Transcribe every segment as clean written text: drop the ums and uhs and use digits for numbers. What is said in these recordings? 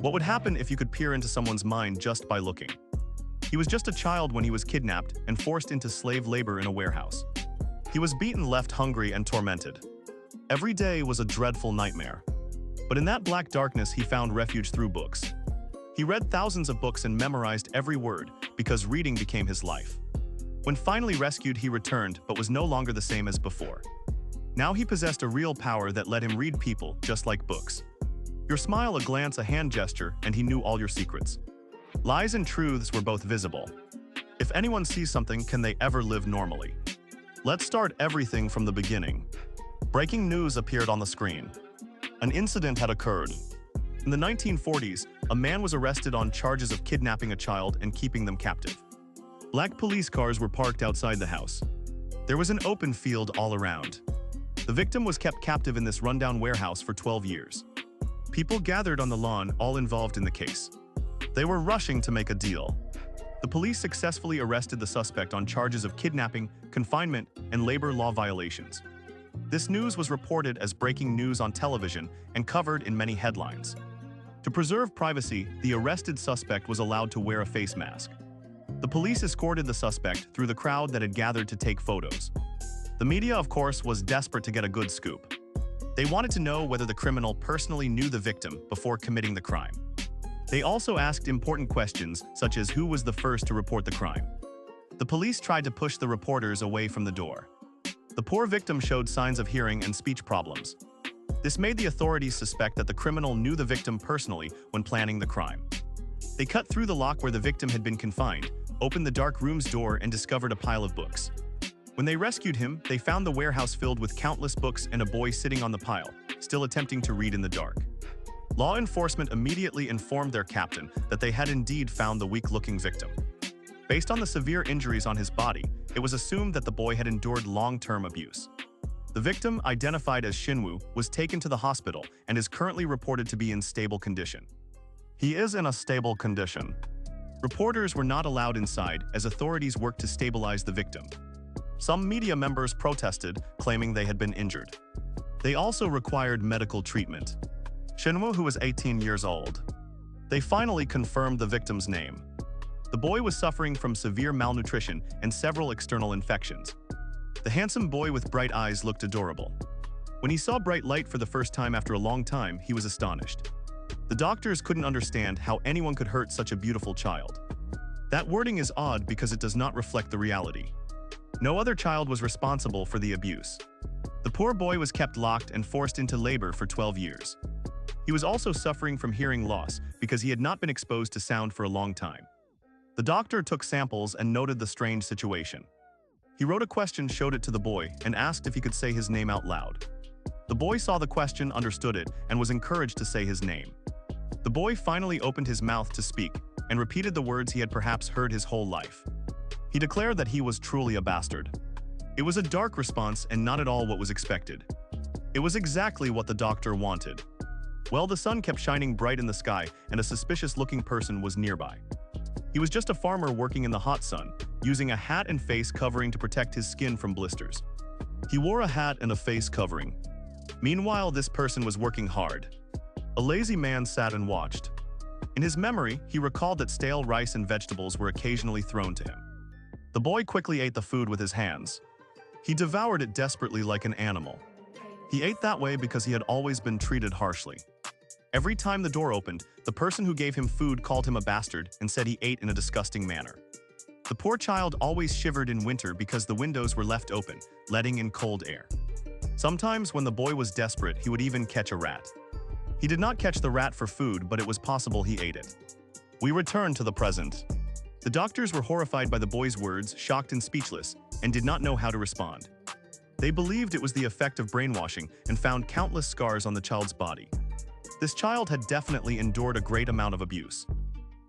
What would happen if you could peer into someone's mind just by looking? He was just a child when he was kidnapped and forced into slave labor in a warehouse. He was beaten, left hungry, and tormented. Every day was a dreadful nightmare. But in that black darkness, he found refuge through books. He read thousands of books and memorized every word because reading became his life. When finally rescued, he returned, but was no longer the same as before. Now he possessed a real power that let him read people just like books. Your smile, a glance, a hand gesture, and he knew all your secrets. Lies and truths were both visible. If anyone sees something, can they ever live normally? Let's start everything from the beginning. Breaking news appeared on the screen. An incident had occurred. In the 1940s, a man was arrested on charges of kidnapping a child and keeping them captive. Black police cars were parked outside the house. There was an open field all around. The victim was kept captive in this rundown warehouse for 12 years. People gathered on the lawn, all involved in the case. They were rushing to make a deal. The police successfully arrested the suspect on charges of kidnapping, confinement, and labor law violations. This news was reported as breaking news on television and covered in many headlines. To preserve privacy, the arrested suspect was allowed to wear a face mask. The police escorted the suspect through the crowd that had gathered to take photos. The media, of course, was desperate to get a good scoop. They wanted to know whether the criminal personally knew the victim before committing the crime. They also asked important questions, such as who was the first to report the crime. The police tried to push the reporters away from the door. The poor victim showed signs of hearing and speech problems. This made the authorities suspect that the criminal knew the victim personally when planning the crime. They cut through the lock where the victim had been confined, opened the dark room's door, and discovered a pile of books. When they rescued him, they found the warehouse filled with countless books and a boy sitting on the pile, still attempting to read in the dark. Law enforcement immediately informed their captain that they had indeed found the weak-looking victim. Based on the severe injuries on his body, it was assumed that the boy had endured long-term abuse. The victim, identified as Shinwoo, was taken to the hospital and is currently reported to be in stable condition. He is in a stable condition. Reporters were not allowed inside as authorities worked to stabilize the victim. Some media members protested, claiming they had been injured. They also required medical treatment. Shinwoo, who was 18 years old. They finally confirmed the victim's name. The boy was suffering from severe malnutrition and several external infections. The handsome boy with bright eyes looked adorable. When he saw bright light for the first time after a long time, he was astonished. The doctors couldn't understand how anyone could hurt such a beautiful child. That wording is odd because it does not reflect the reality. No other child was responsible for the abuse. The poor boy was kept locked and forced into labor for 12 years. He was also suffering from hearing loss because he had not been exposed to sound for a long time. The doctor took samples and noted the strange situation. He wrote a question, showed it to the boy, and asked if he could say his name out loud. The boy saw the question, understood it, and was encouraged to say his name. The boy finally opened his mouth to speak and repeated the words he had perhaps heard his whole life. He declared that he was truly a bastard. It was a dark response and not at all what was expected. It was exactly what the doctor wanted. Well, the sun kept shining bright in the sky, and a suspicious-looking person was nearby. He was just a farmer working in the hot sun, using a hat and face covering to protect his skin from blisters. He wore a hat and a face covering. Meanwhile, this person was working hard. A lazy man sat and watched. In his memory, he recalled that stale rice and vegetables were occasionally thrown to him. The boy quickly ate the food with his hands. He devoured it desperately like an animal. He ate that way because he had always been treated harshly. Every time the door opened, the person who gave him food called him a bastard and said he ate in a disgusting manner. The poor child always shivered in winter because the windows were left open, letting in cold air. Sometimes when the boy was desperate, he would even catch a rat. He did not catch the rat for food, but it was possible he ate it. We return to the present. The doctors were horrified by the boy's words, shocked and speechless, and did not know how to respond. They believed it was the effect of brainwashing and found countless scars on the child's body. This child had definitely endured a great amount of abuse.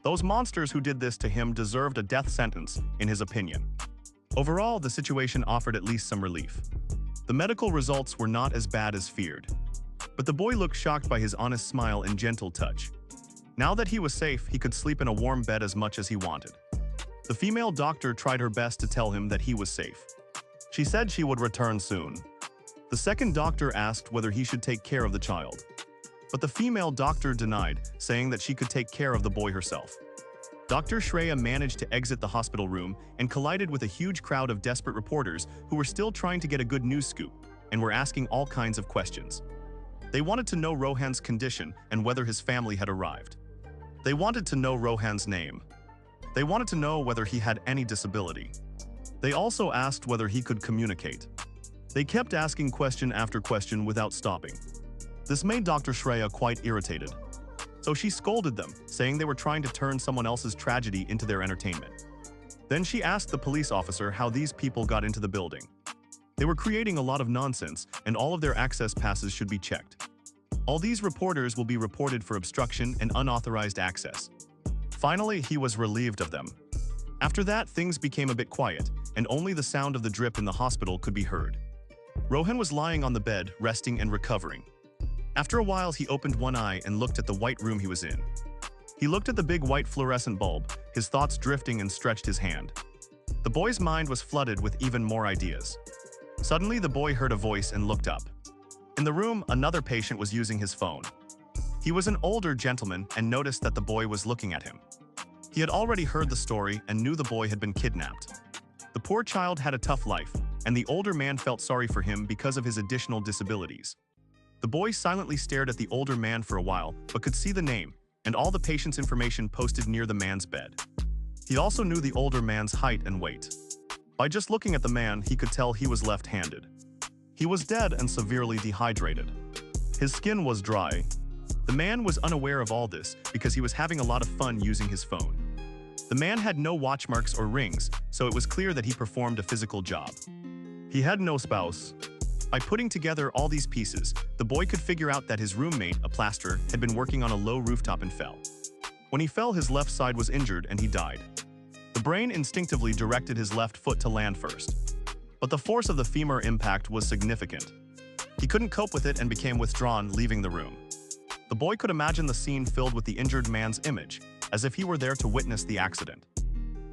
Those monsters who did this to him deserved a death sentence, in his opinion. Overall, the situation offered at least some relief. The medical results were not as bad as feared. But the boy looked shocked by his honest smile and gentle touch. Now that he was safe, he could sleep in a warm bed as much as he wanted. The female doctor tried her best to tell him that he was safe. She said she would return soon. The second doctor asked whether he should take care of the child. But the female doctor denied, saying that she could take care of the boy herself. Dr. Shreya managed to exit the hospital room and collided with a huge crowd of desperate reporters who were still trying to get a good news scoop and were asking all kinds of questions. They wanted to know Rohan's condition and whether his family had arrived. They wanted to know Rohan's name. They wanted to know whether he had any disability. They also asked whether he could communicate. They kept asking question after question without stopping. This made Dr. Shreya quite irritated. So she scolded them, saying they were trying to turn someone else's tragedy into their entertainment. Then she asked the police officer how these people got into the building. They were creating a lot of nonsense, and all of their access passes should be checked. All these reporters will be reported for obstruction and unauthorized access. Finally, he was relieved of them. After that, things became a bit quiet, and only the sound of the drip in the hospital could be heard. Rohan was lying on the bed, resting and recovering. After a while, he opened one eye and looked at the white room he was in. He looked at the big white fluorescent bulb, his thoughts drifting, and stretched his hand. The boy's mind was flooded with even more ideas. Suddenly, the boy heard a voice and looked up. In the room, another patient was using his phone. He was an older gentleman and noticed that the boy was looking at him. He had already heard the story and knew the boy had been kidnapped. The poor child had a tough life, and the older man felt sorry for him because of his additional disabilities. The boy silently stared at the older man for a while, but could see the name and all the patient's information posted near the man's bed. He also knew the older man's height and weight. By just looking at the man, he could tell he was left-handed. He was dead and severely dehydrated. His skin was dry. The man was unaware of all this because he was having a lot of fun using his phone. The man had no watch marks or rings, so it was clear that he performed a physical job. He had no spouse. By putting together all these pieces, the boy could figure out that his roommate, a plasterer, had been working on a low rooftop and fell. When he fell, his left side was injured and he died. The brain instinctively directed his left foot to land first. But the force of the femur impact was significant. He couldn't cope with it and became withdrawn, leaving the room. The boy could imagine the scene filled with the injured man's image, as if he were there to witness the accident.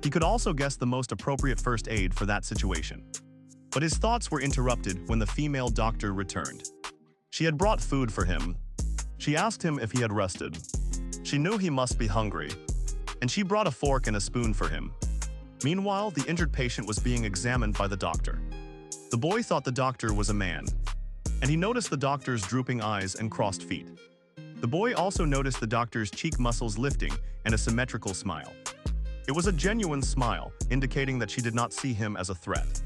He could also guess the most appropriate first aid for that situation. But his thoughts were interrupted when the female doctor returned. She had brought food for him. She asked him if he had rested. She knew he must be hungry, and she brought a fork and a spoon for him. Meanwhile, the injured patient was being examined by the doctor. The boy thought the doctor was a man, and he noticed the doctor's drooping eyes and crossed feet. The boy also noticed the doctor's cheek muscles lifting and a symmetrical smile. It was a genuine smile, indicating that she did not see him as a threat.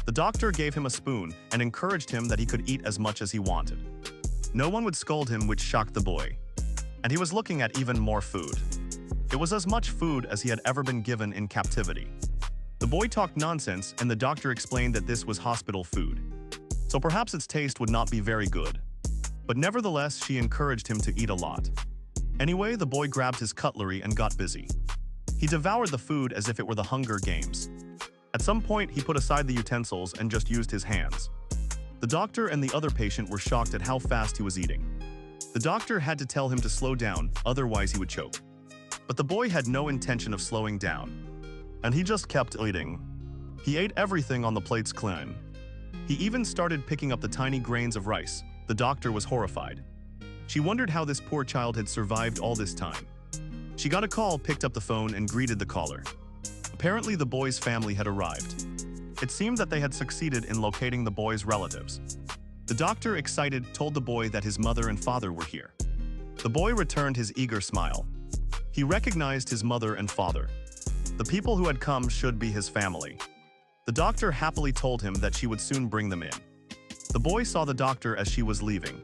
The doctor gave him a spoon and encouraged him that he could eat as much as he wanted. No one would scold him, which shocked the boy. And he was looking at even more food. It was as much food as he had ever been given in captivity. The boy talked nonsense, and the doctor explained that this was hospital food, so perhaps its taste would not be very good. But nevertheless, she encouraged him to eat a lot. Anyway, the boy grabbed his cutlery and got busy. He devoured the food as if it were the Hunger Games. At some point, he put aside the utensils and just used his hands. The doctor and the other patient were shocked at how fast he was eating. The doctor had to tell him to slow down, otherwise he would choke. But the boy had no intention of slowing down, and he just kept eating. He ate everything on the plates clean. He even started picking up the tiny grains of rice. The doctor was horrified. She wondered how this poor child had survived all this time. She got a call, picked up the phone, and greeted the caller. Apparently, the boy's family had arrived. It seemed that they had succeeded in locating the boy's relatives. The doctor, excited, told the boy that his mother and father were here. The boy returned his eager smile. He recognized his mother and father. The people who had come should be his family. The doctor happily told him that she would soon bring them in. The boy saw the doctor as she was leaving.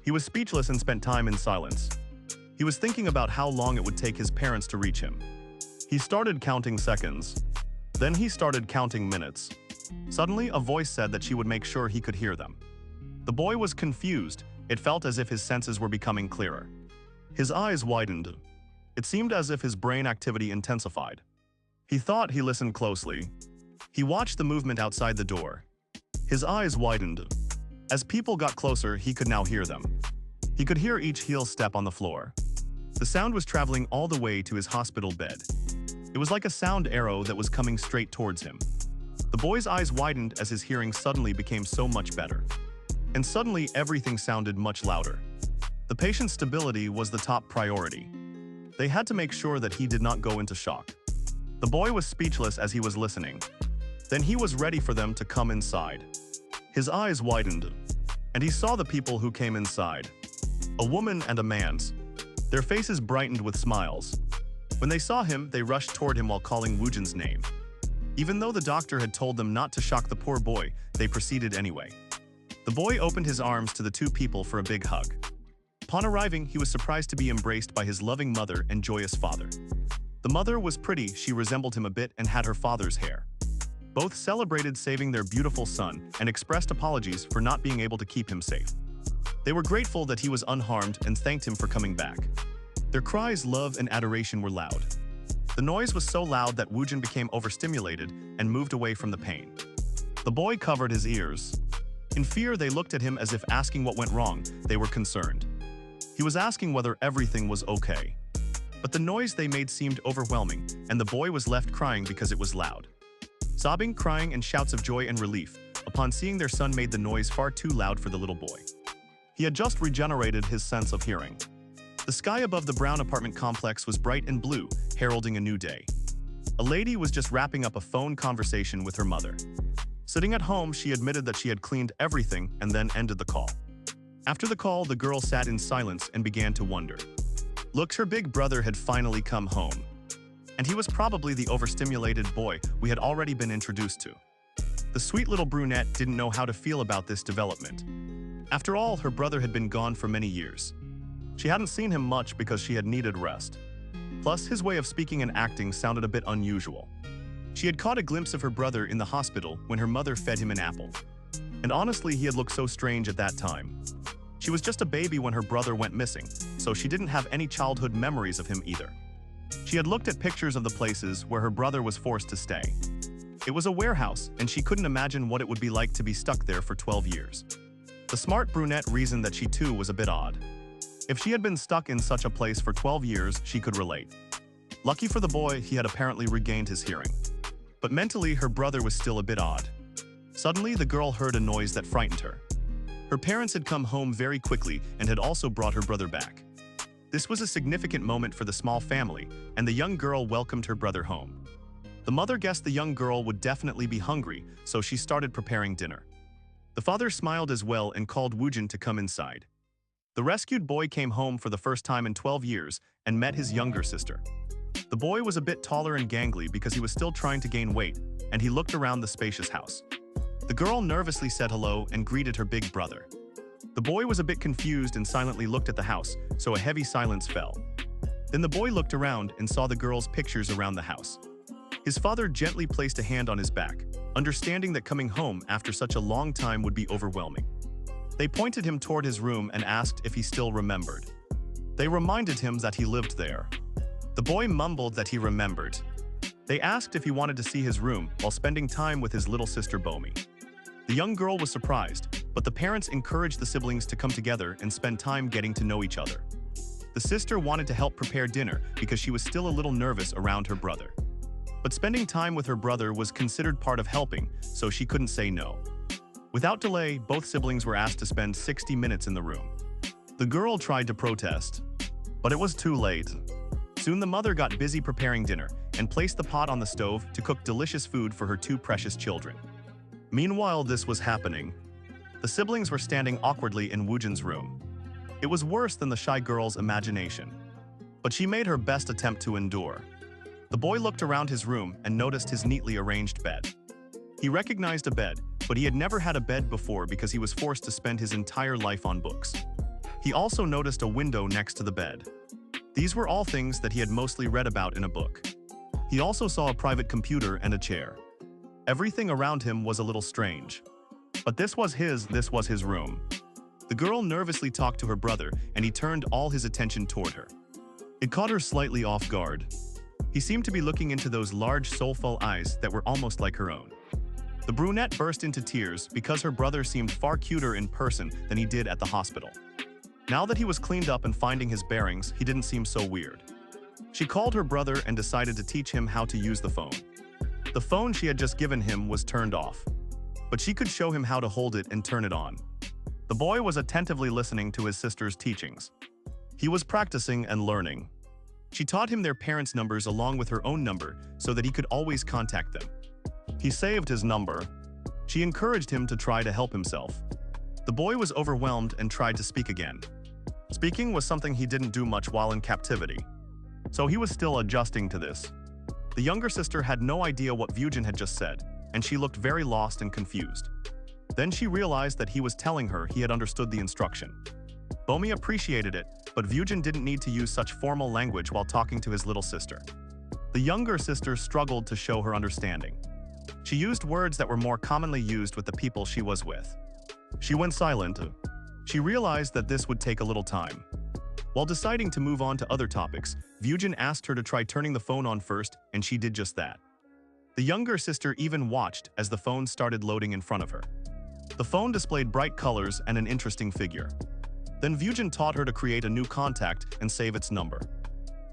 He was speechless and spent time in silence. He was thinking about how long it would take his parents to reach him. He started counting seconds. Then he started counting minutes. Suddenly, a voice said that she would make sure he could hear them. The boy was confused. It felt as if his senses were becoming clearer. His eyes widened. It seemed as if his brain activity intensified. He thought he listened closely. He watched the movement outside the door. His eyes widened. As people got closer, he could now hear them. He could hear each heel step on the floor. The sound was traveling all the way to his hospital bed. It was like a sound arrow that was coming straight towards him. The boy's eyes widened as his hearing suddenly became so much better. And suddenly, everything sounded much louder. The patient's stability was the top priority. They had to make sure that he did not go into shock. The boy was speechless as he was listening. Then he was ready for them to come inside. His eyes widened, and he saw the people who came inside. A woman and a man's. Their faces brightened with smiles. When they saw him, they rushed toward him while calling Woojin's name. Even though the doctor had told them not to shock the poor boy, they proceeded anyway. The boy opened his arms to the two people for a big hug. Upon arriving, he was surprised to be embraced by his loving mother and joyous father. The mother was pretty, she resembled him a bit and had her father's hair. Both celebrated saving their beautiful son and expressed apologies for not being able to keep him safe. They were grateful that he was unharmed and thanked him for coming back. Their cries, love, and adoration were loud. The noise was so loud that Woojin became overstimulated and moved away from the pain. The boy covered his ears. In fear, they looked at him as if asking what went wrong. They were concerned. He was asking whether everything was okay. But the noise they made seemed overwhelming, and the boy was left crying because it was loud. Sobbing, crying, and shouts of joy and relief upon seeing their son made the noise far too loud for the little boy. He had just regenerated his sense of hearing. The sky above the brown apartment complex was bright and blue, heralding a new day. A lady was just wrapping up a phone conversation with her mother. Sitting at home, she admitted that she had cleaned everything and then ended the call. After the call, the girl sat in silence and began to wonder. Look, her big brother had finally come home. And he was probably the overstimulated boy we had already been introduced to. The sweet little brunette didn't know how to feel about this development. After all, her brother had been gone for many years. She hadn't seen him much because she had needed rest. Plus, his way of speaking and acting sounded a bit unusual. She had caught a glimpse of her brother in the hospital when her mother fed him an apple. And honestly, he had looked so strange at that time. She was just a baby when her brother went missing, so she didn't have any childhood memories of him either. She had looked at pictures of the places where her brother was forced to stay. It was a warehouse, and she couldn't imagine what it would be like to be stuck there for 12 years. The smart brunette reasoned that she too was a bit odd. If she had been stuck in such a place for 12 years, she could relate. Lucky for the boy, he had apparently regained his hearing. But mentally, her brother was still a bit odd. Suddenly, the girl heard a noise that frightened her. Her parents had come home very quickly and had also brought her brother back. This was a significant moment for the small family, and the young girl welcomed her brother home. The mother guessed the young girl would definitely be hungry, so she started preparing dinner. The father smiled as well and called Woojin to come inside. The rescued boy came home for the first time in 12 years and met his younger sister. The boy was a bit taller and gangly because he was still trying to gain weight, and he looked around the spacious house. The girl nervously said hello and greeted her big brother. The boy was a bit confused and silently looked at the house, so a heavy silence fell. Then the boy looked around and saw the girl's pictures around the house. His father gently placed a hand on his back, understanding that coming home after such a long time would be overwhelming. They pointed him toward his room and asked if he still remembered. They reminded him that he lived there. The boy mumbled that he remembered. They asked if he wanted to see his room while spending time with his little sister Bomi. The young girl was surprised, but the parents encouraged the siblings to come together and spend time getting to know each other. The sister wanted to help prepare dinner because she was still a little nervous around her brother. But spending time with her brother was considered part of helping, so she couldn't say no. Without delay, both siblings were asked to spend 60 minutes in the room. The girl tried to protest, but it was too late. Soon the mother got busy preparing dinner and placed the pot on the stove to cook delicious food for her two precious children. Meanwhile, this was happening. The siblings were standing awkwardly in Woojin's room. It was worse than the shy girl's imagination. But she made her best attempt to endure. The boy looked around his room and noticed his neatly arranged bed. He recognized a bed, but he had never had a bed before because he was forced to spend his entire life on books. He also noticed a window next to the bed. These were all things that he had mostly read about in a book. He also saw a private computer and a chair. Everything around him was a little strange. But this was his room. The girl nervously talked to her brother, and he turned all his attention toward her. It caught her slightly off guard. He seemed to be looking into those large, soulful eyes that were almost like her own. The brunette burst into tears because her brother seemed far cuter in person than he did at the hospital. Now that he was cleaned up and finding his bearings, he didn't seem so weird. She called her brother and decided to teach him how to use the phone. The phone she had just given him was turned off, but she could show him how to hold it and turn it on. The boy was attentively listening to his sister's teachings. He was practicing and learning. She taught him their parents' numbers along with her own number so that he could always contact them. He saved his number. She encouraged him to try to help himself. The boy was overwhelmed and tried to speak again. Speaking was something he didn't do much while in captivity, so he was still adjusting to this. The younger sister had no idea what Vyujin had just said, and she looked very lost and confused. Then she realized that he was telling her he had understood the instruction. Bomi appreciated it, but Vyujin didn't need to use such formal language while talking to his little sister. The younger sister struggled to show her understanding. She used words that were more commonly used with the people she was with. She went silent. She realized that this would take a little time. While deciding to move on to other topics, Vyujin asked her to try turning the phone on first, and she did just that. The younger sister even watched as the phone started loading in front of her. The phone displayed bright colors and an interesting figure. Then Vyujin taught her to create a new contact and save its number.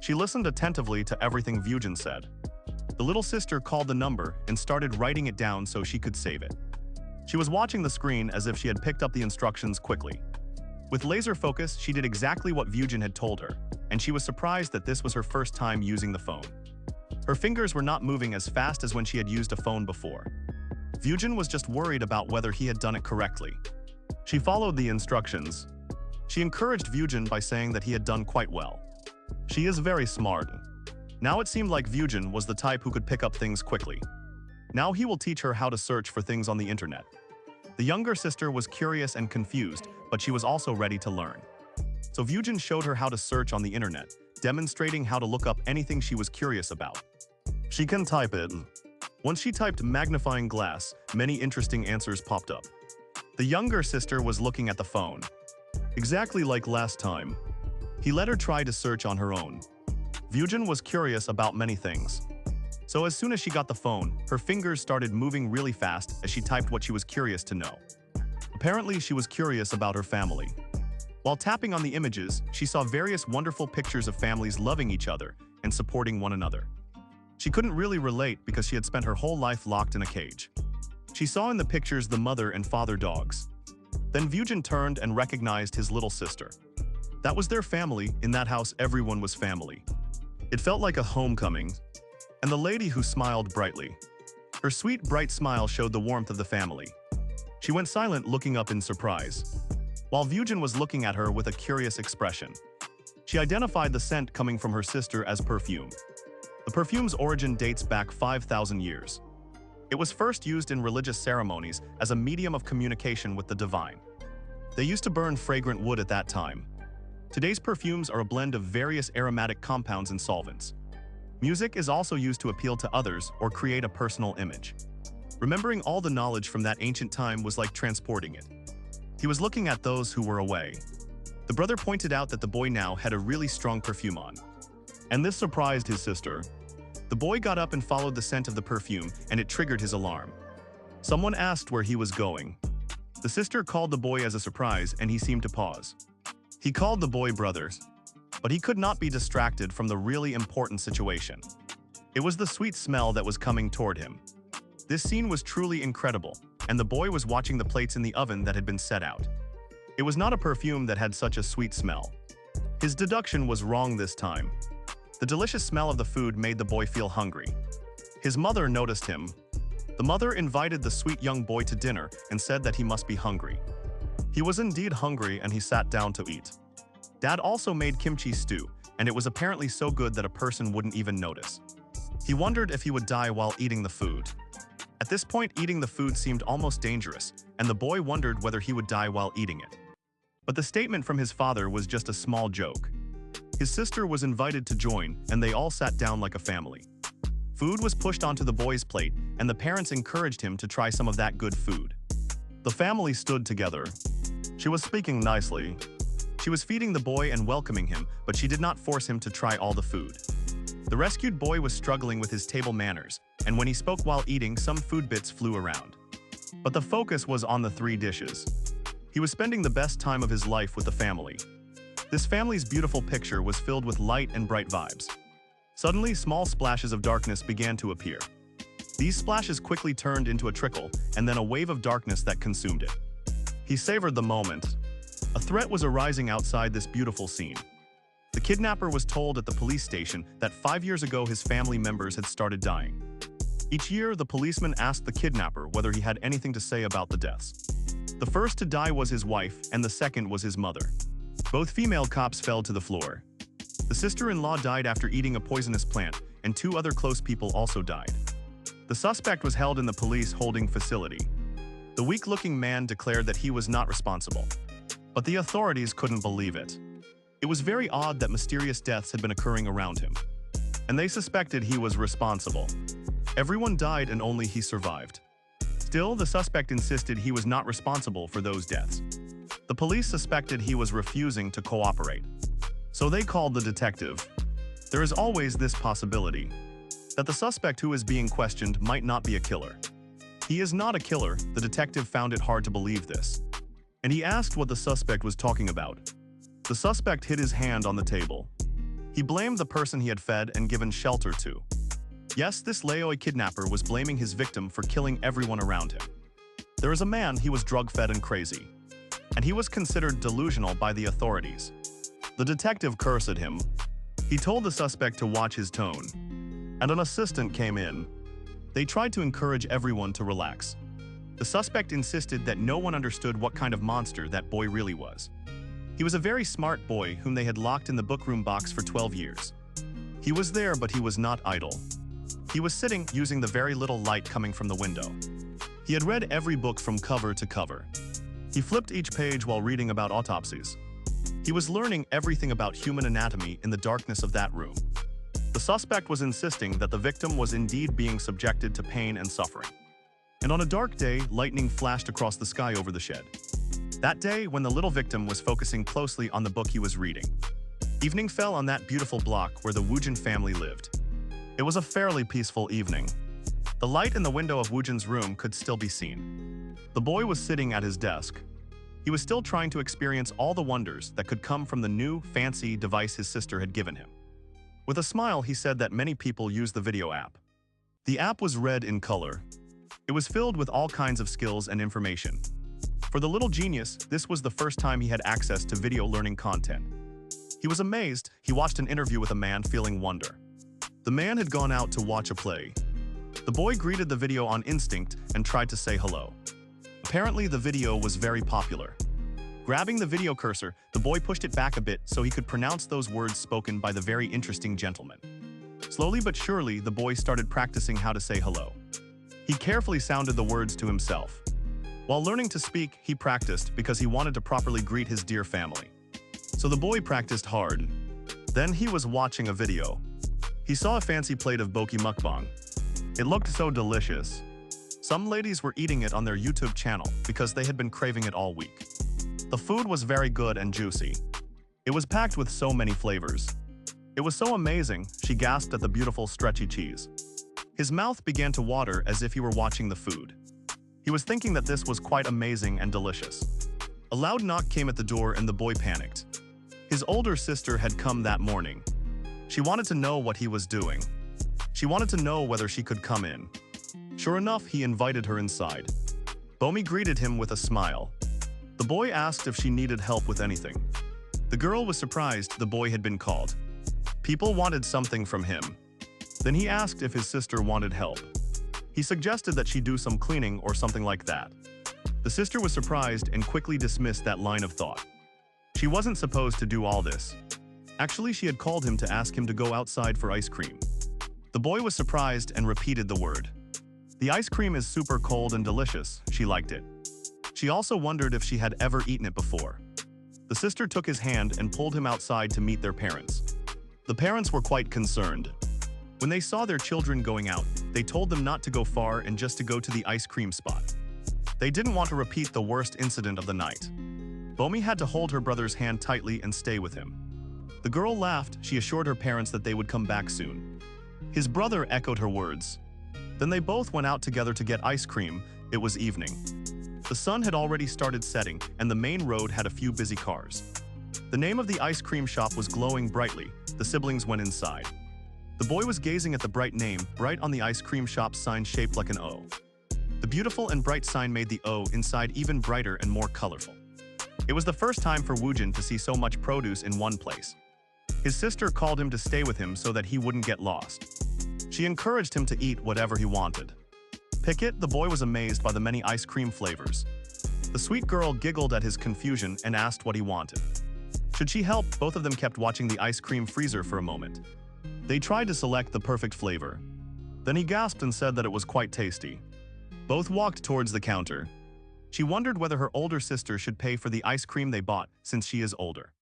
She listened attentively to everything Vyujin said. The little sister called the number and started writing it down so she could save it. She was watching the screen as if she had picked up the instructions quickly. With laser focus, she did exactly what Vyujin had told her, and she was surprised that this was her first time using the phone. Her fingers were not moving as fast as when she had used a phone before. Vyujin was just worried about whether he had done it correctly. She followed the instructions. She encouraged Vyujin by saying that he had done quite well. She is very smart. Now it seemed like Vyujin was the type who could pick up things quickly. Now he will teach her how to search for things on the internet. The younger sister was curious and confused, but she was also ready to learn. So Vyujin showed her how to search on the internet, demonstrating how to look up anything she was curious about. She can type it. Once she typed magnifying glass, many interesting answers popped up. The younger sister was looking at the phone. Exactly like last time. He let her try to search on her own. Vyujin was curious about many things. So as soon as she got the phone, her fingers started moving really fast as she typed what she was curious to know. Apparently, she was curious about her family. While tapping on the images, she saw various wonderful pictures of families loving each other and supporting one another. She couldn't really relate because she had spent her whole life locked in a cage. She saw in the pictures the mother and father dogs. Then Vyujin turned and recognized his little sister. That was their family. In that house, everyone was family. It felt like a homecoming. And the lady who smiled brightly. Her sweet, bright smile showed the warmth of the family. She went silent, looking up in surprise, while Vyujin was looking at her with a curious expression. She identified the scent coming from her sister as perfume. The perfume's origin dates back 5,000 years. It was first used in religious ceremonies as a medium of communication with the divine. They used to burn fragrant wood at that time. Today's perfumes are a blend of various aromatic compounds and solvents. Music is also used to appeal to others or create a personal image. Remembering all the knowledge from that ancient time was like transporting it. He was looking at those who were away. The brother pointed out that the boy now had a really strong perfume on. And this surprised his sister. The boy got up and followed the scent of the perfume, and it triggered his alarm. Someone asked where he was going. The sister called the boy as a surprise, and he seemed to pause. He called the boy brother, but he could not be distracted from the really important situation. It was the sweet smell that was coming toward him. This scene was truly incredible, and the boy was watching the plates in the oven that had been set out. It was not a perfume that had such a sweet smell. His deduction was wrong this time. The delicious smell of the food made the boy feel hungry. His mother noticed him. The mother invited the sweet young boy to dinner and said that he must be hungry. He was indeed hungry, and he sat down to eat. Dad also made kimchi stew, and it was apparently so good that a person wouldn't even notice. He wondered if he would die while eating the food. At this point, eating the food seemed almost dangerous, and the boy wondered whether he would die while eating it. But the statement from his father was just a small joke. His sister was invited to join, and they all sat down like a family. Food was pushed onto the boy's plate, and the parents encouraged him to try some of that good food. The family stood together. She was speaking nicely. She was feeding the boy and welcoming him, but she did not force him to try all the food. The rescued boy was struggling with his table manners, and when he spoke while eating, some food bits flew around. But the focus was on the 3 dishes. He was spending the best time of his life with the family. This family's beautiful picture was filled with light and bright vibes. Suddenly, small splashes of darkness began to appear. These splashes quickly turned into a trickle, and then a wave of darkness that consumed it. He savored the moment. A threat was arising outside this beautiful scene. The kidnapper was told at the police station that 5 years ago his family members had started dying. Each year, the policeman asked the kidnapper whether he had anything to say about the deaths. The first to die was his wife, and the second was his mother. Both female cops fell to the floor. The sister-in-law died after eating a poisonous plant, and 2 other close people also died. The suspect was held in the police holding facility. The weak-looking man declared that he was not responsible. But the authorities couldn't believe it. It was very odd that mysterious deaths had been occurring around him, and they suspected he was responsible. Everyone died and only he survived. Still, the suspect insisted he was not responsible for those deaths. The police suspected he was refusing to cooperate. So they called the detective. There is always this possibility that the suspect who is being questioned might not be a killer. He is not a killer. The detective found it hard to believe this, and he asked what the suspect was talking about. The suspect hid his hand on the table. He blamed the person he had fed and given shelter to. Yes, this Laoi kidnapper was blaming his victim for killing everyone around him. There is a man, he was drug-fed and crazy, and he was considered delusional by the authorities. The detective cursed him. He told the suspect to watch his tone, and an assistant came in. They tried to encourage everyone to relax. The suspect insisted that no one understood what kind of monster that boy really was. He was a very smart boy whom they had locked in the bookroom box for 12 years. He was there, but he was not idle. He was sitting, using the very little light coming from the window. He had read every book from cover to cover. He flipped each page while reading about autopsies. He was learning everything about human anatomy in the darkness of that room. The suspect was insisting that the victim was indeed being subjected to pain and suffering. And on a dark day, lightning flashed across the sky over the shed. That day, when the little victim was focusing closely on the book he was reading, evening fell on that beautiful block where the Woojin family lived. It was a fairly peaceful evening. The light in the window of Woojin's room could still be seen. The boy was sitting at his desk. He was still trying to experience all the wonders that could come from the new, fancy device his sister had given him. With a smile, he said that many people use the video app. The app was red in color. It was filled with all kinds of skills and information. For the little genius, this was the first time he had access to video learning content. He was amazed. He watched an interview with a man feeling wonder. The man had gone out to watch a play. The boy greeted the video on instinct and tried to say hello. Apparently, the video was very popular. Grabbing the video cursor, the boy pushed it back a bit so he could pronounce those words spoken by the very interesting gentleman. Slowly but surely, the boy started practicing how to say hello. He carefully sounded the words to himself. While learning to speak, he practiced because he wanted to properly greet his dear family. So the boy practiced hard. Then he was watching a video. He saw a fancy plate of boki mukbang. It looked so delicious. Some ladies were eating it on their YouTube channel because they had been craving it all week. The food was very good and juicy. It was packed with so many flavors. It was so amazing, she gasped at the beautiful stretchy cheese. His mouth began to water as if he were watching the food. He was thinking that this was quite amazing and delicious. A loud knock came at the door and the boy panicked. His older sister had come that morning. She wanted to know what he was doing. She wanted to know whether she could come in. Sure enough, he invited her inside. Bomi greeted him with a smile. The boy asked if she needed help with anything. The girl was surprised the boy had been called. People wanted something from him. Then he asked if his sister wanted help. He suggested that she do some cleaning or something like that. The sister was surprised and quickly dismissed that line of thought. She wasn't supposed to do all this. Actually, she had called him to ask him to go outside for ice cream. The boy was surprised and repeated the word. The ice cream is super cold and delicious. She liked it. She also wondered if she had ever eaten it before. The sister took his hand and pulled him outside to meet their parents. The parents were quite concerned. When they saw their children going out, they told them not to go far and just to go to the ice cream spot. They didn't want to repeat the worst incident of the night. Bomi had to hold her brother's hand tightly and stay with him. The girl laughed. She assured her parents that they would come back soon. His brother echoed her words. Then they both went out together to get ice cream. It was evening. The sun had already started setting, and the main road had a few busy cars. The name of the ice cream shop was glowing brightly. The siblings went inside. The boy was gazing at the bright name, bright on the ice cream shop's sign shaped like an O. The beautiful and bright sign made the O inside even brighter and more colorful. It was the first time for Woojin to see so much produce in one place. His sister called him to stay with him so that he wouldn't get lost. She encouraged him to eat whatever he wanted. Picket, the boy, was amazed by the many ice cream flavors. The sweet girl giggled at his confusion and asked what he wanted. Should she help? Both of them kept watching the ice cream freezer for a moment. They tried to select the perfect flavor. Then he gasped and said that it was quite tasty. Both walked towards the counter. She wondered whether her older sister should pay for the ice cream they bought since she is older.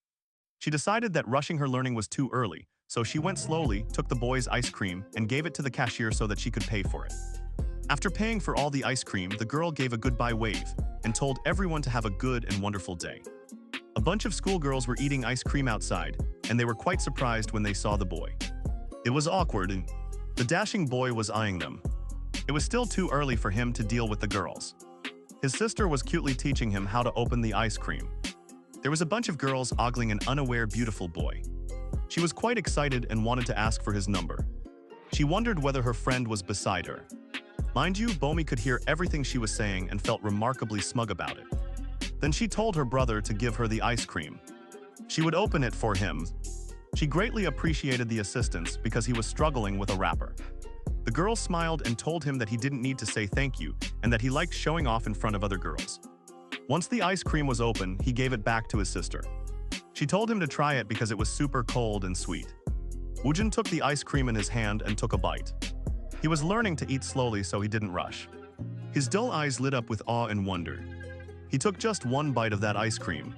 She decided that rushing her learning was too early, so she went slowly, took the boy's ice cream, and gave it to the cashier so that she could pay for it. After paying for all the ice cream, the girl gave a goodbye wave and told everyone to have a good and wonderful day. A bunch of schoolgirls were eating ice cream outside, and they were quite surprised when they saw the boy. It was awkward, and the dashing boy was eyeing them. It was still too early for him to deal with the girls. His sister was cutely teaching him how to open the ice cream. There was a bunch of girls ogling an unaware beautiful boy. She was quite excited and wanted to ask for his number. She wondered whether her friend was beside her. Mind you, Bomi could hear everything she was saying and felt remarkably smug about it. Then she told her brother to give her the ice cream. She would open it for him. She greatly appreciated the assistance because he was struggling with a wrapper. The girl smiled and told him that he didn't need to say thank you and that he liked showing off in front of other girls. Once the ice cream was open, he gave it back to his sister. She told him to try it because it was super cold and sweet. Woojin took the ice cream in his hand and took a bite. He was learning to eat slowly so he didn't rush. His dull eyes lit up with awe and wonder. He took just one bite of that ice cream.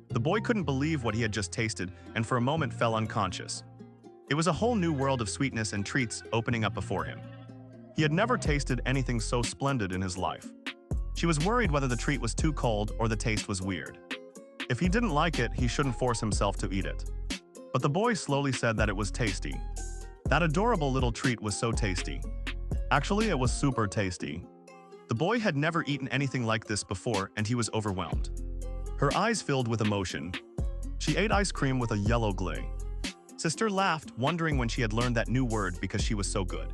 The boy couldn't believe what he had just tasted and for a moment fell unconscious. It was a whole new world of sweetness and treats opening up before him. He had never tasted anything so splendid in his life. She was worried whether the treat was too cold or the taste was weird. If he didn't like it, he shouldn't force himself to eat it. But the boy slowly said that it was tasty. That adorable little treat was so tasty. Actually, it was super tasty. The boy had never eaten anything like this before and he was overwhelmed. Her eyes filled with emotion. She ate ice cream with a yellow glare. Sister laughed, wondering when she had learned that new word because she was so good.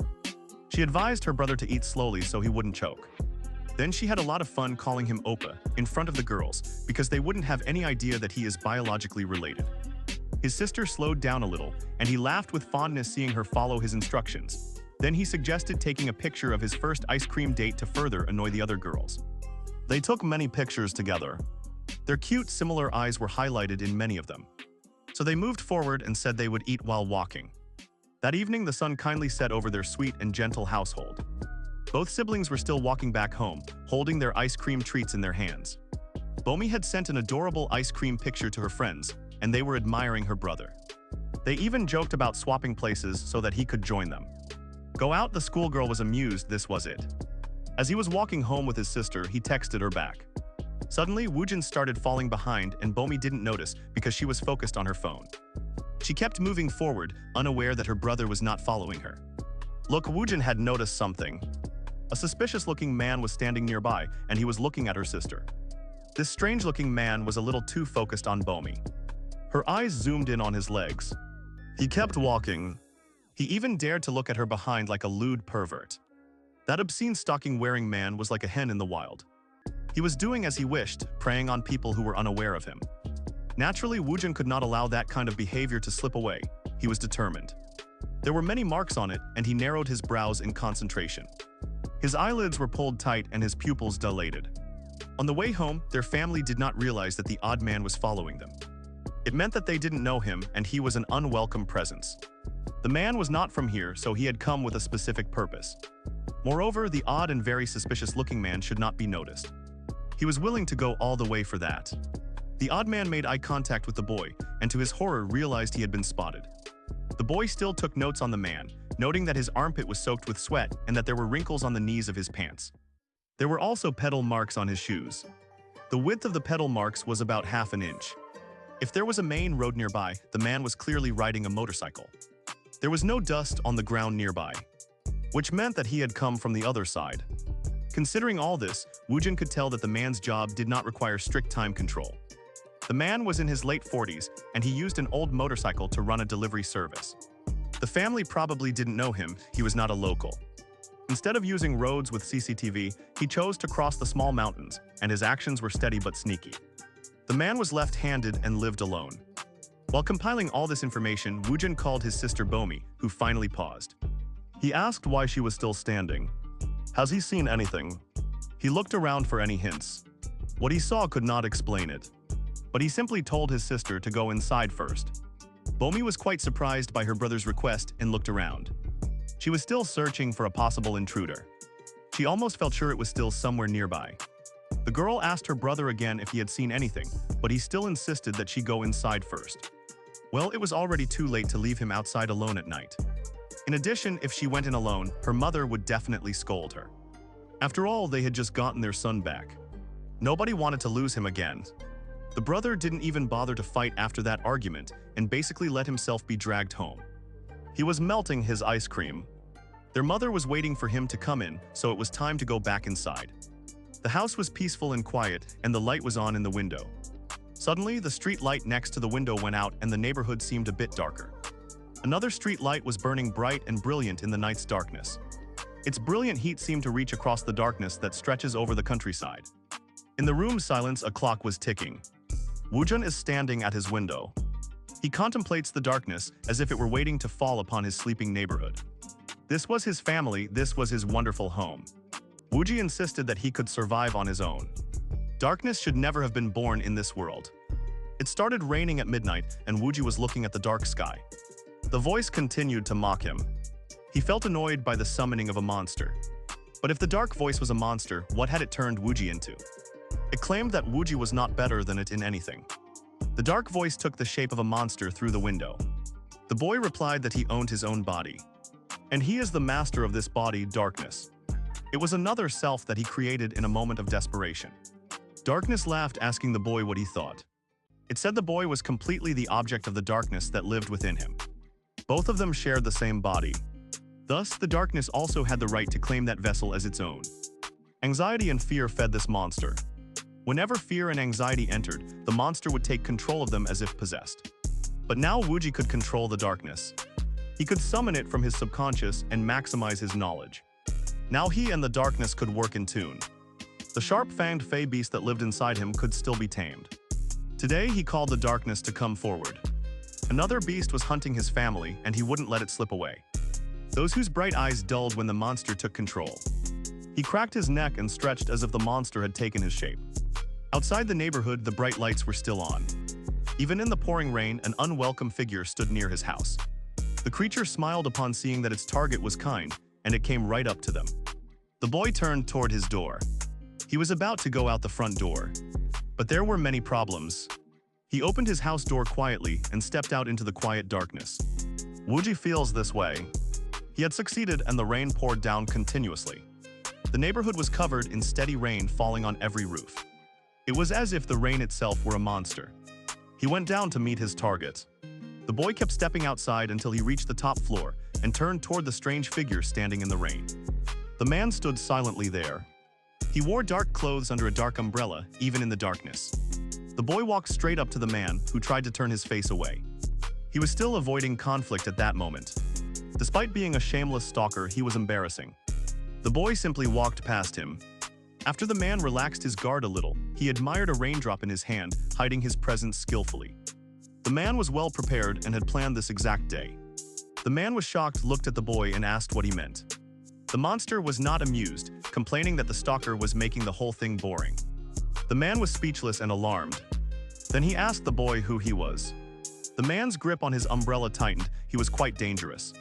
She advised her brother to eat slowly so he wouldn't choke. Then she had a lot of fun calling him Oppa in front of the girls because they wouldn't have any idea that he is biologically related. His sister slowed down a little and he laughed with fondness seeing her follow his instructions. Then he suggested taking a picture of his first ice cream date to further annoy the other girls. They took many pictures together. Their cute, similar eyes were highlighted in many of them. So they moved forward and said they would eat while walking. That evening, the sun kindly set over their sweet and gentle household. Both siblings were still walking back home, holding their ice cream treats in their hands. Bomi had sent an adorable ice cream picture to her friends, and they were admiring her brother. They even joked about swapping places so that he could join them. Go out, the schoolgirl was amused, this was it. As he was walking home with his sister, he texted her back. Suddenly, Woojin started falling behind and Bomi didn't notice because she was focused on her phone. She kept moving forward, unaware that her brother was not following her. Look, Woojin had noticed something. A suspicious-looking man was standing nearby, and he was looking at her sister. This strange-looking man was a little too focused on Bomi. Her eyes zoomed in on his legs. He kept walking. He even dared to look at her behind like a lewd pervert. That obscene stocking-wearing man was like a hen in the wild. He was doing as he wished, preying on people who were unaware of him. Naturally, Woojin could not allow that kind of behavior to slip away. He was determined. There were many marks on it, and he narrowed his brows in concentration. His eyelids were pulled tight and his pupils dilated. On the way home, their family did not realize that the odd man was following them. It meant that they didn't know him and he was an unwelcome presence. The man was not from here, so he had come with a specific purpose. Moreover, the odd and very suspicious-looking man should not be noticed. He was willing to go all the way for that. The odd man made eye contact with the boy, and to his horror realized he had been spotted. The boy still took notes on the man, noting that his armpit was soaked with sweat and that there were wrinkles on the knees of his pants. There were also pedal marks on his shoes. The width of the pedal marks was about half an inch. If there was a main road nearby, the man was clearly riding a motorcycle. There was no dust on the ground nearby, which meant that he had come from the other side. Considering all this, Woojin could tell that the man's job did not require strict time control. The man was in his late 40s, and he used an old motorcycle to run a delivery service. The family probably didn't know him, he was not a local. Instead of using roads with CCTV, he chose to cross the small mountains, and his actions were steady but sneaky. The man was left-handed and lived alone. While compiling all this information, Woojin called his sister Bomi, who finally paused. He asked why she was still standing. Has he seen anything? He looked around for any hints. What he saw could not explain it. But he simply told his sister to go inside first. Bomi was quite surprised by her brother's request and looked around. She was still searching for a possible intruder. She almost felt sure it was still somewhere nearby. The girl asked her brother again if he had seen anything, but he still insisted that she go inside first. Well, it was already too late to leave him outside alone at night. In addition, if she went in alone, her mother would definitely scold her. After all, they had just gotten their son back. Nobody wanted to lose him again. The brother didn't even bother to fight after that argument and basically let himself be dragged home. He was melting his ice cream. Their mother was waiting for him to come in, so it was time to go back inside. The house was peaceful and quiet, and the light was on in the window. Suddenly, the street light next to the window went out and the neighborhood seemed a bit darker. Another street light was burning bright and brilliant in the night's darkness. Its brilliant heat seemed to reach across the darkness that stretches over the countryside. In the room's silence, a clock was ticking. Woojin is standing at his window. He contemplates the darkness as if it were waiting to fall upon his sleeping neighborhood. This was his family, this was his wonderful home. Wooji insisted that he could survive on his own. Darkness should never have been born in this world. It started raining at midnight, and Wooji was looking at the dark sky. The voice continued to mock him. He felt annoyed by the summoning of a monster. But if the dark voice was a monster, what had it turned Wooji into? It claimed that Wooji was not better than it in anything. The dark voice took the shape of a monster through the window. The boy replied that he owned his own body. And he is the master of this body, darkness. It was another self that he created in a moment of desperation. Darkness laughed, asking the boy what he thought. It said the boy was completely the object of the darkness that lived within him. Both of them shared the same body. Thus, the darkness also had the right to claim that vessel as its own. Anxiety and fear fed this monster. Whenever fear and anxiety entered, the monster would take control of them as if possessed. But now Wooji could control the darkness. He could summon it from his subconscious and maximize his knowledge. Now he and the darkness could work in tune. The sharp-fanged fey beast that lived inside him could still be tamed. Today, he called the darkness to come forward. Another beast was hunting his family, and he wouldn't let it slip away. Those whose bright eyes dulled when the monster took control. He cracked his neck and stretched as if the monster had taken his shape. Outside the neighborhood, the bright lights were still on. Even in the pouring rain, an unwelcome figure stood near his house. The creature smiled upon seeing that its target was kind, and it came right up to them. The boy turned toward his door. He was about to go out the front door. But there were many problems. He opened his house door quietly and stepped out into the quiet darkness. Wooji feels this way. He had succeeded and the rain poured down continuously. The neighborhood was covered in steady rain falling on every roof. It was as if the rain itself were a monster. He went down to meet his target. The boy kept stepping outside until he reached the top floor and turned toward the strange figure standing in the rain. The man stood silently there. He wore dark clothes under a dark umbrella, even in the darkness. The boy walked straight up to the man, who tried to turn his face away. He was still avoiding conflict at that moment. Despite being a shameless stalker, he was embarrassing. The boy simply walked past him. After the man relaxed his guard a little, he admired a raindrop in his hand, hiding his presence skillfully. The man was well prepared and had planned this exact day. The man was shocked, looked at the boy, and asked what he meant. The monster was not amused, complaining that the stalker was making the whole thing boring. The man was speechless and alarmed. Then he asked the boy who he was. The man's grip on his umbrella tightened. He was quite dangerous.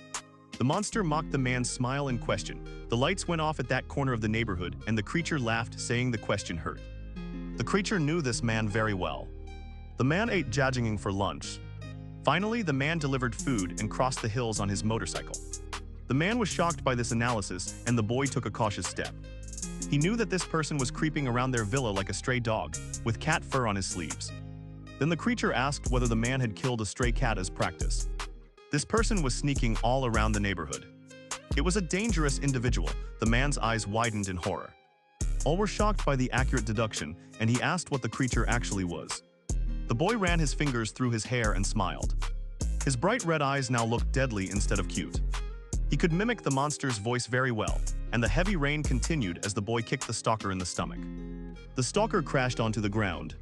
The monster mocked the man's smile and question. The lights went off at that corner of the neighborhood, and the creature laughed, saying the question hurt. The creature knew this man very well. The man ate jajangmyeon for lunch. Finally, the man delivered food and crossed the hills on his motorcycle. The man was shocked by this analysis, and the boy took a cautious step. He knew that this person was creeping around their villa like a stray dog, with cat fur on his sleeves. Then the creature asked whether the man had killed a stray cat as practice. This person was sneaking all around the neighborhood. It was a dangerous individual. The man's eyes widened in horror. All were shocked by the accurate deduction, and he asked what the creature actually was. The boy ran his fingers through his hair and smiled. His bright red eyes now looked deadly instead of cute. He could mimic the monster's voice very well, and the heavy rain continued as the boy kicked the stalker in the stomach. The stalker crashed onto the ground.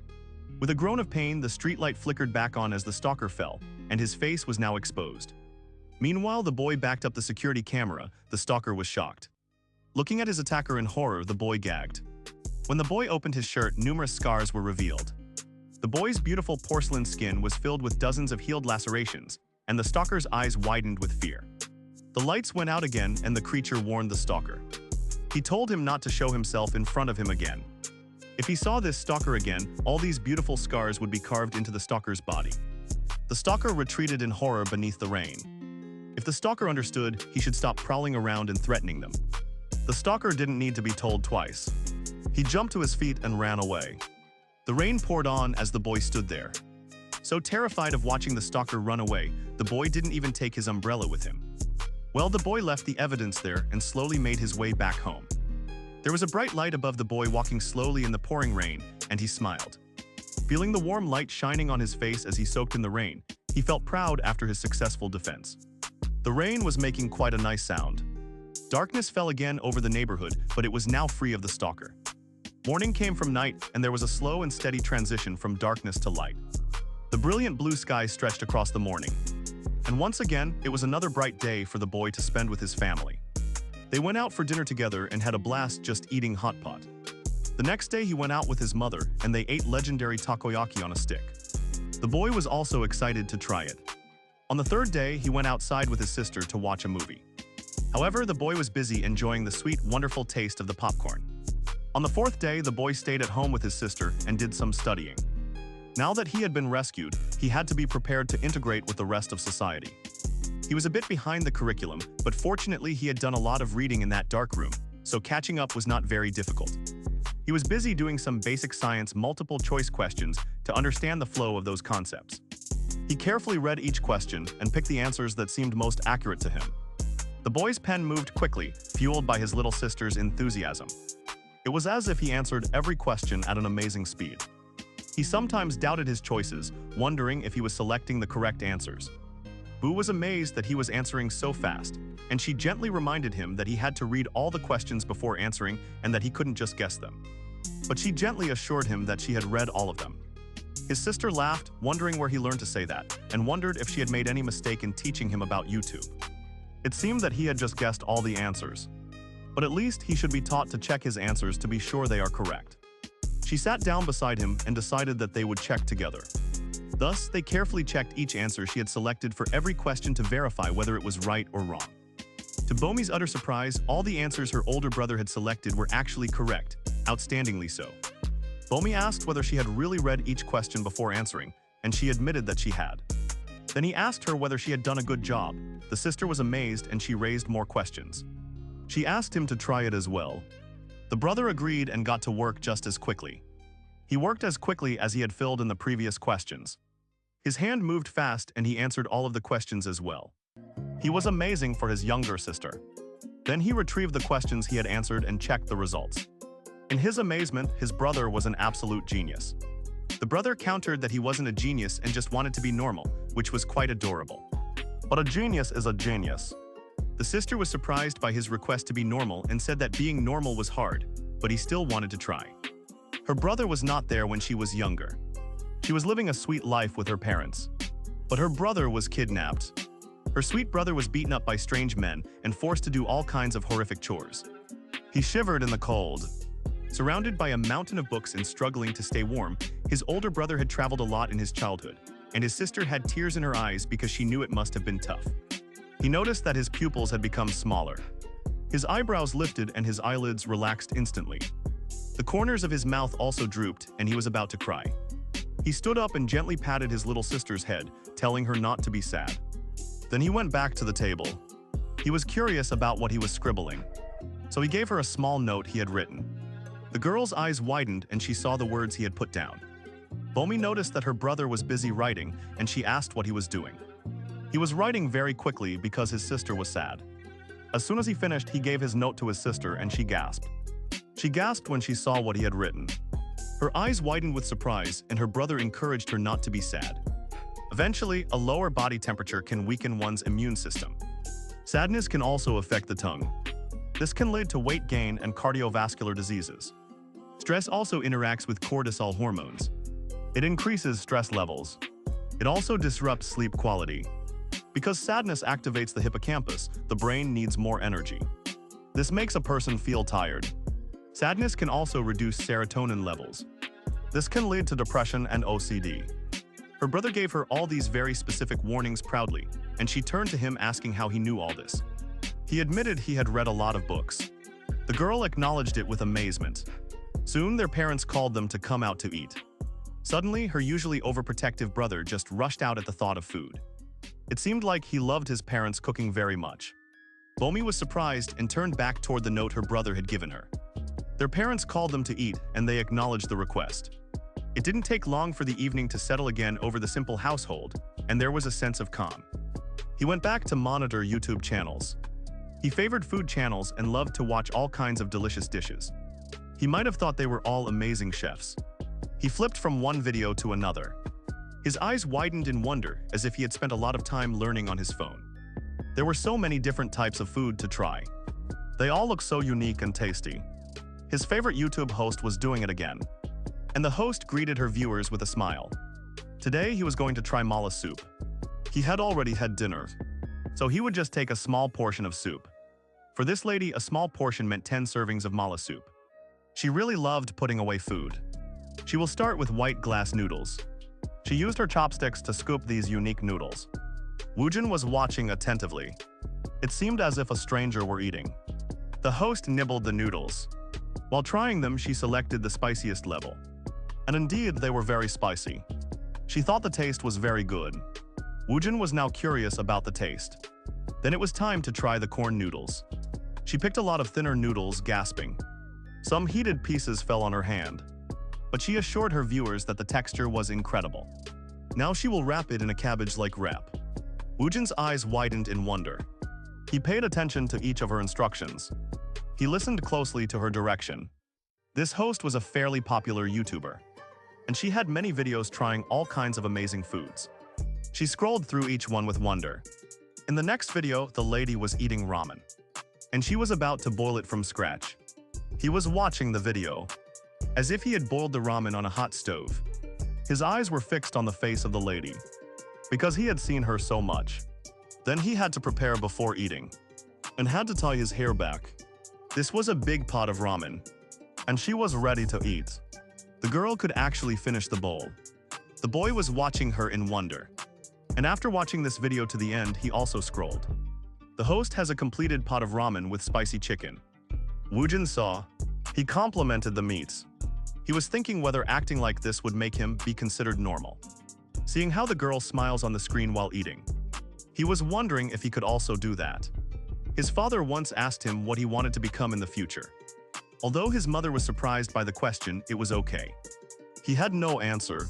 With a groan of pain, the streetlight flickered back on as the stalker fell, and his face was now exposed. Meanwhile, the boy backed up the security camera. The stalker was shocked. Looking at his attacker in horror, the boy gagged. When the boy opened his shirt, numerous scars were revealed. The boy's beautiful porcelain skin was filled with dozens of healed lacerations, and the stalker's eyes widened with fear. The lights went out again, and the creature warned the stalker. He told him not to show himself in front of him again. If he saw this stalker again, all these beautiful scars would be carved into the stalker's body. The stalker retreated in horror beneath the rain. If the stalker understood, he should stop prowling around and threatening them. The stalker didn't need to be told twice. He jumped to his feet and ran away. The rain poured on as the boy stood there. So terrified of watching the stalker run away, the boy didn't even take his umbrella with him. Well, the boy left the evidence there and slowly made his way back home. There was a bright light above the boy walking slowly in the pouring rain, and he smiled. Feeling the warm light shining on his face as he soaked in the rain, he felt proud after his successful defense. The rain was making quite a nice sound. Darkness fell again over the neighborhood, but it was now free of the stalker. Morning came from night, and there was a slow and steady transition from darkness to light. The brilliant blue sky stretched across the morning. And once again, it was another bright day for the boy to spend with his family. They went out for dinner together and had a blast just eating hot pot. The next day he went out with his mother, and they ate legendary takoyaki on a stick. The boy was also excited to try it. On the third day, he went outside with his sister to watch a movie. However, the boy was busy enjoying the sweet, wonderful taste of the popcorn. On the fourth day, the boy stayed at home with his sister and did some studying. Now that he had been rescued, he had to be prepared to integrate with the rest of society. He was a bit behind the curriculum, but fortunately he had done a lot of reading in that dark room, so catching up was not very difficult. He was busy doing some basic science multiple choice questions to understand the flow of those concepts. He carefully read each question and picked the answers that seemed most accurate to him. The boy's pen moved quickly, fueled by his little sister's enthusiasm. It was as if he answered every question at an amazing speed. He sometimes doubted his choices, wondering if he was selecting the correct answers. Boo was amazed that he was answering so fast, and she gently reminded him that he had to read all the questions before answering and that he couldn't just guess them. But she gently assured him that she had read all of them. His sister laughed, wondering where he learned to say that, and wondered if she had made any mistake in teaching him about YouTube. It seemed that he had just guessed all the answers. But at least he should be taught to check his answers to be sure they are correct. She sat down beside him and decided that they would check together. Thus, they carefully checked each answer she had selected for every question to verify whether it was right or wrong. To Bomi's utter surprise, all the answers her older brother had selected were actually correct, outstandingly so. Bomi asked whether she had really read each question before answering, and she admitted that she had. Then he asked her whether she had done a good job. The sister was amazed and she raised more questions. She asked him to try it as well. The brother agreed and got to work just as quickly. He worked as quickly as he had filled in the previous questions. His hand moved fast and he answered all of the questions as well. He was amazing for his younger sister. Then he retrieved the questions he had answered and checked the results. In his amazement, his brother was an absolute genius. The brother countered that he wasn't a genius and just wanted to be normal, which was quite adorable. But a genius is a genius. The sister was surprised by his request to be normal and said that being normal was hard, but he still wanted to try. Her brother was not there when she was younger. She was living a sweet life with her parents. But her brother was kidnapped. Her sweet brother was beaten up by strange men and forced to do all kinds of horrific chores. He shivered in the cold. Surrounded by a mountain of books and struggling to stay warm, his older brother had traveled a lot in his childhood, and his sister had tears in her eyes because she knew it must have been tough. He noticed that his pupils had become smaller. His eyebrows lifted and his eyelids relaxed instantly. The corners of his mouth also drooped, and he was about to cry. He stood up and gently patted his little sister's head, telling her not to be sad. Then he went back to the table. He was curious about what he was scribbling, so he gave her a small note he had written. The girl's eyes widened and she saw the words he had put down. Bomi noticed that her brother was busy writing, and she asked what he was doing. He was writing very quickly because his sister was sad. As soon as he finished, he gave his note to his sister and she gasped. She gasped when she saw what he had written. Her eyes widened with surprise, and her brother encouraged her not to be sad. Eventually, a lower body temperature can weaken one's immune system. Sadness can also affect the tongue. This can lead to weight gain and cardiovascular diseases. Stress also interacts with cortisol hormones. It increases stress levels. It also disrupts sleep quality. Because sadness activates the hippocampus, the brain needs more energy. This makes a person feel tired. Sadness can also reduce serotonin levels. This can lead to depression and OCD. Her brother gave her all these very specific warnings proudly, and she turned to him asking how he knew all this. He admitted he had read a lot of books. The girl acknowledged it with amazement. Soon their parents called them to come out to eat. Suddenly, her usually overprotective brother just rushed out at the thought of food. It seemed like he loved his parents' cooking very much. Bomi was surprised and turned back toward the note her brother had given her. Their parents called them to eat, and they acknowledged the request. It didn't take long for the evening to settle again over the simple household, and there was a sense of calm. He went back to monitor YouTube channels. He favored food channels and loved to watch all kinds of delicious dishes. He might have thought they were all amazing chefs. He flipped from one video to another. His eyes widened in wonder, as if he had spent a lot of time learning on his phone. There were so many different types of food to try. They all looked so unique and tasty. His favorite YouTube host was doing it again. And the host greeted her viewers with a smile. Today he was going to try mala soup. He had already had dinner, so he would just take a small portion of soup. For this lady, a small portion meant 10 servings of mala soup. She really loved putting away food. She will start with white glass noodles. She used her chopsticks to scoop these unique noodles. Woojin was watching attentively. It seemed as if a stranger were eating. The host nibbled the noodles. While trying them, she selected the spiciest level. And indeed, they were very spicy. She thought the taste was very good. Woojin was now curious about the taste. Then it was time to try the corn noodles. She picked a lot of thinner noodles, gasping. Some heated pieces fell on her hand. But she assured her viewers that the texture was incredible. Now she will wrap it in a cabbage-like wrap. Woojin's eyes widened in wonder. He paid attention to each of her instructions. He listened closely to her direction. This host was a fairly popular YouTuber, and she had many videos trying all kinds of amazing foods. She scrolled through each one with wonder. In the next video, the lady was eating ramen, and she was about to boil it from scratch. He was watching the video, as if he had boiled the ramen on a hot stove. His eyes were fixed on the face of the lady, because he had seen her so much. Then he had to prepare before eating, and had to tie his hair back. This was a big pot of ramen, and she was ready to eat. The girl could actually finish the bowl. The boy was watching her in wonder. And after watching this video to the end, he also scrolled. The host has a completed pot of ramen with spicy chicken. Woojin saw. He complimented the meats. He was thinking whether acting like this would make him be considered normal. Seeing how the girl smiles on the screen while eating, he was wondering if he could also do that. His father once asked him what he wanted to become in the future. Although his mother was surprised by the question, it was okay. He had no answer,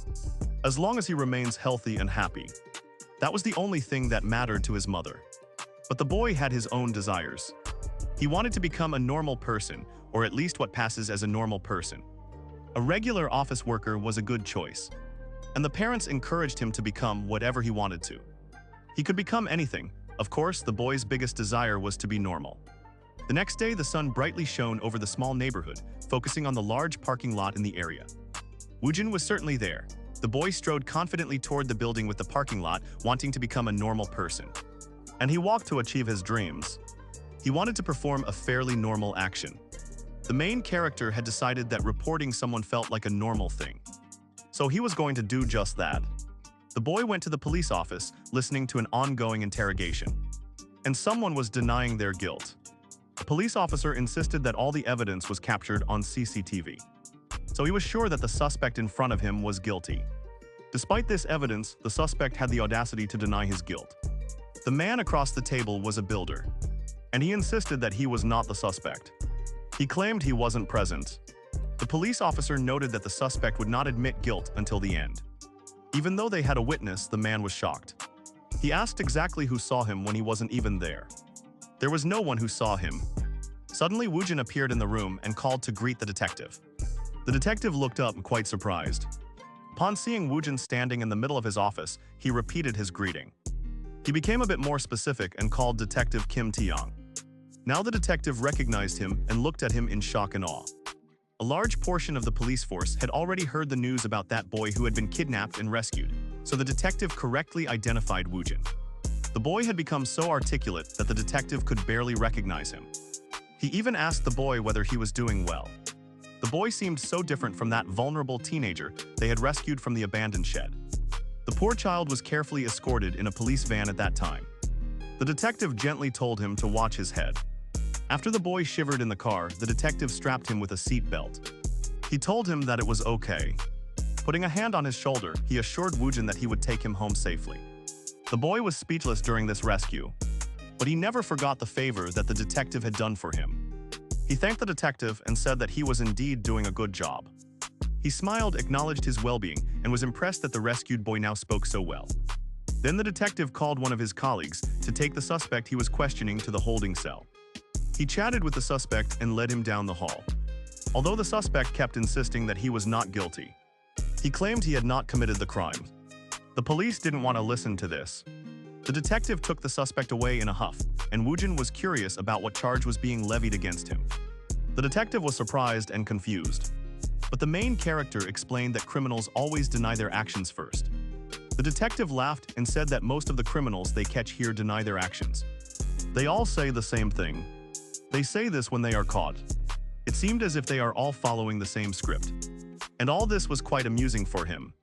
as long as he remains healthy and happy. That was the only thing that mattered to his mother. But the boy had his own desires. He wanted to become a normal person, or at least what passes as a normal person. A regular office worker was a good choice, and the parents encouraged him to become whatever he wanted to. He could become anything. Of course, the boy's biggest desire was to be normal. The next day, the sun brightly shone over the small neighborhood, focusing on the large parking lot in the area. Woojin was certainly there. The boy strode confidently toward the building with the parking lot, wanting to become a normal person. And he walked to achieve his dreams. He wanted to perform a fairly normal action. The main character had decided that reporting someone felt like a normal thing. So he was going to do just that. The boy went to the police office, listening to an ongoing interrogation. And someone was denying their guilt. A police officer insisted that all the evidence was captured on CCTV. So he was sure that the suspect in front of him was guilty. Despite this evidence, the suspect had the audacity to deny his guilt. The man across the table was a builder, and he insisted that he was not the suspect. He claimed he wasn't present. The police officer noted that the suspect would not admit guilt until the end. Even though they had a witness, the man was shocked. He asked exactly who saw him when he wasn't even there. There was no one who saw him. Suddenly, Woojin appeared in the room and called to greet the detective. The detective looked up, quite surprised. Upon seeing Woojin standing in the middle of his office, he repeated his greeting. He became a bit more specific and called Detective Kim Taeyong. Now the detective recognized him and looked at him in shock and awe. A large portion of the police force had already heard the news about that boy who had been kidnapped and rescued, so the detective correctly identified Woojin. The boy had become so articulate that the detective could barely recognize him. He even asked the boy whether he was doing well. The boy seemed so different from that vulnerable teenager they had rescued from the abandoned shed. The poor child was carefully escorted in a police van at that time. The detective gently told him to watch his head. After the boy shivered in the car, the detective strapped him with a seat belt. He told him that it was okay. Putting a hand on his shoulder, he assured Woojin that he would take him home safely. The boy was speechless during this rescue, but he never forgot the favor that the detective had done for him. He thanked the detective and said that he was indeed doing a good job. He smiled, acknowledged his well-being, and was impressed that the rescued boy now spoke so well. Then the detective called one of his colleagues to take the suspect he was questioning to the holding cell. He chatted with the suspect and led him down the hall. Although the suspect kept insisting that he was not guilty, he claimed he had not committed the crime. The police didn't want to listen to this. The detective took the suspect away in a huff, and Woojin was curious about what charge was being levied against him. The detective was surprised and confused. But the main character explained that criminals always deny their actions first. The detective laughed and said that most of the criminals they catch here deny their actions. They all say the same thing. They say this when they are caught. It seemed as if they are all following the same script. And all this was quite amusing for him.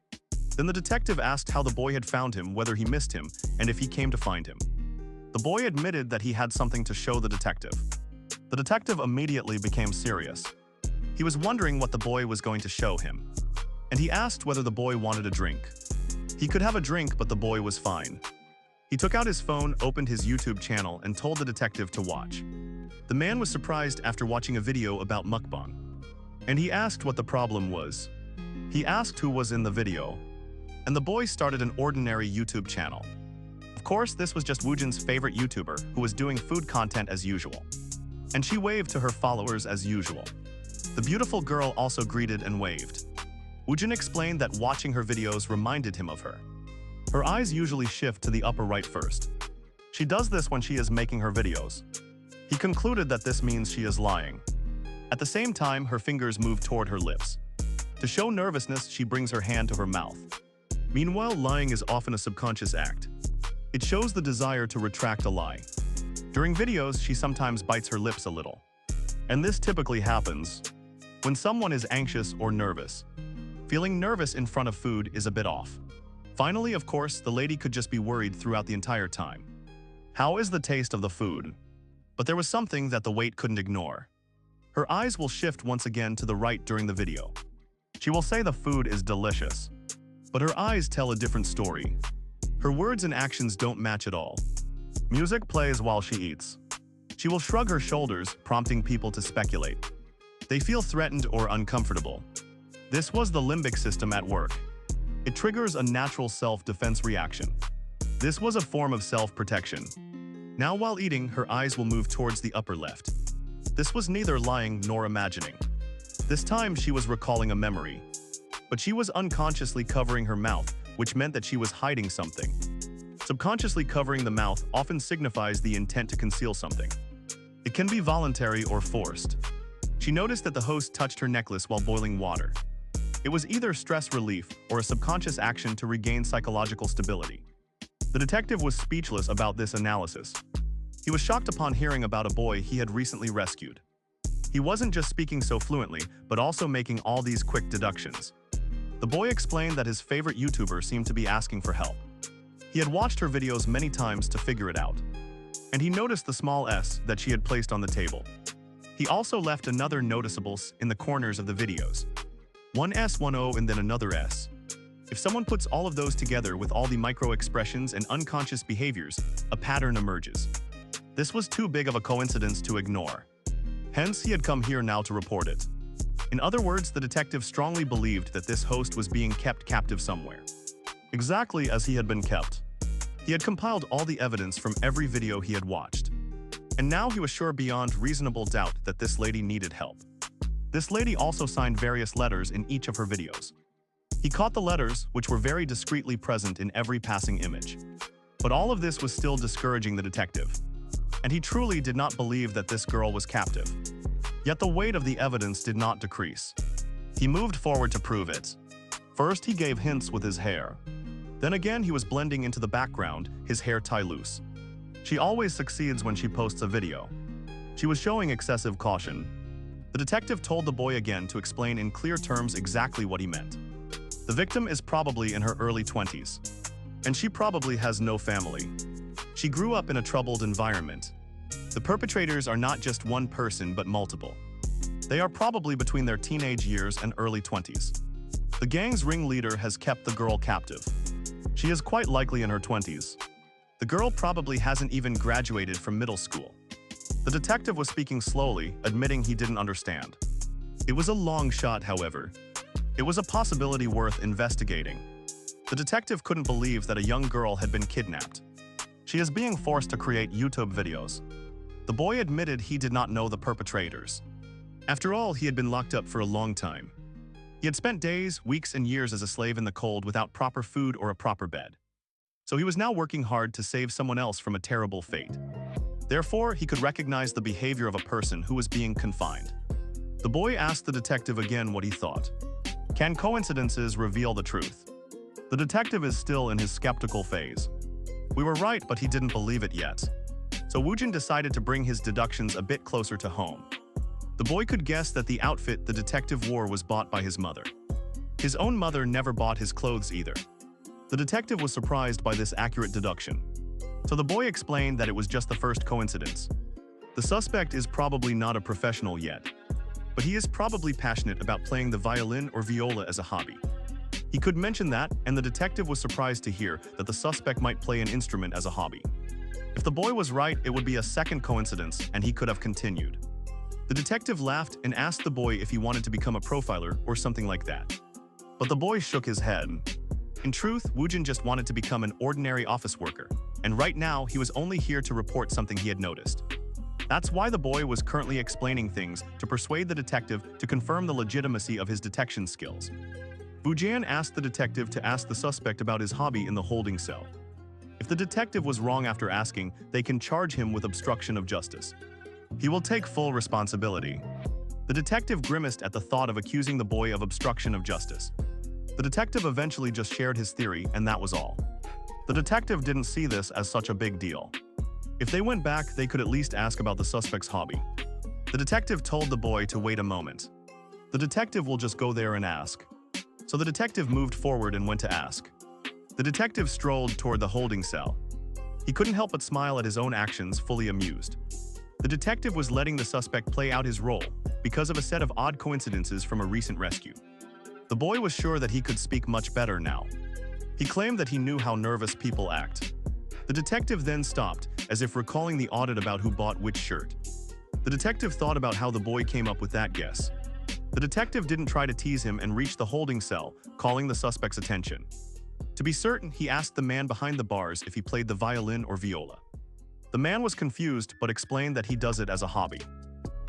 Then the detective asked how the boy had found him, whether he missed him, and if he came to find him. The boy admitted that he had something to show the detective. The detective immediately became serious. He was wondering what the boy was going to show him, and he asked whether the boy wanted a drink. He could have a drink, but the boy was fine. He took out his phone, opened his YouTube channel, and told the detective to watch. The man was surprised after watching a video about mukbang, and he asked what the problem was. He asked who was in the video, and the boy started an ordinary YouTube channel. Of course, this was just Woojin's favorite YouTuber who was doing food content as usual, and she waved to her followers as usual. The beautiful girl also greeted and waved. Woojin explained that watching her videos reminded him of her. Her eyes usually shift to the upper right first. She does this when she is making her videos. He concluded that this means she is lying. At the same time, her fingers move toward her lips. To show nervousness, she brings her hand to her mouth. Meanwhile, lying is often a subconscious act. It shows the desire to retract a lie. During videos, she sometimes bites her lips a little. And this typically happens when someone is anxious or nervous. Feeling nervous in front of food is a bit off. Finally, of course, the lady could just be worried throughout the entire time. How is the taste of the food? But there was something that the wait couldn't ignore. Her eyes will shift once again to the right during the video. She will say the food is delicious, but her eyes tell a different story. Her words and actions don't match at all. Music plays while she eats. She will shrug her shoulders, prompting people to speculate. They feel threatened or uncomfortable. This was the limbic system at work. It triggers a natural self-defense reaction. This was a form of self-protection. Now while eating, her eyes will move towards the upper left. This was neither lying nor imagining. This time she was recalling a memory. But she was unconsciously covering her mouth, which meant that she was hiding something. Subconsciously covering the mouth often signifies the intent to conceal something. It can be voluntary or forced. She noticed that the host touched her necklace while boiling water. It was either stress relief or a subconscious action to regain psychological stability. The detective was speechless about this analysis. He was shocked upon hearing about a boy he had recently rescued. He wasn't just speaking so fluently, but also making all these quick deductions. The boy explained that his favorite YouTuber seemed to be asking for help. He had watched her videos many times to figure it out. And he noticed the small S that she had placed on the table. He also left another noticeable S in the corners of the videos. One S, one O, and then another S. If someone puts all of those together with all the micro-expressions and unconscious behaviors, a pattern emerges. This was too big of a coincidence to ignore. Hence, he had come here now to report it. In other words, the detective strongly believed that this host was being kept captive somewhere. Exactly as he had been kept. He had compiled all the evidence from every video he had watched. And now he was sure beyond reasonable doubt that this lady needed help. This lady also signed various letters in each of her videos. He caught the letters, which were very discreetly present in every passing image. But all of this was still discouraging the detective, and he truly did not believe that this girl was captive. Yet the weight of the evidence did not decrease. He moved forward to prove it. First, he gave hints with his hair. Then again, he was blending into the background, his hair tie loose. She always succeeds when she posts a video. She was showing excessive caution. The detective told the boy again to explain in clear terms exactly what he meant. The victim is probably in her early 20s, and she probably has no family. She grew up in a troubled environment. The perpetrators are not just one person but multiple. They are probably between their teenage years and early 20s. The gang's ringleader has kept the girl captive. She is quite likely in her 20s. The girl probably hasn't even graduated from middle school. The detective was speaking slowly, admitting he didn't understand. It was a long shot, however. It was a possibility worth investigating. The detective couldn't believe that a young girl had been kidnapped. She is being forced to create YouTube videos. The boy admitted he did not know the perpetrators. After all, he had been locked up for a long time. He had spent days, weeks, and years as a slave in the cold without proper food or a proper bed. So he was now working hard to save someone else from a terrible fate. Therefore, he could recognize the behavior of a person who was being confined. The boy asked the detective again what he thought. Can coincidences reveal the truth? The detective is still in his skeptical phase. We were right, but he didn't believe it yet. So Woojin decided to bring his deductions a bit closer to home. The boy could guess that the outfit the detective wore was bought by his mother. His own mother never bought his clothes either. The detective was surprised by this accurate deduction. So the boy explained that it was just the first coincidence. The suspect is probably not a professional yet, but he is probably passionate about playing the violin or viola as a hobby. He could mention that, and the detective was surprised to hear that the suspect might play an instrument as a hobby. If the boy was right, it would be a second coincidence, and he could have continued. The detective laughed and asked the boy if he wanted to become a profiler or something like that. But the boy shook his head. In truth, Woojin just wanted to become an ordinary office worker, and right now he was only here to report something he had noticed. That's why the boy was currently explaining things to persuade the detective to confirm the legitimacy of his detection skills. Woojin asked the detective to ask the suspect about his hobby in the holding cell. If the detective was wrong after asking, they can charge him with obstruction of justice. He will take full responsibility. The detective grimaced at the thought of accusing the boy of obstruction of justice. The detective eventually just shared his theory, and that was all. The detective didn't see this as such a big deal. If they went back, they could at least ask about the suspect's hobby. The detective told the boy to wait a moment. The detective will just go there and ask. So the detective moved forward and went to ask. The detective strolled toward the holding cell. He couldn't help but smile at his own actions, fully amused. The detective was letting the suspect play out his role because of a set of odd coincidences from a recent rescue. The boy was sure that he could speak much better now. He claimed that he knew how nervous people act. The detective then stopped, as if recalling the audit about who bought which shirt. The detective thought about how the boy came up with that guess. The detective didn't try to tease him and reached the holding cell, calling the suspect's attention. To be certain, he asked the man behind the bars if he played the violin or viola. The man was confused but explained that he does it as a hobby.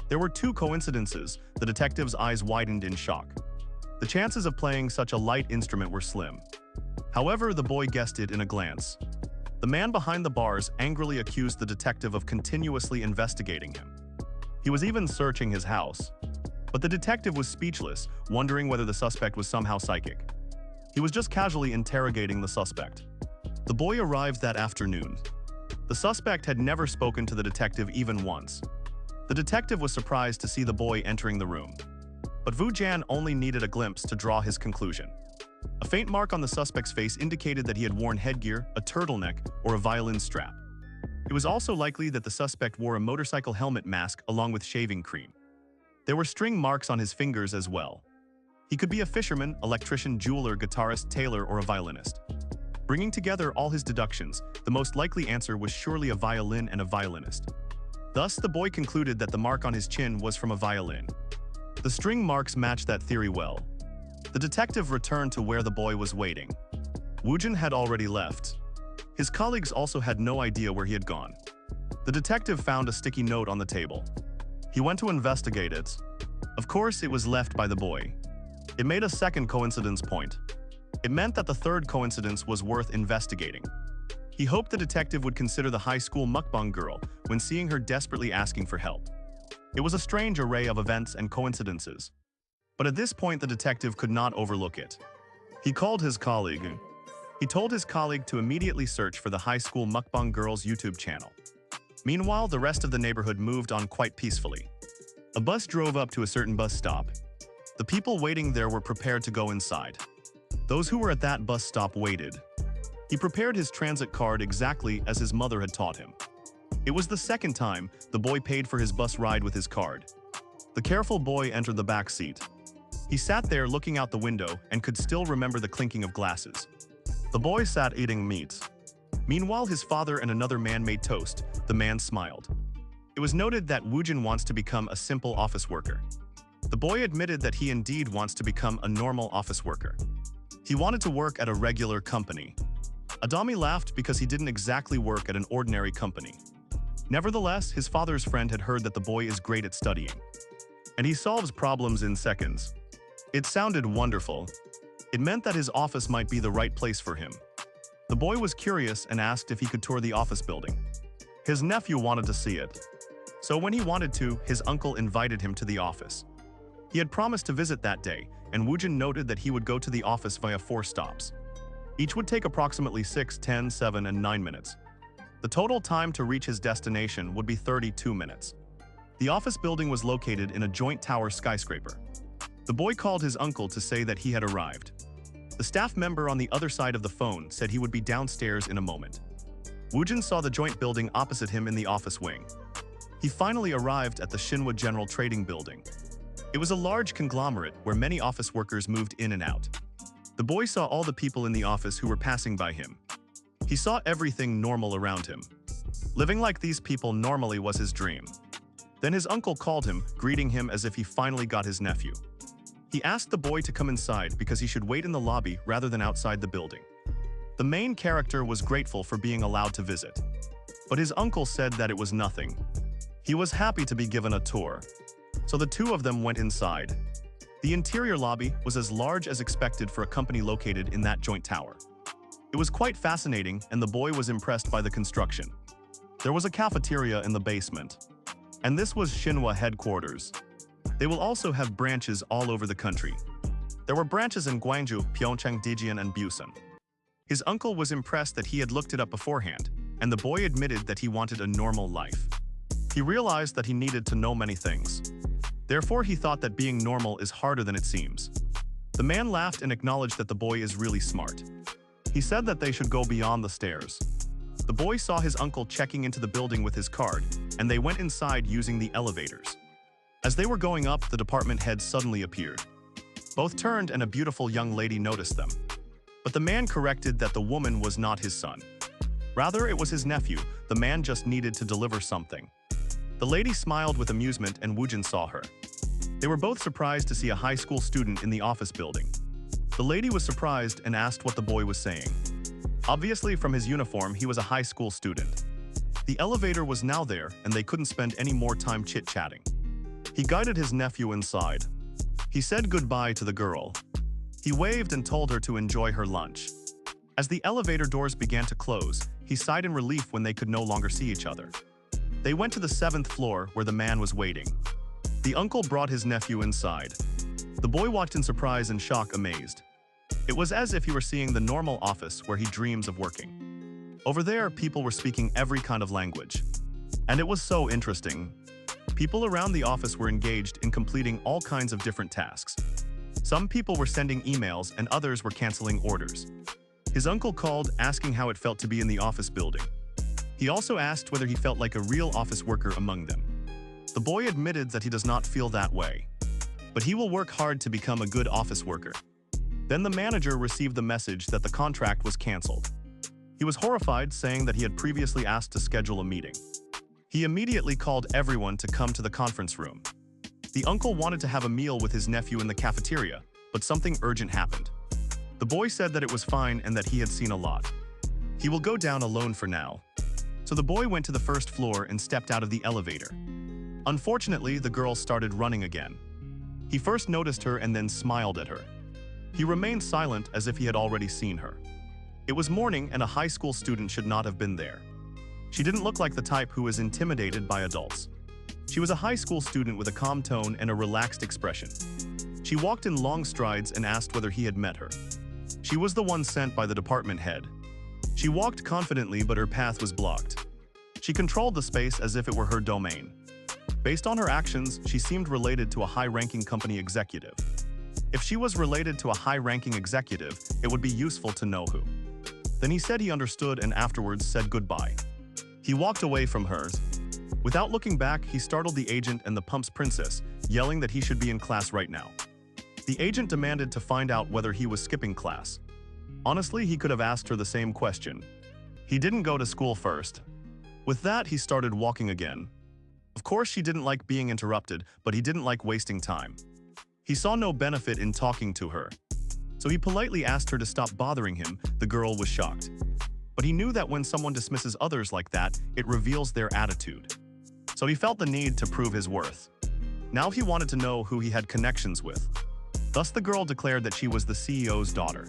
There were two coincidences. The detective's eyes widened in shock. The chances of playing such a light instrument were slim. However, the boy guessed it in a glance. The man behind the bars angrily accused the detective of continuously investigating him. He was even searching his house. But the detective was speechless, wondering whether the suspect was somehow psychic. He was just casually interrogating the suspect. The boy arrived that afternoon. The suspect had never spoken to the detective even once. The detective was surprised to see the boy entering the room. But Woojin only needed a glimpse to draw his conclusion. A faint mark on the suspect's face indicated that he had worn headgear, a turtleneck, or a violin strap. It was also likely that the suspect wore a motorcycle helmet mask along with shaving cream. There were string marks on his fingers as well. He could be a fisherman, electrician, jeweler, guitarist, tailor, or a violinist. Bringing together all his deductions, the most likely answer was surely a violin and a violinist. Thus, the boy concluded that the mark on his chin was from a violin. The string marks matched that theory well. The detective returned to where the boy was waiting. Woojin had already left. His colleagues also had no idea where he had gone. The detective found a sticky note on the table. He went to investigate it. Of course, it was left by the boy. It made a second coincidence point. It meant that the third coincidence was worth investigating. He hoped the detective would consider the high school mukbang girl when seeing her desperately asking for help. It was a strange array of events and coincidences. But at this point, the detective could not overlook it. He called his colleague. He told his colleague to immediately search for the high school mukbang girl's YouTube channel. Meanwhile, the rest of the neighborhood moved on quite peacefully. A bus drove up to a certain bus stop. The people waiting there were prepared to go inside. Those who were at that bus stop waited. He prepared his transit card exactly as his mother had taught him. It was the second time the boy paid for his bus ride with his card. The careful boy entered the back seat. He sat there looking out the window and could still remember the clinking of glasses. The boy sat eating meat. Meanwhile, his father and another man made toast. The man smiled. It was noted that Woojin wants to become a simple office worker. The boy admitted that he indeed wants to become a normal office worker. He wanted to work at a regular company. Adami laughed because he didn't exactly work at an ordinary company. Nevertheless, his father's friend had heard that the boy is great at studying, and he solves problems in seconds. It sounded wonderful. It meant that his office might be the right place for him. The boy was curious and asked if he could tour the office building. His nephew wanted to see it. So when he wanted to, his uncle invited him to the office. He had promised to visit that day, and Woojin noted that he would go to the office via 4 stops. Each would take approximately 6, 10, 7, and 9 minutes. The total time to reach his destination would be 32 minutes. The office building was located in a joint tower skyscraper. The boy called his uncle to say that he had arrived. The staff member on the other side of the phone said he would be downstairs in a moment. Woojin saw the joint building opposite him in the office wing. He finally arrived at the Shinwa General Trading Building. It was a large conglomerate where many office workers moved in and out. The boy saw all the people in the office who were passing by him. He saw everything normal around him. Living like these people normally was his dream. Then his uncle called him, greeting him as if he finally got his nephew. He asked the boy to come inside because he should wait in the lobby rather than outside the building. The main character was grateful for being allowed to visit, but his uncle said that it was nothing. He was happy to be given a tour. So the two of them went inside. The interior lobby was as large as expected for a company located in that joint tower. It was quite fascinating, and the boy was impressed by the construction. There was a cafeteria in the basement, and this was Shinwa headquarters. They will also have branches all over the country. There were branches in Gwangju, Pyeongchang, Daejeon, and Busan. His uncle was impressed that he had looked it up beforehand, and the boy admitted that he wanted a normal life. He realized that he needed to know many things. Therefore, he thought that being normal is harder than it seems. The man laughed and acknowledged that the boy is really smart. He said that they should go beyond the stairs. The boy saw his uncle checking into the building with his card, and they went inside using the elevators. As they were going up, the department head suddenly appeared. Both turned and a beautiful young lady noticed them. But the man corrected that the woman was not his son. Rather, it was his nephew. The man just needed to deliver something. The lady smiled with amusement and Woojin saw her. They were both surprised to see a high school student in the office building. The lady was surprised and asked what the boy was saying. Obviously, from his uniform, he was a high school student. The elevator was now there, and they couldn't spend any more time chit-chatting. He guided his nephew inside. He said goodbye to the girl. He waved and told her to enjoy her lunch. As the elevator doors began to close, he sighed in relief when they could no longer see each other. They went to the 7th floor where the man was waiting. The uncle brought his nephew inside. The boy watched in surprise and shock, amazed. It was as if he were seeing the normal office where he dreams of working. Over there, people were speaking every kind of language. And it was so interesting. People around the office were engaged in completing all kinds of different tasks. Some people were sending emails and others were canceling orders. His uncle called, asking how it felt to be in the office building. He also asked whether he felt like a real office worker among them. The boy admitted that he does not feel that way, but he will work hard to become a good office worker. Then the manager received the message that the contract was canceled. He was horrified, saying that he had previously asked to schedule a meeting. He immediately called everyone to come to the conference room. The uncle wanted to have a meal with his nephew in the cafeteria, but something urgent happened. The boy said that it was fine and that he had seen a lot. He will go down alone for now. So the boy went to the 1st floor and stepped out of the elevator. Unfortunately, the girl started running again. He first noticed her and then smiled at her. He remained silent as if he had already seen her. It was morning and a high school student should not have been there. She didn't look like the type who was intimidated by adults. She was a high school student with a calm tone and a relaxed expression. She walked in long strides and asked whether he had met her. She was the one sent by the department head. She walked confidently, but her path was blocked. She controlled the space as if it were her domain. Based on her actions, she seemed related to a high-ranking company executive. If she was related to a high-ranking executive, it would be useful to know who. Then he said he understood and afterwards said goodbye. He walked away from her. Without looking back, he startled the agent and the pump's princess, yelling that he should be in class right now. The agent demanded to find out whether he was skipping class. Honestly, he could have asked her the same question. He didn't go to school first. With that, he started walking again. Of course, she didn't like being interrupted, but he didn't like wasting time. He saw no benefit in talking to her. So he politely asked her to stop bothering him. The girl was shocked. But he knew that when someone dismisses others like that, it reveals their attitude. So he felt the need to prove his worth. Now he wanted to know who he had connections with. Thus the girl declared that she was the CEO's daughter.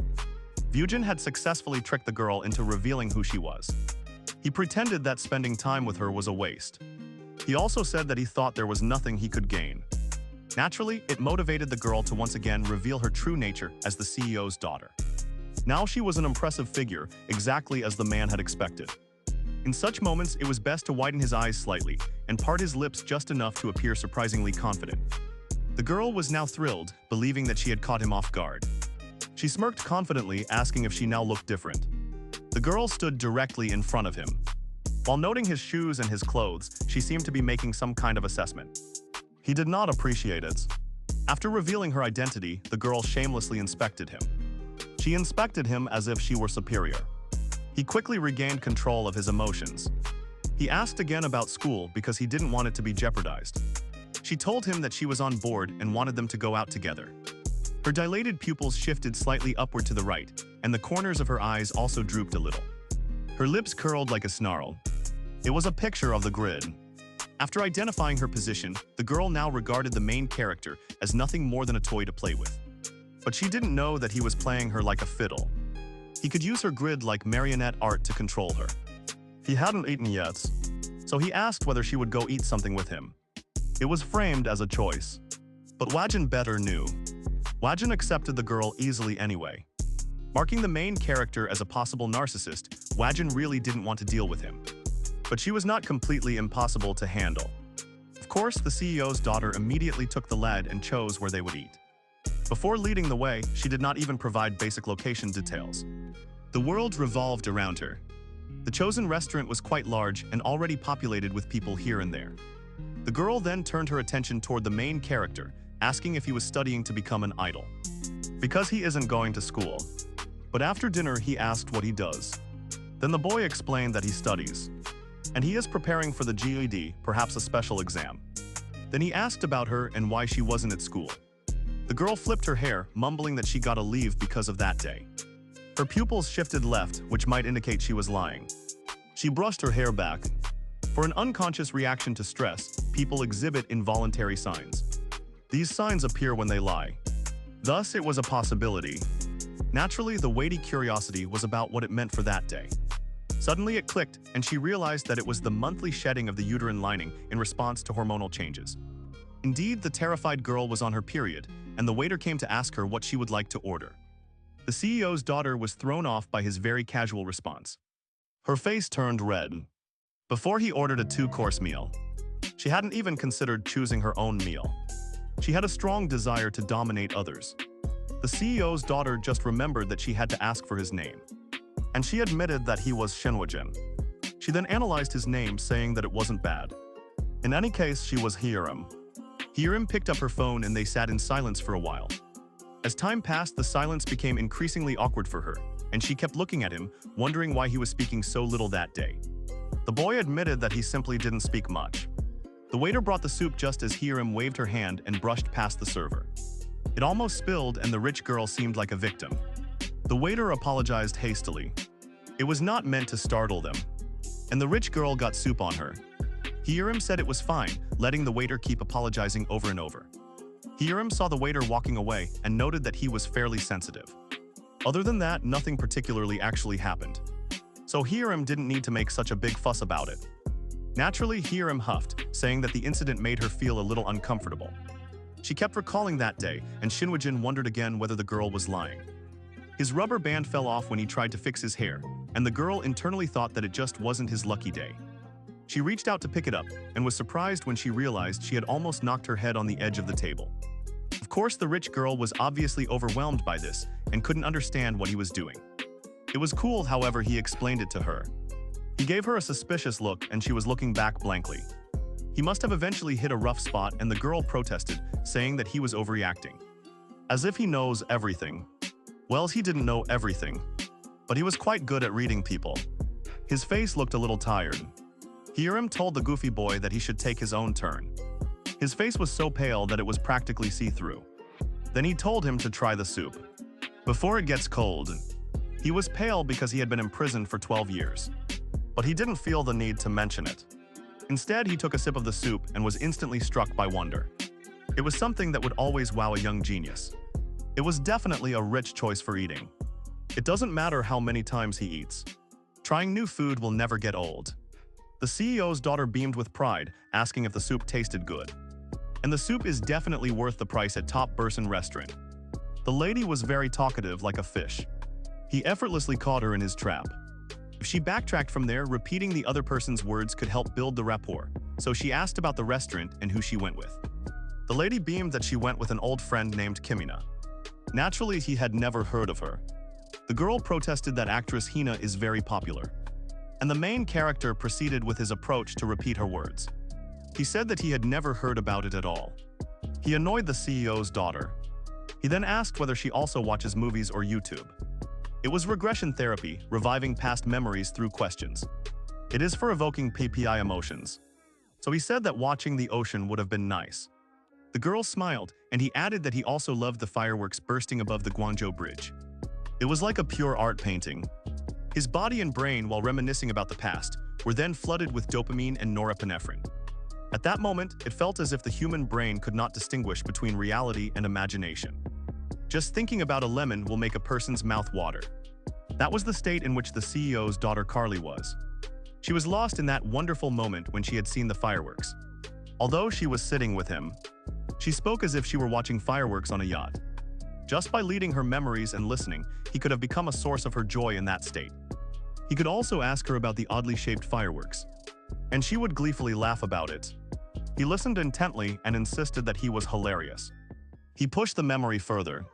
Vyujin had successfully tricked the girl into revealing who she was. He pretended that spending time with her was a waste. He also said that he thought there was nothing he could gain. Naturally, it motivated the girl to once again reveal her true nature as the CEO's daughter. Now she was an impressive figure, exactly as the man had expected. In such moments, it was best to widen his eyes slightly and part his lips just enough to appear surprisingly confident. The girl was now thrilled, believing that she had caught him off guard. She smirked confidently, asking if she now looked different. The girl stood directly in front of him. While noting his shoes and his clothes, she seemed to be making some kind of assessment. He did not appreciate it. After revealing her identity, the girl shamelessly inspected him. She inspected him as if she were superior. He quickly regained control of his emotions. He asked again about school because he didn't want it to be jeopardized. She told him that she was on board and wanted them to go out together. Her dilated pupils shifted slightly upward to the right, and the corners of her eyes also drooped a little. Her lips curled like a snarl. It was a picture of the grid. After identifying her position, the girl now regarded the main character as nothing more than a toy to play with. But she didn't know that he was playing her like a fiddle. He could use her grid like marionette art to control her. He hadn't eaten yet, so he asked whether she would go eat something with him. It was framed as a choice. But Wajin better knew. Wajin accepted the girl easily anyway. Marking the main character as a possible narcissist, Wajin really didn't want to deal with him. But she was not completely impossible to handle. Of course, the CEO's daughter immediately took the lad and chose where they would eat. Before leading the way, she did not even provide basic location details. The world revolved around her. The chosen restaurant was quite large and already populated with people here and there. The girl then turned her attention toward the main character, asking if he was studying to become an idol. Because he isn't going to school. But after dinner, he asked what he does. Then the boy explained that he studies. And he is preparing for the GED, perhaps a special exam. Then he asked about her and why she wasn't at school. The girl flipped her hair, mumbling that she got a leave because of that day. Her pupils shifted left, which might indicate she was lying. She brushed her hair back. For an unconscious reaction to stress, people exhibit involuntary signs. These signs appear when they lie. Thus, it was a possibility. Naturally, the weighty curiosity was about what it meant for that day. Suddenly it clicked, and she realized that it was the monthly shedding of the uterine lining in response to hormonal changes. Indeed, the terrified girl was on her period, and the waiter came to ask her what she would like to order. The CEO's daughter was thrown off by his very casual response. Her face turned red. Before he ordered a 2-course meal, she hadn't even considered choosing her own meal. She had a strong desire to dominate others. The CEO's daughter just remembered that she had to ask for his name. And she admitted that he was Shinwajin. She then analyzed his name, saying that it wasn't bad. In any case, she was Hyerim. Hyerim picked up her phone and they sat in silence for a while. As time passed, the silence became increasingly awkward for her, and she kept looking at him, wondering why he was speaking so little that day. The boy admitted that he simply didn't speak much. The waiter brought the soup just as Hyerim waved her hand and brushed past the server. It almost spilled and the rich girl seemed like a victim. The waiter apologized hastily. It was not meant to startle them. And the rich girl got soup on her. Hyerim said it was fine, letting the waiter keep apologizing over and over. Hyerim saw the waiter walking away and noted that he was fairly sensitive. Other than that, nothing particularly actually happened. So Hiram didn't need to make such a big fuss about it. Naturally, Hiram huffed, saying that the incident made her feel a little uncomfortable. She kept recalling that day, and Shinwajin wondered again whether the girl was lying. His rubber band fell off when he tried to fix his hair, and the girl internally thought that it just wasn't his lucky day. She reached out to pick it up, and was surprised when she realized she had almost knocked her head on the edge of the table. Of course, the rich girl was obviously overwhelmed by this, and couldn't understand what he was doing. It was cool, however, he explained it to her. He gave her a suspicious look, and she was looking back blankly. He must have eventually hit a rough spot, and the girl protested, saying that he was overreacting. As if he knows everything. Well, he didn't know everything. But he was quite good at reading people. His face looked a little tired. Hiram told the goofy boy that he should take his own turn. His face was so pale that it was practically see-through. Then he told him to try the soup. Before it gets cold. He was pale because he had been imprisoned for 12 years. But he didn't feel the need to mention it. Instead, he took a sip of the soup and was instantly struck by wonder. It was something that would always wow a young genius. It was definitely a rich choice for eating. It doesn't matter how many times he eats. Trying new food will never get old. The CEO's daughter beamed with pride, asking if the soup tasted good. And the soup is definitely worth the price at Top Burson restaurant. The lady was very talkative, like a fish. He effortlessly caught her in his trap. If she backtracked from there, repeating the other person's words could help build the rapport, so she asked about the restaurant and who she went with. The lady beamed that she went with an old friend named Kimina. Naturally, he had never heard of her. The girl protested that actress Hina is very popular. And the main character proceeded with his approach to repeat her words. He said that he had never heard about it at all. He annoyed the CEO's daughter. He then asked whether she also watches movies or YouTube. It was regression therapy, reviving past memories through questions. It is for evoking PPI emotions. So he said that watching the ocean would have been nice. The girl smiled, and he added that he also loved the fireworks bursting above the Guangzhou Bridge. It was like a pure art painting. His body and brain, while reminiscing about the past, were then flooded with dopamine and norepinephrine. At that moment, it felt as if the human brain could not distinguish between reality and imagination. Just thinking about a lemon will make a person's mouth water. That was the state in which the CEO's daughter Carly was. She was lost in that wonderful moment when she had seen the fireworks. Although she was sitting with him, she spoke as if she were watching fireworks on a yacht. Just by leading her memories and listening, he could have become a source of her joy in that state. He could also ask her about the oddly shaped fireworks, and she would gleefully laugh about it. He listened intently and insisted that he was hilarious. He pushed the memory further.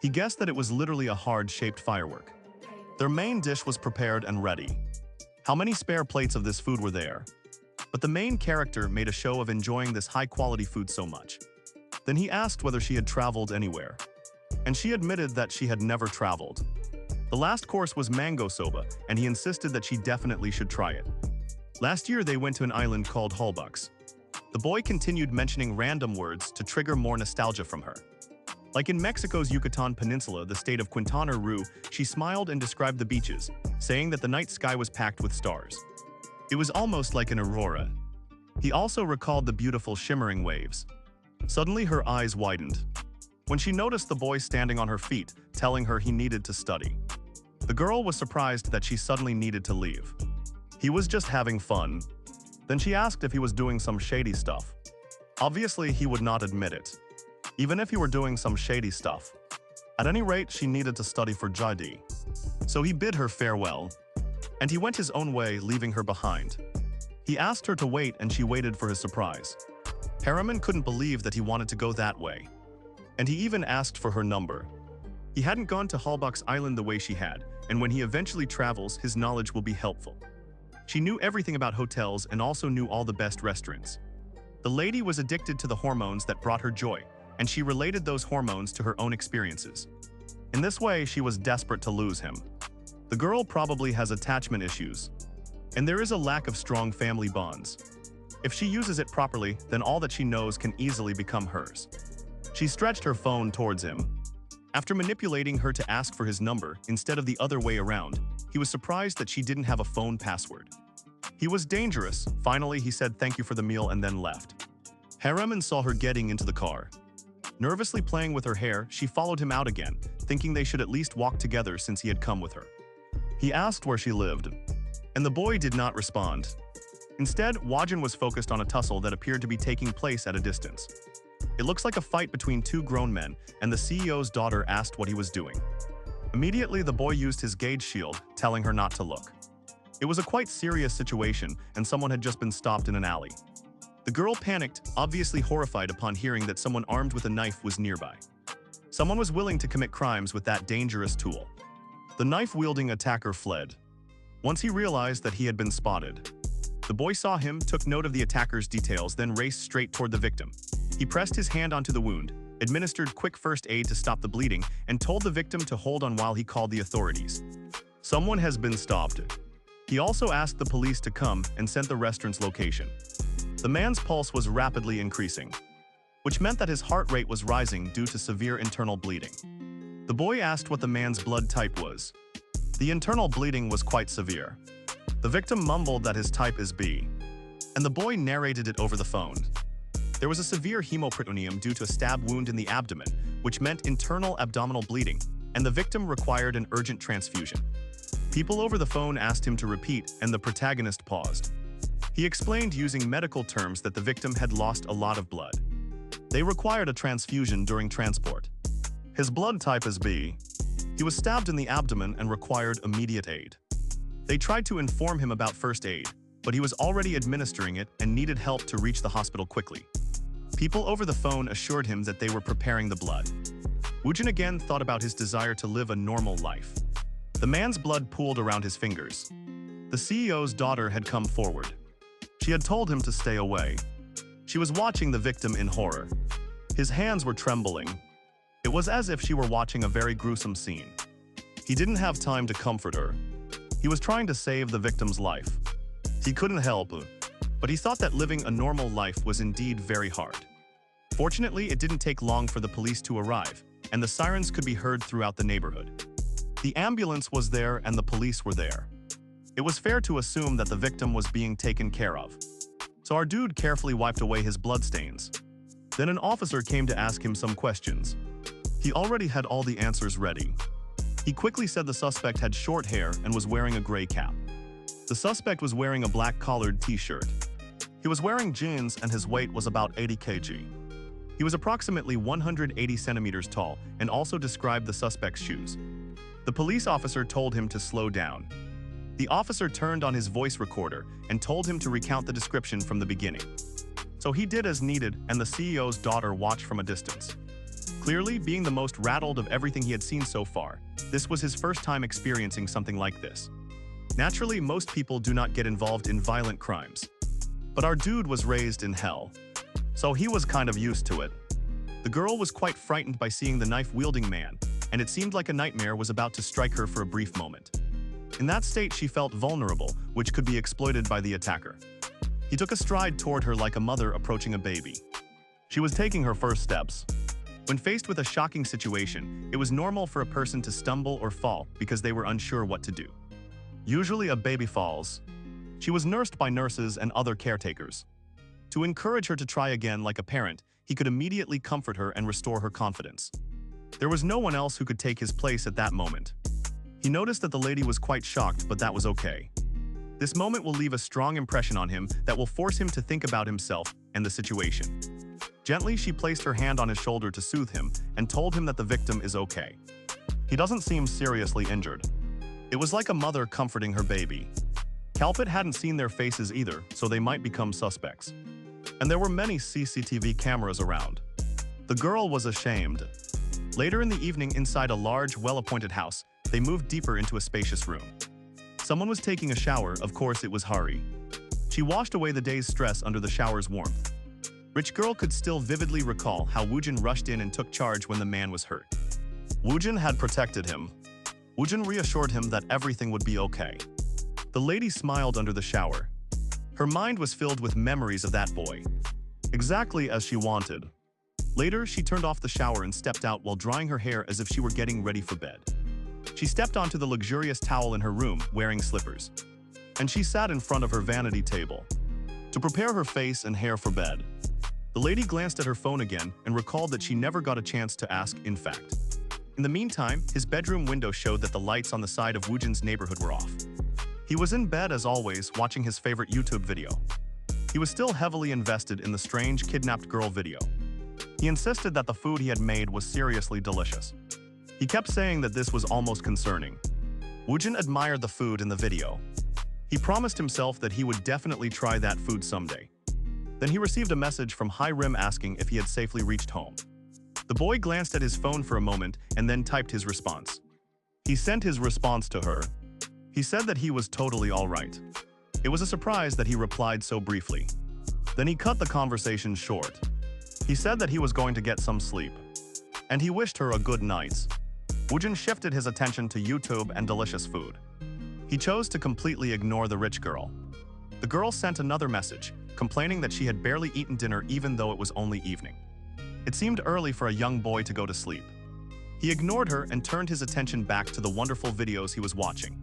He guessed that it was literally a heart-shaped firework. Their main dish was prepared and ready. How many spare plates of this food were there? But the main character made a show of enjoying this high-quality food so much. Then he asked whether she had traveled anywhere, and she admitted that she had never traveled. The last course was mango soba, and he insisted that she definitely should try it. Last year, they went to an island called Holbucks. The boy continued mentioning random words to trigger more nostalgia from her. Like in Mexico's Yucatan Peninsula, the state of Quintana Roo, she smiled and described the beaches, saying that the night sky was packed with stars. It was almost like an aurora. He also recalled the beautiful shimmering waves. Suddenly, her eyes widened when she noticed the boy standing on her feet, telling her he needed to study. The girl was surprised that she suddenly needed to leave. He was just having fun. Then she asked if he was doing some shady stuff. Obviously, he would not admit it. Even if he were doing some shady stuff. At any rate, she needed to study for JD. So he bid her farewell. And he went his own way, leaving her behind. He asked her to wait, and she waited for his surprise. Harriman couldn't believe that he wanted to go that way. And he even asked for her number. He hadn't gone to Holbucks Island the way she had, and when he eventually travels, his knowledge will be helpful. She knew everything about hotels and also knew all the best restaurants. The lady was addicted to the hormones that brought her joy, and she related those hormones to her own experiences. In this way, she was desperate to lose him. The girl probably has attachment issues, and there is a lack of strong family bonds. If she uses it properly, then all that she knows can easily become hers. She stretched her phone towards him. After manipulating her to ask for his number instead of the other way around, he was surprised that she didn't have a phone password. He was dangerous. Finally, he said thank you for the meal and then left. Harriman saw her getting into the car. Nervously playing with her hair, she followed him out again, thinking they should at least walk together since he had come with her. He asked where she lived, and the boy did not respond. Instead, Wajin was focused on a tussle that appeared to be taking place at a distance. It looks like a fight between two grown men, and the CEO's daughter asked what he was doing. Immediately, the boy used his gauge shield, telling her not to look. It was a quite serious situation, and someone had just been stopped in an alley. The girl panicked, obviously horrified upon hearing that someone armed with a knife was nearby. Someone was willing to commit crimes with that dangerous tool. The knife-wielding attacker fled. Once he realized that he had been spotted, the boy saw him, took note of the attacker's details, then raced straight toward the victim. He pressed his hand onto the wound, administered quick first aid to stop the bleeding, and told the victim to hold on while he called the authorities. Someone has been stopped. He also asked the police to come and sent the restaurant's location. The man's pulse was rapidly increasing, which meant that his heart rate was rising due to severe internal bleeding. The boy asked what the man's blood type was. The internal bleeding was quite severe. The victim mumbled that his type is B, and the boy narrated it over the phone. There was a severe hemoperitoneum due to a stab wound in the abdomen, which meant internal abdominal bleeding, and the victim required an urgent transfusion. People over the phone asked him to repeat, and the protagonist paused. He explained using medical terms that the victim had lost a lot of blood. They required a transfusion during transport. His blood type is B. He was stabbed in the abdomen and required immediate aid. They tried to inform him about first aid, but he was already administering it and needed help to reach the hospital quickly. People over the phone assured him that they were preparing the blood. Woojin again thought about his desire to live a normal life. The man's blood pooled around his fingers. The CEO's daughter had come forward. She had told him to stay away. She was watching the victim in horror. His hands were trembling. It was as if she were watching a very gruesome scene. He didn't have time to comfort her. He was trying to save the victim's life. He couldn't help, but he thought that living a normal life was indeed very hard. Fortunately, it didn't take long for the police to arrive, and the sirens could be heard throughout the neighborhood. The ambulance was there and the police were there. It was fair to assume that the victim was being taken care of. So our dude carefully wiped away his bloodstains. Then an officer came to ask him some questions. He already had all the answers ready. He quickly said the suspect had short hair and was wearing a gray cap. The suspect was wearing a black collared t-shirt. He was wearing jeans and his weight was about 80 kg. He was approximately 180 centimeters tall and also described the suspect's shoes. The police officer told him to slow down. The officer turned on his voice recorder and told him to recount the description from the beginning. So he did as needed, and the CEO's daughter watched from a distance. Clearly, being the most rattled of everything he had seen so far, this was his first time experiencing something like this. Naturally, most people do not get involved in violent crimes. But our dude was raised in hell, so he was kind of used to it. The girl was quite frightened by seeing the knife-wielding man, and it seemed like a nightmare was about to strike her for a brief moment. In that state, she felt vulnerable, which could be exploited by the attacker. He took a stride toward her like a mother approaching a baby. She was taking her first steps. When faced with a shocking situation, it was normal for a person to stumble or fall because they were unsure what to do. Usually a baby falls. She was nursed by nurses and other caretakers. To encourage her to try again like a parent, he could immediately comfort her and restore her confidence. There was no one else who could take his place at that moment. He noticed that the lady was quite shocked, but that was okay. This moment will leave a strong impression on him that will force him to think about himself and the situation. Gently, she placed her hand on his shoulder to soothe him and told him that the victim is okay. He doesn't seem seriously injured. It was like a mother comforting her baby. Kalpit hadn't seen their faces either, so they might become suspects. And there were many CCTV cameras around. The girl was ashamed. Later in the evening, inside a large, well-appointed house, they moved deeper into a spacious room. Someone was taking a shower, of course it was Hari. She washed away the day's stress under the shower's warmth. Rich girl could still vividly recall how Woojin rushed in and took charge when the man was hurt. Woojin had protected him. Woojin reassured him that everything would be okay. The lady smiled under the shower. Her mind was filled with memories of that boy. Exactly as she wanted. Later, she turned off the shower and stepped out while drying her hair as if she were getting ready for bed. She stepped onto the luxurious towel in her room, wearing slippers. And she sat in front of her vanity table to prepare her face and hair for bed. The The lady glanced at her phone again and recalled that she never got a chance to ask, in fact. In the meantime, his bedroom window showed that the lights on the side of Woojin's neighborhood were off. He was in bed as always, watching his favorite YouTube video. He was still heavily invested in the strange kidnapped girl video. He insisted that the food he had made was seriously delicious. He kept saying that this was almost concerning. Woojin admired the food in the video. He promised himself that he would definitely try that food someday. Then he received a message from Hi-Rim asking if he had safely reached home. The boy glanced at his phone for a moment and then typed his response. He sent his response to her. He said that he was totally all right. It was a surprise that he replied so briefly. Then he cut the conversation short. He said that he was going to get some sleep. And he wished her a good night. Woojin shifted his attention to YouTube and delicious food. He chose to completely ignore the rich girl. The girl sent another message, complaining that she had barely eaten dinner even though it was only evening. It seemed early for a young boy to go to sleep. He ignored her and turned his attention back to the wonderful videos he was watching.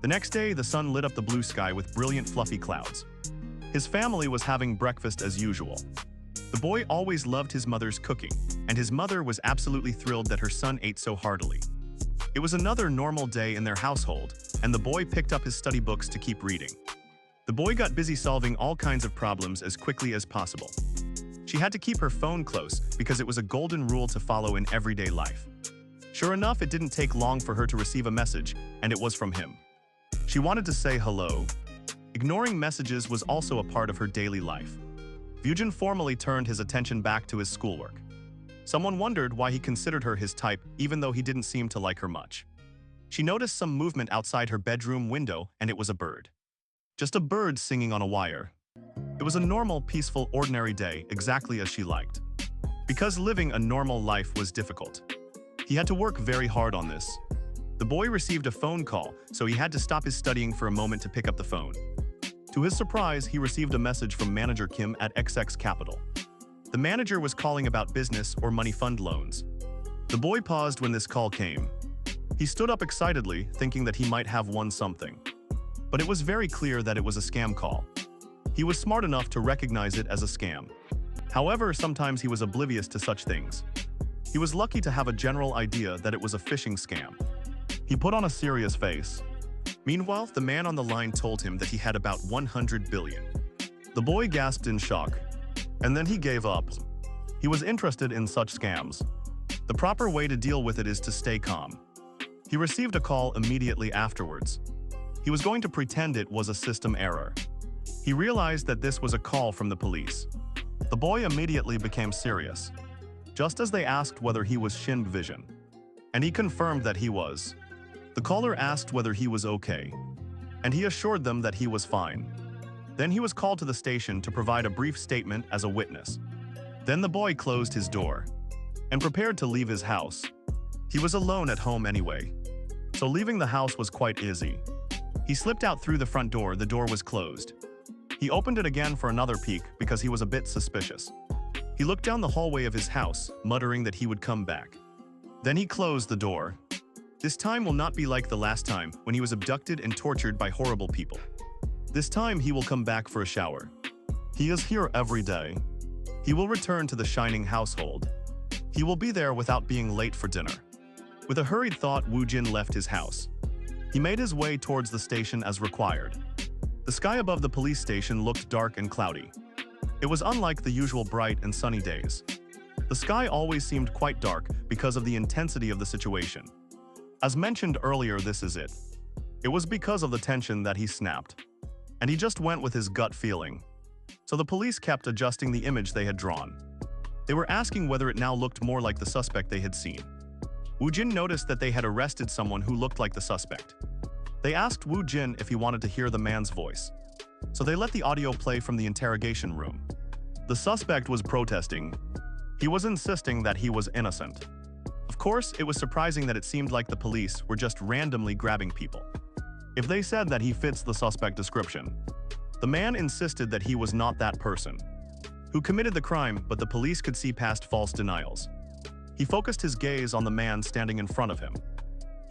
The next day, the sun lit up the blue sky with brilliant fluffy clouds. His family was having breakfast as usual. The boy always loved his mother's cooking, and his mother was absolutely thrilled that her son ate so heartily. It was another normal day in their household, and the boy picked up his study books to keep reading. The boy got busy solving all kinds of problems as quickly as possible. She had to keep her phone close because it was a golden rule to follow in everyday life. Sure enough, it didn't take long for her to receive a message, and it was from him. She wanted to say hello. Ignoring messages was also a part of her daily life. Woojin formally turned his attention back to his schoolwork. Someone wondered why he considered her his type even though he didn't seem to like her much. She noticed some movement outside her bedroom window, and it was a bird. Just a bird singing on a wire. It was a normal, peaceful, ordinary day, exactly as she liked. Because living a normal life was difficult. He had to work very hard on this. The boy received a phone call, so he had to stop his studying for a moment to pick up the phone. To his surprise, he received a message from Manager Kim at XX Capital. The manager was calling about business or money fund loans. The boy paused when this call came. He stood up excitedly, thinking that he might have won something. But it was very clear that it was a scam call. He was smart enough to recognize it as a scam. However, sometimes he was oblivious to such things. He was lucky to have a general idea that it was a phishing scam. He put on a serious face. Meanwhile, the man on the line told him that he had about 100 billion. The boy gasped in shock. And then he gave up. He was interested in such scams. The proper way to deal with it is to stay calm. He received a call immediately afterwards. He was going to pretend it was a system error. He realized that this was a call from the police. The boy immediately became serious, just as they asked whether he was Shin Vision. And he confirmed that he was. The caller asked whether he was okay, and he assured them that he was fine. Then he was called to the station to provide a brief statement as a witness. Then the boy closed his door and prepared to leave his house. He was alone at home anyway, so leaving the house was quite easy. He slipped out through the front door. The door was closed. He opened it again for another peek because he was a bit suspicious. He looked down the hallway of his house, muttering that he would come back. Then he closed the door. This time will not be like the last time when he was abducted and tortured by horrible people. This time he will come back for a shower. He is here every day. He will return to the shining household. He will be there without being late for dinner. With a hurried thought, Woojin left his house. He made his way towards the station as required. The sky above the police station looked dark and cloudy. It was unlike the usual bright and sunny days. The sky always seemed quite dark because of the intensity of the situation. As mentioned earlier, this is it. It was because of the tension that he snapped. And he just went with his gut feeling. So the police kept adjusting the image they had drawn. They were asking whether it now looked more like the suspect they had seen. Woojin noticed that they had arrested someone who looked like the suspect. They asked Woojin if he wanted to hear the man's voice. So they let the audio play from the interrogation room. The suspect was protesting. He was insisting that he was innocent. Of course, it was surprising that it seemed like the police were just randomly grabbing people. If they said that he fits the suspect description, the man insisted that he was not that person who committed the crime, but the police could see past false denials. He focused his gaze on the man standing in front of him.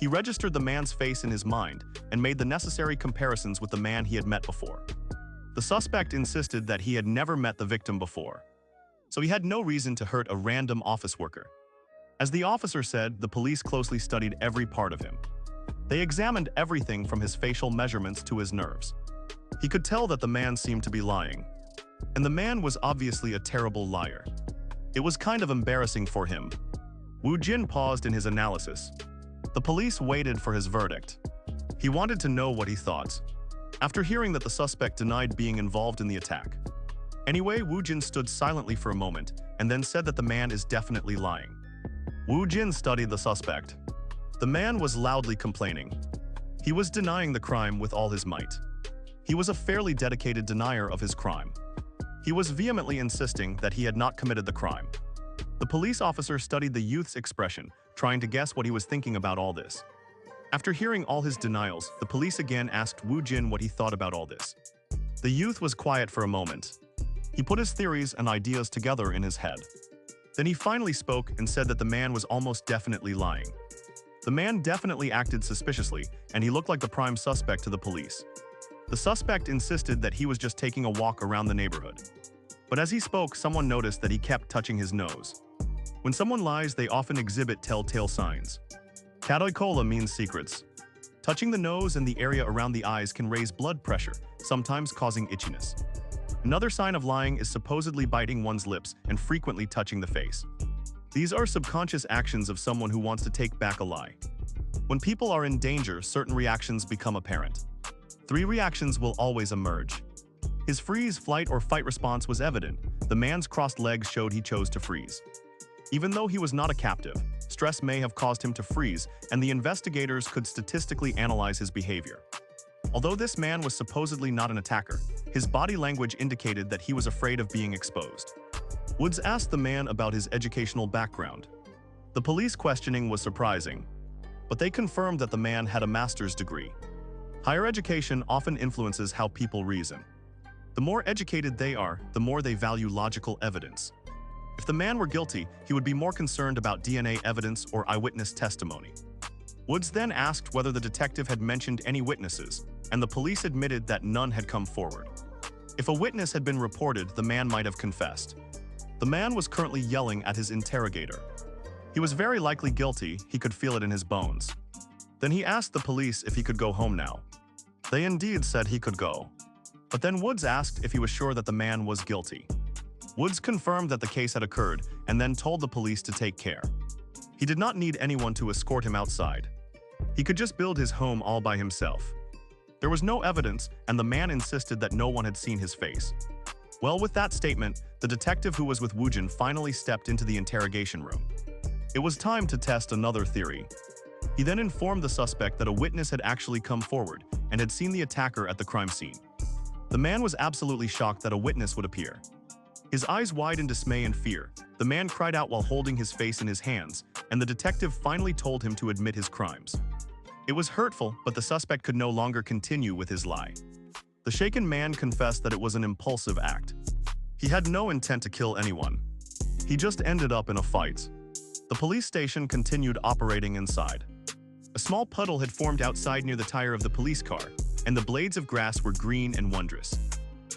He registered the man's face in his mind and made the necessary comparisons with the man he had met before. The suspect insisted that he had never met the victim before. so he had no reason to hurt a random office worker. As the officer said, the police closely studied every part of him. They examined everything from his facial measurements to his nerves. He could tell that the man seemed to be lying. And the man was obviously a terrible liar. It was kind of embarrassing for him. Wu Jin paused in his analysis. The police waited for his verdict. He wanted to know what he thought, after hearing that the suspect denied being involved in the attack. Anyway, Wu Jin stood silently for a moment and then said that the man is definitely lying. Wu Jin studied the suspect. The man was loudly complaining. He was denying the crime with all his might. He was a fairly dedicated denier of his crime. He was vehemently insisting that he had not committed the crime. The police officer studied the youth's expression, trying to guess what he was thinking about all this. After hearing all his denials, the police again asked Wu Jin what he thought about all this. The youth was quiet for a moment. He put his theories and ideas together in his head. Then he finally spoke and said that the man was almost definitely lying. The man definitely acted suspiciously, and he looked like the prime suspect to the police. The suspect insisted that he was just taking a walk around the neighborhood. But as he spoke, someone noticed that he kept touching his nose. When someone lies, they often exhibit telltale signs. Kadoikola means secrets. Touching the nose and the area around the eyes can raise blood pressure, sometimes causing itchiness. Another sign of lying is supposedly biting one's lips and frequently touching the face. These are subconscious actions of someone who wants to take back a lie. When people are in danger, certain reactions become apparent. 3 reactions will always emerge. His freeze, flight, or fight response was evident. The man's crossed legs showed he chose to freeze. Even though he was not a captive, stress may have caused him to freeze, and the investigators could statistically analyze his behavior. Although this man was supposedly not an attacker, his body language indicated that he was afraid of being exposed. Woods asked the man about his educational background. The police questioning was surprising, but they confirmed that the man had a master's degree. Higher education often influences how people reason. The more educated they are, the more they value logical evidence. If the man were guilty, he would be more concerned about DNA evidence or eyewitness testimony. Woods then asked whether the detective had mentioned any witnesses, and the police admitted that none had come forward. If a witness had been reported, the man might have confessed. The man was currently yelling at his interrogator. He was very likely guilty, he could feel it in his bones. Then he asked the police if he could go home now. They indeed said he could go. But then Woods asked if he was sure that the man was guilty. Woods confirmed that the case had occurred and then told the police to take care. He did not need anyone to escort him outside. He could just build his home all by himself. There was no evidence, and the man insisted that no one had seen his face. Well, with that statement, the detective who was with Woojin finally stepped into the interrogation room. It was time to test another theory. He then informed the suspect that a witness had actually come forward and had seen the attacker at the crime scene. The man was absolutely shocked that a witness would appear. His eyes wide in dismay and fear, the man cried out while holding his face in his hands, and the detective finally told him to admit his crimes. It was hurtful, but the suspect could no longer continue with his lie. The shaken man confessed that it was an impulsive act. He had no intent to kill anyone. He just ended up in a fight. The police station continued operating inside. A small puddle had formed outside near the tire of the police car, and the blades of grass were green and wondrous.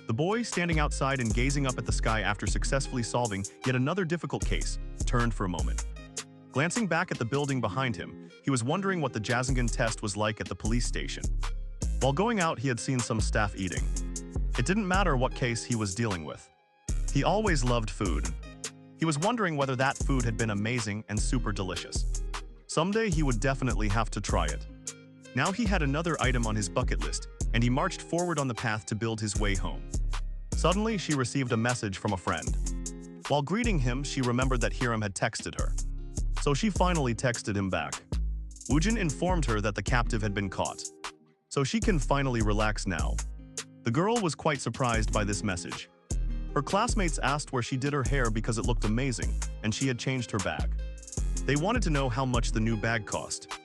The boy, standing outside and gazing up at the sky after successfully solving yet another difficult case, turned for a moment. Glancing back at the building behind him, he was wondering what the Jazingen test was like at the police station. While going out, he had seen some staff eating. It didn't matter what case he was dealing with. He always loved food. He was wondering whether that food had been amazing and super delicious. Someday he would definitely have to try it. Now he had another item on his bucket list, and he marched forward on the path to build his way home. Suddenly, she received a message from a friend. While greeting him, she remembered that Hiram had texted her. So she finally texted him back. Woojin informed her that the captive had been caught. So she can finally relax now. The girl was quite surprised by this message. Her classmates asked where she did her hair because it looked amazing, and she had changed her bag. They wanted to know how much the new bag cost.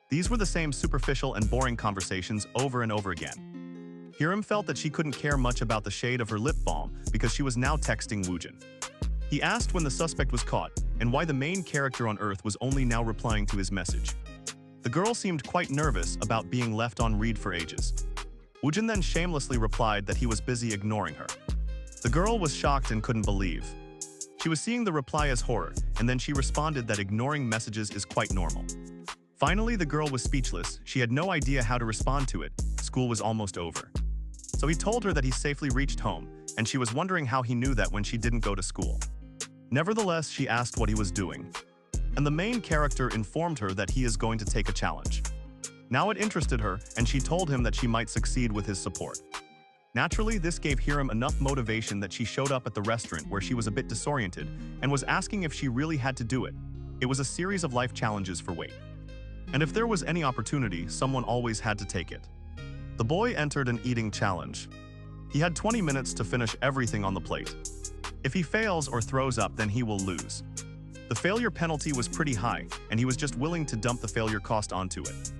These were the same superficial and boring conversations over and over again. Hiram felt that she couldn't care much about the shade of her lip balm because she was now texting Woojin. He asked when the suspect was caught and why the main character on Earth was only now replying to his message. The girl seemed quite nervous about being left on read for ages. Woojin then shamelessly replied that he was busy ignoring her. The girl was shocked and couldn't believe. She was seeing the reply as horror, and then she responded that ignoring messages is quite normal. Finally, the girl was speechless. She had no idea how to respond to it. School was almost over. So he told her that he safely reached home, and she was wondering how he knew that when she didn't go to school. Nevertheless, she asked what he was doing. And the main character informed her that he is going to take a challenge. Now it interested her, and she told him that she might succeed with his support. Naturally, this gave Hiram enough motivation that she showed up at the restaurant where she was a bit disoriented and was asking if she really had to do it. It was a series of life challenges for Wait. And if there was any opportunity, someone always had to take it. The boy entered an eating challenge. He had 20 minutes to finish everything on the plate. If he fails or throws up, then he will lose. The failure penalty was pretty high, and he was just willing to dump the failure cost onto it.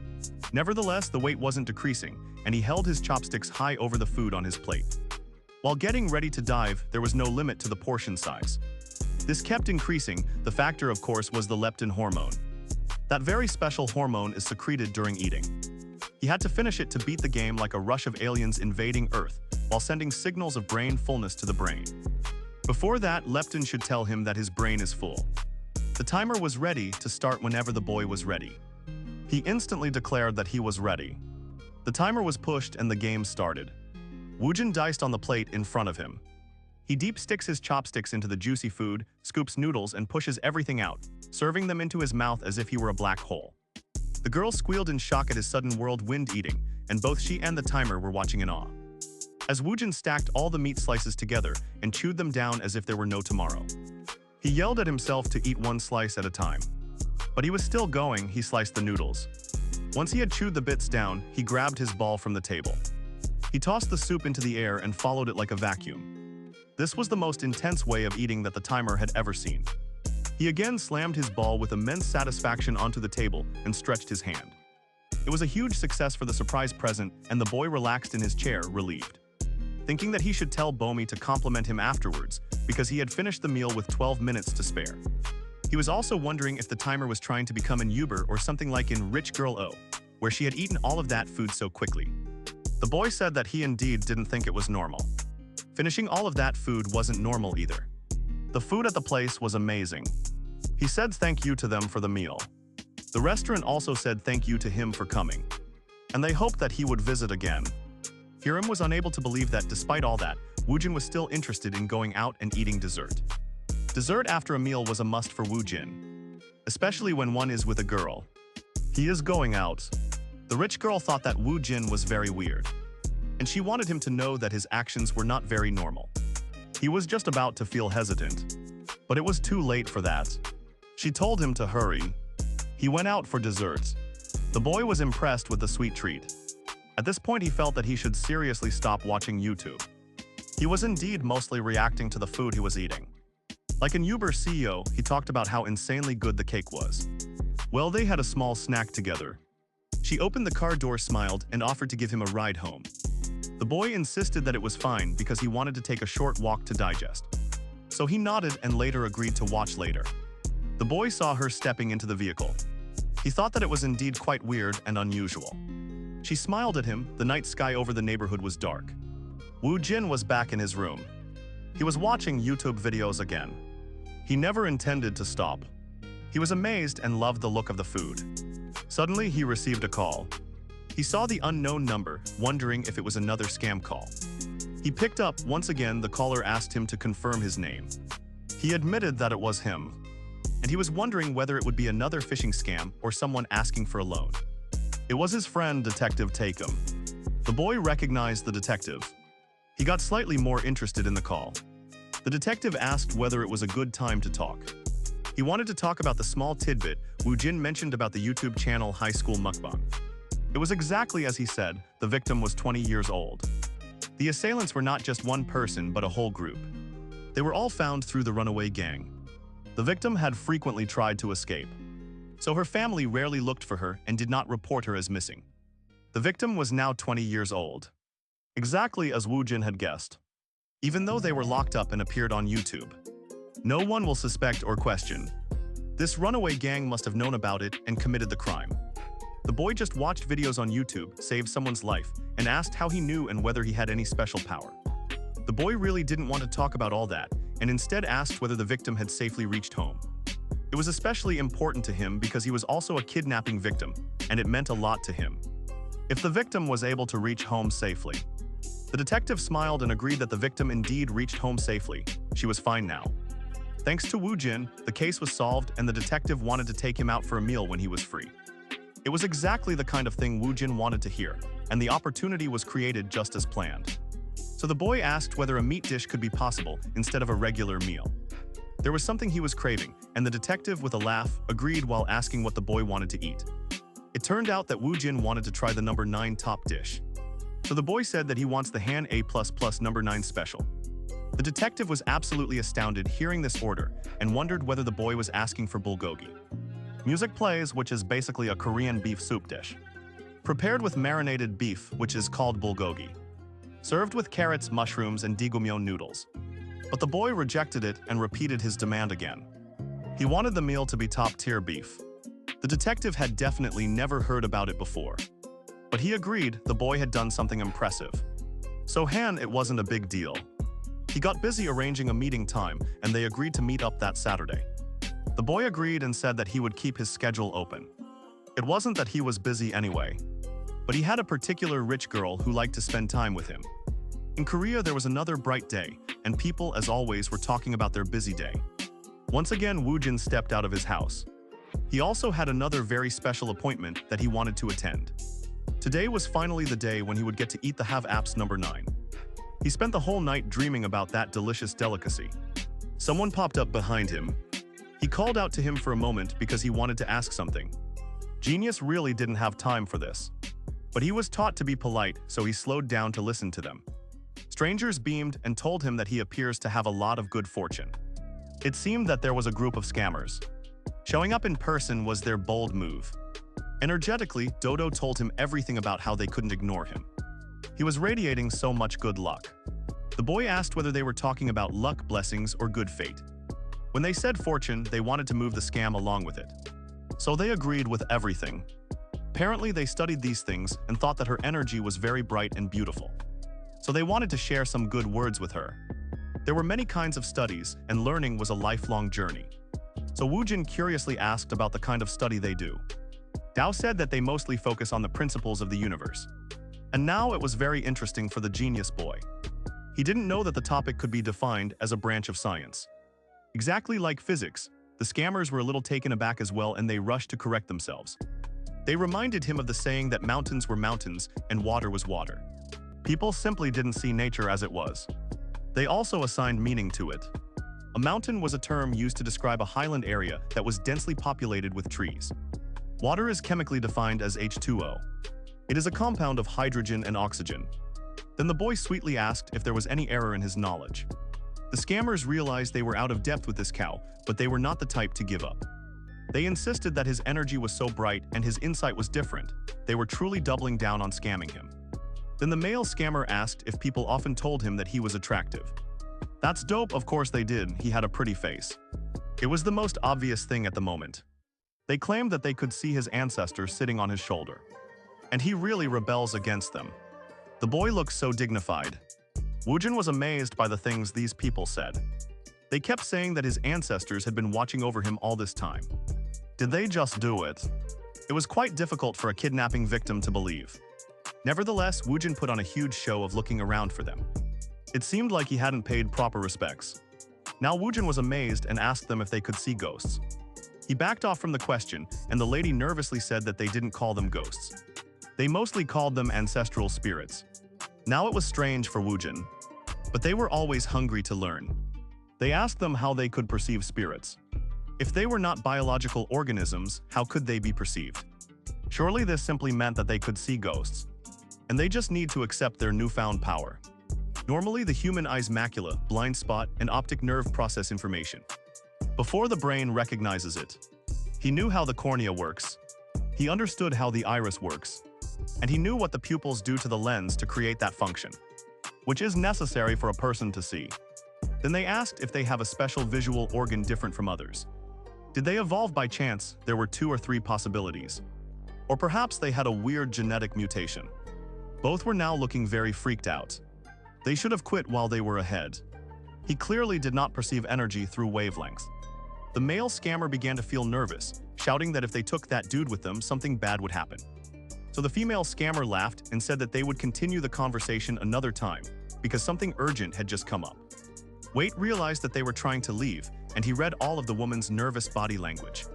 Nevertheless, the weight wasn't decreasing, and he held his chopsticks high over the food on his plate. While getting ready to dive, there was no limit to the portion size. This kept increasing. The factor, of course, was the leptin hormone. That very special hormone is secreted during eating. He had to finish it to beat the game like a rush of aliens invading Earth, while sending signals of brain fullness to the brain. Before that, leptin should tell him that his brain is full. The timer was ready to start whenever the boy was ready. He instantly declared that he was ready. The timer was pushed and the game started. Woojin diced on the plate in front of him. He deep sticks his chopsticks into the juicy food, scoops noodles, and pushes everything out, serving them into his mouth as if he were a black hole. The girl squealed in shock at his sudden whirlwind eating, and both she and the timer were watching in awe. As Woojin stacked all the meat slices together and chewed them down as if there were no tomorrow. He yelled at himself to eat one slice at a time. But he was still going. He sliced the noodles. Once he had chewed the bits down, he grabbed his ball from the table. He tossed the soup into the air and followed it like a vacuum. This was the most intense way of eating that the timer had ever seen. He again slammed his ball with immense satisfaction onto the table and stretched his hand. It was a huge success for the surprise present, and the boy relaxed in his chair, relieved. Thinking that he should tell Bomi to compliment him afterwards, because he had finished the meal with 12 minutes to spare. He was also wondering if the timer was trying to become an Uber or something like in Rich Girl O, where she had eaten all of that food so quickly. The boy said that he indeed didn't think it was normal. Finishing all of that food wasn't normal either. The food at the place was amazing. He said thank you to them for the meal. The restaurant also said thank you to him for coming. And they hoped that he would visit again. Hiram was unable to believe that despite all that, Woojin was still interested in going out and eating dessert. Dessert after a meal was a must for Woojin, especially when one is with a girl. He is going out. The rich girl thought that Woojin was very weird, and she wanted him to know that his actions were not very normal. He was just about to feel hesitant, but it was too late for that. She told him to hurry. He went out for dessert. The boy was impressed with the sweet treat. At this point, he felt that he should seriously stop watching YouTube. He was indeed mostly reacting to the food he was eating. Like an Uber CEO, he talked about how insanely good the cake was. Well, they had a small snack together. She opened the car door, smiled, and offered to give him a ride home. The boy insisted that it was fine because he wanted to take a short walk to digest. So he nodded and later agreed to watch later. The boy saw her stepping into the vehicle. He thought that it was indeed quite weird and unusual. She smiled at him. The night sky over the neighborhood was dark. Woojin was back in his room. He was watching YouTube videos again. He never intended to stop. He was amazed and loved the look of the food. Suddenly, he received a call. He saw the unknown number, wondering if it was another scam call. He picked up. Once again, the caller asked him to confirm his name. He admitted that it was him, and he was wondering whether it would be another phishing scam or someone asking for a loan. It was his friend, Detective Takum. The boy recognized the detective. He got slightly more interested in the call. The detective asked whether it was a good time to talk. He wanted to talk about the small tidbit Woojin mentioned about the YouTube channel High School Mukbang. It was exactly as he said. The victim was 20 years old. The assailants were not just one person but a whole group. They were all found through the runaway gang. The victim had frequently tried to escape, so her family rarely looked for her and did not report her as missing. The victim was now 20 years old, exactly as Woojin had guessed. Even though they were locked up and appeared on YouTube, no one will suspect or question. This runaway gang must have known about it and committed the crime. The boy just watched videos on YouTube, saved someone's life, and asked how he knew and whether he had any special power. The boy really didn't want to talk about all that. and instead asked whether the victim had safely reached home. It was especially important to him because he was also a kidnapping victim, and it meant a lot to him. If the victim was able to reach home safely. The detective smiled and agreed that the victim indeed reached home safely. She was fine now. Thanks to Woo Jin, the case was solved and the detective wanted to take him out for a meal when he was free. It was exactly the kind of thing Woo Jin wanted to hear, and the opportunity was created just as planned. So the boy asked whether a meat dish could be possible instead of a regular meal. There was something he was craving, and the detective, with a laugh, agreed while asking what the boy wanted to eat. It turned out that Woo Jin wanted to try the number 9 top dish. So the boy said that he wants the Han A++ number 9 special. The detective was absolutely astounded hearing this order and wondered whether the boy was asking for bulgogi. Music plays, which is basically a Korean beef soup dish. Prepared with marinated beef, which is called bulgogi. Served with carrots, mushrooms, and digumyeon noodles. But the boy rejected it and repeated his demand again. He wanted the meal to be top-tier beef. The detective had definitely never heard about it before. But he agreed the boy had done something impressive. So Han, it wasn't a big deal. He got busy arranging a meeting time, and they agreed to meet up that Saturday. The boy agreed and said that he would keep his schedule open. It wasn't that he was busy anyway. But he had a particular rich girl who liked to spend time with him. In Korea, there was another bright day, and people, as always, were talking about their busy day. Once again, Woo Jin stepped out of his house. He also had another very special appointment that he wanted to attend. Today was finally the day when he would get to eat the Have Apps number 9. He spent the whole night dreaming about that delicious delicacy. Someone popped up behind him. He called out to him for a moment because he wanted to ask something. Genius really didn't have time for this. But he was taught to be polite, so he slowed down to listen to them. Strangers beamed and told him that he appears to have a lot of good fortune. It seemed that there was a group of scammers. Showing up in person was their bold move. Energetically, Dodo told him everything about how they couldn't ignore him. He was radiating so much good luck. The boy asked whether they were talking about luck, blessings, or good fate. When they said fortune, they wanted to move the scam along with it. So they agreed with everything. Apparently, they studied these things and thought that her energy was very bright and beautiful. So they wanted to share some good words with her. There were many kinds of studies, and learning was a lifelong journey. So Woo Jin curiously asked about the kind of study they do. Dao said that they mostly focus on the principles of the universe. And now it was very interesting for the genius boy. He didn't know that the topic could be defined as a branch of science. Exactly like physics, the scammers were a little taken aback as well, and they rushed to correct themselves. They reminded him of the saying that mountains were mountains and water was water. People simply didn't see nature as it was. They also assigned meaning to it. A mountain was a term used to describe a highland area that was densely populated with trees. Water is chemically defined as H2O. It is a compound of hydrogen and oxygen. Then the boy sweetly asked if there was any error in his knowledge. The scammers realized they were out of depth with this cow, but they were not the type to give up. They insisted that his energy was so bright and his insight was different. They were truly doubling down on scamming him. Then the male scammer asked if people often told him that he was attractive. That's dope, of course they did, he had a pretty face. It was the most obvious thing at the moment. They claimed that they could see his ancestors sitting on his shoulder. And he really rebels against them. The boy looked so dignified. Woo Jin was amazed by the things these people said. They kept saying that his ancestors had been watching over him all this time. Did they just do it? It was quite difficult for a kidnapping victim to believe. Nevertheless, Woo Jin put on a huge show of looking around for them. It seemed like he hadn't paid proper respects. Now Woo Jin was amazed and asked them if they could see ghosts. He backed off from the question, and the lady nervously said that they didn't call them ghosts. They mostly called them ancestral spirits. Now it was strange for Woo Jin, but they were always hungry to learn. They asked them how they could perceive spirits. If they were not biological organisms, how could they be perceived? Surely this simply meant that they could see ghosts. And they just need to accept their newfound power. Normally, the human eye's macula, blind spot, and optic nerve process information before the brain recognizes it. He knew how the cornea works. He understood how the iris works. And he knew what the pupils do to the lens to create that function, which is necessary for a person to see. Then they asked if they have a special visual organ different from others. Did they evolve by chance? There were 2 or 3 possibilities. Or perhaps they had a weird genetic mutation. Both were now looking very freaked out. They should have quit while they were ahead. He clearly did not perceive energy through wavelengths. The male scammer began to feel nervous, shouting that if they took that dude with them, something bad would happen. So the female scammer laughed and said that they would continue the conversation another time, because something urgent had just come up. Wait realized that they were trying to leave, and he read all of the woman's nervous body language.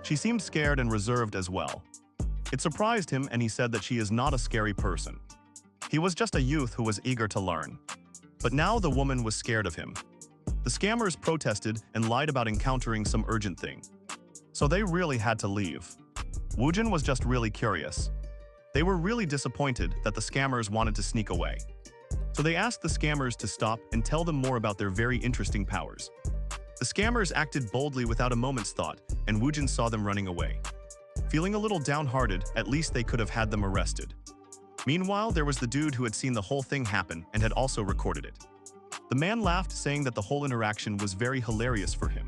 She seemed scared and reserved as well. It surprised him, and he said that she is not a scary person. He was just a youth who was eager to learn. But now the woman was scared of him. The scammers protested and lied about encountering some urgent thing. So they really had to leave. Woojin was just really curious. They were really disappointed that the scammers wanted to sneak away. So they asked the scammers to stop and tell them more about their very interesting powers. The scammers acted boldly without a moment's thought, and Woojin saw them running away. Feeling a little downhearted, at least they could have had them arrested. Meanwhile, there was the dude who had seen the whole thing happen and had also recorded it. The man laughed, saying that the whole interaction was very hilarious for him.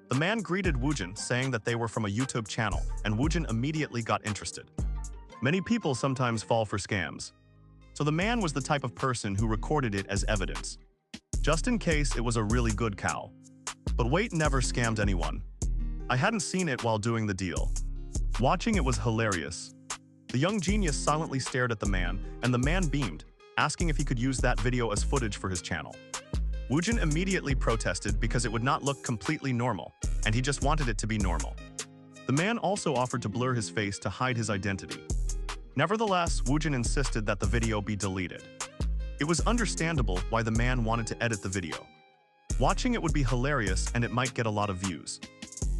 The man greeted Woojin, saying that they were from a YouTube channel, and Woojin immediately got interested. Many people sometimes fall for scams. So the man was the type of person who recorded it as evidence, just in case it was a really good cow. But Wait never scammed anyone. I hadn't seen it while doing the deal. Watching it was hilarious. The young genius silently stared at the man, and the man beamed, asking if he could use that video as footage for his channel. Woojin immediately protested because it would not look completely normal, and he just wanted it to be normal. The man also offered to blur his face to hide his identity. Nevertheless, Woojin insisted that the video be deleted. It was understandable why the man wanted to edit the video. Watching it would be hilarious, and it might get a lot of views.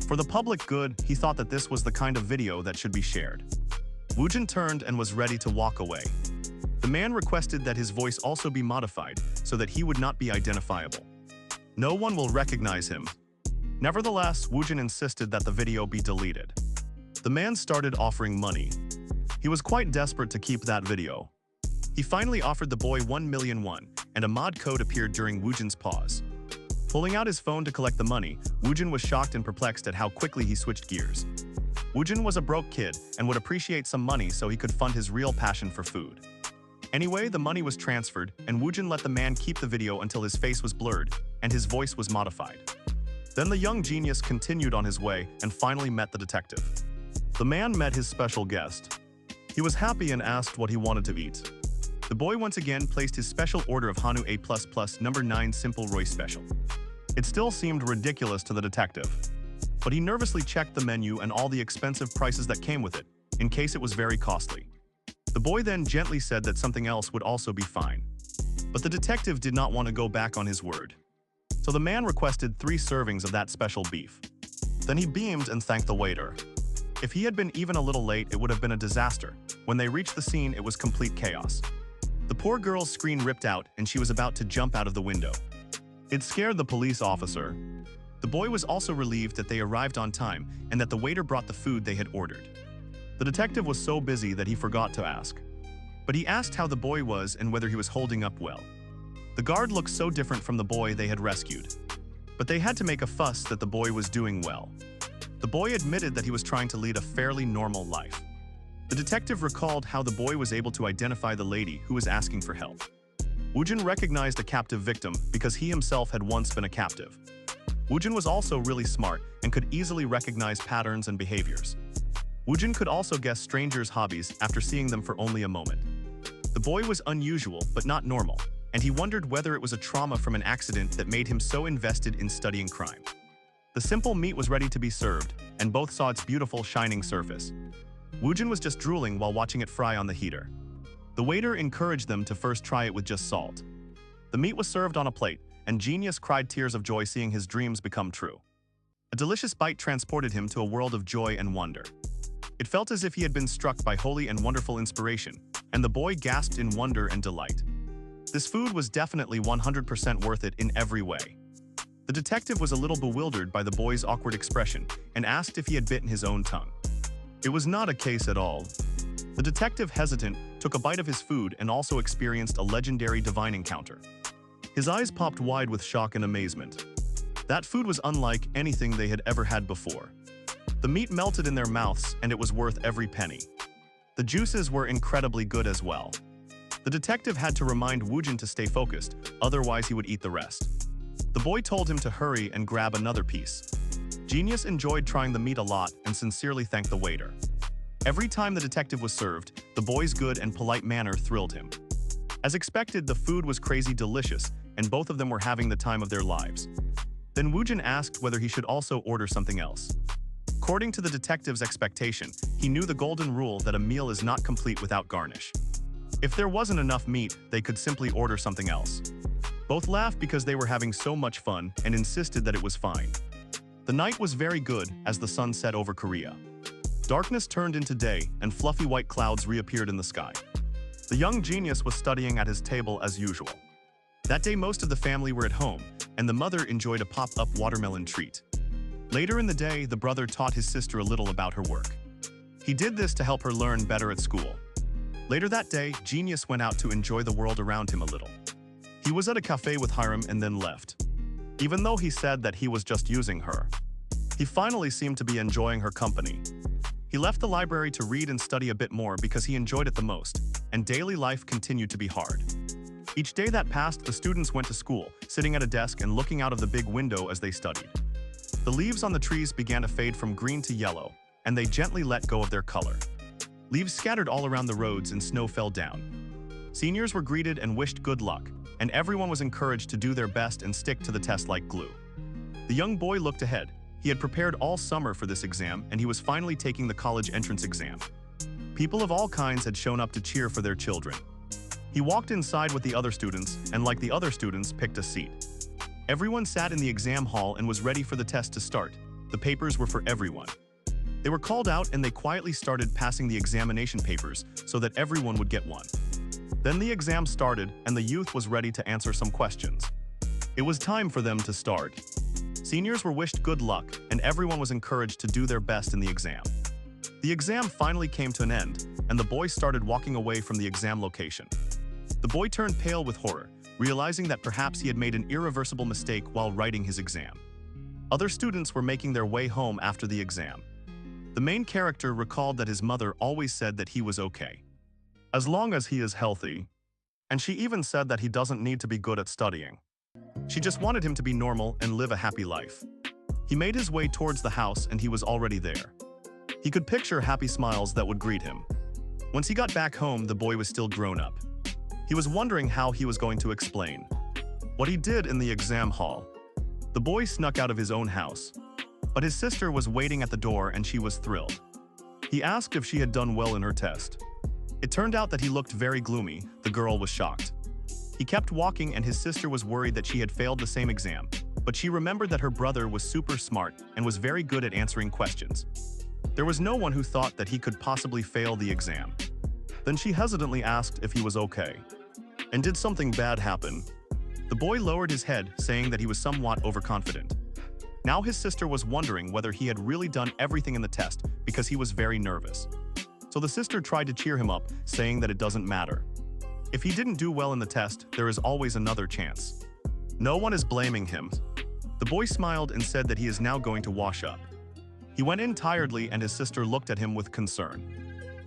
For the public good, he thought that this was the kind of video that should be shared. Woojin turned and was ready to walk away. The man requested that his voice also be modified so that he would not be identifiable. No one will recognize him. Nevertheless, Woojin insisted that the video be deleted. The man started offering money. He was quite desperate to keep that video. He finally offered the boy 1 million won, and a mod code appeared during Woojin's pause. Pulling out his phone to collect the money, Woojin was shocked and perplexed at how quickly he switched gears. Woojin was a broke kid and would appreciate some money so he could fund his real passion for food. Anyway, the money was transferred, and Woojin let the man keep the video until his face was blurred and his voice was modified. Then the young genius continued on his way and finally met the detective. The man met his special guest. He was happy and asked what he wanted to eat. The boy once again placed his special order of Hanu A++ number 9 Simple Roy Special. It still seemed ridiculous to the detective, but he nervously checked the menu and all the expensive prices that came with it, in case it was very costly. The boy then gently said that something else would also be fine. But the detective did not want to go back on his word. So the man requested 3 servings of that special beef. Then he beamed and thanked the waiter. If he had been even a little late, it would have been a disaster. When they reached the scene, it was complete chaos. The poor girl's screen ripped out and she was about to jump out of the window. It scared the police officer. The boy was also relieved that they arrived on time and that the waiter brought the food they had ordered. The detective was so busy that he forgot to ask. But he asked how the boy was and whether he was holding up well. The guard looked so different from the boy they had rescued. But they had to make a fuss that the boy was doing well. The boy admitted that he was trying to lead a fairly normal life. The detective recalled how the boy was able to identify the lady who was asking for help. Woojin recognized a captive victim because he himself had once been a captive. Woojin was also really smart and could easily recognize patterns and behaviors. Woojin could also guess strangers' hobbies after seeing them for only a moment. The boy was unusual but not normal, and he wondered whether it was a trauma from an accident that made him so invested in studying crime. The simple meat was ready to be served, and both saw its beautiful shining surface. Woojin was just drooling while watching it fry on the heater. The waiter encouraged them to first try it with just salt. The meat was served on a plate, and Genius cried tears of joy seeing his dreams become true. A delicious bite transported him to a world of joy and wonder. It felt as if he had been struck by holy and wonderful inspiration, and the boy gasped in wonder and delight. This food was definitely 100% worth it in every way. The detective was a little bewildered by the boy's awkward expression and asked if he had bitten his own tongue. It was not a case at all. The detective, hesitant, took a bite of his food and also experienced a legendary divine encounter. His eyes popped wide with shock and amazement. That food was unlike anything they had ever had before. The meat melted in their mouths and it was worth every penny. The juices were incredibly good as well. The detective had to remind Woojin to stay focused, otherwise he would eat the rest. The boy told him to hurry and grab another piece. Genius enjoyed trying the meat a lot and sincerely thanked the waiter. Every time the detective was served, the boy's good and polite manner thrilled him. As expected, the food was crazy delicious, and both of them were having the time of their lives. Then Woojin asked whether he should also order something else. According to the detective's expectation, he knew the golden rule that a meal is not complete without garnish. If there wasn't enough meat, they could simply order something else. Both laughed because they were having so much fun and insisted that it was fine. The night was very good as the sun set over Korea. Darkness turned into day and fluffy white clouds reappeared in the sky. The young genius was studying at his table as usual. That day most of the family were at home, and the mother enjoyed a pop-up watermelon treat. Later in the day, the brother taught his sister a little about her work. He did this to help her learn better at school. Later that day, Genius went out to enjoy the world around him a little. He was at a cafe with Hiram and then left. Even though he said that he was just using her, he finally seemed to be enjoying her company. He left the library to read and study a bit more because he enjoyed it the most, and daily life continued to be hard. Each day that passed, the students went to school, sitting at a desk and looking out of the big window as they studied. The leaves on the trees began to fade from green to yellow, and they gently let go of their color. Leaves scattered all around the roads and snow fell down. Seniors were greeted and wished good luck, and everyone was encouraged to do their best and stick to the test like glue. The young boy looked ahead. He had prepared all summer for this exam, and he was finally taking the college entrance exam. People of all kinds had shown up to cheer for their children. He walked inside with the other students, and like the other students, picked a seat. Everyone sat in the exam hall and was ready for the test to start. The papers were for everyone. They were called out and they quietly started passing the examination papers so that everyone would get one. Then the exam started and the youth was ready to answer some questions. It was time for them to start. Seniors were wished good luck and everyone was encouraged to do their best in the exam. The exam finally came to an end and the boy started walking away from the exam location. The boy turned pale with horror, realizing that perhaps he had made an irreversible mistake while writing his exam. Other students were making their way home after the exam. The main character recalled that his mother always said that he was okay, as long as he is healthy, and she even said that he doesn't need to be good at studying. She just wanted him to be normal and live a happy life. He made his way towards the house and he was already there. He could picture happy smiles that would greet him. Once he got back home, the boy was still grown up. He was wondering how he was going to explain what he did in the exam hall. The boy snuck out of his own house, but his sister was waiting at the door and she was thrilled. He asked if she had done well in her test. It turned out that he looked very gloomy. The girl was shocked. He kept walking and his sister was worried that she had failed the same exam, but she remembered that her brother was super smart and was very good at answering questions. There was no one who thought that he could possibly fail the exam. Then she hesitantly asked if he was okay. And did something bad happen? The boy lowered his head, saying that he was somewhat overconfident. Now his sister was wondering whether he had really done everything in the test because he was very nervous. So the sister tried to cheer him up, saying that it doesn't matter. If he didn't do well in the test, there is always another chance. No one is blaming him. The boy smiled and said that he is now going to wash up. He went in tiredly and his sister looked at him with concern.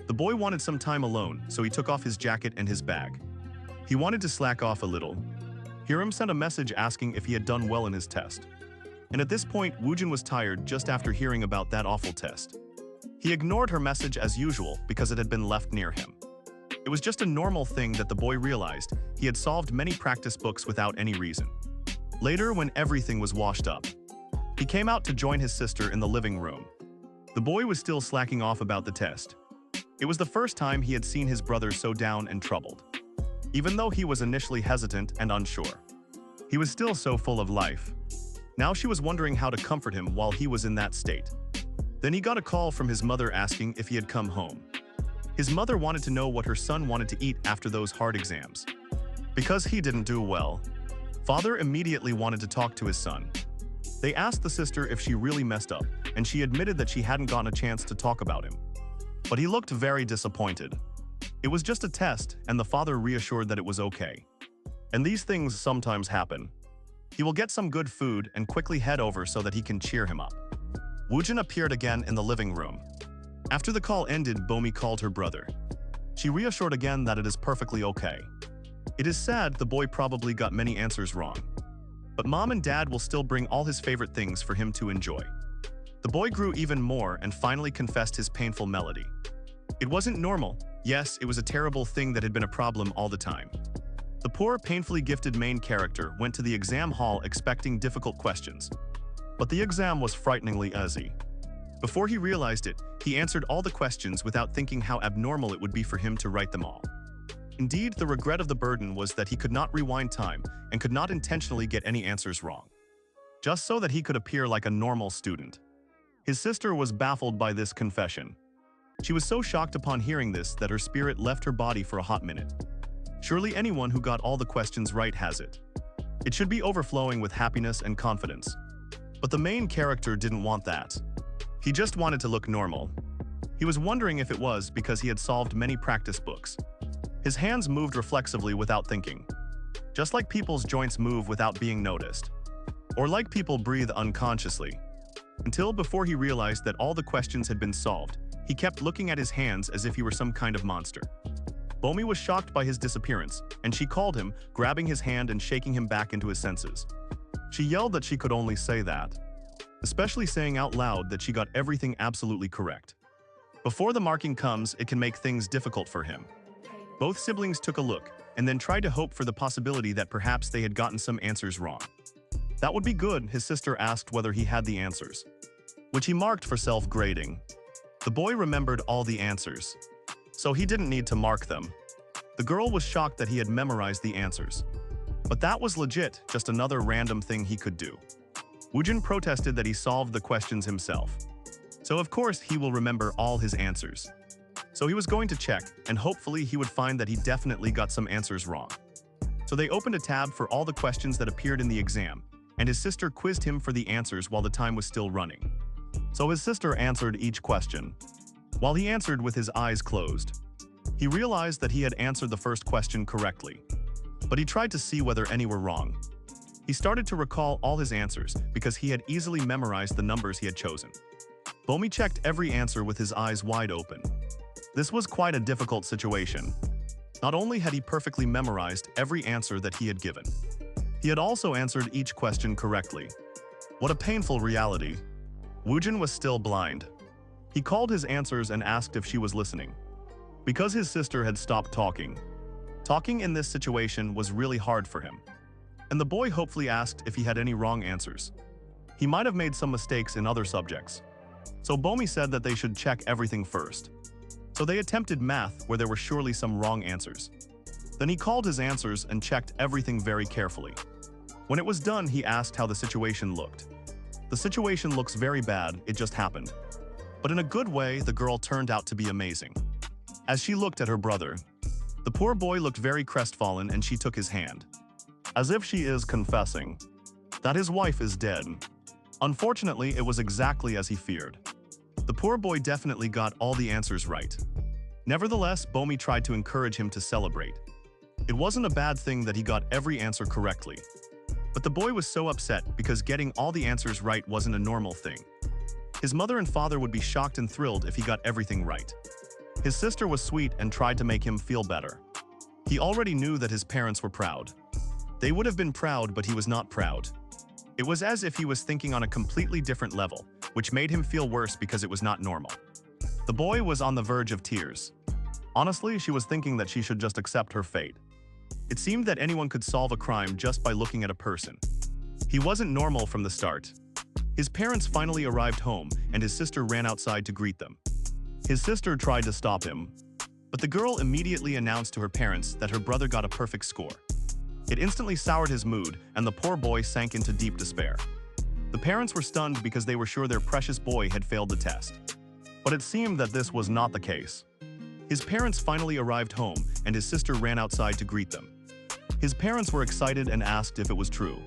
The boy wanted some time alone, so he took off his jacket and his bag. He wanted to slack off a little. Hiram sent a message asking if he had done well in his test. And at this point, Woojin was tired just after hearing about that awful test. He ignored her message as usual because it had been left near him. It was just a normal thing that the boy realized. He had solved many practice books without any reason. Later, when everything was washed up, he came out to join his sister in the living room. The boy was still slacking off about the test. It was the first time he had seen his brother so down and troubled. Even though he was initially hesitant and unsure, he was still so full of life. Now she was wondering how to comfort him while he was in that state. Then he got a call from his mother asking if he had come home. His mother wanted to know what her son wanted to eat after those hard exams. Because he didn't do well, father immediately wanted to talk to his son. They asked the sister if she really messed up, and she admitted that she hadn't gotten a chance to talk about him. But he looked very disappointed. It was just a test, and the father reassured that it was okay. And these things sometimes happen. He will get some good food and quickly head over so that he can cheer him up. Woojin appeared again in the living room. After the call ended, Bomi called her brother. She reassured again that it is perfectly okay. It is sad the boy probably got many answers wrong. But mom and dad will still bring all his favorite things for him to enjoy. The boy grew even more and finally confessed his painful melody. It wasn't normal. Yes, it was a terrible thing that had been a problem all the time. The poor, painfully gifted main character went to the exam hall expecting difficult questions. But the exam was frighteningly easy. Before he realized it, he answered all the questions without thinking how abnormal it would be for him to write them all. Indeed, the regret of the burden was that he could not rewind time and could not intentionally get any answers wrong, just so that he could appear like a normal student. His sister was baffled by this confession. She was so shocked upon hearing this that her spirit left her body for a hot minute. Surely anyone who got all the questions right has it. It should be overflowing with happiness and confidence. But the main character didn't want that. He just wanted to look normal. He was wondering if it was because he had solved many practice books. His hands moved reflexively without thinking, just like people's joints move without being noticed, or like people breathe unconsciously. Until before he realized that all the questions had been solved, he kept looking at his hands as if he were some kind of monster. Bomi was shocked by his disappearance, and she called him, grabbing his hand and shaking him back into his senses. She yelled that she could only say that, especially saying out loud that she got everything absolutely correct. Before the marking comes, it can make things difficult for him. Both siblings took a look, and then tried to hope for the possibility that perhaps they had gotten some answers wrong. That would be good, his sister asked whether he had the answers, which he marked for self-grading. The boy remembered all the answers, so he didn't need to mark them. The girl was shocked that he had memorized the answers. But that was legit, just another random thing he could do. Woojin protested that he solved the questions himself. So of course he will remember all his answers. So he was going to check, and hopefully he would find that he definitely got some answers wrong. So they opened a tab for all the questions that appeared in the exam, and his sister quizzed him for the answers while the time was still running. So his sister answered each question, while he answered with his eyes closed. He realized that he had answered the first question correctly, but he tried to see whether any were wrong. He started to recall all his answers because he had easily memorized the numbers he had chosen. Bomi checked every answer with his eyes wide open. This was quite a difficult situation. Not only had he perfectly memorized every answer that he had given, he had also answered each question correctly. What a painful reality. Woojin was still blind. He called his answers and asked if she was listening. Because his sister had stopped talking. Talking in this situation was really hard for him. And the boy hopefully asked if he had any wrong answers. He might have made some mistakes in other subjects. So Bomi said that they should check everything first. So they attempted math where there were surely some wrong answers. Then he called his answers and checked everything very carefully. When it was done, he asked how the situation looked. The situation looks very bad, it just happened. But in a good way, the girl turned out to be amazing. As she looked at her brother, the poor boy looked very crestfallen and she took his hand, as if she is confessing that his wife is dead. Unfortunately, it was exactly as he feared. The poor boy definitely got all the answers right. Nevertheless, Bomi tried to encourage him to celebrate. It wasn't a bad thing that he got every answer correctly. But the boy was so upset because getting all the answers right wasn't a normal thing. His mother and father would be shocked and thrilled if he got everything right. His sister was sweet and tried to make him feel better. He already knew that his parents were proud. They would have been proud, but he was not proud. It was as if he was thinking on a completely different level, which made him feel worse because it was not normal. The boy was on the verge of tears. Honestly, she was thinking that she should just accept her fate. It seemed that anyone could solve a crime just by looking at a person. He wasn't normal from the start. His parents finally arrived home, and his sister ran outside to greet them. His sister tried to stop him, but the girl immediately announced to her parents that her brother got a perfect score. It instantly soured his mood, and the poor boy sank into deep despair. The parents were stunned because they were sure their precious boy had failed the test. But it seemed that this was not the case. His parents finally arrived home, and his sister ran outside to greet them. His parents were excited and asked if it was true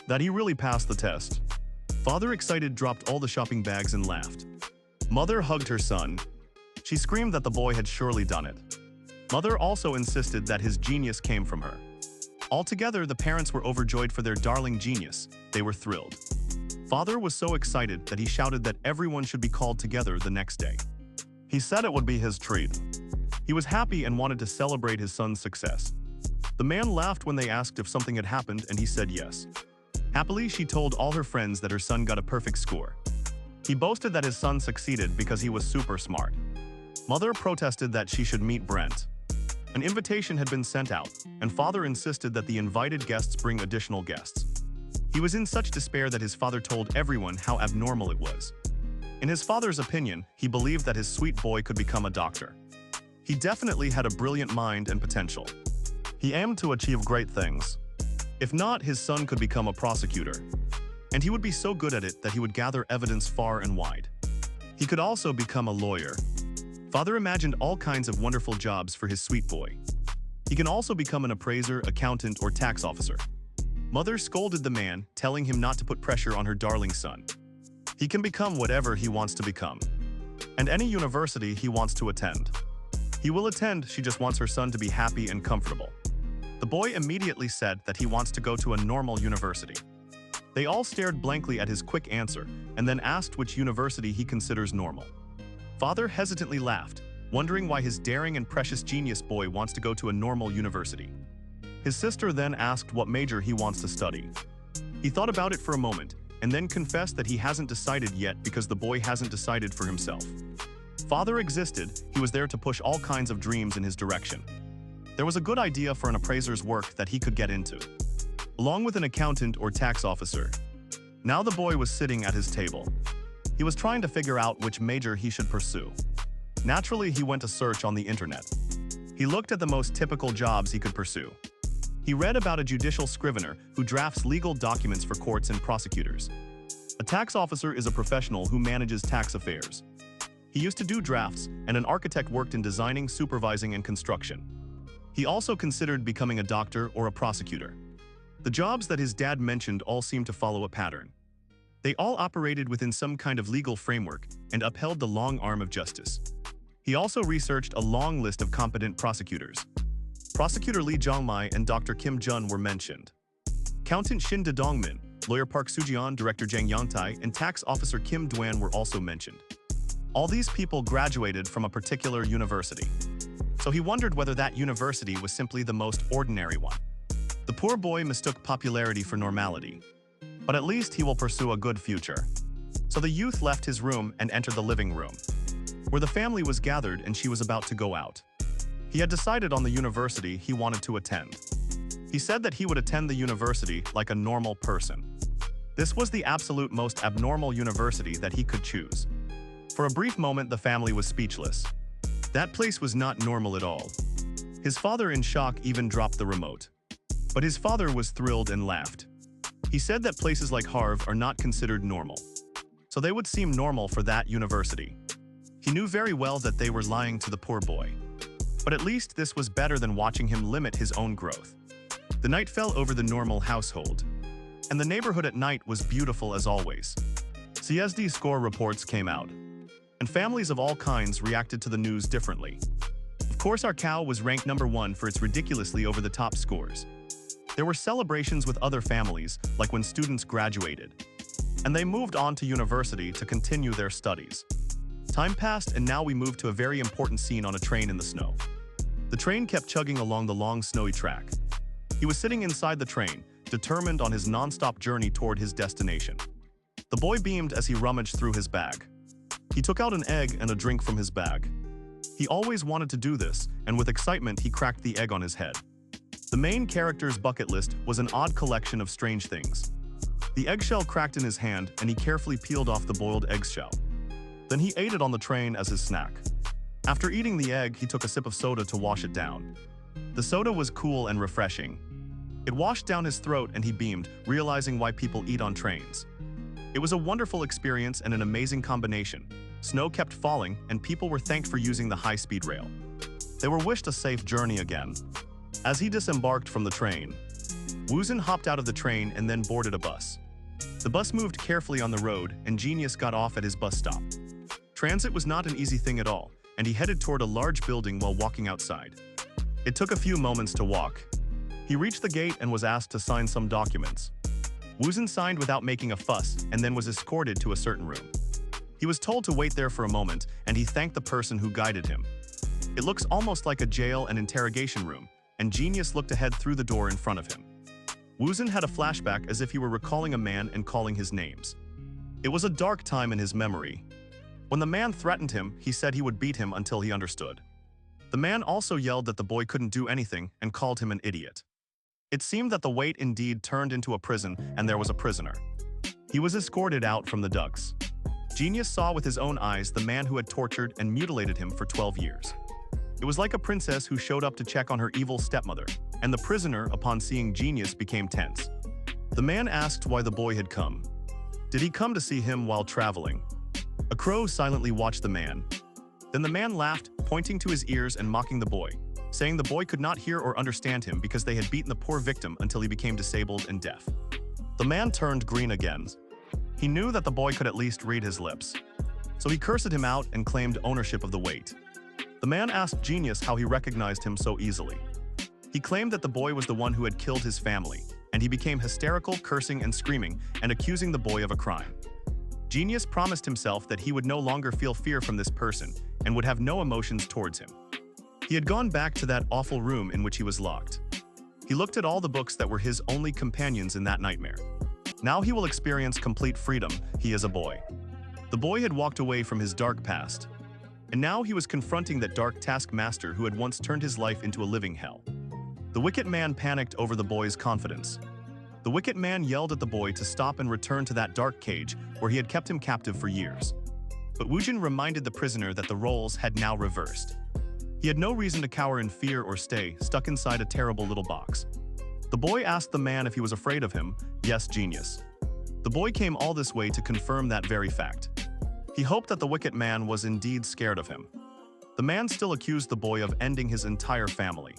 that he really passed the test. Father, excited, dropped all the shopping bags and laughed. Mother hugged her son. She screamed that the boy had surely done it. Mother also insisted that his genius came from her. Altogether, the parents were overjoyed for their darling genius. They were thrilled. Father was so excited that he shouted that everyone should be called together the next day. He said it would be his treat. He was happy and wanted to celebrate his son's success. The man laughed when they asked if something had happened, and he said yes. Happily, she told all her friends that her son got a perfect score. He boasted that his son succeeded because he was super smart. Mother protested that she should meet Brent. An invitation had been sent out, and father insisted that the invited guests bring additional guests. He was in such despair that his father told everyone how abnormal it was. In his father's opinion, he believed that his sweet boy could become a doctor. He definitely had a brilliant mind and potential. He aimed to achieve great things. If not, his son could become a prosecutor. And he would be so good at it that he would gather evidence far and wide. He could also become a lawyer. Father imagined all kinds of wonderful jobs for his sweet boy. He can also become an appraiser, accountant, or tax officer. Mother scolded the man, telling him not to put pressure on her darling son. He can become whatever he wants to become. And any university he wants to attend. He will attend, she just wants her son to be happy and comfortable. The boy immediately said that he wants to go to a normal university. They all stared blankly at his quick answer and then asked which university he considers normal. Father hesitantly laughed, wondering why his daring and precious genius boy wants to go to a normal university. His sister then asked what major he wants to study. He thought about it for a moment and then confessed that he hasn't decided yet because the boy hasn't decided for himself. Father existed, he was there to push all kinds of dreams in his direction. There was a good idea for an appraiser's work that he could get into, along with an accountant or tax officer. Now the boy was sitting at his table. He was trying to figure out which major he should pursue. Naturally, he went to search on the internet. He looked at the most typical jobs he could pursue. He read about a judicial scrivener who drafts legal documents for courts and prosecutors. A tax officer is a professional who manages tax affairs. He used to do drafts, and an architect worked in designing, supervising, and construction. He also considered becoming a doctor or a prosecutor. The jobs that his dad mentioned all seemed to follow a pattern. They all operated within some kind of legal framework and upheld the long arm of justice. He also researched a long list of competent prosecutors. Prosecutor Lee Jongmai and Dr. Kim Jun were mentioned. Accountant Shin De-dongmin, lawyer Park Soo-jeon, director Jang Yang-tae, and tax officer Kim Dwan were also mentioned. All these people graduated from a particular university. So he wondered whether that university was simply the most ordinary one. The poor boy mistook popularity for normality. But at least he will pursue a good future. So the youth left his room and entered the living room, where the family was gathered and she was about to go out. He had decided on the university he wanted to attend. He said that he would attend the university like a normal person. This was the absolute most abnormal university that he could choose. For a brief moment, the family was speechless. That place was not normal at all. His father, in shock, even dropped the remote. But his father was thrilled and laughed. He said that places like Harv are not considered normal, so they would seem normal for that university. He knew very well that they were lying to the poor boy. But at least this was better than watching him limit his own growth. The night fell over the normal household, and the neighborhood at night was beautiful as always. CSD score reports came out, and families of all kinds reacted to the news differently. Of course, our cow was ranked #1 for its ridiculously over-the-top scores. There were celebrations with other families, like when students graduated, and they moved on to university to continue their studies. Time passed, and now we moved to a very important scene on a train in the snow. The train kept chugging along the long snowy track. He was sitting inside the train, determined on his non-stop journey toward his destination. The boy beamed as he rummaged through his bag. He took out an egg and a drink from his bag. He always wanted to do this, and with excitement he cracked the egg on his head. The main character's bucket list was an odd collection of strange things. The eggshell cracked in his hand, and he carefully peeled off the boiled eggshell. Then he ate it on the train as his snack. After eating the egg, he took a sip of soda to wash it down. The soda was cool and refreshing. It washed down his throat, and he beamed, realizing why people eat on trains. It was a wonderful experience and an amazing combination. Snow kept falling, and people were thanked for using the high-speed rail. They were wished a safe journey again. As he disembarked from the train, Woozin hopped out of the train and then boarded a bus. The bus moved carefully on the road, and Genius got off at his bus stop. Transit was not an easy thing at all, and he headed toward a large building while walking outside. It took a few moments to walk. He reached the gate and was asked to sign some documents. Woozin signed without making a fuss and then was escorted to a certain room. He was told to wait there for a moment, and he thanked the person who guided him. It looks almost like a jail and interrogation room, and Genius looked ahead through the door in front of him. Woozin had a flashback as if he were recalling a man and calling his names. It was a dark time in his memory. When the man threatened him, he said he would beat him until he understood. The man also yelled that the boy couldn't do anything and called him an idiot. It seemed that the wait indeed turned into a prison and there was a prisoner. He was escorted out from the ducks. Genius saw with his own eyes the man who had tortured and mutilated him for 12 years. It was like a princess who showed up to check on her evil stepmother, and the prisoner, upon seeing Genius, became tense. The man asked why the boy had come. Did he come to see him while traveling? A crow silently watched the man. Then the man laughed, pointing to his ears and mocking the boy, saying the boy could not hear or understand him because they had beaten the poor victim until he became disabled and deaf. The man turned green again. He knew that the boy could at least read his lips. So he cursed him out and claimed ownership of the weight. The man asked Genius how he recognized him so easily. He claimed that the boy was the one who had killed his family, and he became hysterical, cursing and screaming and accusing the boy of a crime. Genius promised himself that he would no longer feel fear from this person and would have no emotions towards him. He had gone back to that awful room in which he was locked. He looked at all the books that were his only companions in that nightmare. Now he will experience complete freedom. He is a boy. The boy had walked away from his dark past, and now he was confronting that dark taskmaster who had once turned his life into a living hell. The wicked man panicked over the boy's confidence. The wicked man yelled at the boy to stop and return to that dark cage where he had kept him captive for years. But Woojin reminded the prisoner that the roles had now reversed. He had no reason to cower in fear or stay stuck inside a terrible little box. The boy asked the man if he was afraid of him. Yes, Genius. The boy came all this way to confirm that very fact. He hoped that the wicked man was indeed scared of him. The man still accused the boy of ending his entire family.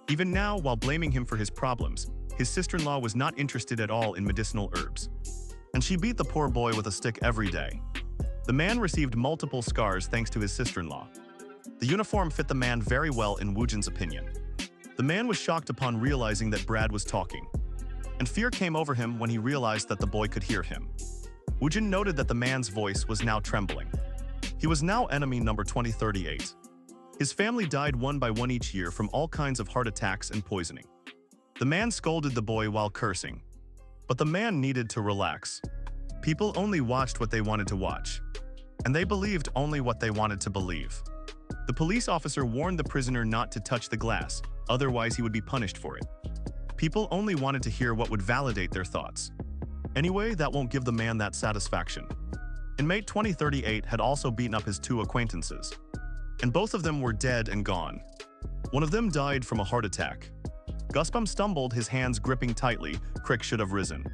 Even now, while blaming him for his problems, his sister-in-law was not interested at all in medicinal herbs. And she beat the poor boy with a stick every day. The man received multiple scars thanks to his sister-in-law. The uniform fit the man very well in Woojin's opinion. The man was shocked upon realizing that Brad was talking, and fear came over him when he realized that the boy could hear him. Woojin noted that the man's voice was now trembling. He was now enemy number 2038. His family died one by one each year from all kinds of heart attacks and poisoning. The man scolded the boy while cursing, but the man needed to relax. People only watched what they wanted to watch, and they believed only what they wanted to believe. The police officer warned the prisoner not to touch the glass, otherwise he would be punished for it. People only wanted to hear what would validate their thoughts. Anyway, that won't give the man that satisfaction. Inmate 2038 had also beaten up his two acquaintances, and both of them were dead and gone. One of them died from a heart attack. Guspum stumbled, his hands gripping tightly. Crick should have risen.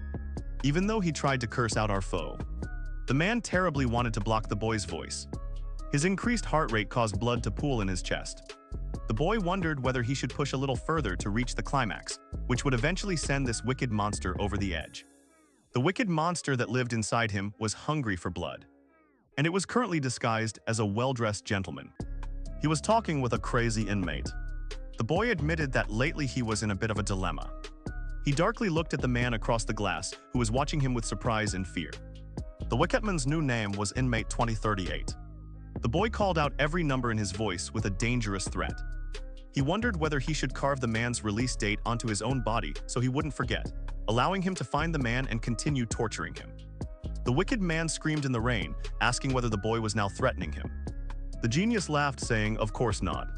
Even though he tried to curse out our foe, the man terribly wanted to block the boy's voice. His increased heart rate caused blood to pool in his chest. The boy wondered whether he should push a little further to reach the climax, which would eventually send this wicked monster over the edge. The wicked monster that lived inside him was hungry for blood, and it was currently disguised as a well-dressed gentleman. He was talking with a crazy inmate. The boy admitted that lately he was in a bit of a dilemma. He darkly looked at the man across the glass, who was watching him with surprise and fear. The wicked man's new name was Inmate 2038. The boy called out every number in his voice with a dangerous threat. He wondered whether he should carve the man's release date onto his own body so he wouldn't forget, allowing him to find the man and continue torturing him. The wicked man screamed in the rain, asking whether the boy was now threatening him. The genius laughed, saying, "Of course not."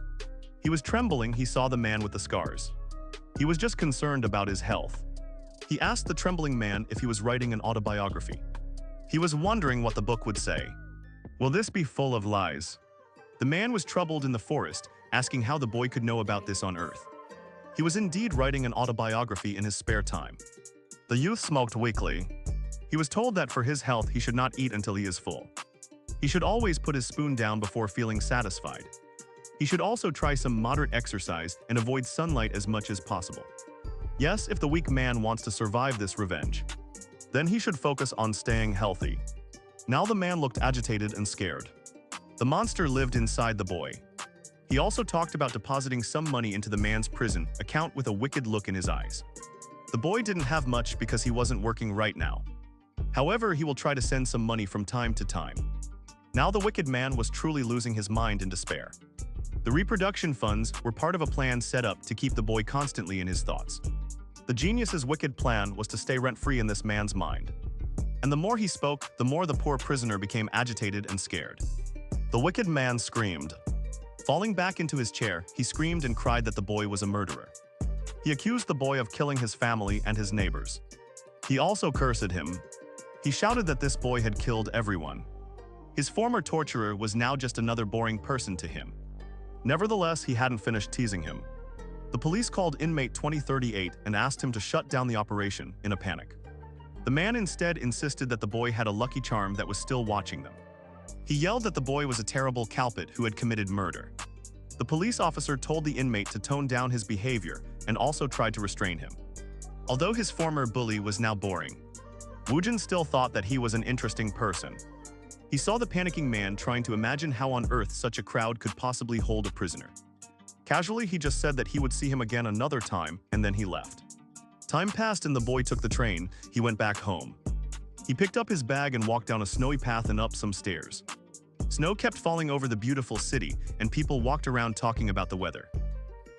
He was trembling. He saw the man with the scars. He was just concerned about his health. He asked the trembling man if he was writing an autobiography. He was wondering what the book would say. Will this be full of lies? The man was troubled in the forest, asking how the boy could know about this on Earth. He was indeed writing an autobiography in his spare time. The youth smoked weakly. He was told that for his health he should not eat until he is full. He should always put his spoon down before feeling satisfied. He should also try some moderate exercise and avoid sunlight as much as possible. Yes, if the weak man wants to survive this revenge, then he should focus on staying healthy. Now the man looked agitated and scared. The monster lived inside the boy. He also talked about depositing some money into the man's prison account with a wicked look in his eyes. The boy didn't have much because he wasn't working right now. However, he will try to send some money from time to time. Now the wicked man was truly losing his mind in despair. The reproduction funds were part of a plan set up to keep the boy constantly in his thoughts. The genius's wicked plan was to stay rent-free in this man's mind. And the more he spoke, the more the poor prisoner became agitated and scared. The wicked man screamed. Falling back into his chair, he screamed and cried that the boy was a murderer. He accused the boy of killing his family and his neighbors. He also cursed him. He shouted that this boy had killed everyone. His former torturer was now just another boring person to him. Nevertheless, he hadn't finished teasing him. The police called inmate 2038 and asked him to shut down the operation in a panic. The man instead insisted that the boy had a lucky charm that was still watching them. He yelled that the boy was a terrible culprit who had committed murder. The police officer told the inmate to tone down his behavior and also tried to restrain him. Although his former bully was now boring, Woojin still thought that he was an interesting person. He saw the panicking man trying to imagine how on earth such a crowd could possibly hold a prisoner. Casually, he just said that he would see him again another time, and then he left. Time passed and the boy took the train. He went back home. He picked up his bag and walked down a snowy path and up some stairs. Snow kept falling over the beautiful city, and people walked around talking about the weather.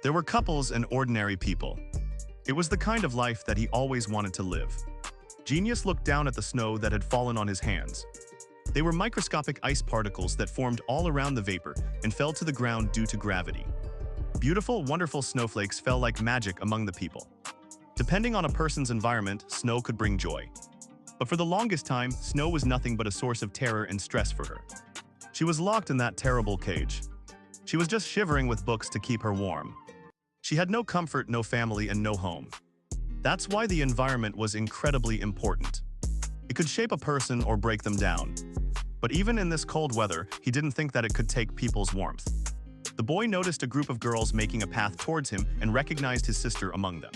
There were couples and ordinary people. It was the kind of life that he always wanted to live. Genius looked down at the snow that had fallen on his hands. They were microscopic ice particles that formed all around the vapor and fell to the ground due to gravity. Beautiful, wonderful snowflakes fell like magic among the people. Depending on a person's environment, snow could bring joy. But for the longest time, snow was nothing but a source of terror and stress for her. She was locked in that terrible cage. She was just shivering with books to keep her warm. She had no comfort, no family, and no home. That's why the environment was incredibly important. It could shape a person or break them down. But even in this cold weather, he didn't think that it could take people's warmth. The boy noticed a group of girls making a path towards him and recognized his sister among them.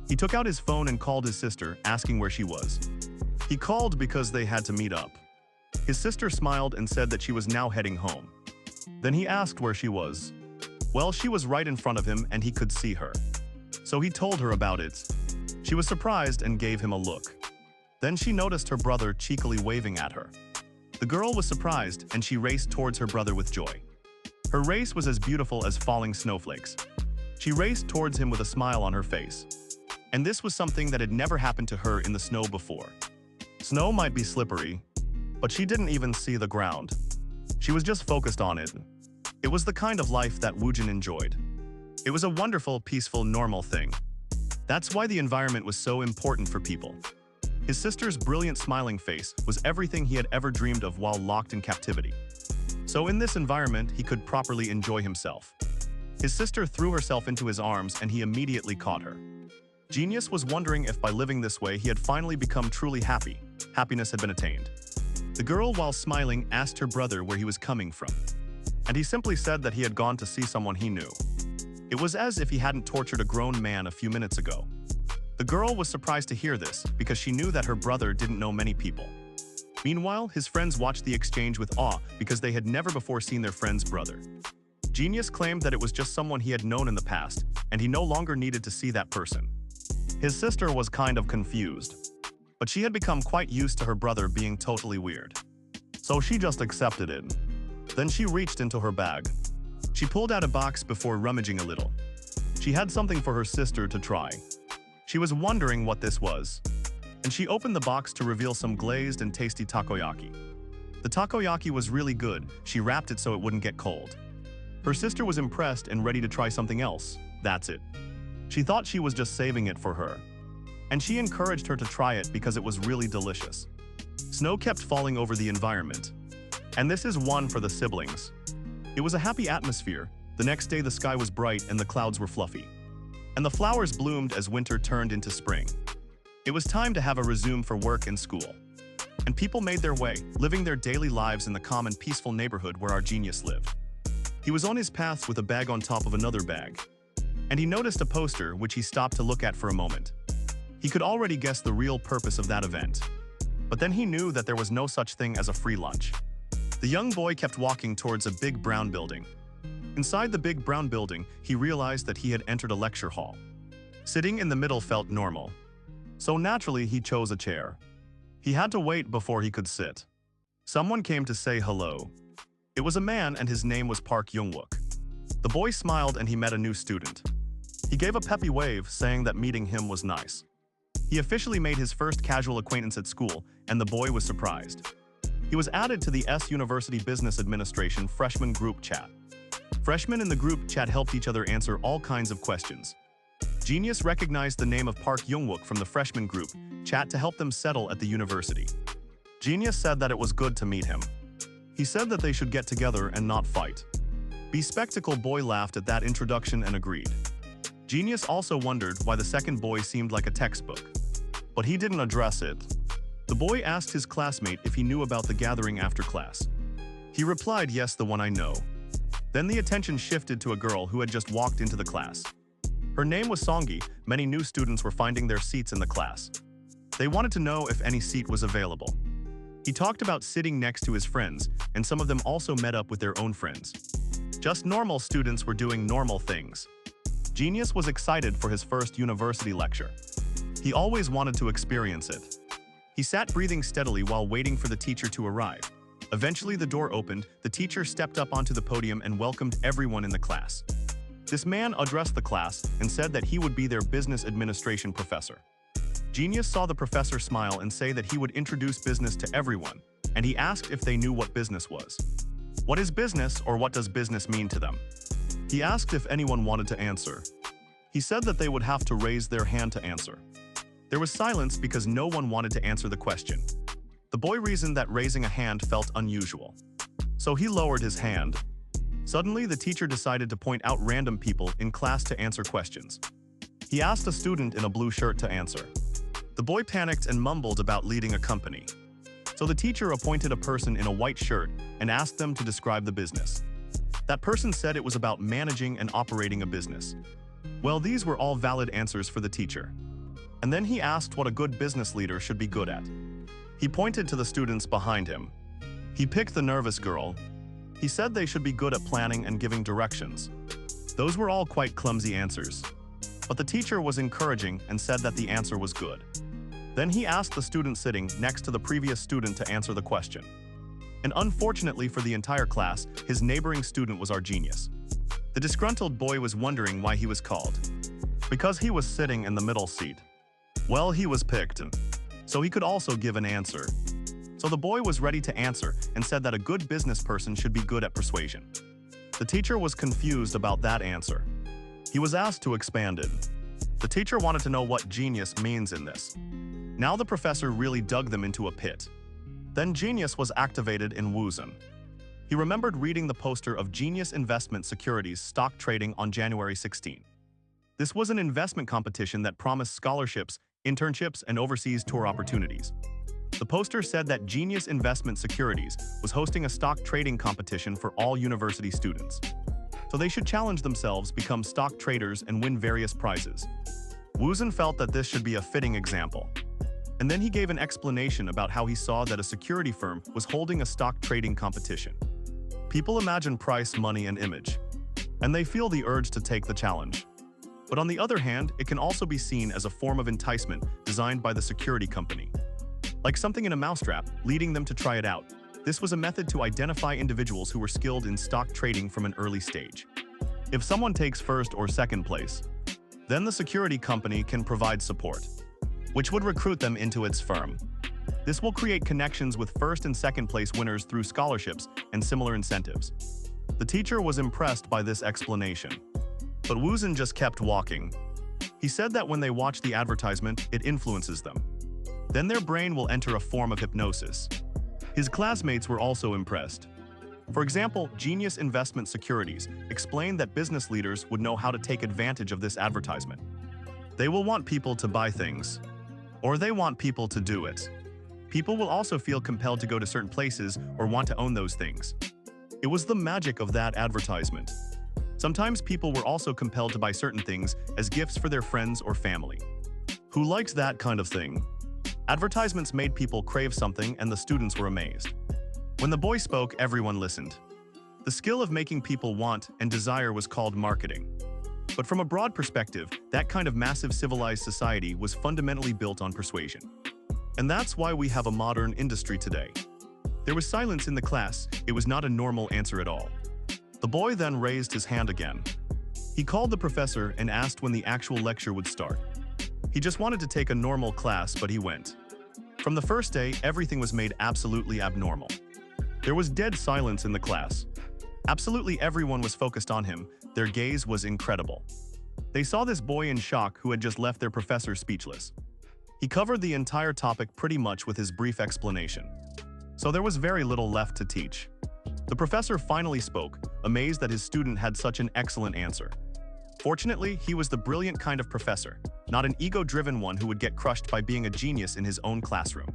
He took out his phone and called his sister, asking where she was. He called because they had to meet up. His sister smiled and said that she was now heading home. Then he asked where she was. Well, she was right in front of him and he could see her. So he told her about it. She was surprised and gave him a look. Then she noticed her brother cheekily waving at her. The girl was surprised and she raced towards her brother with joy. Her race was as beautiful as falling snowflakes. She raced towards him with a smile on her face. And this was something that had never happened to her in the snow before. Snow might be slippery, but she didn't even see the ground. She was just focused on it. It was the kind of life that Woojin enjoyed. It was a wonderful, peaceful, normal thing. That's why the environment was so important for people. His sister's brilliant smiling face was everything he had ever dreamed of while locked in captivity. So in this environment, he could properly enjoy himself. His sister threw herself into his arms and he immediately caught her. Genius was wondering if by living this way he had finally become truly happy. Happiness had been attained. The girl, while smiling, asked her brother where he was coming from. And he simply said that he had gone to see someone he knew. It was as if he hadn't tortured a grown man a few minutes ago. The girl was surprised to hear this because she knew that her brother didn't know many people. Meanwhile, his friends watched the exchange with awe because they had never before seen their friend's brother. Genius claimed that it was just someone he had known in the past, and he no longer needed to see that person. His sister was kind of confused, but she had become quite used to her brother being totally weird. So she just accepted it. Then she reached into her bag. She pulled out a box before rummaging a little. She had something for her sister to try. She was wondering what this was, and she opened the box to reveal some glazed and tasty takoyaki. The takoyaki was really good. She wrapped it so it wouldn't get cold. Her sister was impressed and ready to try something else. That's it. She thought she was just saving it for her. And she encouraged her to try it because it was really delicious. Snow kept falling over the environment. And this is one for the siblings. It was a happy atmosphere. The next day the sky was bright and the clouds were fluffy. And the flowers bloomed as winter turned into spring. It was time to have a resume for work and school. And people made their way, living their daily lives in the calm and peaceful neighborhood where our genius lived. He was on his path with a bag on top of another bag. And he noticed a poster which he stopped to look at for a moment. He could already guess the real purpose of that event. But then he knew that there was no such thing as a free lunch. The young boy kept walking towards a big brown building. Inside the big brown building, he realized that he had entered a lecture hall. Sitting in the middle felt normal. So naturally, he chose a chair. He had to wait before he could sit. Someone came to say hello. It was a man and his name was Park Young-wook. The boy smiled and he met a new student. He gave a peppy wave, saying that meeting him was nice. He officially made his first casual acquaintance at school, and the boy was surprised. He was added to the S University Business Administration freshman group chat. Freshmen in the group chat helped each other answer all kinds of questions. Genius recognized the name of Park Youngwook from the freshman group chat to help them settle at the university. Genius said that it was good to meet him. He said that they should get together and not fight. Bespectacled boy laughed at that introduction and agreed. Genius also wondered why the second boy seemed like a textbook. But he didn't address it. The boy asked his classmate if he knew about the gathering after class. He replied, "Yes, the one I know." Then the attention shifted to a girl who had just walked into the class. Her name was Songi. Many new students were finding their seats in the class. They wanted to know if any seat was available. He talked about sitting next to his friends, and some of them also met up with their own friends. Just normal students were doing normal things. Genius was excited for his first university lecture. He always wanted to experience it. He sat breathing steadily while waiting for the teacher to arrive. Eventually the door opened, the teacher stepped up onto the podium and welcomed everyone in the class. This man addressed the class and said that he would be their business administration professor. Genius saw the professor smile and say that he would introduce business to everyone, and he asked if they knew what business was. What is business, or what does business mean to them? He asked if anyone wanted to answer. He said that they would have to raise their hand to answer. There was silence because no one wanted to answer the question. The boy reasoned that raising a hand felt unusual. So he lowered his hand. Suddenly, the teacher decided to point out random people in class to answer questions. He asked a student in a blue shirt to answer. The boy panicked and mumbled about leading a company. So the teacher appointed a person in a white shirt and asked them to describe the business. That person said it was about managing and operating a business. Well, these were all valid answers for the teacher. And then he asked what a good business leader should be good at. He pointed to the students behind him. He picked the nervous girl. He said they should be good at planning and giving directions. Those were all quite clumsy answers. But the teacher was encouraging and said that the answer was good. Then he asked the student sitting next to the previous student to answer the question. And unfortunately for the entire class, his neighboring student was our genius. The disgruntled boy was wondering why he was called. Because he was sitting in the middle seat. Well, he was picked, so he could also give an answer. So the boy was ready to answer and said that a good business person should be good at persuasion. The teacher was confused about that answer. He was asked to expand it. The teacher wanted to know what genius means in this. Now the professor really dug them into a pit. Then genius was activated in Wuzhen. He remembered reading the poster of Genius Investment Securities stock trading on January 16. This was an investment competition that promised scholarships, internships, and overseas tour opportunities. The poster said that Genius Investment Securities was hosting a stock trading competition for all university students. So they should challenge themselves, become stock traders, and win various prizes. Wuzhen felt that this should be a fitting example. And then he gave an explanation about how he saw that a security firm was holding a stock trading competition. People imagine price, money, and image, and they feel the urge to take the challenge. But on the other hand, it can also be seen as a form of enticement designed by the security company. Like something in a mousetrap, leading them to try it out. This was a method to identify individuals who were skilled in stock trading from an early stage. If someone takes first or second place, then the security company can provide support, which would recruit them into its firm. This will create connections with first and second place winners through scholarships and similar incentives. The teacher was impressed by this explanation. But Wuzhen just kept walking. He said that when they watch the advertisement, it influences them. Then their brain will enter a form of hypnosis. His classmates were also impressed. For example, Genius Investment Securities explained that business leaders would know how to take advantage of this advertisement. They will want people to buy things, or they want people to do it. People will also feel compelled to go to certain places or want to own those things. It was the magic of that advertisement. Sometimes people were also compelled to buy certain things as gifts for their friends or family. Who liked that kind of thing? Advertisements made people crave something, and the students were amazed. When the boy spoke, everyone listened. The skill of making people want and desire was called marketing. But from a broad perspective, that kind of massive civilized society was fundamentally built on persuasion. And that's why we have a modern industry today. There was silence in the class. It was not a normal answer at all. The boy then raised his hand again. He called the professor and asked when the actual lecture would start. He just wanted to take a normal class, but he went. From the first day, everything was made absolutely abnormal. There was dead silence in the class. Absolutely everyone was focused on him. Their gaze was incredible. They saw this boy in shock who had just left their professor speechless. He covered the entire topic pretty much with his brief explanation. So there was very little left to teach. The professor finally spoke, amazed that his student had such an excellent answer. Fortunately, he was the brilliant kind of professor, not an ego-driven one who would get crushed by being a genius in his own classroom.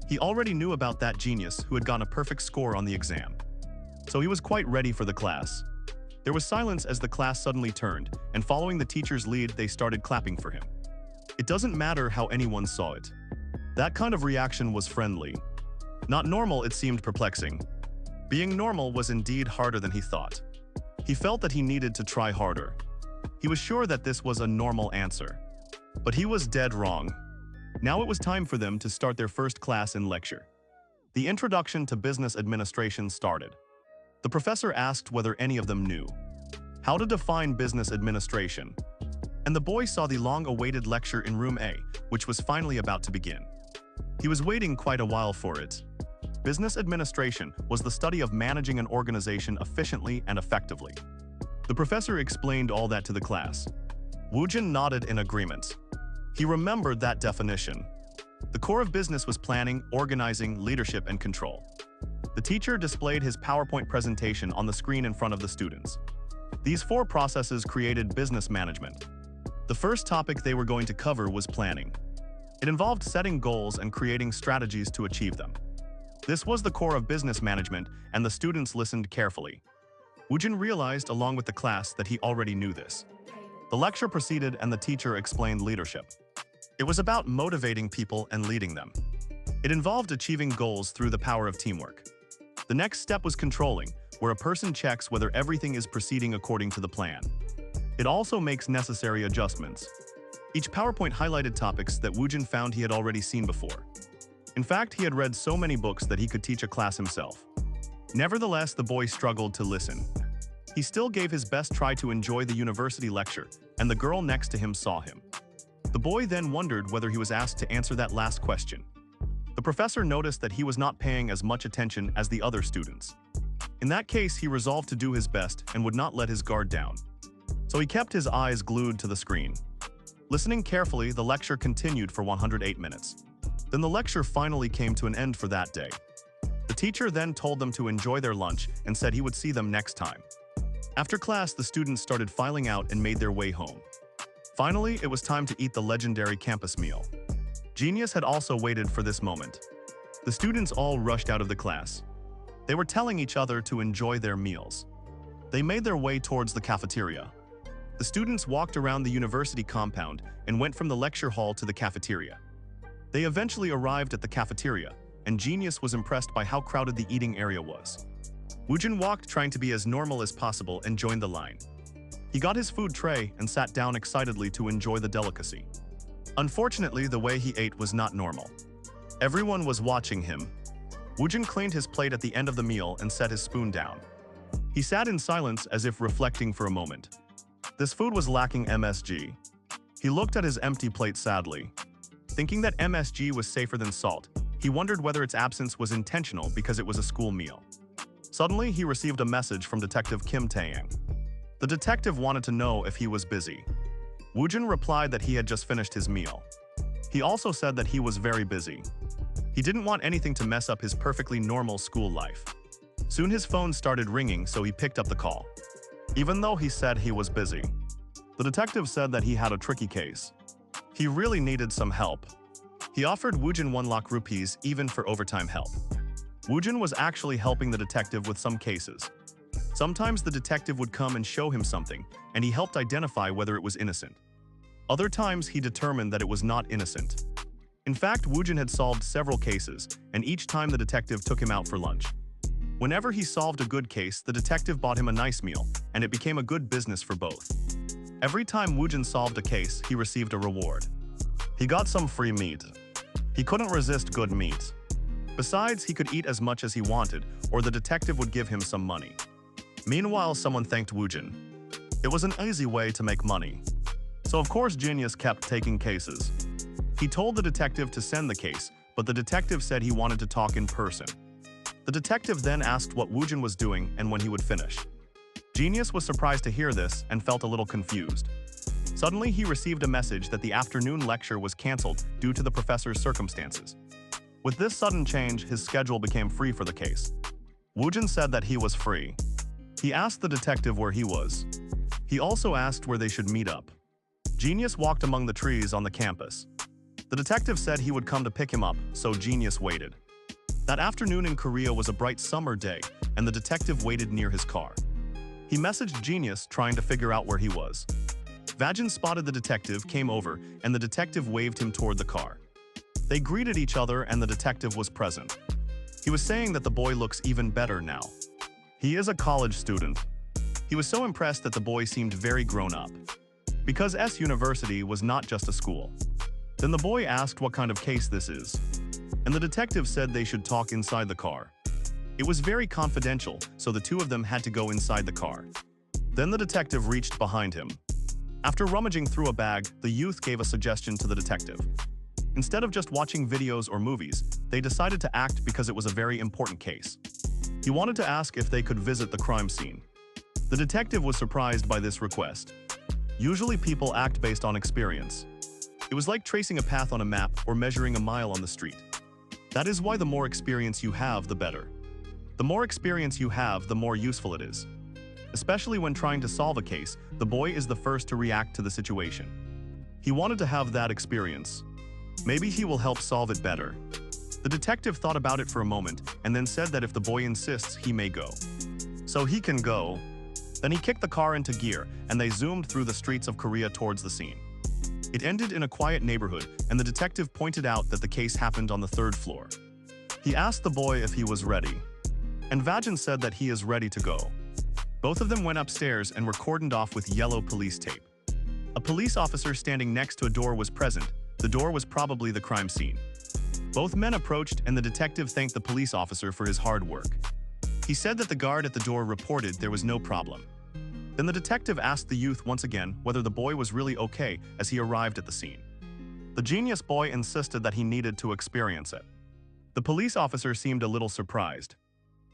He already knew about that genius who had gotten a perfect score on the exam. So he was quite ready for the class. There was silence as the class suddenly turned, and following the teacher's lead, they started clapping for him. It doesn't matter how anyone saw it. That kind of reaction was friendly. Not normal, it seemed perplexing. Being normal was indeed harder than he thought. He felt that he needed to try harder. He was sure that this was a normal answer. But he was dead wrong. Now it was time for them to start their first class in lecture. The introduction to business administration started. The professor asked whether any of them knew how to define business administration. And the boy saw the long-awaited lecture in room A, which was finally about to begin. He was waiting quite a while for it. Business administration was the study of managing an organization efficiently and effectively. The professor explained all that to the class. Woojin nodded in agreement. He remembered that definition. The core of business was planning, organizing, leadership, and control. The teacher displayed his PowerPoint presentation on the screen in front of the students. These 4 processes created business management. The first topic they were going to cover was planning. It involved setting goals and creating strategies to achieve them. This was the core of business management, and the students listened carefully. Woojin realized along with the class that he already knew this. The lecture proceeded and the teacher explained leadership. It was about motivating people and leading them. It involved achieving goals through the power of teamwork. The next step was controlling, where a person checks whether everything is proceeding according to the plan. It also makes necessary adjustments. Each PowerPoint highlighted topics that Woojin found he had already seen before. In fact, he had read so many books that he could teach a class himself. Nevertheless, the boy struggled to listen. He still gave his best try to enjoy the university lecture, and the girl next to him saw him. The boy then wondered whether he was asked to answer that last question. The professor noticed that he was not paying as much attention as the other students. In that case, he resolved to do his best and would not let his guard down. So he kept his eyes glued to the screen. Listening carefully, the lecture continued for 108 minutes. Then the lecture finally came to an end for that day. The teacher then told them to enjoy their lunch and said he would see them next time. After class, the students started filing out and made their way home. Finally, it was time to eat the legendary campus meal. Genius had also waited for this moment. The students all rushed out of the class. They were telling each other to enjoy their meals. They made their way towards the cafeteria. The students walked around the university compound and went from the lecture hall to the cafeteria. They eventually arrived at the cafeteria, and Genius was impressed by how crowded the eating area was. Woojin walked trying to be as normal as possible and joined the line. He got his food tray and sat down excitedly to enjoy the delicacy. Unfortunately, the way he ate was not normal. Everyone was watching him. Woojin cleaned his plate at the end of the meal and set his spoon down. He sat in silence as if reflecting for a moment. This food was lacking MSG. He looked at his empty plate sadly. Thinking that MSG was safer than salt, he wondered whether its absence was intentional because it was a school meal. Suddenly, he received a message from Detective Kim Taeyang. The detective wanted to know if he was busy. Woojin replied that he had just finished his meal. He also said that he was very busy. He didn't want anything to mess up his perfectly normal school life. Soon his phone started ringing, so he picked up the call. Even though he said he was busy, the detective said that he had a tricky case. He really needed some help. He offered Woojin 1 lakh rupees even for overtime help. Woojin was actually helping the detective with some cases. Sometimes the detective would come and show him something, and he helped identify whether it was innocent. Other times, he determined that it was not innocent. In fact, Woojin had solved several cases, and each time the detective took him out for lunch. Whenever he solved a good case, the detective bought him a nice meal, and it became a good business for both. Every time Woojin solved a case, he received a reward. He got some free meat. He couldn't resist good meat. Besides, he could eat as much as he wanted, or the detective would give him some money. Meanwhile, someone thanked Woojin. It was an easy way to make money. So of course Genius kept taking cases. He told the detective to send the case, but the detective said he wanted to talk in person. The detective then asked what Woojin was doing and when he would finish. Genius was surprised to hear this and felt a little confused. Suddenly he received a message that the afternoon lecture was cancelled due to the professor's circumstances. With this sudden change, his schedule became free for the case. Woojin said that he was free. He asked the detective where he was. He also asked where they should meet up. Genius walked among the trees on the campus. The detective said he would come to pick him up, so Genius waited. That afternoon in Korea was a bright summer day, and the detective waited near his car. He messaged Genius trying to figure out where he was. Vajin spotted the detective, came over, and the detective waved him toward the car. They greeted each other and the detective was present. He was saying that the boy looks even better now. He is a college student. He was so impressed that the boy seemed very grown up. Because S University was not just a school. Then the boy asked what kind of case this is. And the detective said they should talk inside the car. It was very confidential, so the two of them had to go inside the car. Then the detective reached behind him. After rummaging through a bag, the youth gave a suggestion to the detective. Instead of just watching videos or movies, they decided to act because it was a very important case. He wanted to ask if they could visit the crime scene. The detective was surprised by this request. Usually people act based on experience. It was like tracing a path on a map or measuring a mile on the street. That is why the more experience you have, the better. The more experience you have, the more useful it is. Especially when trying to solve a case, the boy is the first to react to the situation. He wanted to have that experience. Maybe he will help solve it better. The detective thought about it for a moment and then said that if the boy insists, he may go. So he can go. Then he kicked the car into gear and they zoomed through the streets of Korea towards the scene. It ended in a quiet neighborhood and the detective pointed out that the case happened on the 3rd floor. He asked the boy if he was ready. And Vajin said that he is ready to go. Both of them went upstairs and were cordoned off with yellow police tape. A police officer standing next to a door was present. The door was probably the crime scene. Both men approached and the detective thanked the police officer for his hard work. He said that the guard at the door reported there was no problem. Then the detective asked the youth once again whether the boy was really okay as he arrived at the scene. The genius boy insisted that he needed to experience it. The police officer seemed a little surprised,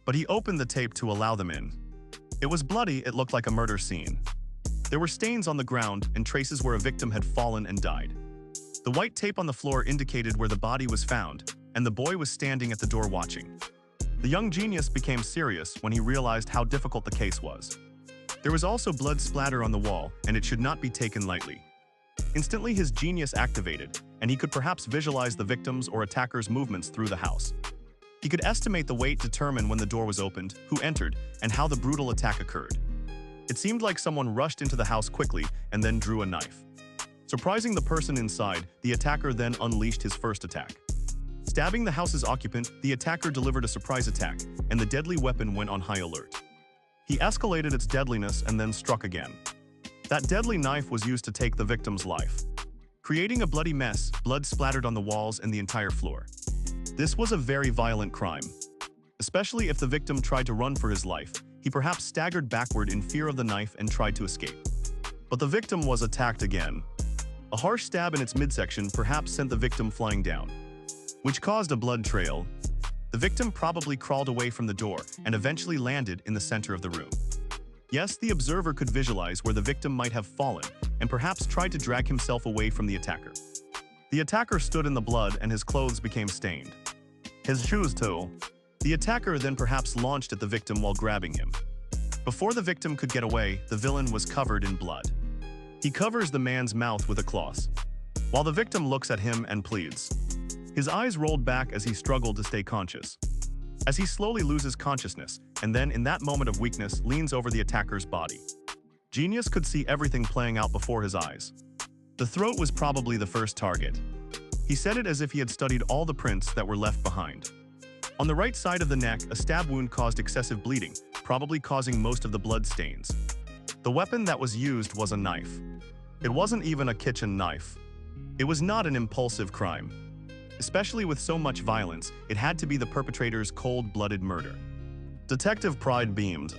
but he opened the tape to allow them in. It was bloody, it looked like a murder scene. There were stains on the ground and traces where a victim had fallen and died. The white tape on the floor indicated where the body was found, and the boy was standing at the door watching. The young genius became serious when he realized how difficult the case was. There was also blood splatter on the wall, and it should not be taken lightly. Instantly his genius activated, and he could perhaps visualize the victims or attackers' movements through the house. He could estimate the weight, determine when the door was opened, who entered, and how the brutal attack occurred. It seemed like someone rushed into the house quickly and then drew a knife. Surprising the person inside, the attacker then unleashed his first attack. Stabbing the house's occupant, the attacker delivered a surprise attack, and the deadly weapon went on high alert. He escalated its deadliness and then struck again. That deadly knife was used to take the victim's life. Creating a bloody mess, blood splattered on the walls and the entire floor. This was a very violent crime. Especially if the victim tried to run for his life, he perhaps staggered backward in fear of the knife and tried to escape. But the victim was attacked again. A harsh stab in its midsection perhaps sent the victim flying down, which caused a blood trail. The victim probably crawled away from the door and eventually landed in the center of the room. Yes, the observer could visualize where the victim might have fallen and perhaps tried to drag himself away from the attacker. The attacker stood in the blood and his clothes became stained. His shoes too. The attacker then perhaps launched at the victim while grabbing him. Before the victim could get away, the villain was covered in blood. He covers the man's mouth with a cloth, while the victim looks at him and pleads. His eyes rolled back as he struggled to stay conscious. As he slowly loses consciousness, and then in that moment of weakness leans over the attacker's body. Genius could see everything playing out before his eyes. The throat was probably the first target. He said it as if he had studied all the prints that were left behind. On the right side of the neck, a stab wound caused excessive bleeding, probably causing most of the blood stains. The weapon that was used was a knife. It wasn't even a kitchen knife. It was not an impulsive crime. Especially with so much violence, it had to be the perpetrator's cold-blooded murder. Detective Pride beamed.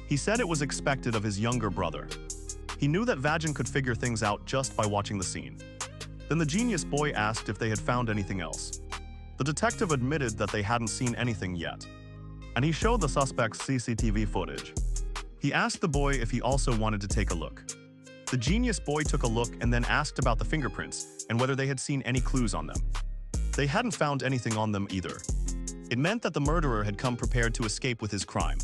He said it was expected of his younger brother. He knew that Vajin could figure things out just by watching the scene. Then the genius boy asked if they had found anything else. The detective admitted that they hadn't seen anything yet, and he showed the suspect's CCTV footage. He asked the boy if he also wanted to take a look. The genius boy took a look and then asked about the fingerprints and whether they had seen any clues on them. They hadn't found anything on them either. It meant that the murderer had come prepared to escape with his crime.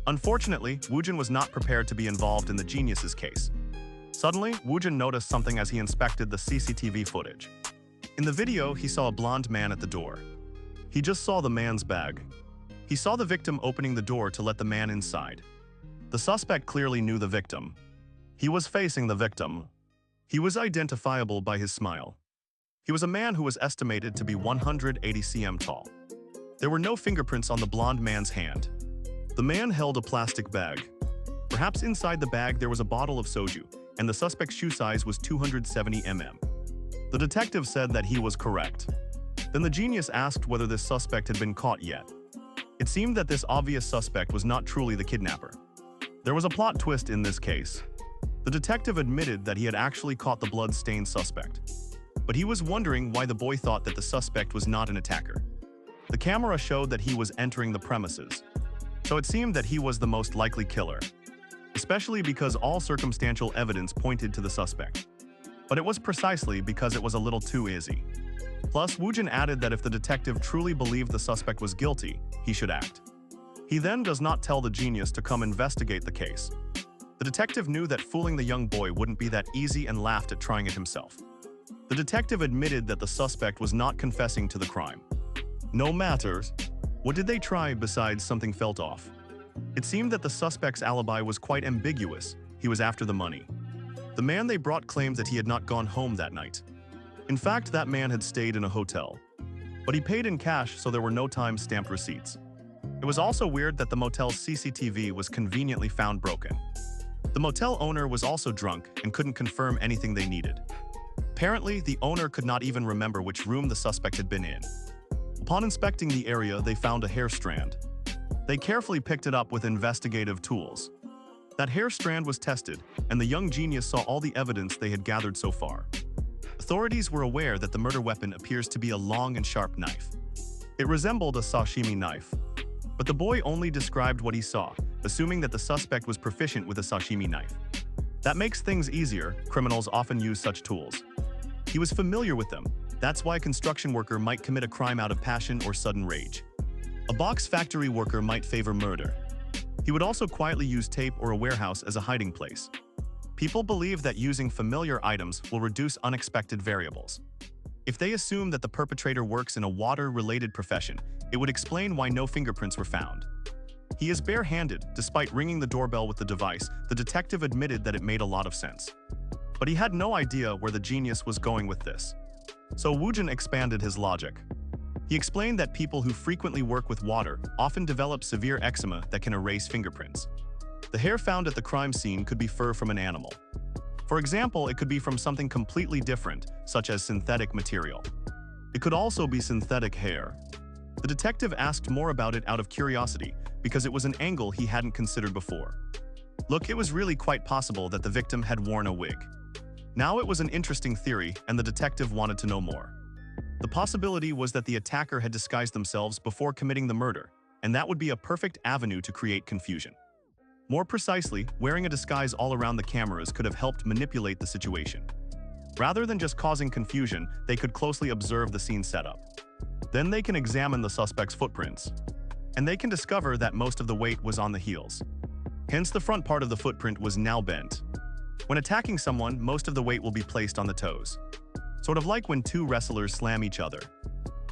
Unfortunately, Woojin was not prepared to be involved in the genius's case. Suddenly, Woojin noticed something as he inspected the CCTV footage. In the video, he saw a blonde man at the door. He just saw the man's bag. He saw the victim opening the door to let the man inside. The suspect clearly knew the victim. He was facing the victim. He was identifiable by his smile. He was a man who was estimated to be 180 cm tall. There were no fingerprints on the blonde man's hand. The man held a plastic bag. Perhaps inside the bag there was a bottle of soju, and the suspect's shoe size was 270 mm. The detective said that he was correct. Then the genius asked whether this suspect had been caught yet. It seemed that this obvious suspect was not truly the kidnapper. There was a plot twist in this case. The detective admitted that he had actually caught the blood-stained suspect. But he was wondering why the boy thought that the suspect was not an attacker. The camera showed that he was entering the premises, so it seemed that he was the most likely killer, especially because all circumstantial evidence pointed to the suspect. But it was precisely because it was a little too easy. Plus, Woojin added that if the detective truly believed the suspect was guilty, he should act. He then does not tell the genius to come investigate the case. The detective knew that fooling the young boy wouldn't be that easy and laughed at trying it himself. The detective admitted that the suspect was not confessing to the crime. No matter, what did they try besides something felt off? It seemed that the suspect's alibi was quite ambiguous. He was after the money. The man they brought claimed that he had not gone home that night. In fact, that man had stayed in a hotel. But he paid in cash, so there were no time-stamped receipts. It was also weird that the motel's CCTV was conveniently found broken. The motel owner was also drunk and couldn't confirm anything they needed. Apparently, the owner could not even remember which room the suspect had been in. Upon inspecting the area, they found a hair strand. They carefully picked it up with investigative tools. That hair strand was tested, and the young genius saw all the evidence they had gathered so far. Authorities were aware that the murder weapon appears to be a long and sharp knife. It resembled a sashimi knife. But the boy only described what he saw, assuming that the suspect was proficient with a sashimi knife. That makes things easier. Criminals often use such tools. He was familiar with them. That's why a construction worker might commit a crime out of passion or sudden rage. A box factory worker might favor murder. He would also quietly use tape or a warehouse as a hiding place. People believe that using familiar items will reduce unexpected variables. If they assume that the perpetrator works in a water-related profession, it would explain why no fingerprints were found. He is bare-handed. Despite ringing the doorbell with the device, the detective admitted that it made a lot of sense. But he had no idea where the genius was going with this. So Woojin expanded his logic. He explained that people who frequently work with water often develop severe eczema that can erase fingerprints. The hair found at the crime scene could be fur from an animal. For example, it could be from something completely different, such as synthetic material. It could also be synthetic hair. The detective asked more about it out of curiosity, because it was an angle he hadn't considered before. Look, it was really quite possible that the victim had worn a wig. Now it was an interesting theory, and the detective wanted to know more. The possibility was that the attacker had disguised themselves before committing the murder, and that would be a perfect avenue to create confusion. More precisely, wearing a disguise all around the cameras could have helped manipulate the situation. Rather than just causing confusion, they could closely observe the scene setup. Then they can examine the suspect's footprints. And they can discover that most of the weight was on the heels. Hence, the front part of the footprint was now bent. When attacking someone, most of the weight will be placed on the toes. Sort of like when two wrestlers slam each other.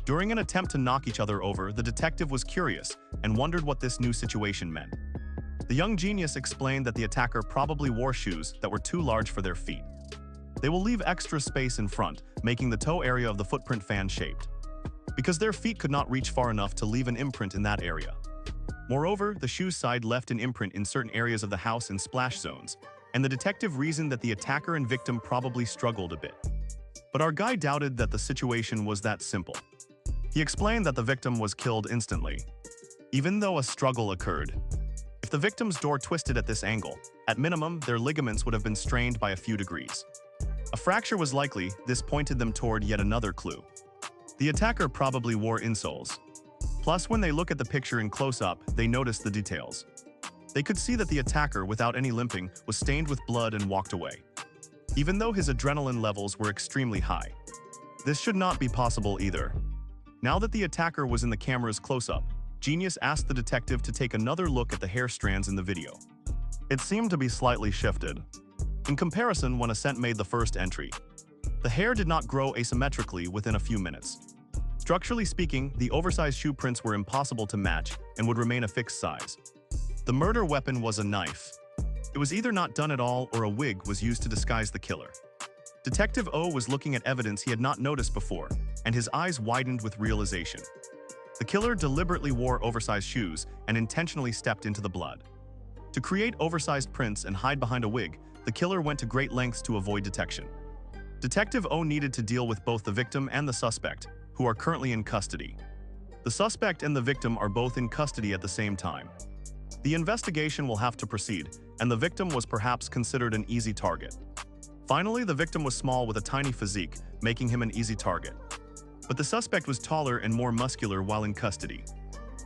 During an attempt to knock each other over, the detective was curious and wondered what this new situation meant. The young genius explained that the attacker probably wore shoes that were too large for their feet. They will leave extra space in front, making the toe area of the footprint fan-shaped, because their feet could not reach far enough to leave an imprint in that area. Moreover, the shoe's side left an imprint in certain areas of the house in splash zones, and the detective reasoned that the attacker and victim probably struggled a bit. But our guy doubted that the situation was that simple. He explained that the victim was killed instantly, even though a struggle occurred. If If the victim's door twisted at this angle, at minimum, their ligaments would have been strained by a few degrees. A fracture was likely. This pointed them toward yet another clue. The attacker probably wore insoles. Plus, when they look at the picture in close-up, they notice the details. They could see that the attacker, without any limping, was stained with blood and walked away, even though his adrenaline levels were extremely high. This should not be possible either. Now that the attacker was in the camera's close-up, Genius asked the detective to take another look at the hair strands in the video. It seemed to be slightly shifted. In comparison, when Ascent made the first entry, the hair did not grow asymmetrically within a few minutes. Structurally speaking, the oversized shoe prints were impossible to match and would remain a fixed size. The murder weapon was a knife. It was either not done at all or a wig was used to disguise the killer. Detective O was looking at evidence he had not noticed before, and his eyes widened with realization. The killer deliberately wore oversized shoes and intentionally stepped into the blood. To create oversized prints and hide behind a wig, the killer went to great lengths to avoid detection. Detective O needed to deal with both the victim and the suspect, who are currently in custody. The suspect and the victim are both in custody at the same time. The investigation will have to proceed, and the victim was perhaps considered an easy target. Finally, the victim was small with a tiny physique, making him an easy target. But the suspect was taller and more muscular while in custody.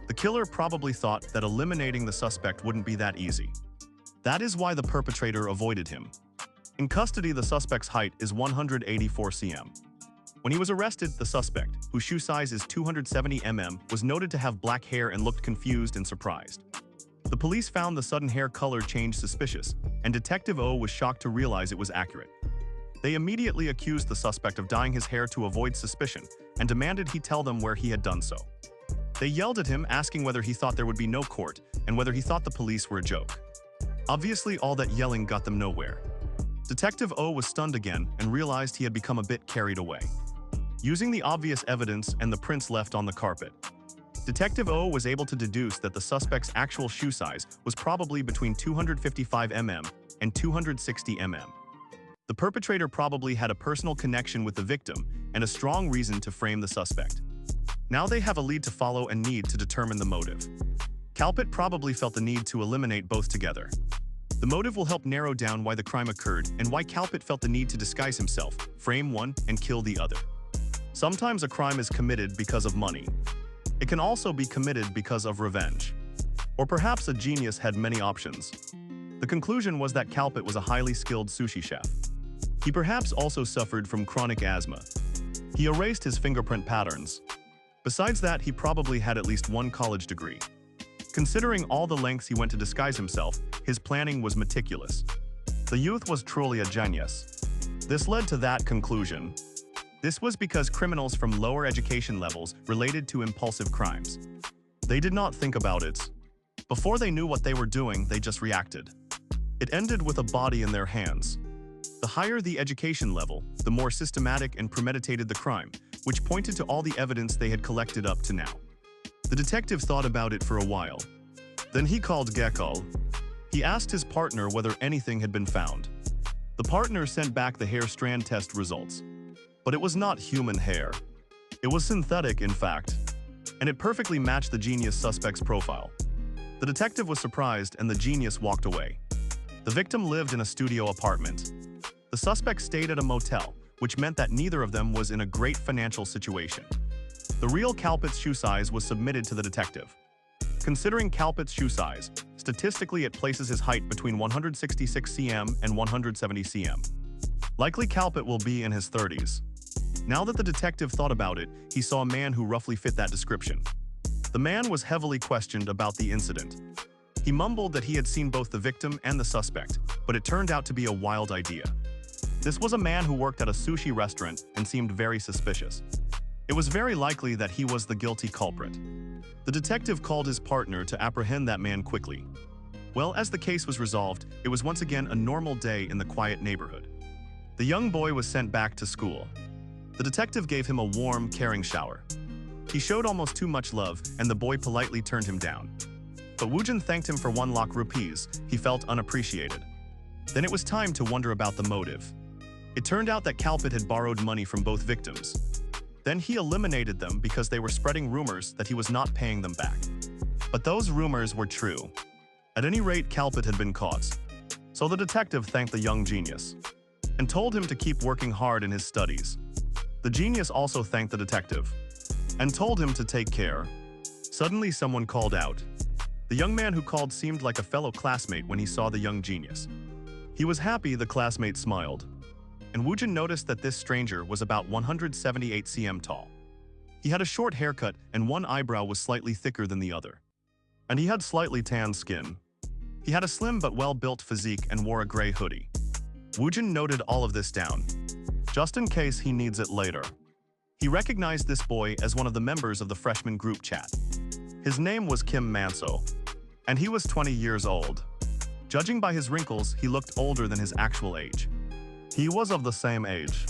The killer probably thought that eliminating the suspect wouldn't be that easy. That is why the perpetrator avoided him. In custody, the suspect's height is 184 cm. When he was arrested, the suspect, whose shoe size is 270 mm, was noted to have black hair and looked confused and surprised. The police found the sudden hair color change suspicious, and Detective O was shocked to realize it was accurate. They immediately accused the suspect of dyeing his hair to avoid suspicion and demanded he tell them where he had done so. They yelled at him, asking whether he thought there would be no court and whether he thought the police were a joke. Obviously, all that yelling got them nowhere. Detective O was stunned again and realized he had become a bit carried away. Using the obvious evidence and the prints left on the carpet, Detective O was able to deduce that the suspect's actual shoe size was probably between 255 mm and 260 mm. The perpetrator probably had a personal connection with the victim and a strong reason to frame the suspect. Now they have a lead to follow and need to determine the motive. Kalpit probably felt the need to eliminate both together. The motive will help narrow down why the crime occurred and why Kalpit felt the need to disguise himself, frame one, and kill the other. Sometimes a crime is committed because of money. It can also be committed because of revenge. Or perhaps a genius had many options. The conclusion was that Kalpit was a highly skilled sushi chef. He perhaps also suffered from chronic asthma. He erased his fingerprint patterns. Besides that, he probably had at least one college degree. Considering all the lengths he went to disguise himself, his planning was meticulous. The youth was truly a genius. This led to that conclusion. This was because criminals from lower education levels related to impulsive crimes. They did not think about it. Before they knew what they were doing, they just reacted. It ended with a body in their hands. The higher the education level, the more systematic and premeditated the crime, which pointed to all the evidence they had collected up to now. The detective thought about it for a while. Then he called Gekul. He asked his partner whether anything had been found. The partner sent back the hair strand test results. But it was not human hair. It was synthetic, in fact, and it perfectly matched the genius suspect's profile. The detective was surprised and the genius walked away. The victim lived in a studio apartment. The suspect stayed at a motel, which meant that neither of them was in a great financial situation. The real Kalpit's shoe size was submitted to the detective. Considering Kalpit's shoe size, statistically it places his height between 166 cm and 170 cm. Likely Kalpit will be in his 30s. Now that the detective thought about it, he saw a man who roughly fit that description. The man was heavily questioned about the incident. He mumbled that he had seen both the victim and the suspect, but it turned out to be a wild idea. This was a man who worked at a sushi restaurant and seemed very suspicious. It was very likely that he was the guilty culprit. The detective called his partner to apprehend that man quickly. Well, as the case was resolved, it was once again a normal day in the quiet neighborhood. The young boy was sent back to school. The detective gave him a warm, caring shower. He showed almost too much love, and the boy politely turned him down. But Woojin thanked him for 1 lakh rupees. He felt unappreciated. Then it was time to wonder about the motive. It turned out that Kalpit had borrowed money from both victims. Then he eliminated them because they were spreading rumors that he was not paying them back. But those rumors were true. At any rate, culprit had been caught. So the detective thanked the young genius and told him to keep working hard in his studies. The genius also thanked the detective and told him to take care. Suddenly, someone called out. The young man who called seemed like a fellow classmate when he saw the young genius. He was happy. The classmate smiled, and Woojin noticed that this stranger was about 178 cm tall. He had a short haircut and one eyebrow was slightly thicker than the other. And he had slightly tanned skin. He had a slim but well-built physique and wore a gray hoodie. Woojin noted all of this down, just in case he needs it later. He recognized this boy as one of the members of the freshman group chat. His name was Kim Manso, and he was 20 years old. Judging by his wrinkles, he looked older than his actual age. He was of the same age.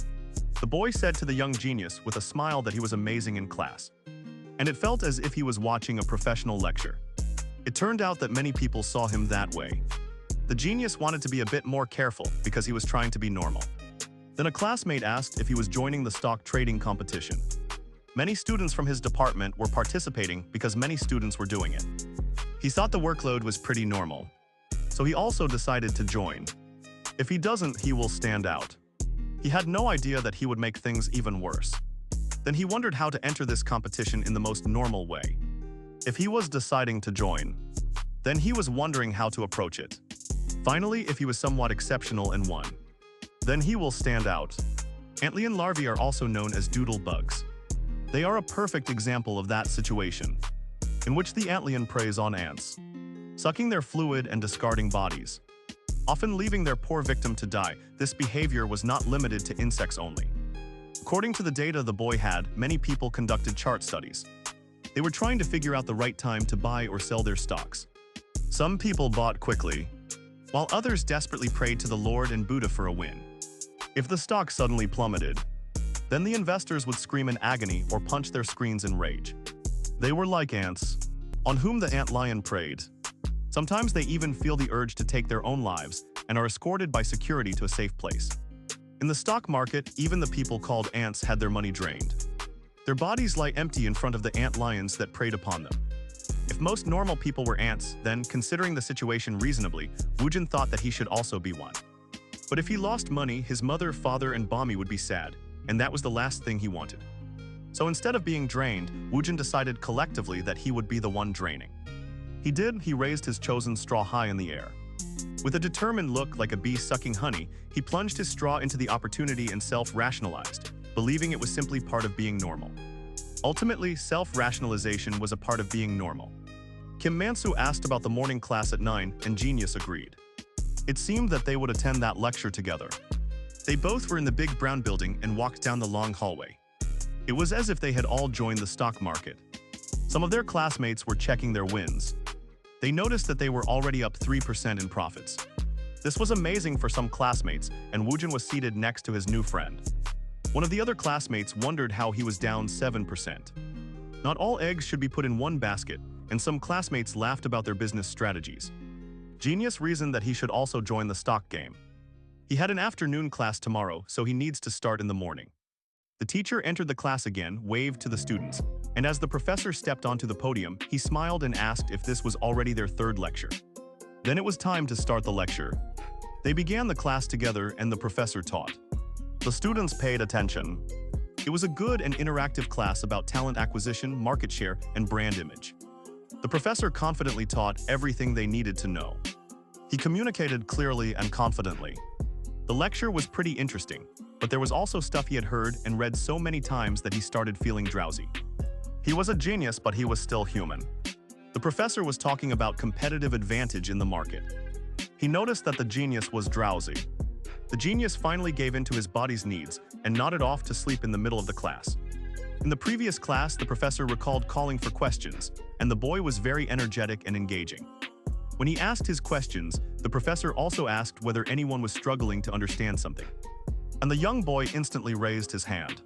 The boy said to the young genius with a smile that he was amazing in class, and it felt as if he was watching a professional lecture. It turned out that many people saw him that way. The genius wanted to be a bit more careful because he was trying to be normal. Then a classmate asked if he was joining the stock trading competition. Many students from his department were participating because many students were doing it. He thought the workload was pretty normal, so he also decided to join. If he doesn't, he will stand out. He had no idea that he would make things even worse. Then he wondered how to enter this competition in the most normal way. If he was deciding to join, then he was wondering how to approach it. Finally, if he was somewhat exceptional and won, then he will stand out. Antlion larvae are also known as doodle bugs. They are a perfect example of that situation, in which the antlion preys on ants, sucking their fluid and discarding bodies, often leaving their poor victim to die. This behavior was not limited to insects only. According to the data the boy had, many people conducted chart studies. They were trying to figure out the right time to buy or sell their stocks. Some people bought quickly, while others desperately prayed to the Lord and Buddha for a win. If the stock suddenly plummeted, then the investors would scream in agony or punch their screens in rage. They were like ants, on whom the antlion preyed. Sometimes they even feel the urge to take their own lives and are escorted by security to a safe place. In the stock market, even the people called ants had their money drained. Their bodies lie empty in front of the ant lions that preyed upon them. If most normal people were ants, then, considering the situation reasonably, Woojin thought that he should also be one. But if he lost money, his mother, father, and Bami would be sad, and that was the last thing he wanted. So instead of being drained, Woojin decided collectively that he would be the one draining. He raised his chosen straw high in the air. With a determined look like a bee sucking honey, he plunged his straw into the opportunity and self-rationalized, believing it was simply part of being normal. Ultimately, self-rationalization was a part of being normal. Kim Mansu asked about the morning class at 9, and Genius agreed. It seemed that they would attend that lecture together. They both were in the big brown building and walked down the long hallway. It was as if they had all joined the stock market. Some of their classmates were checking their wins. They noticed that they were already up 3% in profits. This was amazing for some classmates, and Woojin was seated next to his new friend. One of the other classmates wondered how he was down 7%. Not all eggs should be put in one basket, and some classmates laughed about their business strategies. Genius reasoned that he should also join the stock game. He had an afternoon class tomorrow, so he needs to start in the morning. The teacher entered the class again, waved to the students, and as the professor stepped onto the podium, he smiled and asked if this was already their third lecture. Then it was time to start the lecture. They began the class together and the professor taught. The students paid attention. It was a good and interactive class about talent acquisition, market share, and brand image. The professor confidently taught everything they needed to know. He communicated clearly and confidently. The lecture was pretty interesting, but there was also stuff he had heard and read so many times that he started feeling drowsy. He was a genius, but he was still human. The professor was talking about competitive advantage in the market. He noticed that the genius was drowsy. The genius finally gave in to his body's needs and nodded off to sleep in the middle of the class. In the previous class, the professor recalled calling for questions, and the boy was very energetic and engaging. When he asked his questions, the professor also asked whether anyone was struggling to understand something. And the young boy instantly raised his hand.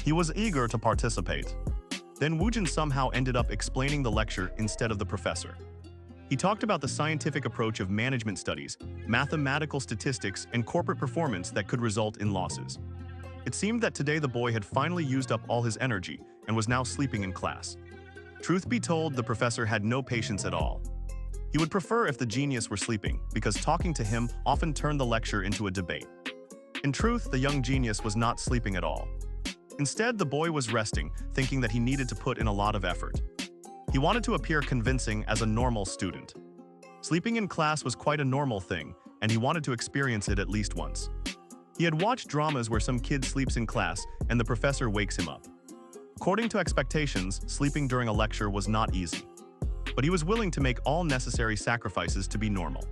He was eager to participate. Then Woojin somehow ended up explaining the lecture instead of the professor. He talked about the scientific approach of management studies, mathematical statistics, and corporate performance that could result in losses. It seemed that today the boy had finally used up all his energy and was now sleeping in class. Truth be told, the professor had no patience at all. He would prefer if the genius were sleeping, because talking to him often turned the lecture into a debate. In truth, the young genius was not sleeping at all. Instead, the boy was resting, thinking that he needed to put in a lot of effort. He wanted to appear convincing as a normal student. Sleeping in class was quite a normal thing, and he wanted to experience it at least once. He had watched dramas where some kid sleeps in class and the professor wakes him up. According to expectations, sleeping during a lecture was not easy. But he was willing to make all necessary sacrifices to be normal.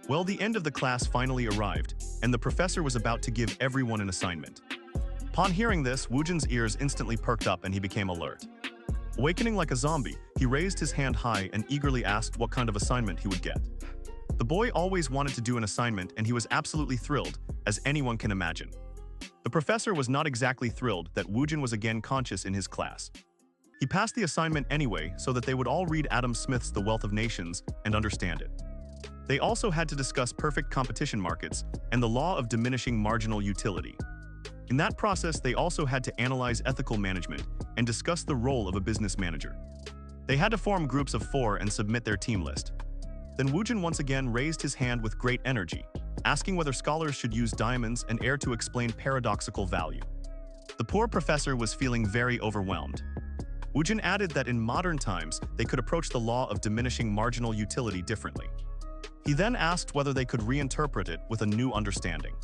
Well, the end of the class finally arrived, and the professor was about to give everyone an assignment. Upon hearing this, Woojin's ears instantly perked up and he became alert. Awakening like a zombie, he raised his hand high and eagerly asked what kind of assignment he would get. The boy always wanted to do an assignment and he was absolutely thrilled, as anyone can imagine. The professor was not exactly thrilled that Woojin was again conscious in his class. He passed the assignment anyway so that they would all read Adam Smith's The Wealth of Nations and understand it. They also had to discuss perfect competition markets and the law of diminishing marginal utility. In that process, they also had to analyze ethical management and discuss the role of a business manager. They had to form groups of 4 and submit their team list. Then Woojin once again raised his hand with great energy, asking whether scholars should use diamonds and air to explain paradoxical value. The poor professor was feeling very overwhelmed. Woojin added that in modern times, they could approach the law of diminishing marginal utility differently. He then asked whether they could reinterpret it with a new understanding.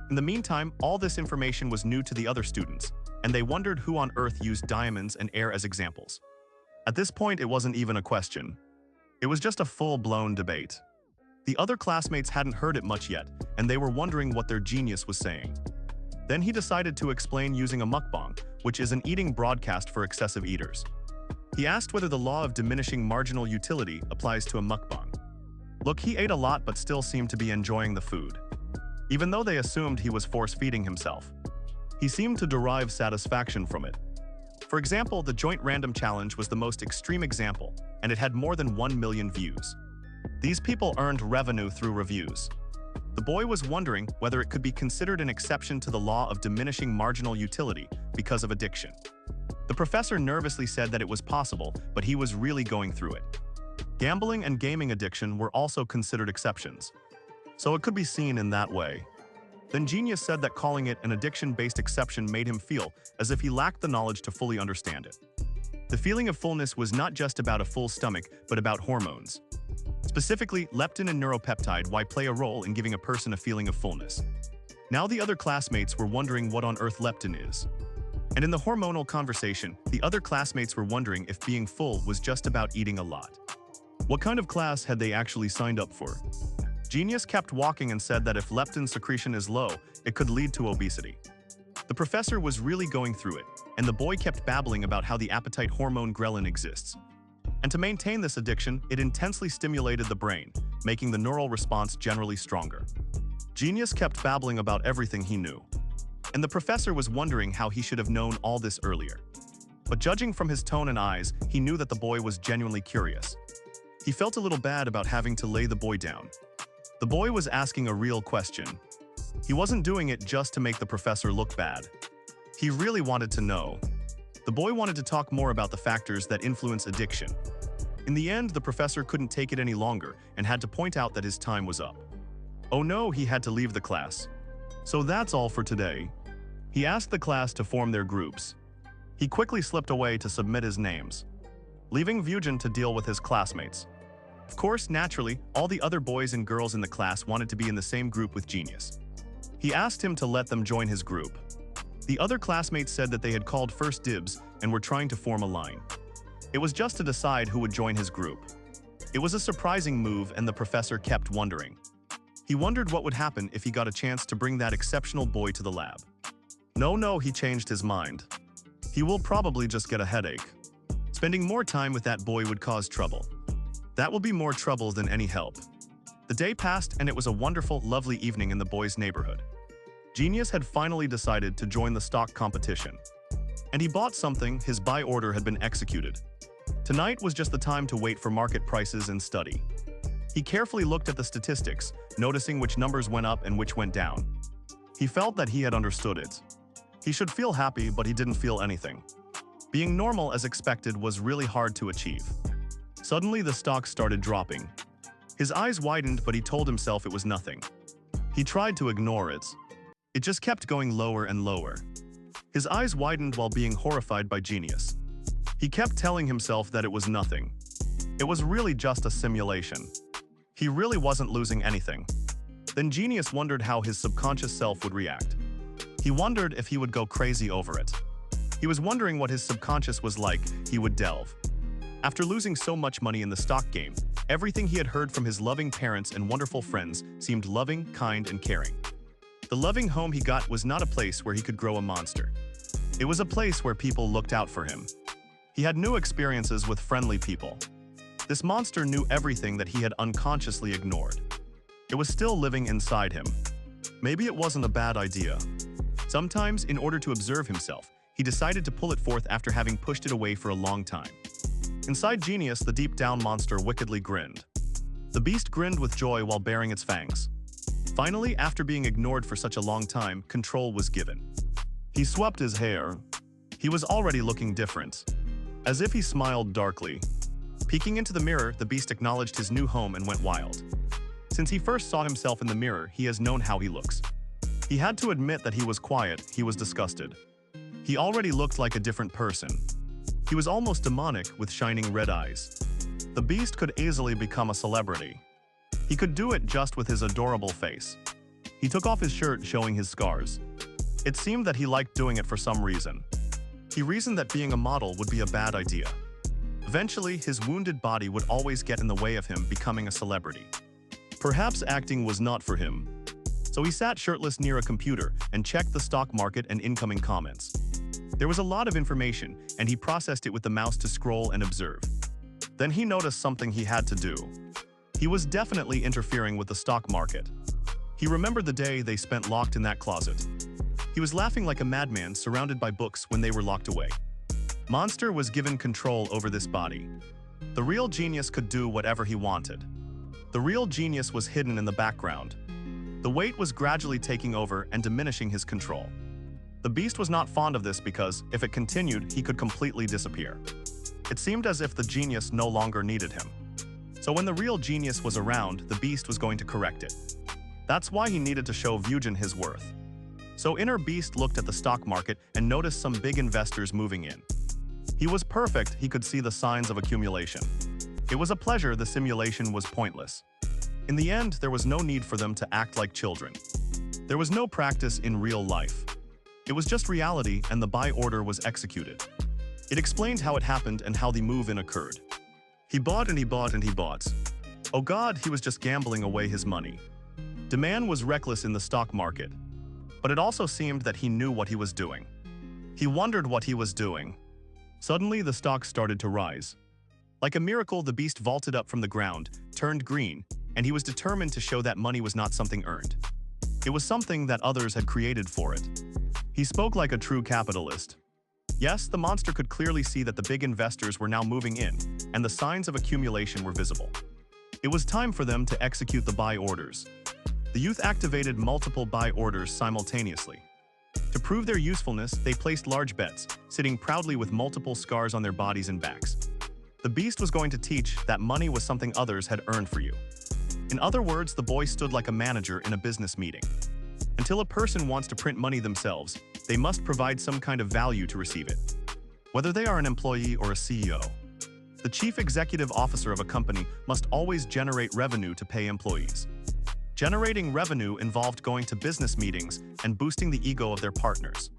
In the meantime, all this information was new to the other students, and they wondered who on earth used diamonds and air as examples. At this point, it wasn't even a question. It was just a full-blown debate. The other classmates hadn't heard it much yet, and they were wondering what their genius was saying. Then he decided to explain using a mukbang, which is an eating broadcast for excessive eaters. He asked whether the law of diminishing marginal utility applies to a mukbang. Look, he ate a lot but still seemed to be enjoying the food. Even though they assumed he was force-feeding himself, he seemed to derive satisfaction from it. For example, the joint random challenge was the most extreme example, and it had more than 1 million views. These people earned revenue through reviews. The boy was wondering whether it could be considered an exception to the law of diminishing marginal utility because of addiction. The professor nervously said that it was possible, but he was really going through it. Gambling and gaming addiction were also considered exceptions, so it could be seen in that way. Then Genius said that calling it an addiction-based exception made him feel as if he lacked the knowledge to fully understand it. The feeling of fullness was not just about a full stomach, but about hormones. Specifically, leptin and neuropeptide Y play a role in giving a person a feeling of fullness. Now the other classmates were wondering what on earth leptin is. And in the hormonal conversation, the other classmates were wondering if being full was just about eating a lot. What kind of class had they actually signed up for? Genius kept walking and said that if leptin secretion is low, it could lead to obesity. The professor was really going through it, and the boy kept babbling about how the appetite hormone ghrelin exists. And to maintain this addiction, it intensely stimulated the brain, making the neural response generally stronger. Genius kept babbling about everything he knew. And the professor was wondering how he should have known all this earlier. But judging from his tone and eyes, he knew that the boy was genuinely curious. He felt a little bad about having to lay the boy down. The boy was asking a real question. He wasn't doing it just to make the professor look bad. He really wanted to know. The boy wanted to talk more about the factors that influence addiction. In the end, the professor couldn't take it any longer and had to point out that his time was up. Oh no, he had to leave the class. So that's all for today. He asked the class to form their groups. He quickly slipped away to submit his names, leaving Woojin to deal with his classmates. Of course, naturally, all the other boys and girls in the class wanted to be in the same group with Genius. He asked him to let them join his group. The other classmates said that they had called first dibs and were trying to form a line. It was just to decide who would join his group. It was a surprising move, and the professor kept wondering. He wondered what would happen if he got a chance to bring that exceptional boy to the lab. No, he changed his mind. He will probably just get a headache. Spending more time with that boy would cause trouble. That will be more trouble than any help. The day passed, and it was a wonderful, lovely evening in the boys' neighborhood. Genius had finally decided to join the stock competition. And he bought something. His buy order had been executed. Tonight was just the time to wait for market prices and study. He carefully looked at the statistics, noticing which numbers went up and which went down. He felt that he had understood it. He should feel happy, but he didn't feel anything. Being normal as expected was really hard to achieve. Suddenly, the stock started dropping. His eyes widened, but he told himself it was nothing. He tried to ignore it. It just kept going lower and lower. His eyes widened while being horrified by Genius. He kept telling himself that it was nothing. It was really just a simulation. He really wasn't losing anything. Then Genius wondered how his subconscious self would react. He wondered if he would go crazy over it. He was wondering what his subconscious was like. He would delve. After losing so much money in the stock game, everything he had heard from his loving parents and wonderful friends seemed loving, kind, and caring. The loving home he got was not a place where he could grow a monster. It was a place where people looked out for him. He had new experiences with friendly people. This monster knew everything that he had unconsciously ignored. It was still living inside him. Maybe it wasn't a bad idea. Sometimes, in order to observe himself, he decided to pull it forth after having pushed it away for a long time. Inside Genius, the deep-down monster wickedly grinned. The beast grinned with joy while baring its fangs. Finally, after being ignored for such a long time, control was given. He swept his hair. He was already looking different. As if he smiled darkly. Peeking into the mirror, the beast acknowledged his new home and went wild. Since he first saw himself in the mirror, he has known how he looks. He had to admit that he was quiet, he was disgusted. He already looked like a different person. He was almost demonic with shining red eyes. The beast could easily become a celebrity. He could do it just with his adorable face. He took off his shirt, showing his scars. It seemed that he liked doing it for some reason. He reasoned that being a model would be a bad idea. Eventually, his wounded body would always get in the way of him becoming a celebrity. Perhaps acting was not for him. So he sat shirtless near a computer and checked the stock market and incoming comments. There was a lot of information, and he processed it with the mouse to scroll and observe. Then he noticed something he had to do. He was definitely interfering with the stock market. He remembered the day they spent locked in that closet. He was laughing like a madman surrounded by books when they were locked away. Monster was given control over this body. The real Genius could do whatever he wanted. The real Genius was hidden in the background. The weight was gradually taking over and diminishing his control. The beast was not fond of this because, if it continued, he could completely disappear. It seemed as if the Genius no longer needed him. So when the real Genius was around, the beast was going to correct it. That's why he needed to show Vyujin his worth. So Inner Beast looked at the stock market and noticed some big investors moving in. He was perfect, he could see the signs of accumulation. It was a pleasure the simulation was pointless. In the end, there was no need for them to act like children. There was no practice in real life. It was just reality, and the buy order was executed. It explained how it happened and how the move-in occurred. He bought and he bought and he bought. Oh God, he was just gambling away his money. Demand was reckless in the stock market. But it also seemed that he knew what he was doing. He wondered what he was doing. Suddenly, the stock started to rise. Like a miracle, the beast vaulted up from the ground, turned green, and he was determined to show that money was not something earned. It was something that others had created for it. He spoke like a true capitalist. Yes, the monster could clearly see that the big investors were now moving in, and the signs of accumulation were visible. It was time for them to execute the buy orders. The youth activated multiple buy orders simultaneously. To prove their usefulness, they placed large bets, sitting proudly with multiple scars on their bodies and backs. The beast was going to teach that money was something others had earned for you. In other words, the boy stood like a manager in a business meeting. Until a person wants to print money themselves, they must provide some kind of value to receive it. Whether they are an employee or a CEO. The chief executive officer of a company must always generate revenue to pay employees. Generating revenue involved going to business meetings and boosting the ego of their partners.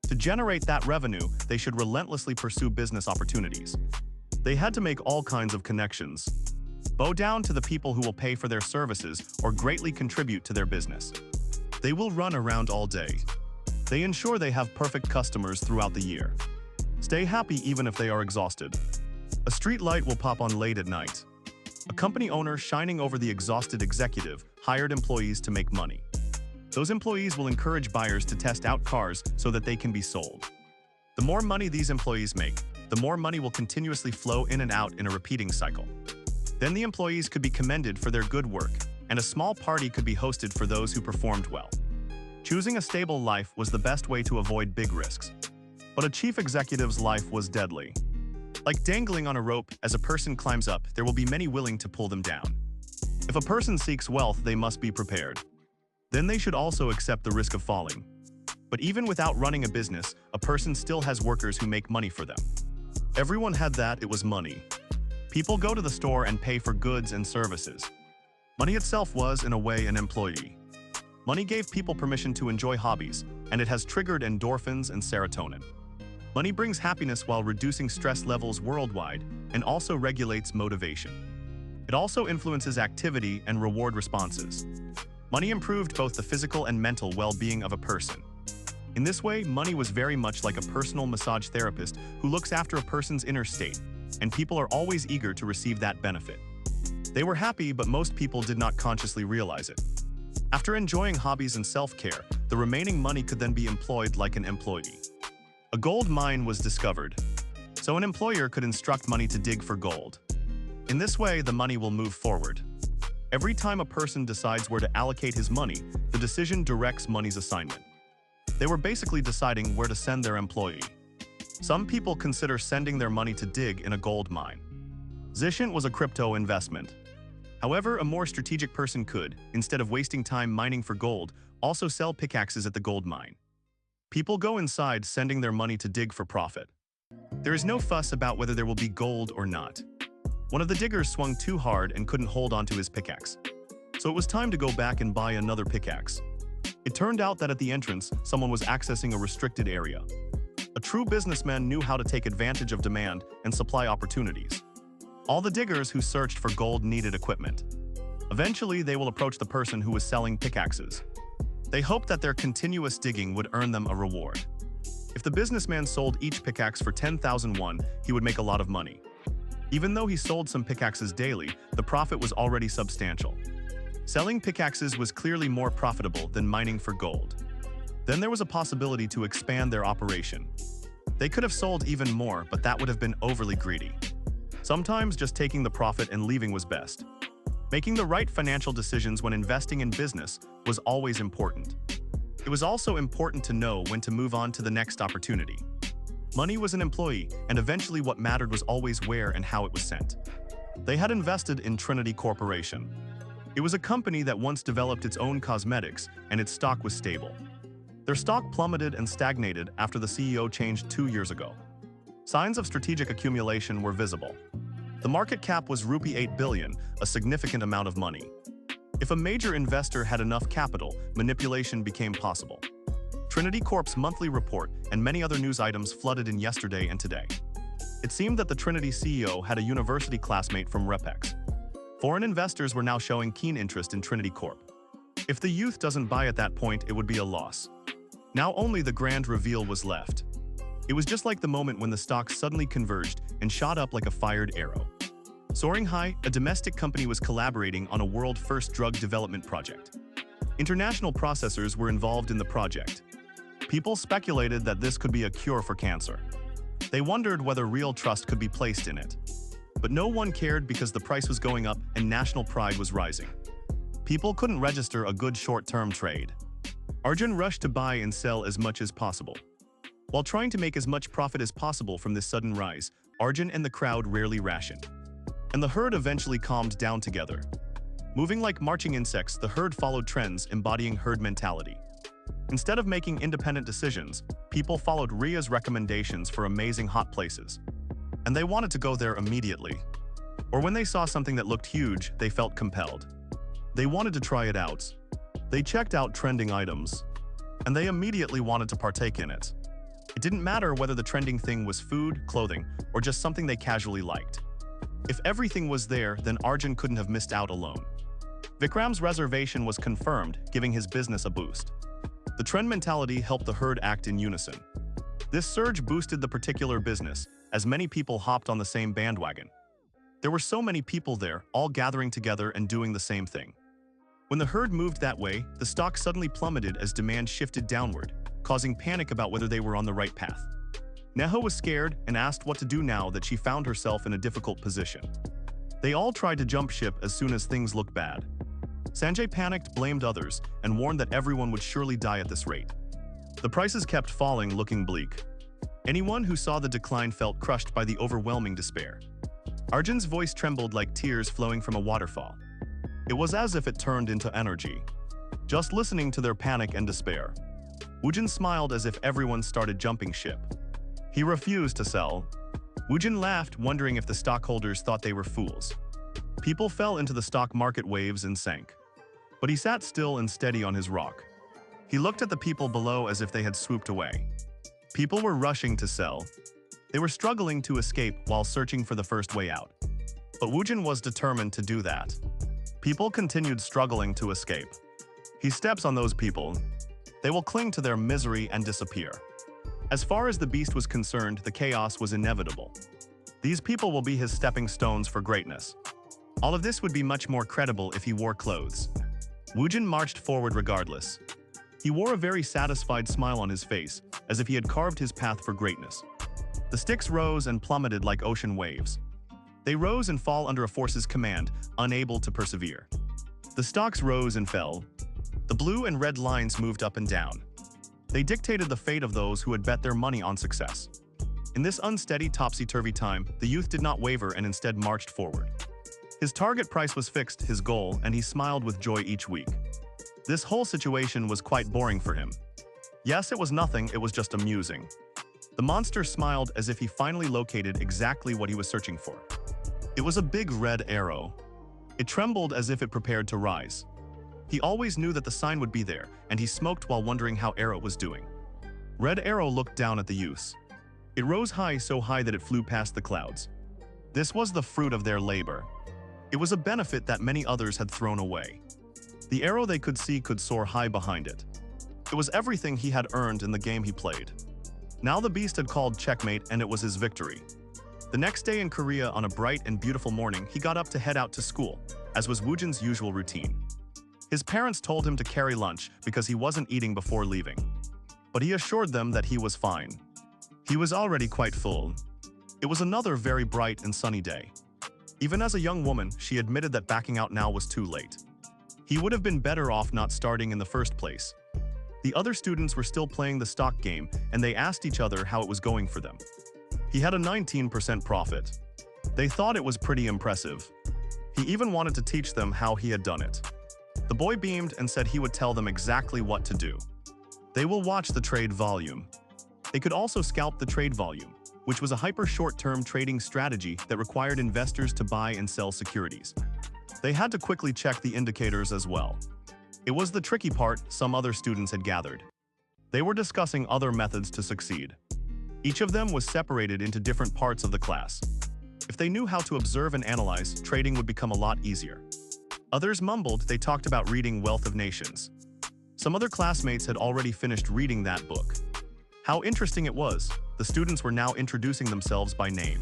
To generate that revenue, they should relentlessly pursue business opportunities. They had to make all kinds of connections. Bow down to the people who will pay for their services or greatly contribute to their business. They will run around all day. They ensure they have perfect customers throughout the year. Stay happy even if they are exhausted. A street light will pop on late at night. A company owner shining over the exhausted executive hired employees to make money. Those employees will encourage buyers to test out cars so that they can be sold. The more money these employees make, the more money will continuously flow in and out in a repeating cycle. Then the employees could be commended for their good work, and a small party could be hosted for those who performed well. Choosing a stable life was the best way to avoid big risks. But a chief executive's life was deadly. Like dangling on a rope, as a person climbs up, there will be many willing to pull them down. If a person seeks wealth, they must be prepared. Then they should also accept the risk of falling. But even without running a business, a person still has workers who make money for them. Everyone had that, it was money. People go to the store and pay for goods and services. Money itself was, in a way, an employee. Money gave people permission to enjoy hobbies, and it has triggered endorphins and serotonin. Money brings happiness while reducing stress levels worldwide and also regulates motivation. It also influences activity and reward responses. Money improved both the physical and mental well-being of a person. In this way, money was very much like a personal massage therapist who looks after a person's inner state, and people are always eager to receive that benefit. They were happy, but most people did not consciously realize it. After enjoying hobbies and self-care, the remaining money could then be employed like an employee. A gold mine was discovered, so an employer could instruct money to dig for gold. In this way, the money will move forward. Every time a person decides where to allocate his money, the decision directs money's assignment. They were basically deciding where to send their employee. Some people consider sending their money to dig in a gold mine. Zishant was a crypto investment. However, a more strategic person could, instead of wasting time mining for gold, also sell pickaxes at the gold mine. People go inside sending their money to dig for profit. There is no fuss about whether there will be gold or not. One of the diggers swung too hard and couldn't hold onto his pickaxe. So it was time to go back and buy another pickaxe. It turned out that at the entrance, someone was accessing a restricted area. A true businessman knew how to take advantage of demand and supply opportunities. All the diggers who searched for gold needed equipment. Eventually, they will approach the person who was selling pickaxes. They hoped that their continuous digging would earn them a reward. If the businessman sold each pickaxe for 10,000 won, he would make a lot of money. Even though he sold some pickaxes daily, the profit was already substantial. Selling pickaxes was clearly more profitable than mining for gold. Then there was a possibility to expand their operation. They could have sold even more, but that would have been overly greedy. Sometimes just taking the profit and leaving was best. Making the right financial decisions when investing in business was always important. It was also important to know when to move on to the next opportunity. Money was an employee, and eventually what mattered was always where and how it was sent. They had invested in Trinity Corporation. It was a company that once developed its own cosmetics, and its stock was stable. Their stock plummeted and stagnated after the CEO changed 2 years ago. Signs of strategic accumulation were visible. The market cap was Rupee 8 billion, a significant amount of money. If a major investor had enough capital, manipulation became possible. Trinity Corp's monthly report and many other news items flooded in yesterday and today. It seemed that the Trinity CEO had a university classmate from Repex. Foreign investors were now showing keen interest in Trinity Corp. If the youth doesn't buy at that point, it would be a loss. Now only the grand reveal was left. It was just like the moment when the stock suddenly converged and shot up like a fired arrow. Soaring high, a domestic company was collaborating on a world-first drug development project. International processors were involved in the project. People speculated that this could be a cure for cancer. They wondered whether real trust could be placed in it. But no one cared because the price was going up and national pride was rising. People couldn't register a good short-term trade. Arjun rushed to buy and sell as much as possible. While trying to make as much profit as possible from this sudden rise, Arjun and the crowd rarely rationed. And the herd eventually calmed down together. Moving like marching insects, the herd followed trends embodying herd mentality. Instead of making independent decisions, people followed Ria's recommendations for amazing hot places. And they wanted to go there immediately. Or when they saw something that looked huge, they felt compelled. They wanted to try it out. They checked out trending items. And they immediately wanted to partake in it. It didn't matter whether the trending thing was food, clothing, or just something they casually liked. If everything was there, then Arjun couldn't have missed out alone. Vikram's reservation was confirmed, giving his business a boost. The trend mentality helped the herd act in unison. This surge boosted the particular business, as many people hopped on the same bandwagon. There were so many people there, all gathering together and doing the same thing. When the herd moved that way, the stock suddenly plummeted as demand shifted downward, causing panic about whether they were on the right path. Neha was scared and asked what to do now that she found herself in a difficult position. They all tried to jump ship as soon as things looked bad. Sanjay panicked, blamed others, and warned that everyone would surely die at this rate. The prices kept falling, looking bleak. Anyone who saw the decline felt crushed by the overwhelming despair. Arjun's voice trembled like tears flowing from a waterfall. It was as if it turned into energy. Just listening to their panic and despair, Woojin smiled as if everyone started jumping ship. He refused to sell. Woojin laughed, wondering if the stockholders thought they were fools. People fell into the stock market waves and sank. But he sat still and steady on his rock. He looked at the people below as if they had swooped away. People were rushing to sell. They were struggling to escape while searching for the first way out. But Woojin was determined to do that. People continued struggling to escape. He steps on those people. They will cling to their misery and disappear. As far as the beast was concerned, the chaos was inevitable. These people will be his stepping stones for greatness. All of this would be much more credible if he wore clothes. Woojin marched forward regardless. He wore a very satisfied smile on his face, as if he had carved his path for greatness. The sticks rose and plummeted like ocean waves. They rose and fall under a force's command, unable to persevere. The stocks rose and fell. The blue and red lines moved up and down. They dictated the fate of those who had bet their money on success. In this unsteady, topsy-turvy time, the youth did not waver and instead marched forward. His target price was fixed, his goal, and he smiled with joy each week. This whole situation was quite boring for him. Yes, it was nothing, it was just amusing. The monster smiled as if he finally located exactly what he was searching for. It was a big red arrow. It trembled as if it prepared to rise. He always knew that the sign would be there, and he smoked while wondering how Arrow was doing. Red Arrow looked down at the youths. It rose high, so high that it flew past the clouds. This was the fruit of their labor. It was a benefit that many others had thrown away. The arrow they could see could soar high behind it. It was everything he had earned in the game he played. Now the beast had called checkmate, and it was his victory. The next day in Korea, on a bright and beautiful morning, he got up to head out to school, as was Woojin's usual routine. His parents told him to carry lunch because he wasn't eating before leaving. But he assured them that he was fine. He was already quite full. It was another very bright and sunny day. Even as a young woman, she admitted that backing out now was too late. He would have been better off not starting in the first place. The other students were still playing the stock game, and they asked each other how it was going for them. He had a 19% profit. They thought it was pretty impressive. He even wanted to teach them how he had done it. The boy beamed and said he would tell them exactly what to do. They will watch the trade volume. They could also scalp the trade volume, which was a hyper-short-term trading strategy that required investors to buy and sell securities. They had to quickly check the indicators as well. It was the tricky part some other students had gathered. They were discussing other methods to succeed. Each of them was separated into different parts of the class. If they knew how to observe and analyze, trading would become a lot easier. Others mumbled. They talked about reading Wealth of Nations. Some other classmates had already finished reading that book. How interesting it was. The students were now introducing themselves by name.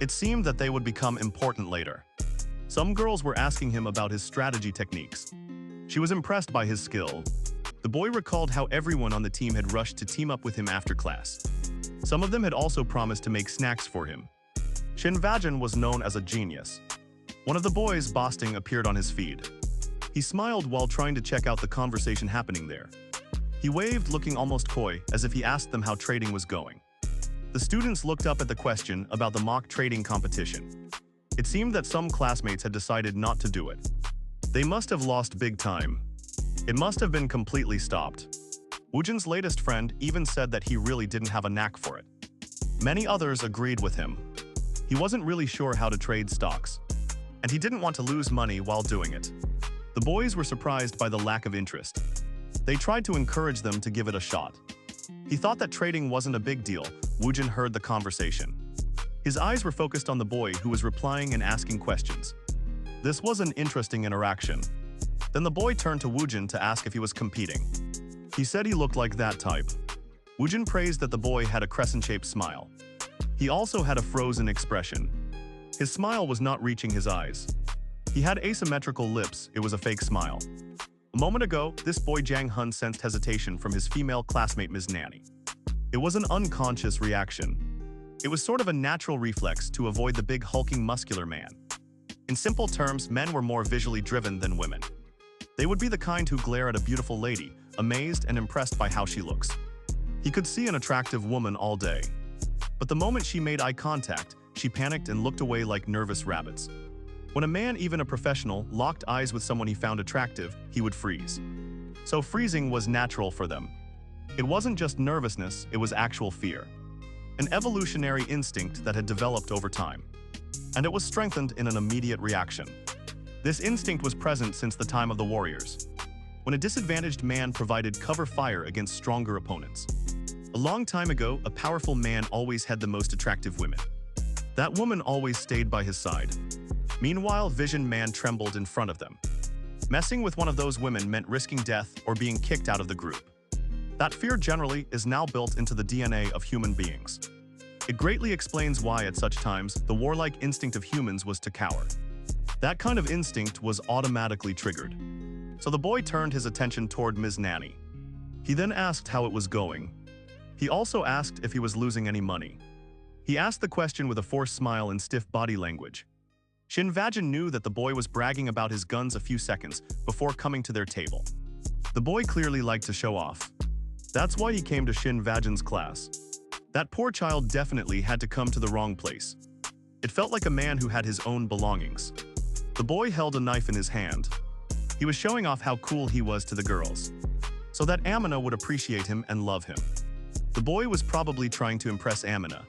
It seemed that they would become important later. Some girls were asking him about his strategy techniques. She was impressed by his skill. The boy recalled how everyone on the team had rushed to team up with him after class. Some of them had also promised to make snacks for him. Shin Vajan was known as a genius. One of the boys, Bosting, appeared on his feed. He smiled while trying to check out the conversation happening there. He waved, looking almost coy, as if he asked them how trading was going. The students looked up at the question about the mock trading competition. It seemed that some classmates had decided not to do it. They must have lost big time. It must have been completely stopped. Woojin's latest friend even said that he really didn't have a knack for it. Many others agreed with him. He wasn't really sure how to trade stocks, and he didn't want to lose money while doing it. The boys were surprised by the lack of interest. They tried to encourage them to give it a shot. He thought that trading wasn't a big deal. Woojin heard the conversation. His eyes were focused on the boy who was replying and asking questions. This was an interesting interaction. Then the boy turned to Woojin to ask if he was competing. He said he looked like that type. Woojin praised that the boy had a crescent-shaped smile. He also had a frozen expression. His smile was not reaching his eyes. He had asymmetrical lips. It was a fake smile. A moment ago, this boy Jang Hun sensed hesitation from his female classmate Ms. Nanny. It was an unconscious reaction. It was sort of a natural reflex to avoid the big hulking muscular man. In simple terms, men were more visually driven than women. They would be the kind who glare at a beautiful lady, amazed and impressed by how she looks. He could see an attractive woman all day. But the moment she made eye contact, she panicked and looked away like nervous rabbits. When a man, even a professional, locked eyes with someone he found attractive, he would freeze. So freezing was natural for them. It wasn't just nervousness, it was actual fear. An evolutionary instinct that had developed over time. And it was strengthened in an immediate reaction. This instinct was present since the time of the warriors, when a disadvantaged man provided cover fire against stronger opponents. A long time ago, a powerful man always had the most attractive women. That woman always stayed by his side. Meanwhile, Vision Man trembled in front of them. Messing with one of those women meant risking death or being kicked out of the group. That fear generally is now built into the DNA of human beings. It greatly explains why at such times the warlike instinct of humans was to cower. That kind of instinct was automatically triggered. So the boy turned his attention toward Ms. Nanny. He then asked how it was going. He also asked if he was losing any money. He asked the question with a forced smile and stiff body language. Shin Vajin knew that the boy was bragging about his guns a few seconds before coming to their table. The boy clearly liked to show off. That's why he came to Shin Vajin's class. That poor child definitely had to come to the wrong place. It felt like a man who had his own belongings. The boy held a knife in his hand. He was showing off how cool he was to the girls, so that Amina would appreciate him and love him. The boy was probably trying to impress Amina.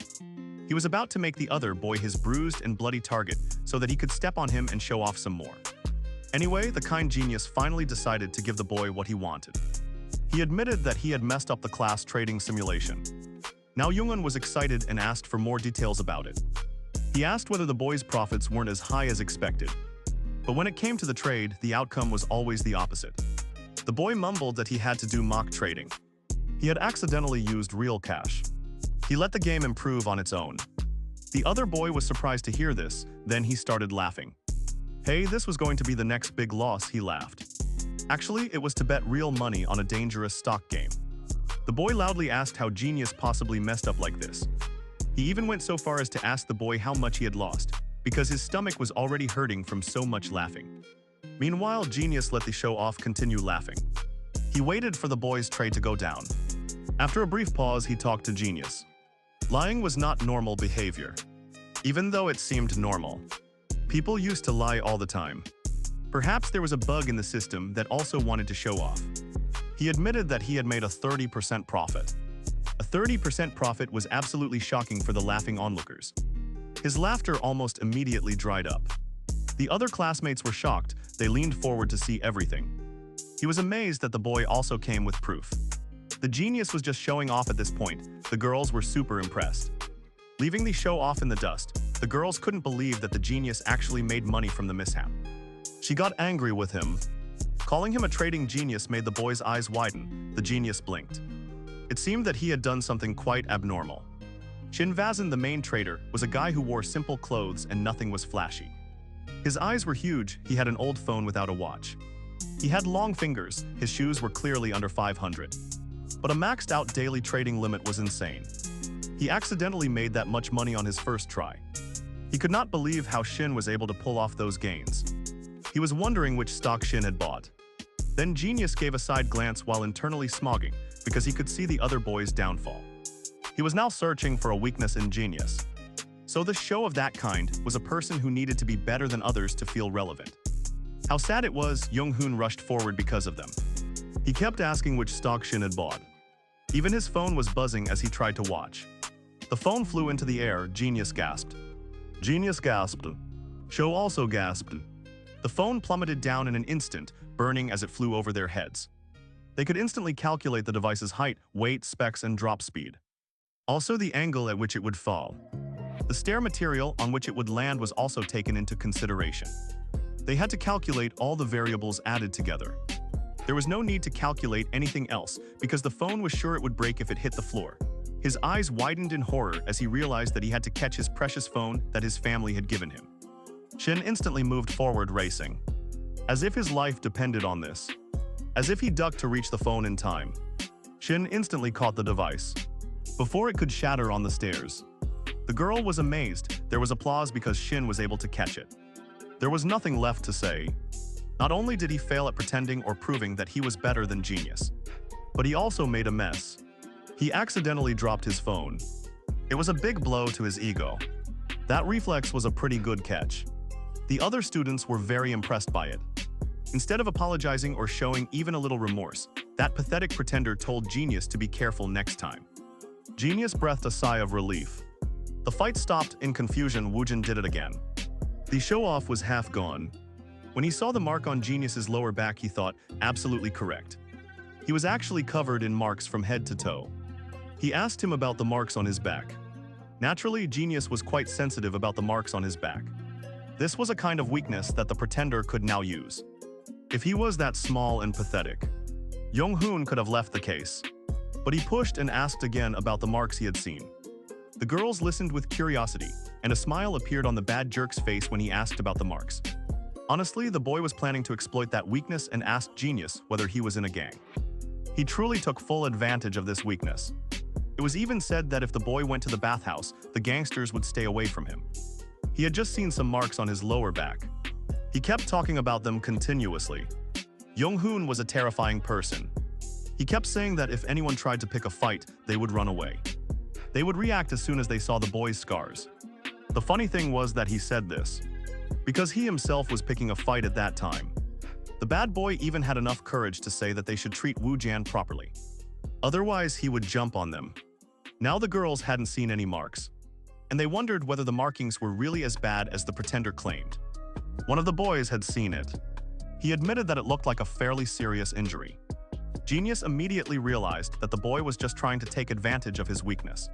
He was about to make the other boy his bruised and bloody target so that he could step on him and show off some more. Anyway, the kind genius finally decided to give the boy what he wanted. He admitted that he had messed up the class trading simulation. Now Jungun was excited and asked for more details about it. He asked whether the boy's profits weren't as high as expected. But when it came to the trade, the outcome was always the opposite. The boy mumbled that he had to do mock trading. He had accidentally used real cash. He let the game improve on its own. The other boy was surprised to hear this, then he started laughing. Hey, this was going to be the next big loss, he laughed. Actually, it was to bet real money on a dangerous stock game. The boy loudly asked how Genius possibly messed up like this. He even went so far as to ask the boy how much he had lost, because his stomach was already hurting from so much laughing. Meanwhile, Genius let the show-off continue laughing. He waited for the boy's trade to go down. After a brief pause, he talked to Genius. Lying was not normal behavior, even though it seemed normal. People used to lie all the time. Perhaps there was a bug in the system that also wanted to show off. He admitted that he had made a 30% profit. A 30% profit was absolutely shocking for the laughing onlookers. His laughter almost immediately dried up. The other classmates were shocked. They leaned forward to see everything. He was amazed that the boy also came with proof. The genius was just showing off at this point. The girls were super impressed. Leaving the show off in the dust, the girls couldn't believe that the genius actually made money from the mishap. She got angry with him. Calling him a trading genius made the boy's eyes widen. The genius blinked. It seemed that he had done something quite abnormal. Shin Vazin, the main trader, was a guy who wore simple clothes and nothing was flashy. His eyes were huge. He had an old phone without a watch. He had long fingers. His shoes were clearly under 500. But a maxed out daily trading limit was insane. He accidentally made that much money on his first try. He could not believe how Shin was able to pull off those gains. He was wondering which stock Shin had bought. Then Genius gave a side glance while internally smogging because he could see the other boy's downfall. He was now searching for a weakness in Genius. So the show of that kind was a person who needed to be better than others to feel relevant. How sad it was, Young-hoon rushed forward because of them. He kept asking which stock Shin had bought. Even his phone was buzzing as he tried to watch. The phone flew into the air. Genius gasped. Genius gasped. Show also gasped. The phone plummeted down in an instant, burning as it flew over their heads. They could instantly calculate the device's height, weight, specs, and drop speed. Also the angle at which it would fall. The stair material on which it would land was also taken into consideration. They had to calculate all the variables added together. There was no need to calculate anything else because the phone was sure it would break if it hit the floor. His eyes widened in horror as he realized that he had to catch his precious phone that his family had given him. Shin instantly moved forward, racing. As if his life depended on this. As if he ducked to reach the phone in time. Shin instantly caught the device. Before it could shatter on the stairs. The girl was amazed. There was applause because Shin was able to catch it. There was nothing left to say. Not only did he fail at pretending or proving that he was better than Genius, but he also made a mess. He accidentally dropped his phone. It was a big blow to his ego. That reflex was a pretty good catch. The other students were very impressed by it. Instead of apologizing or showing even a little remorse, that pathetic pretender told Genius to be careful next time. Genius breathed a sigh of relief. The fight stopped. In confusion, Woojin did it again. The show-off was half gone. When he saw the mark on Genius's lower back, he thought, absolutely correct. He was actually covered in marks from head to toe. He asked him about the marks on his back. Naturally, Genius was quite sensitive about the marks on his back. This was a kind of weakness that the pretender could now use. If he was that small and pathetic, Young-hoon could have left the case. But he pushed and asked again about the marks he had seen. The girls listened with curiosity, and a smile appeared on the bad jerk's face when he asked about the marks. Honestly, the boy was planning to exploit that weakness and asked Genius whether he was in a gang. He truly took full advantage of this weakness. It was even said that if the boy went to the bathhouse, the gangsters would stay away from him. He had just seen some marks on his lower back. He kept talking about them continuously. Young-hoon was a terrifying person. He kept saying that if anyone tried to pick a fight, they would run away. They would react as soon as they saw the boy's scars. The funny thing was that he said this because he himself was picking a fight at that time. The bad boy even had enough courage to say that they should treat Woo-jan properly. Otherwise, he would jump on them. Now the girls hadn't seen any marks, and they wondered whether the markings were really as bad as the pretender claimed. One of the boys had seen it. He admitted that it looked like a fairly serious injury. Genius immediately realized that the boy was just trying to take advantage of his weakness.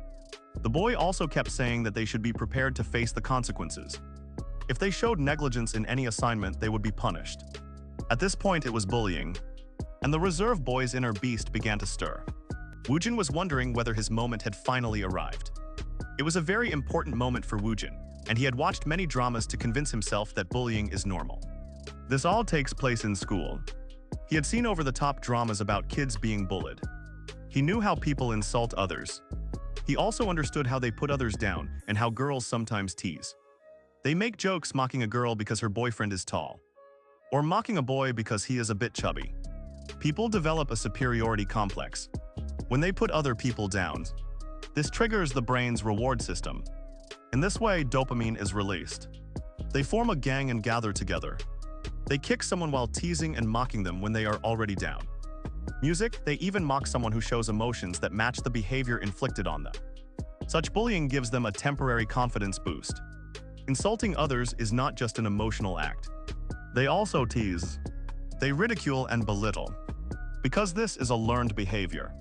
The boy also kept saying that they should be prepared to face the consequences. If they showed negligence in any assignment, they would be punished. At this point, it was bullying, and the reserve boy's inner beast began to stir. Woojin was wondering whether his moment had finally arrived. It was a very important moment for Woojin, and he had watched many dramas to convince himself that bullying is normal. This all takes place in school. He had seen over-the-top dramas about kids being bullied. He knew how people insult others. He also understood how they put others down and how girls sometimes tease. They make jokes mocking a girl because her boyfriend is tall, or mocking a boy because he is a bit chubby. People develop a superiority complex when they put other people down. This triggers the brain's reward system. In this way, dopamine is released. They form a gang and gather together. They kick someone while teasing and mocking them when they are already down. Music, they even mock someone who shows emotions that match the behavior inflicted on them. Such bullying gives them a temporary confidence boost. Insulting others is not just an emotional act. They also tease. They ridicule and belittle. Because this is a learned behavior.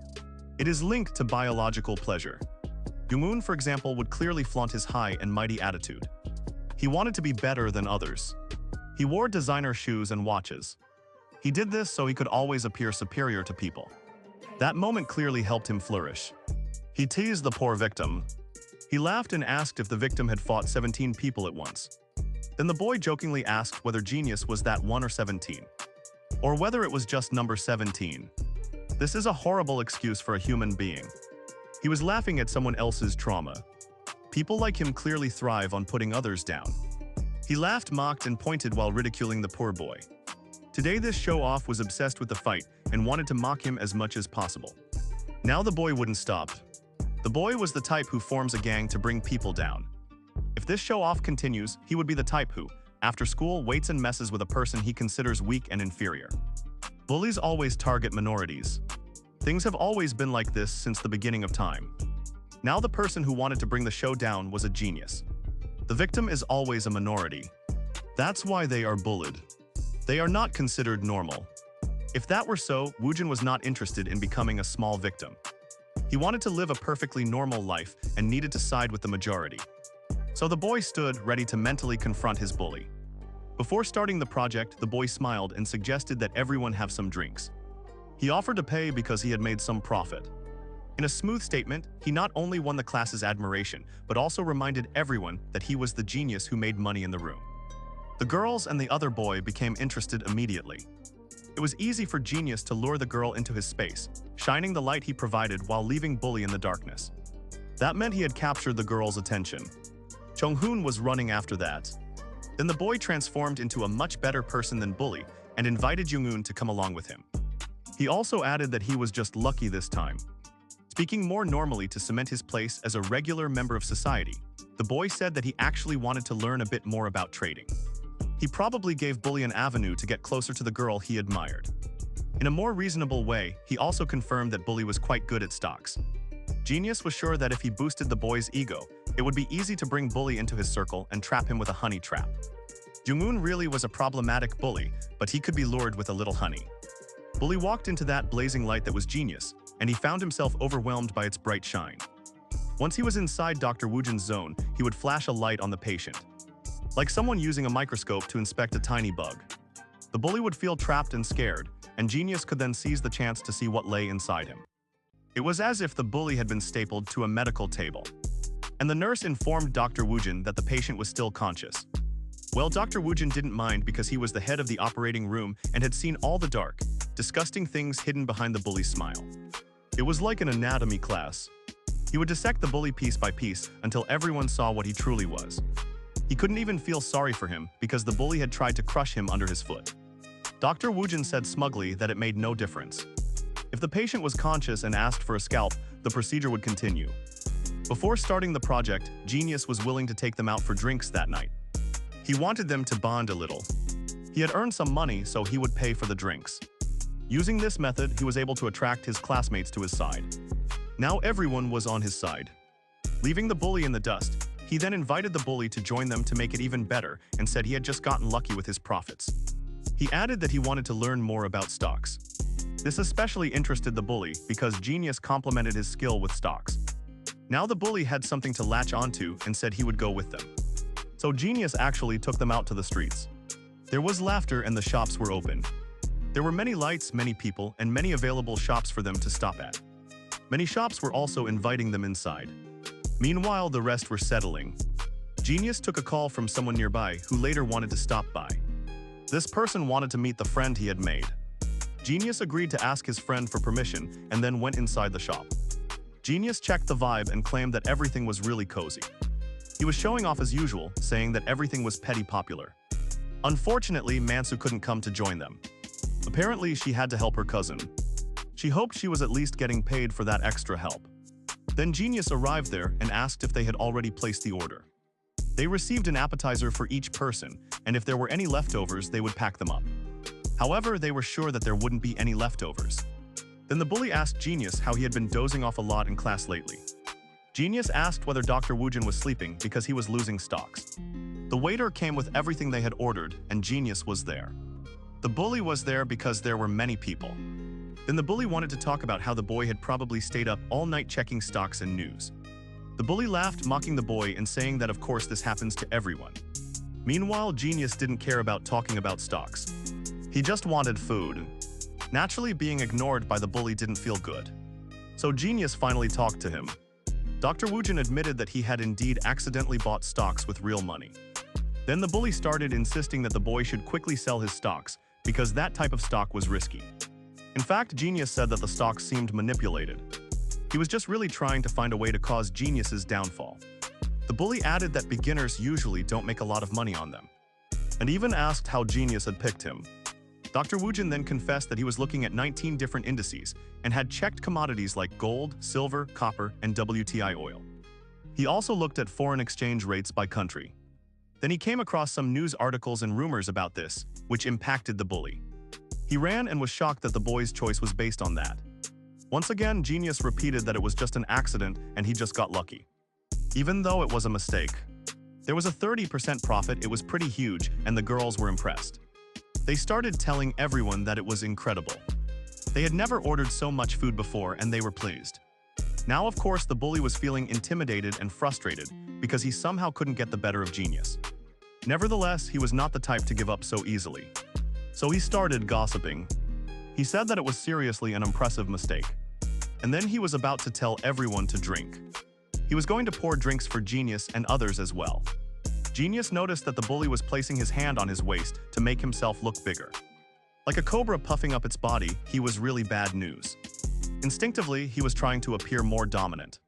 It is linked to biological pleasure. Young-hoon, for example, would clearly flaunt his high and mighty attitude. He wanted to be better than others. He wore designer shoes and watches. He did this so he could always appear superior to people. That moment clearly helped him flourish. He teased the poor victim. He laughed and asked if the victim had fought 17 people at once. Then the boy jokingly asked whether Genius was that 1 or 17, or whether it was just number 17. This is a horrible excuse for a human being. He was laughing at someone else's trauma. People like him clearly thrive on putting others down. He laughed, mocked, and pointed while ridiculing the poor boy. Today, this show-off was obsessed with the fight and wanted to mock him as much as possible. Now the boy wouldn't stop. The boy was the type who forms a gang to bring people down. If this show-off continues, he would be the type who, after school, waits and messes with a person he considers weak and inferior. Bullies always target minorities. Things have always been like this since the beginning of time. Now the person who wanted to bring the show down was a genius. The victim is always a minority. That's why they are bullied. They are not considered normal. If that were so, Woojin was not interested in becoming a small victim. He wanted to live a perfectly normal life and needed to side with the majority. So the boy stood ready to mentally confront his bully. Before starting the project, the boy smiled and suggested that everyone have some drinks. He offered to pay because he had made some profit. In a smooth statement, he not only won the class's admiration, but also reminded everyone that he was the genius who made money in the room. The girls and the other boy became interested immediately. It was easy for Genius to lure the girl into his space, shining the light he provided while leaving Bully in the darkness. That meant he had captured the girl's attention. Chung-hoon was running after that. Then the boy transformed into a much better person than Bully and invited Young-hoon to come along with him. He also added that he was just lucky this time. Speaking more normally to cement his place as a regular member of society, the boy said that he actually wanted to learn a bit more about trading. He probably gave Bully an avenue to get closer to the girl he admired. In a more reasonable way, he also confirmed that Bully was quite good at stocks. Genius was sure that if he boosted the boy's ego, it would be easy to bring Bully into his circle and trap him with a honey trap. Jung-un really was a problematic bully, but he could be lured with a little honey. Bully walked into that blazing light that was Genius, and he found himself overwhelmed by its bright shine. Once he was inside Dr. Woojin's zone, he would flash a light on the patient, like someone using a microscope to inspect a tiny bug. The bully would feel trapped and scared, and Genius could then seize the chance to see what lay inside him. It was as if the bully had been stapled to a medical table. And the nurse informed Dr. Woojin that the patient was still conscious. Well, Dr. Woojin didn't mind because he was the head of the operating room and had seen all the dark, disgusting things hidden behind the bully's smile. It was like an anatomy class. He would dissect the bully piece by piece until everyone saw what he truly was. He couldn't even feel sorry for him because the bully had tried to crush him under his foot. Dr. Woojin said smugly that it made no difference. If the patient was conscious and asked for a scalp, the procedure would continue. Before starting the project, Genius was willing to take them out for drinks that night. He wanted them to bond a little. He had earned some money, so he would pay for the drinks. Using this method, he was able to attract his classmates to his side. Now everyone was on his side. Leaving the bully in the dust, he then invited the bully to join them to make it even better and said he had just gotten lucky with his profits. He added that he wanted to learn more about stocks. This especially interested the bully because Genius complemented his skill with stocks. Now the bully had something to latch onto and said he would go with them. So Genius actually took them out to the streets. There was laughter and the shops were open. There were many lights, many people, and many available shops for them to stop at. Many shops were also inviting them inside. Meanwhile, the rest were settling. Genius took a call from someone nearby who later wanted to stop by. This person wanted to meet the friend he had made. Genius agreed to ask his friend for permission and then went inside the shop. Genius checked the vibe and claimed that everything was really cozy. He was showing off as usual, saying that everything was petty popular. Unfortunately, Mansu couldn't come to join them. Apparently, she had to help her cousin. She hoped she was at least getting paid for that extra help. Then Genius arrived there and asked if they had already placed the order. They received an appetizer for each person, and if there were any leftovers, they would pack them up. However, they were sure that there wouldn't be any leftovers. Then the bully asked Genius how he had been dozing off a lot in class lately. Genius asked whether Dr. Woojin was sleeping because he was losing stocks. The waiter came with everything they had ordered, and Genius was there. The bully was there because there were many people. Then the bully wanted to talk about how the boy had probably stayed up all night checking stocks and news. The bully laughed, mocking the boy and saying that of course this happens to everyone. Meanwhile, Genius didn't care about talking about stocks. He just wanted food. Naturally, being ignored by the bully didn't feel good. So Genius finally talked to him. Dr. Woojin admitted that he had indeed accidentally bought stocks with real money. Then the bully started insisting that the boy should quickly sell his stocks because that type of stock was risky. In fact, Genius said that the stocks seemed manipulated. He was just really trying to find a way to cause Genius's downfall. The bully added that beginners usually don't make a lot of money on them, and even asked how Genius had picked him. Dr. Woojin then confessed that he was looking at 19 different indices and had checked commodities like gold, silver, copper, and WTI oil. He also looked at foreign exchange rates by country. Then he came across some news articles and rumors about this, which impacted the bully. He ran and was shocked that the boy's choice was based on that. Once again, Genius repeated that it was just an accident and he just got lucky. Even though it was a mistake. There was a 30% profit, it was pretty huge, and the girls were impressed. They started telling everyone that it was incredible. They had never ordered so much food before and they were pleased. Now, of course, the bully was feeling intimidated and frustrated because he somehow couldn't get the better of Genius. Nevertheless, he was not the type to give up so easily. So he started gossiping. He said that it was seriously an impressive mistake. And then he was about to tell everyone to drink. He was going to pour drinks for Genius and others as well. Genius noticed that the bully was placing his hand on his waist to make himself look bigger. Like a cobra puffing up its body, he was really bad news. Instinctively, he was trying to appear more dominant.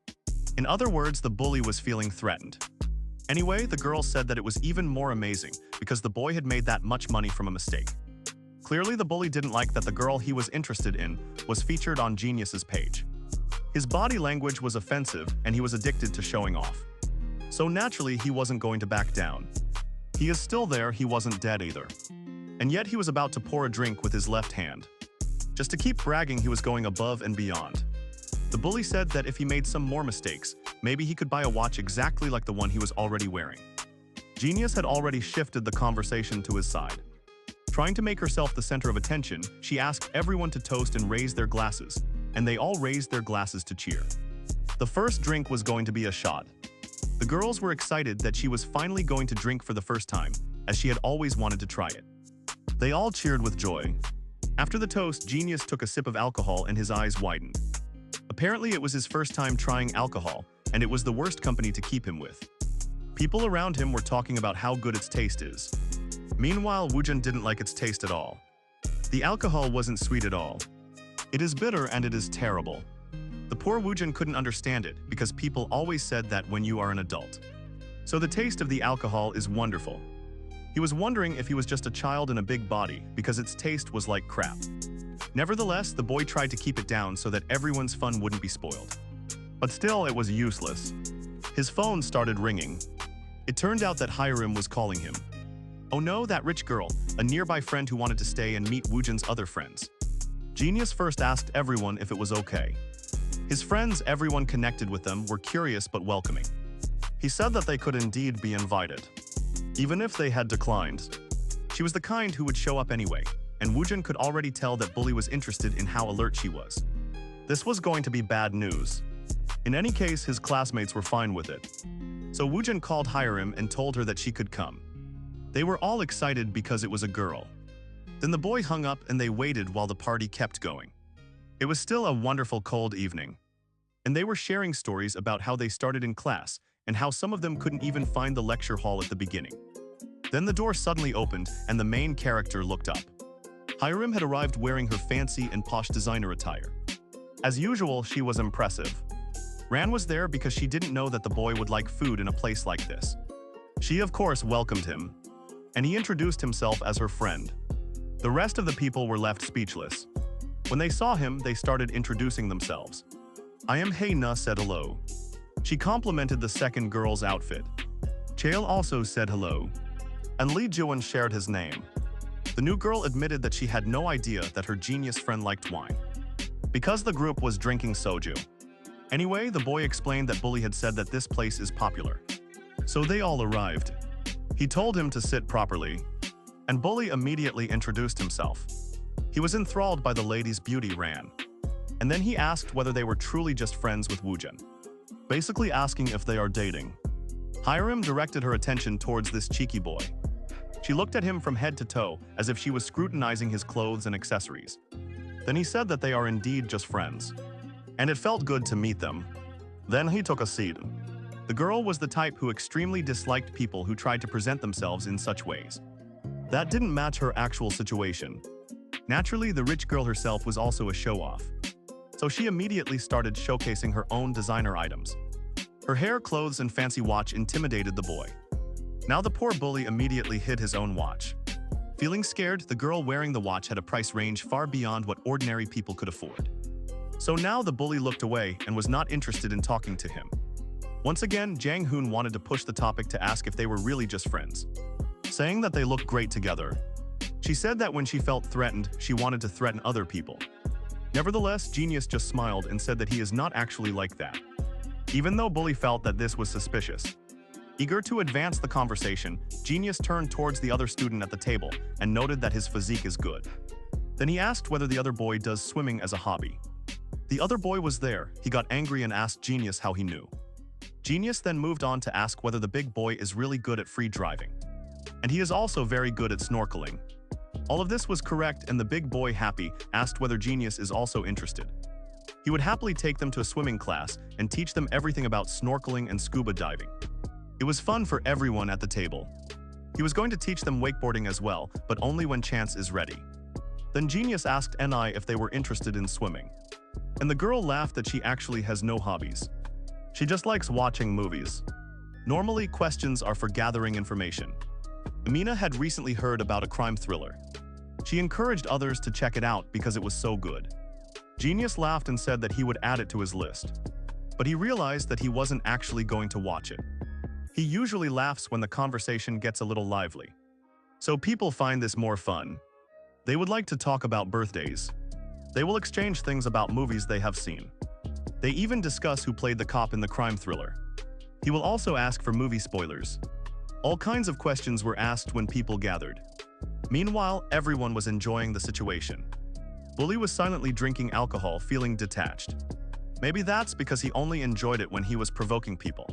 In other words, the bully was feeling threatened. Anyway, the girl said that it was even more amazing because the boy had made that much money from a mistake. Clearly, the bully didn't like that the girl he was interested in was featured on Genius's page. His body language was offensive and he was addicted to showing off. So naturally, he wasn't going to back down. He is still there, he wasn't dead either. And yet he was about to pour a drink with his left hand. Just to keep bragging, he was going above and beyond. The bully said that if he made some more mistakes, maybe he could buy a watch exactly like the one he was already wearing. Genius had already shifted the conversation to his side. Trying to make herself the center of attention, she asked everyone to toast and raise their glasses, and they all raised their glasses to cheer. The first drink was going to be a shot. The girls were excited that she was finally going to drink for the first time, as she had always wanted to try it. They all cheered with joy. After the toast, Genius took a sip of alcohol and his eyes widened. Apparently it was his first time trying alcohol, and it was the worst company to keep him with. People around him were talking about how good its taste is. Meanwhile, Woojin didn't like its taste at all. The alcohol wasn't sweet at all. It is bitter and it is terrible. The poor Woojin couldn't understand it because people always said that when you are an adult. So the taste of the alcohol is wonderful. He was wondering if he was just a child in a big body because its taste was like crap. Nevertheless, the boy tried to keep it down so that everyone's fun wouldn't be spoiled. But still, it was useless. His phone started ringing. It turned out that Hiram was calling him. Oh no, that rich girl, a nearby friend who wanted to stay and meet Woojin's other friends. Genius first asked everyone if it was okay. His friends, everyone connected with them, were curious but welcoming. He said that they could indeed be invited, even if they had declined. She was the kind who would show up anyway, and Woojin could already tell that Bully was interested in how alert she was. This was going to be bad news. In any case, his classmates were fine with it. So Woojin called Hiram and told her that she could come. They were all excited because it was a girl. Then the boy hung up and they waited while the party kept going. It was still a wonderful cold evening. And they were sharing stories about how they started in class and how some of them couldn't even find the lecture hall at the beginning. Then the door suddenly opened and the main character looked up. Hiram had arrived wearing her fancy and posh designer attire. As usual, she was impressive. Ran was there because she didn't know that the boy would like food in a place like this. She, of course, welcomed him, and he introduced himself as her friend. The rest of the people were left speechless. When they saw him, they started introducing themselves. I am Hei-na said hello. She complimented the second girl's outfit. Chael also said hello. And Lee Jiwon shared his name. The new girl admitted that she had no idea that her genius friend liked wine, because the group was drinking soju. Anyway, the boy explained that Bully had said that this place is popular. So they all arrived. He told him to sit properly, and Bully immediately introduced himself. He was enthralled by the lady's beauty, Ran. And then he asked whether they were truly just friends with Woojin, basically asking if they are dating. Hiram directed her attention towards this cheeky boy. She looked at him from head to toe as if she was scrutinizing his clothes and accessories. Then he said that they are indeed just friends, and it felt good to meet them. Then he took a seat. The girl was the type who extremely disliked people who tried to present themselves in such ways. That didn't match her actual situation. Naturally, the rich girl herself was also a show-off. So she immediately started showcasing her own designer items. Her hair, clothes, and fancy watch intimidated the boy. Now the poor bully immediately hid his own watch. Feeling scared, the girl wearing the watch had a price range far beyond what ordinary people could afford. So now the bully looked away and was not interested in talking to him. Once again, Jang Hoon wanted to push the topic to ask if they were really just friends, saying that they looked great together. She said that when she felt threatened, she wanted to threaten other people. Nevertheless, Genius just smiled and said that he is not actually like that, even though Bully felt that this was suspicious. Eager to advance the conversation, Genius turned towards the other student at the table and noted that his physique is good. Then he asked whether the other boy does swimming as a hobby. The other boy was there. He got angry and asked Genius how he knew. Genius then moved on to ask whether the big boy is really good at free driving. And he is also very good at snorkeling. All of this was correct, and the big boy, happy, asked whether Genius is also interested. He would happily take them to a swimming class and teach them everything about snorkeling and scuba diving. It was fun for everyone at the table. He was going to teach them wakeboarding as well, but only when Chance is ready. Then Genius asked Ni if they were interested in swimming. And the girl laughed that she actually has no hobbies. She just likes watching movies. Normally, questions are for gathering information. Amina had recently heard about a crime thriller. She encouraged others to check it out because it was so good. Genius laughed and said that he would add it to his list. But he realized that he wasn't actually going to watch it. He usually laughs when the conversation gets a little lively. So people find this more fun. They would like to talk about birthdays. They will exchange things about movies they have seen. They even discuss who played the cop in the crime thriller. He will also ask for movie spoilers. All kinds of questions were asked when people gathered. Meanwhile, everyone was enjoying the situation. Bully was silently drinking alcohol, feeling detached. Maybe that's because he only enjoyed it when he was provoking people.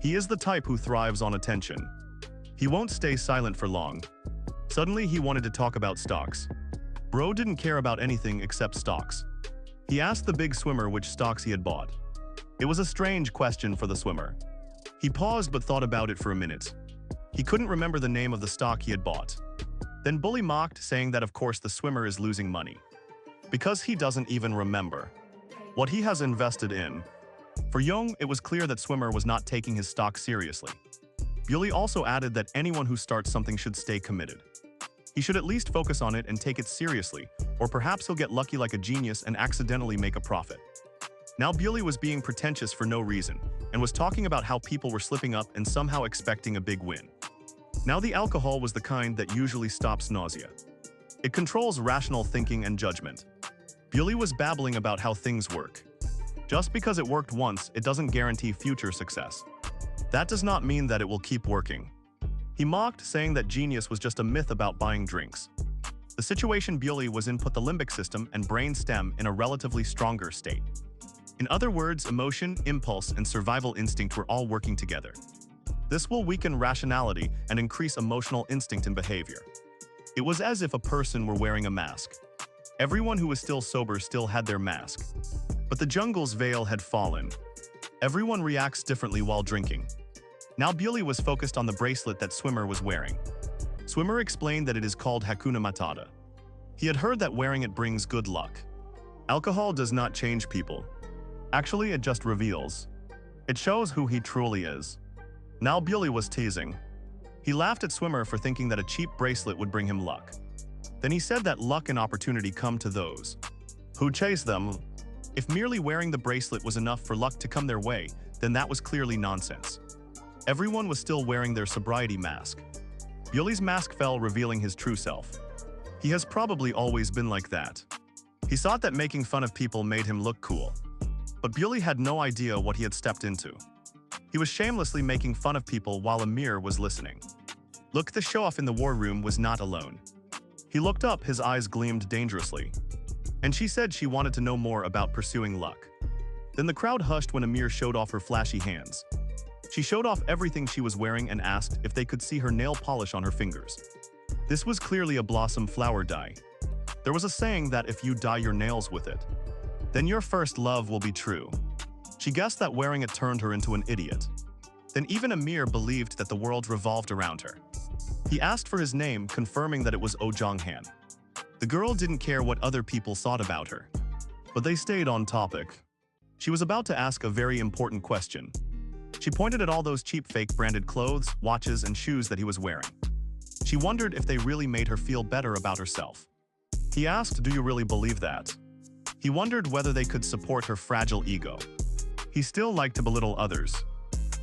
He is the type who thrives on attention. He won't stay silent for long. Suddenly, he wanted to talk about stocks. Bro didn't care about anything except stocks. He asked the big swimmer which stocks he had bought. It was a strange question for the swimmer. He paused but thought about it for a minute. He couldn't remember the name of the stock he had bought. Then Bully mocked, saying that of course the swimmer is losing money. Because he doesn't even remember what he has invested in. For Young, it was clear that swimmer was not taking his stock seriously. Bully also added that anyone who starts something should stay committed. He should at least focus on it and take it seriously, or perhaps he'll get lucky like a genius and accidentally make a profit. Now Bully was being pretentious for no reason, and was talking about how people were slipping up and somehow expecting a big win. Now the alcohol was the kind that usually stops nausea. It controls rational thinking and judgment. Bully was babbling about how things work. Just because it worked once, it doesn't guarantee future success. That does not mean that it will keep working. He mocked, saying that genius was just a myth about buying drinks. The situation Bully was in put the limbic system and brain stem in a relatively stronger state. In other words, emotion, impulse, and survival instinct were all working together. This will weaken rationality and increase emotional instinct and behavior. It was as if a person were wearing a mask. Everyone who was still sober still had their mask. But the jungle's veil had fallen. Everyone reacts differently while drinking. Now Bully was focused on the bracelet that Swimmer was wearing. Swimmer explained that it is called Hakuna Matata. He had heard that wearing it brings good luck. Alcohol does not change people. Actually, it just reveals. It shows who he truly is. Now Bully was teasing. He laughed at Swimmer for thinking that a cheap bracelet would bring him luck. Then he said that luck and opportunity come to those who chase them. If merely wearing the bracelet was enough for luck to come their way, then that was clearly nonsense. Everyone was still wearing their sobriety mask. Bully's mask fell, revealing his true self. He has probably always been like that. He thought that making fun of people made him look cool. But Bully had no idea what he had stepped into. He was shamelessly making fun of people while Amir was listening. Look, the show-off in the war room was not alone. He looked up, his eyes gleamed dangerously. And she said she wanted to know more about pursuing luck. Then the crowd hushed when Amir showed off her flashy hands. She showed off everything she was wearing and asked if they could see her nail polish on her fingers. This was clearly a blossom flower dye. There was a saying that if you dye your nails with it, then your first love will be true. She guessed that wearing it turned her into an idiot. Then even Amir believed that the world revolved around her. He asked for his name, confirming that it was Oh Jong-han. The girl didn't care what other people thought about her, but they stayed on topic. She was about to ask a very important question. She pointed at all those cheap fake branded clothes, watches, and shoes that he was wearing. She wondered if they really made her feel better about herself. He asked, "Do you really believe that?" He wondered whether they could support her fragile ego. He still liked to belittle others.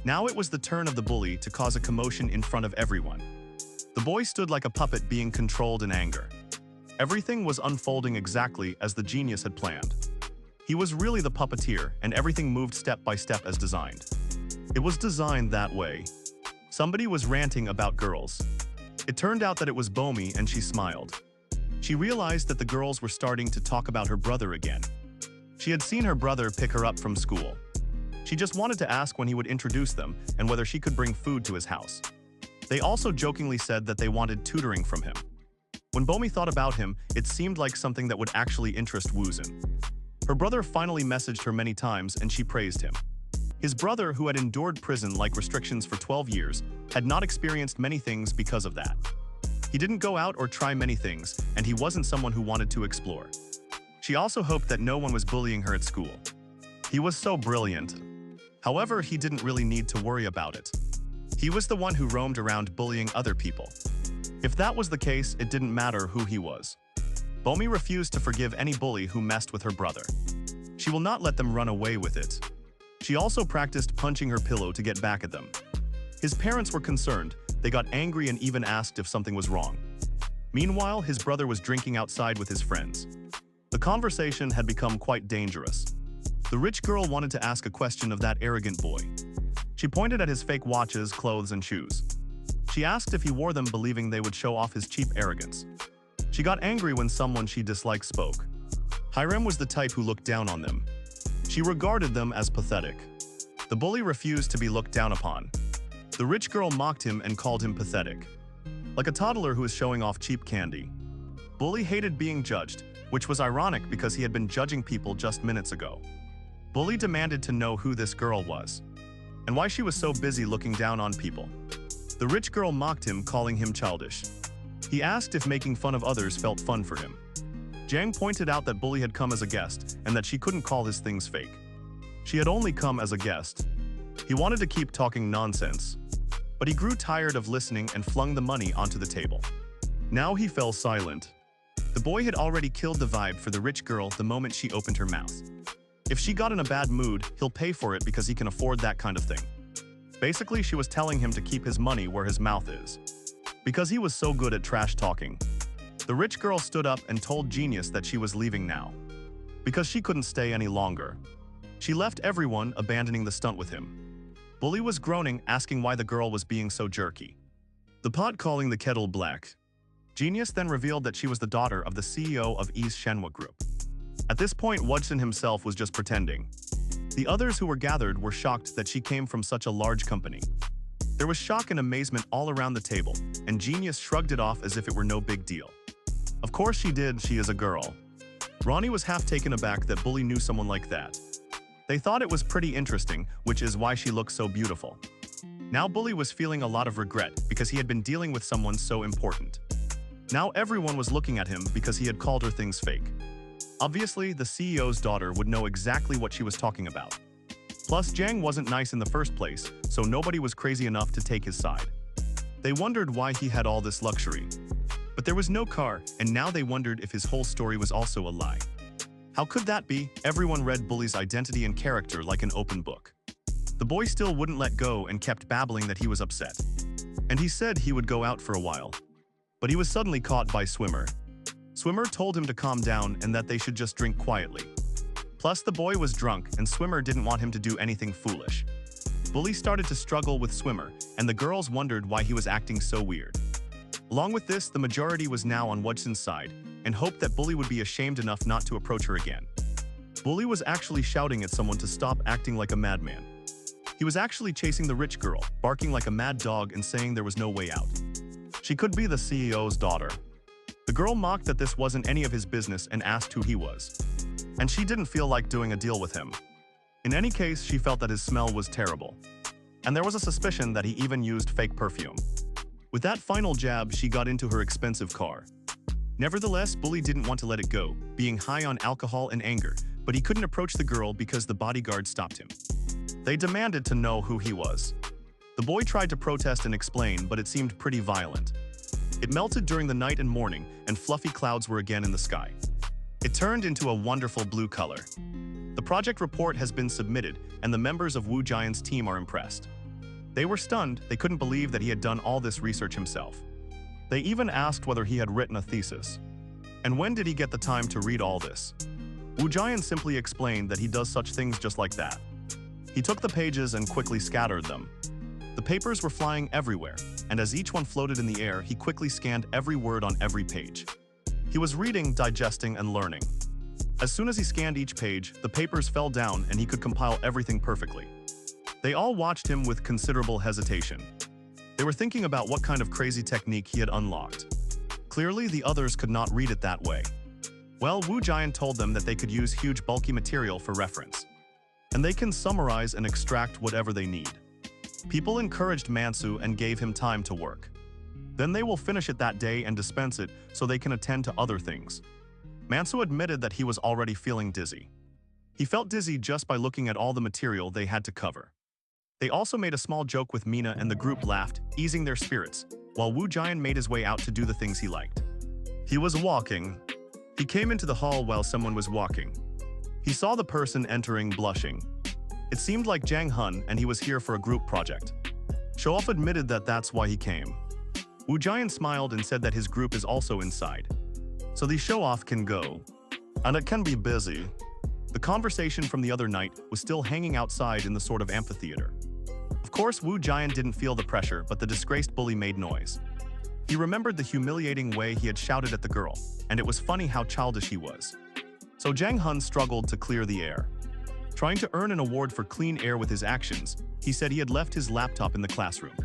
Now it was the turn of the bully to cause a commotion in front of everyone. The boy stood like a puppet being controlled in anger. Everything was unfolding exactly as the genius had planned. He was really the puppeteer, and everything moved step by step as designed. It was designed that way. Somebody was ranting about girls. It turned out that it was Bomi, and she smiled. She realized that the girls were starting to talk about her brother again. She had seen her brother pick her up from school. She just wanted to ask when he would introduce them and whether she could bring food to his house. They also jokingly said that they wanted tutoring from him. When Bomi thought about him, it seemed like something that would actually interest Woozin. Her brother finally messaged her many times and she praised him. His brother, who had endured prison-like restrictions for 12 years, had not experienced many things because of that. He didn't go out or try many things, and he wasn't someone who wanted to explore. She also hoped that no one was bullying her at school. He was so brilliant. However, he didn't really need to worry about it. He was the one who roamed around bullying other people. If that was the case, it didn't matter who he was. Bomi refused to forgive any bully who messed with her brother. She will not let them run away with it. She also practiced punching her pillow to get back at them. His parents were concerned. They got angry and even asked if something was wrong. Meanwhile, his brother was drinking outside with his friends. The conversation had become quite dangerous. The rich girl wanted to ask a question of that arrogant boy. She pointed at his fake watches, clothes, and shoes. She asked if he wore them, believing they would show off his cheap arrogance. She got angry when someone she disliked spoke. Hiram was the type who looked down on them. She regarded them as pathetic. The bully refused to be looked down upon. The rich girl mocked him and called him pathetic, like a toddler who is showing off cheap candy. Bully hated being judged, which was ironic because he had been judging people just minutes ago. Bully demanded to know who this girl was, and why she was so busy looking down on people. The rich girl mocked him, calling him childish. He asked if making fun of others felt fun for him. Jang pointed out that Bully had come as a guest and that she couldn't call his things fake. She had only come as a guest. He wanted to keep talking nonsense, but he grew tired of listening and flung the money onto the table. Now he fell silent. The boy had already killed the vibe for the rich girl the moment she opened her mouth. If she got in a bad mood, he'll pay for it because he can afford that kind of thing. Basically, she was telling him to keep his money where his mouth is, because he was so good at trash talking. The rich girl stood up and told Genius that she was leaving now, because she couldn't stay any longer. She left everyone, abandoning the stunt with him. Bully was groaning, asking why the girl was being so jerky. The pot calling the kettle black. Genius then revealed that she was the daughter of the CEO of East Shenhua Group. At this point, Wudson himself was just pretending. The others who were gathered were shocked that she came from such a large company. There was shock and amazement all around the table, and Genius shrugged it off as if it were no big deal. Of course she did, she is a girl. Ronnie was half taken aback that Bully knew someone like that. They thought it was pretty interesting, which is why she looked so beautiful. Now Bully was feeling a lot of regret because he had been dealing with someone so important. Now everyone was looking at him because he had called her things fake. Obviously, the CEO's daughter would know exactly what she was talking about. Plus, Jang wasn't nice in the first place, so nobody was crazy enough to take his side. They wondered why he had all this luxury. But there was no car, and now they wondered if his whole story was also a lie. How could that be? Everyone read Bully's identity and character like an open book. The boy still wouldn't let go and kept babbling that he was upset. And he said he would go out for a while. But he was suddenly caught by Swimmer. Swimmer told him to calm down and that they should just drink quietly. Plus, the boy was drunk and Swimmer didn't want him to do anything foolish. Bully started to struggle with Swimmer, and the girls wondered why he was acting so weird. Along with this, the majority was now on Wudson's side and hoped that Bully would be ashamed enough not to approach her again. Bully was actually shouting at someone to stop acting like a madman. He was actually chasing the rich girl, barking like a mad dog and saying there was no way out. She could be the CEO's daughter. The girl mocked that this wasn't any of his business and asked who he was. And she didn't feel like doing a deal with him. In any case, she felt that his smell was terrible. And there was a suspicion that he even used fake perfume. With that final jab, she got into her expensive car. Nevertheless, Bully didn't want to let it go, being high on alcohol and anger, but he couldn't approach the girl because the bodyguard stopped him. They demanded to know who he was. The boy tried to protest and explain, but it seemed pretty violent. It melted during the night and morning, and fluffy clouds were again in the sky. It turned into a wonderful blue color. The project report has been submitted, and the members of Wu Giant's team are impressed. They were stunned. They couldn't believe that he had done all this research himself. They even asked whether he had written a thesis. And when did he get the time to read all this? Wu Giant simply explained that he does such things just like that. He took the pages and quickly scattered them. The papers were flying everywhere, and as each one floated in the air, he quickly scanned every word on every page. He was reading, digesting, and learning. As soon as he scanned each page, the papers fell down and he could compile everything perfectly. They all watched him with considerable hesitation. They were thinking about what kind of crazy technique he had unlocked. Clearly, the others could not read it that way. Well, Wu Giant told them that they could use huge bulky material for reference. And they can summarize and extract whatever they need. People encouraged Mansu and gave him time to work. Then they will finish it that day and dispense it so they can attend to other things. Mansu admitted that he was already feeling dizzy. He felt dizzy just by looking at all the material they had to cover. They also made a small joke with Mina and the group laughed, easing their spirits, while Wu Jian made his way out to do the things he liked. He was walking. He came into the hall while someone was walking. He saw the person entering blushing. It seemed like Jang Hun and he was here for a group project. Show-off admitted that that's why he came. Wu Jian smiled and said that his group is also inside. So the show-off can go. And it can be busy. The conversation from the other night was still hanging outside in the sort of amphitheater. Of course, Wu Jian didn't feel the pressure, but the disgraced bully made noise. He remembered the humiliating way he had shouted at the girl, and it was funny how childish he was. So Zhang Hun struggled to clear the air. Trying to earn an award for clean air with his actions, he said he had left his laptop in the classroom.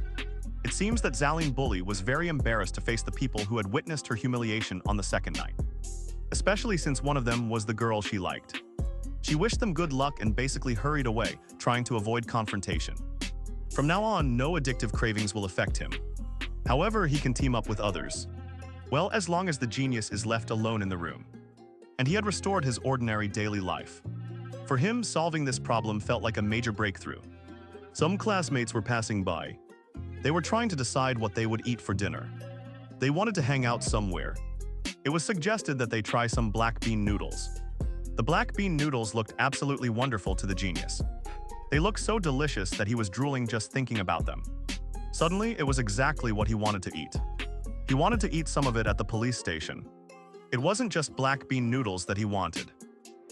It seems that Zaline Bully was very embarrassed to face the people who had witnessed her humiliation on the second night. Especially since one of them was the girl she liked. She wished them good luck and basically hurried away, trying to avoid confrontation. From now on, no addictive cravings will affect him. However, he can team up with others. Well, as long as the genius is left alone in the room. And he had restored his ordinary daily life. For him, solving this problem felt like a major breakthrough. Some classmates were passing by. They were trying to decide what they would eat for dinner. They wanted to hang out somewhere. It was suggested that they try some black bean noodles. The black bean noodles looked absolutely wonderful to the genius. They looked so delicious that he was drooling just thinking about them. Suddenly, it was exactly what he wanted to eat. He wanted to eat some of it at the police station. It wasn't just black bean noodles that he wanted.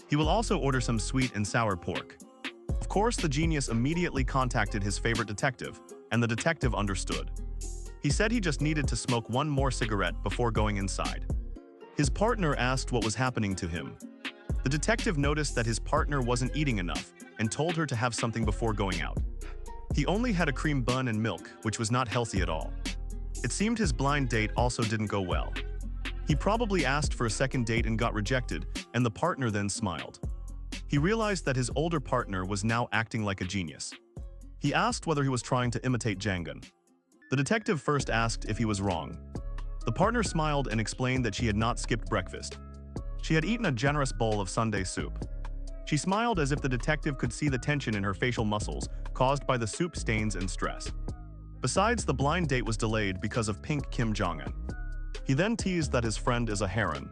He will also order some sweet and sour pork. Of course, the genius immediately contacted his favorite detective, and the detective understood. He said he just needed to smoke one more cigarette before going inside. His partner asked what was happening to him. The detective noticed that his partner wasn't eating enough and told her to have something before going out. He only had a cream bun and milk, which was not healthy at all. It seemed his blind date also didn't go well. He probably asked for a second date and got rejected, and the partner then smiled. He realized that his older partner was now acting like a genius. He asked whether he was trying to imitate Jangan. The detective first asked if he was wrong. The partner smiled and explained that she had not skipped breakfast. She had eaten a generous bowl of Sunday soup. She smiled as if the detective could see the tension in her facial muscles caused by the soup stains and stress. Besides, the blind date was delayed because of Pink Kim Jong-un. He then teased that his friend is a heron.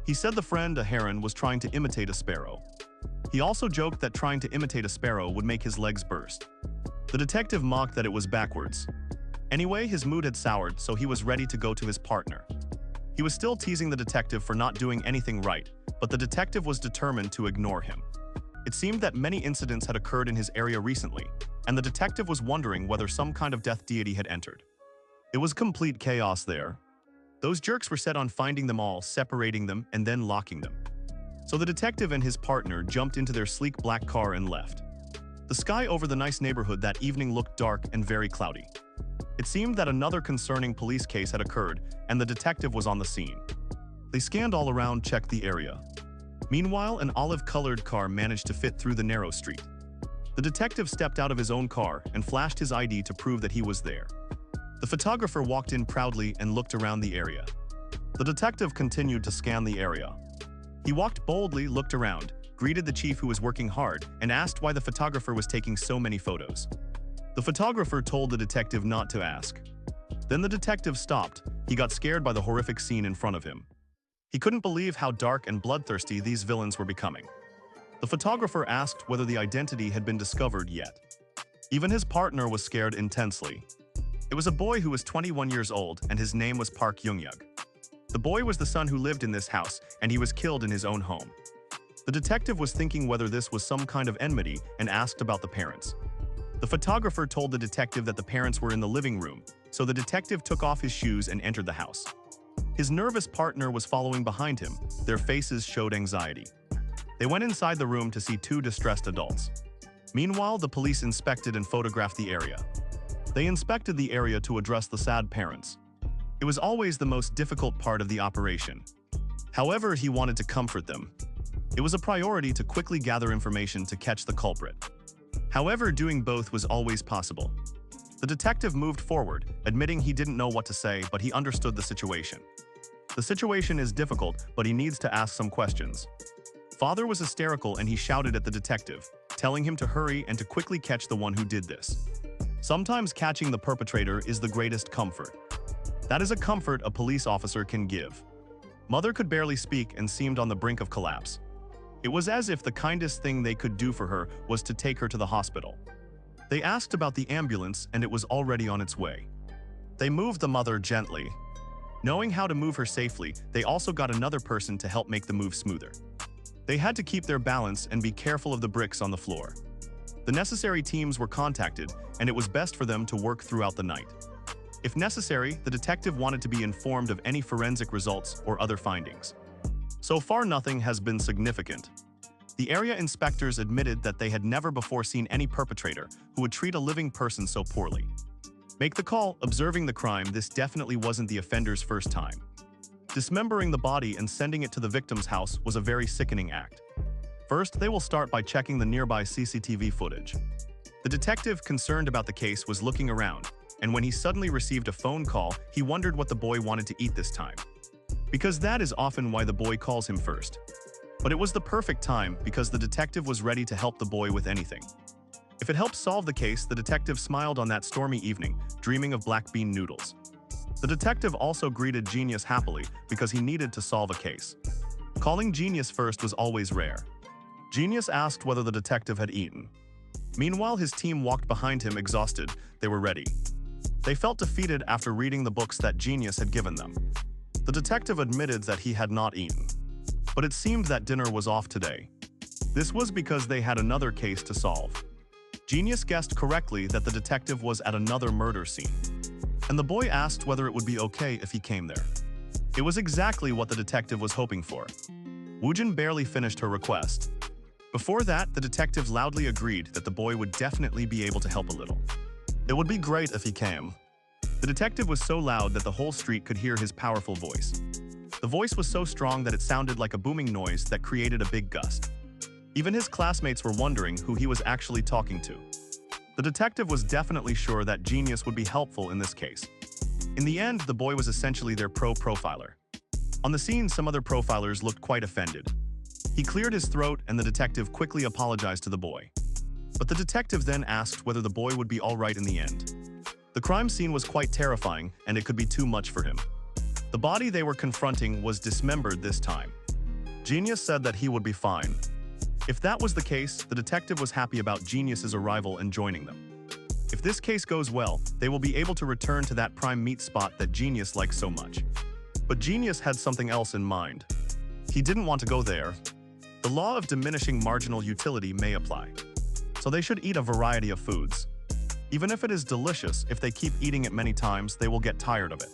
He said the friend, a heron, was trying to imitate a sparrow. He also joked that trying to imitate a sparrow would make his legs burst. The detective mocked that it was backwards. Anyway, his mood had soured, so he was ready to go to his partner. He was still teasing the detective for not doing anything right, but the detective was determined to ignore him. It seemed that many incidents had occurred in his area recently, and the detective was wondering whether some kind of death deity had entered. It was complete chaos there. Those jerks were set on finding them all, separating them, and then locking them. So the detective and his partner jumped into their sleek black car and left. The sky over the nice neighborhood that evening looked dark and very cloudy. It seemed that another concerning police case had occurred, and the detective was on the scene. They scanned all around, checked the area. Meanwhile, an olive-colored car managed to fit through the narrow street. The detective stepped out of his own car and flashed his ID to prove that he was there. The photographer walked in proudly and looked around the area. The detective continued to scan the area. He walked boldly, looked around, greeted the chief who was working hard, and asked why the photographer was taking so many photos. The photographer told the detective not to ask. Then the detective stopped. He got scared by the horrific scene in front of him. He couldn't believe how dark and bloodthirsty these villains were becoming. The photographer asked whether the identity had been discovered yet. Even his partner was scared intensely. It was a boy who was 21 years old, and his name was Park Young-yug. The boy was the son who lived in this house, and he was killed in his own home. The detective was thinking whether this was some kind of enmity and asked about the parents. The photographer told the detective that the parents were in the living room, so the detective took off his shoes and entered the house. His nervous partner was following behind him. Their faces showed anxiety. They went inside the room to see two distressed adults. Meanwhile, the police inspected and photographed the area. They inspected the area to address the sad parents. It was always the most difficult part of the operation. However, he wanted to comfort them. It was a priority to quickly gather information to catch the culprit. However, doing both was always possible. The detective moved forward, admitting he didn't know what to say, but he understood the situation. The situation is difficult, but he needs to ask some questions. Father was hysterical and he shouted at the detective, telling him to hurry and to quickly catch the one who did this. Sometimes catching the perpetrator is the greatest comfort. That is a comfort a police officer can give. Mother could barely speak and seemed on the brink of collapse. It was as if the kindest thing they could do for her was to take her to the hospital. They asked about the ambulance and it was already on its way. They moved the mother gently. Knowing how to move her safely, they also got another person to help make the move smoother. They had to keep their balance and be careful of the bricks on the floor. The necessary teams were contacted, and it was best for them to work throughout the night. If necessary, the detective wanted to be informed of any forensic results or other findings. So far, nothing has been significant. The area inspectors admitted that they had never before seen any perpetrator who would treat a living person so poorly. Make the call, observing the crime, this definitely wasn't the offender's first time. Dismembering the body and sending it to the victim's house was a very sickening act. First, they will start by checking the nearby CCTV footage. The detective, concerned about the case, was looking around, and when he suddenly received a phone call, he wondered what the boy wanted to eat this time. Because that is often why the boy calls him first. But it was the perfect time because the detective was ready to help the boy with anything. If it helped solve the case, the detective smiled on that stormy evening, dreaming of black bean noodles. The detective also greeted Genius happily because he needed to solve a case. Calling Genius first was always rare. Genius asked whether the detective had eaten. Meanwhile, his team walked behind him exhausted. They were ready. They felt defeated after reading the books that Genius had given them. The detective admitted that he had not eaten. But it seemed that dinner was off today. This was because they had another case to solve. Genius guessed correctly that the detective was at another murder scene. And the boy asked whether it would be okay if he came there. It was exactly what the detective was hoping for. Woojin barely finished her request. Before that, the detective loudly agreed that the boy would definitely be able to help a little. It would be great if he came. The detective was so loud that the whole street could hear his powerful voice. The voice was so strong that it sounded like a booming noise that created a big gust. Even his classmates were wondering who he was actually talking to. The detective was definitely sure that Genius would be helpful in this case. In the end, the boy was essentially their profiler. On the scene, some other profilers looked quite offended. He cleared his throat and the detective quickly apologized to the boy. But the detective then asked whether the boy would be all right in the end. The crime scene was quite terrifying and it could be too much for him. The body they were confronting was dismembered this time. Genius said that he would be fine. If that was the case, the detective was happy about Genius's arrival and joining them. If this case goes well, they will be able to return to that prime meat spot that Genius likes so much. But Genius had something else in mind. He didn't want to go there. The law of diminishing marginal utility may apply. So they should eat a variety of foods. Even if it is delicious, if they keep eating it many times, they will get tired of it.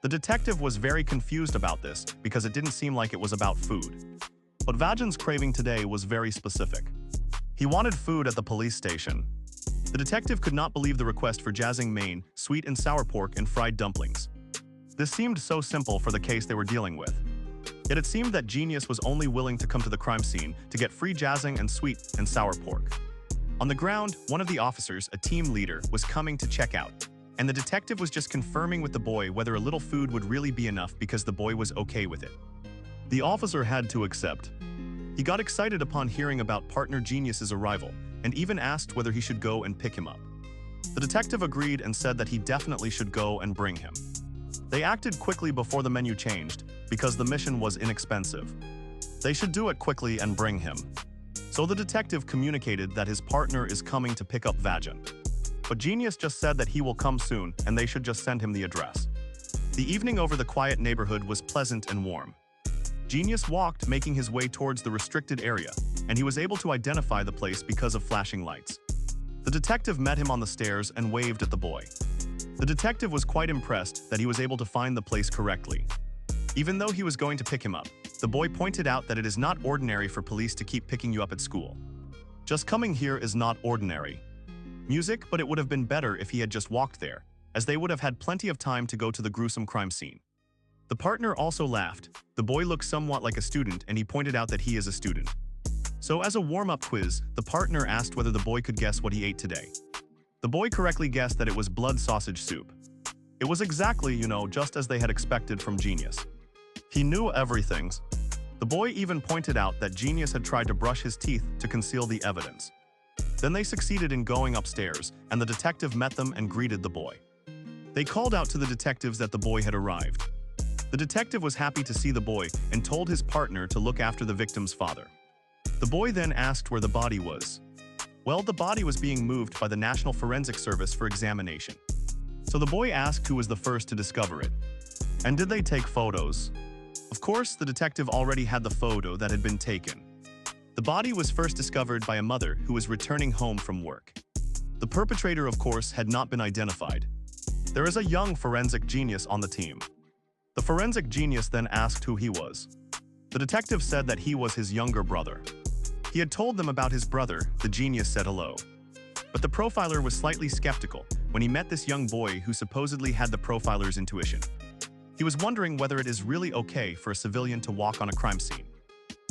The detective was very confused about this because it didn't seem like it was about food. But Vajin's craving today was very specific. He wanted food at the police station. The detective could not believe the request for Jiazing Main, sweet and sour pork and fried dumplings. This seemed so simple for the case they were dealing with. Yet it seemed that Genius was only willing to come to the crime scene to get free Jiazing and sweet and sour pork. On the ground, one of the officers, a team leader, was coming to check out, and the detective was just confirming with the boy whether a little food would really be enough because the boy was okay with it. The officer had to accept. He got excited upon hearing about partner Genius's arrival and even asked whether he should go and pick him up. The detective agreed and said that he definitely should go and bring him. They acted quickly before the menu changed because the mission was inexpensive. They should do it quickly and bring him. So the detective communicated that his partner is coming to pick up Vajin. But Genius just said that he will come soon and they should just send him the address. The evening over the quiet neighborhood was pleasant and warm. Genius walked, making his way towards the restricted area, and he was able to identify the place because of flashing lights. The detective met him on the stairs and waved at the boy. The detective was quite impressed that he was able to find the place correctly. Even though he was going to pick him up, the boy pointed out that it is not ordinary for police to keep picking you up at school. Just coming here is not ordinary. Music, but it would have been better if he had just walked there, as they would have had plenty of time to go to the gruesome crime scene. The partner also laughed. The boy looked somewhat like a student and he pointed out that he is a student. So as a warm-up quiz, the partner asked whether the boy could guess what he ate today. The boy correctly guessed that it was blood sausage soup. It was exactly, just as they had expected from Genius. He knew everything. The boy even pointed out that Genius had tried to brush his teeth to conceal the evidence. Then they succeeded in going upstairs, and the detective met them and greeted the boy. They called out to the detectives that the boy had arrived. The detective was happy to see the boy and told his partner to look after the victim's father. The boy then asked where the body was. Well, the body was being moved by the National Forensic Service for examination. So the boy asked who was the first to discover it. And did they take photos? Of course, the detective already had the photo that had been taken. The body was first discovered by a mother who was returning home from work. The perpetrator, of course, had not been identified. There is a young forensic genius on the team. The forensic genius then asked who he was. The detective said that he was his younger brother. He had told them about his brother. The genius said hello. But the profiler was slightly skeptical when he met this young boy who supposedly had the profiler's intuition. He was wondering whether it is really okay for a civilian to walk on a crime scene.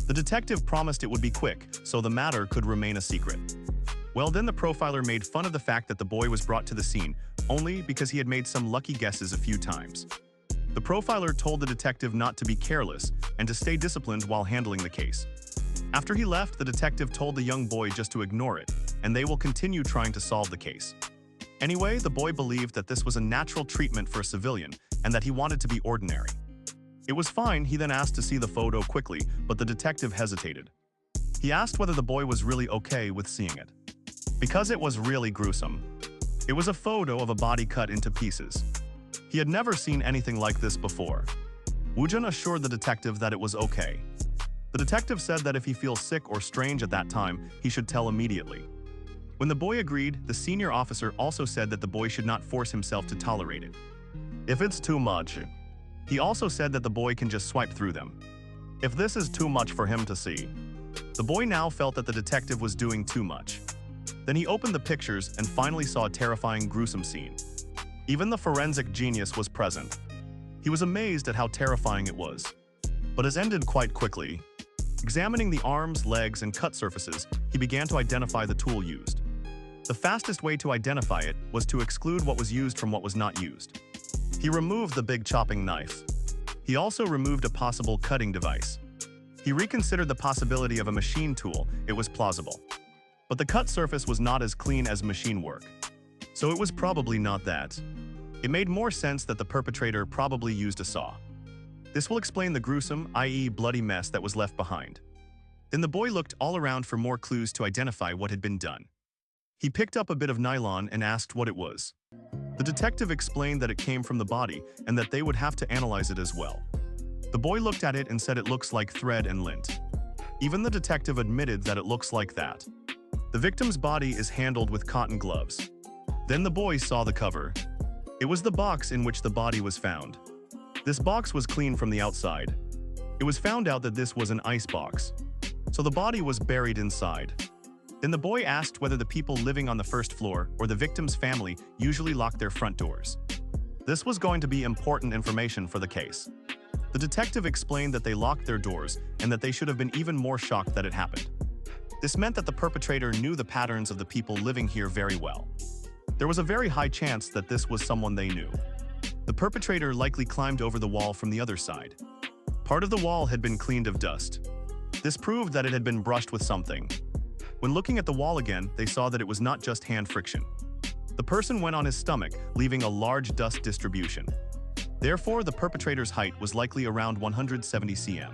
The detective promised it would be quick, so the matter could remain a secret. Well, then the profiler made fun of the fact that the boy was brought to the scene only because he had made some lucky guesses a few times. The profiler told the detective not to be careless and to stay disciplined while handling the case. After he left, the detective told the young boy just to ignore it, and they will continue trying to solve the case. Anyway, the boy believed that this was a natural treatment for a civilian and that he wanted to be ordinary. It was fine. He then asked to see the photo quickly, but the detective hesitated. He asked whether the boy was really okay with seeing it. Because it was really gruesome. It was a photo of a body cut into pieces. He had never seen anything like this before. Woojun assured the detective that it was okay. The detective said that if he feels sick or strange at that time, he should tell immediately. When the boy agreed, the senior officer also said that the boy should not force himself to tolerate it. If it's too much, he also said that the boy can just swipe through them. If this is too much for him to see. The boy now felt that the detective was doing too much. Then he opened the pictures and finally saw a terrifying, gruesome scene. Even the forensic genius was present. He was amazed at how terrifying it was. But it ended quite quickly. Examining the arms, legs, and cut surfaces, he began to identify the tool used. The fastest way to identify it was to exclude what was used from what was not used. He removed the big chopping knife. He also removed a possible cutting device. He reconsidered the possibility of a machine tool. It was plausible. But the cut surface was not as clean as machine work. So it was probably not that. It made more sense that the perpetrator probably used a saw. This will explain the gruesome, i.e. bloody mess that was left behind. Then the boy looked all around for more clues to identify what had been done. He picked up a bit of nylon and asked what it was. The detective explained that it came from the body and that they would have to analyze it as well. The boy looked at it and said it looks like thread and lint. Even the detective admitted that it looks like that. The victim's body is handled with cotton gloves. Then the boy saw the cover. It was the box in which the body was found. This box was clean from the outside. It was found out that this was an ice box. So the body was buried inside. Then the boy asked whether the people living on the first floor or the victim's family usually lock their front doors. This was going to be important information for the case. The detective explained that they locked their doors and that they should have been even more shocked that it happened. This meant that the perpetrator knew the patterns of the people living here very well. There was a very high chance that this was someone they knew. The perpetrator likely climbed over the wall from the other side. Part of the wall had been cleaned of dust. This proved that it had been brushed with something. When looking at the wall again, they saw that it was not just hand friction. The person went on his stomach, leaving a large dust distribution. Therefore, the perpetrator's height was likely around 170 cm.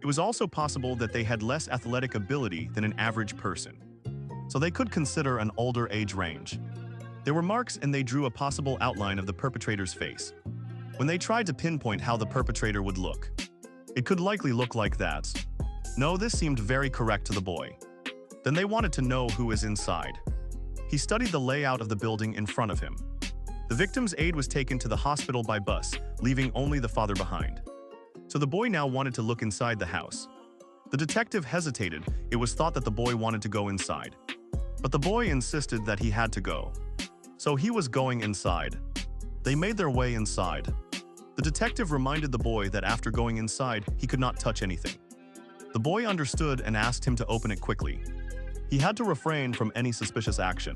It was also possible that they had less athletic ability than an average person. So they could consider an older age range. There were marks and they drew a possible outline of the perpetrator's face. When they tried to pinpoint how the perpetrator would look, it could likely look like that. No, this seemed very correct to the boy. Then they wanted to know who is inside. He studied the layout of the building in front of him. The victim's aide was taken to the hospital by bus, leaving only the father behind. So the boy now wanted to look inside the house. The detective hesitated. It was thought that the boy wanted to go inside. But the boy insisted that he had to go. So he was going inside. They made their way inside. The detective reminded the boy that after going inside, he could not touch anything. The boy understood and asked him to open it quickly. He had to refrain from any suspicious action.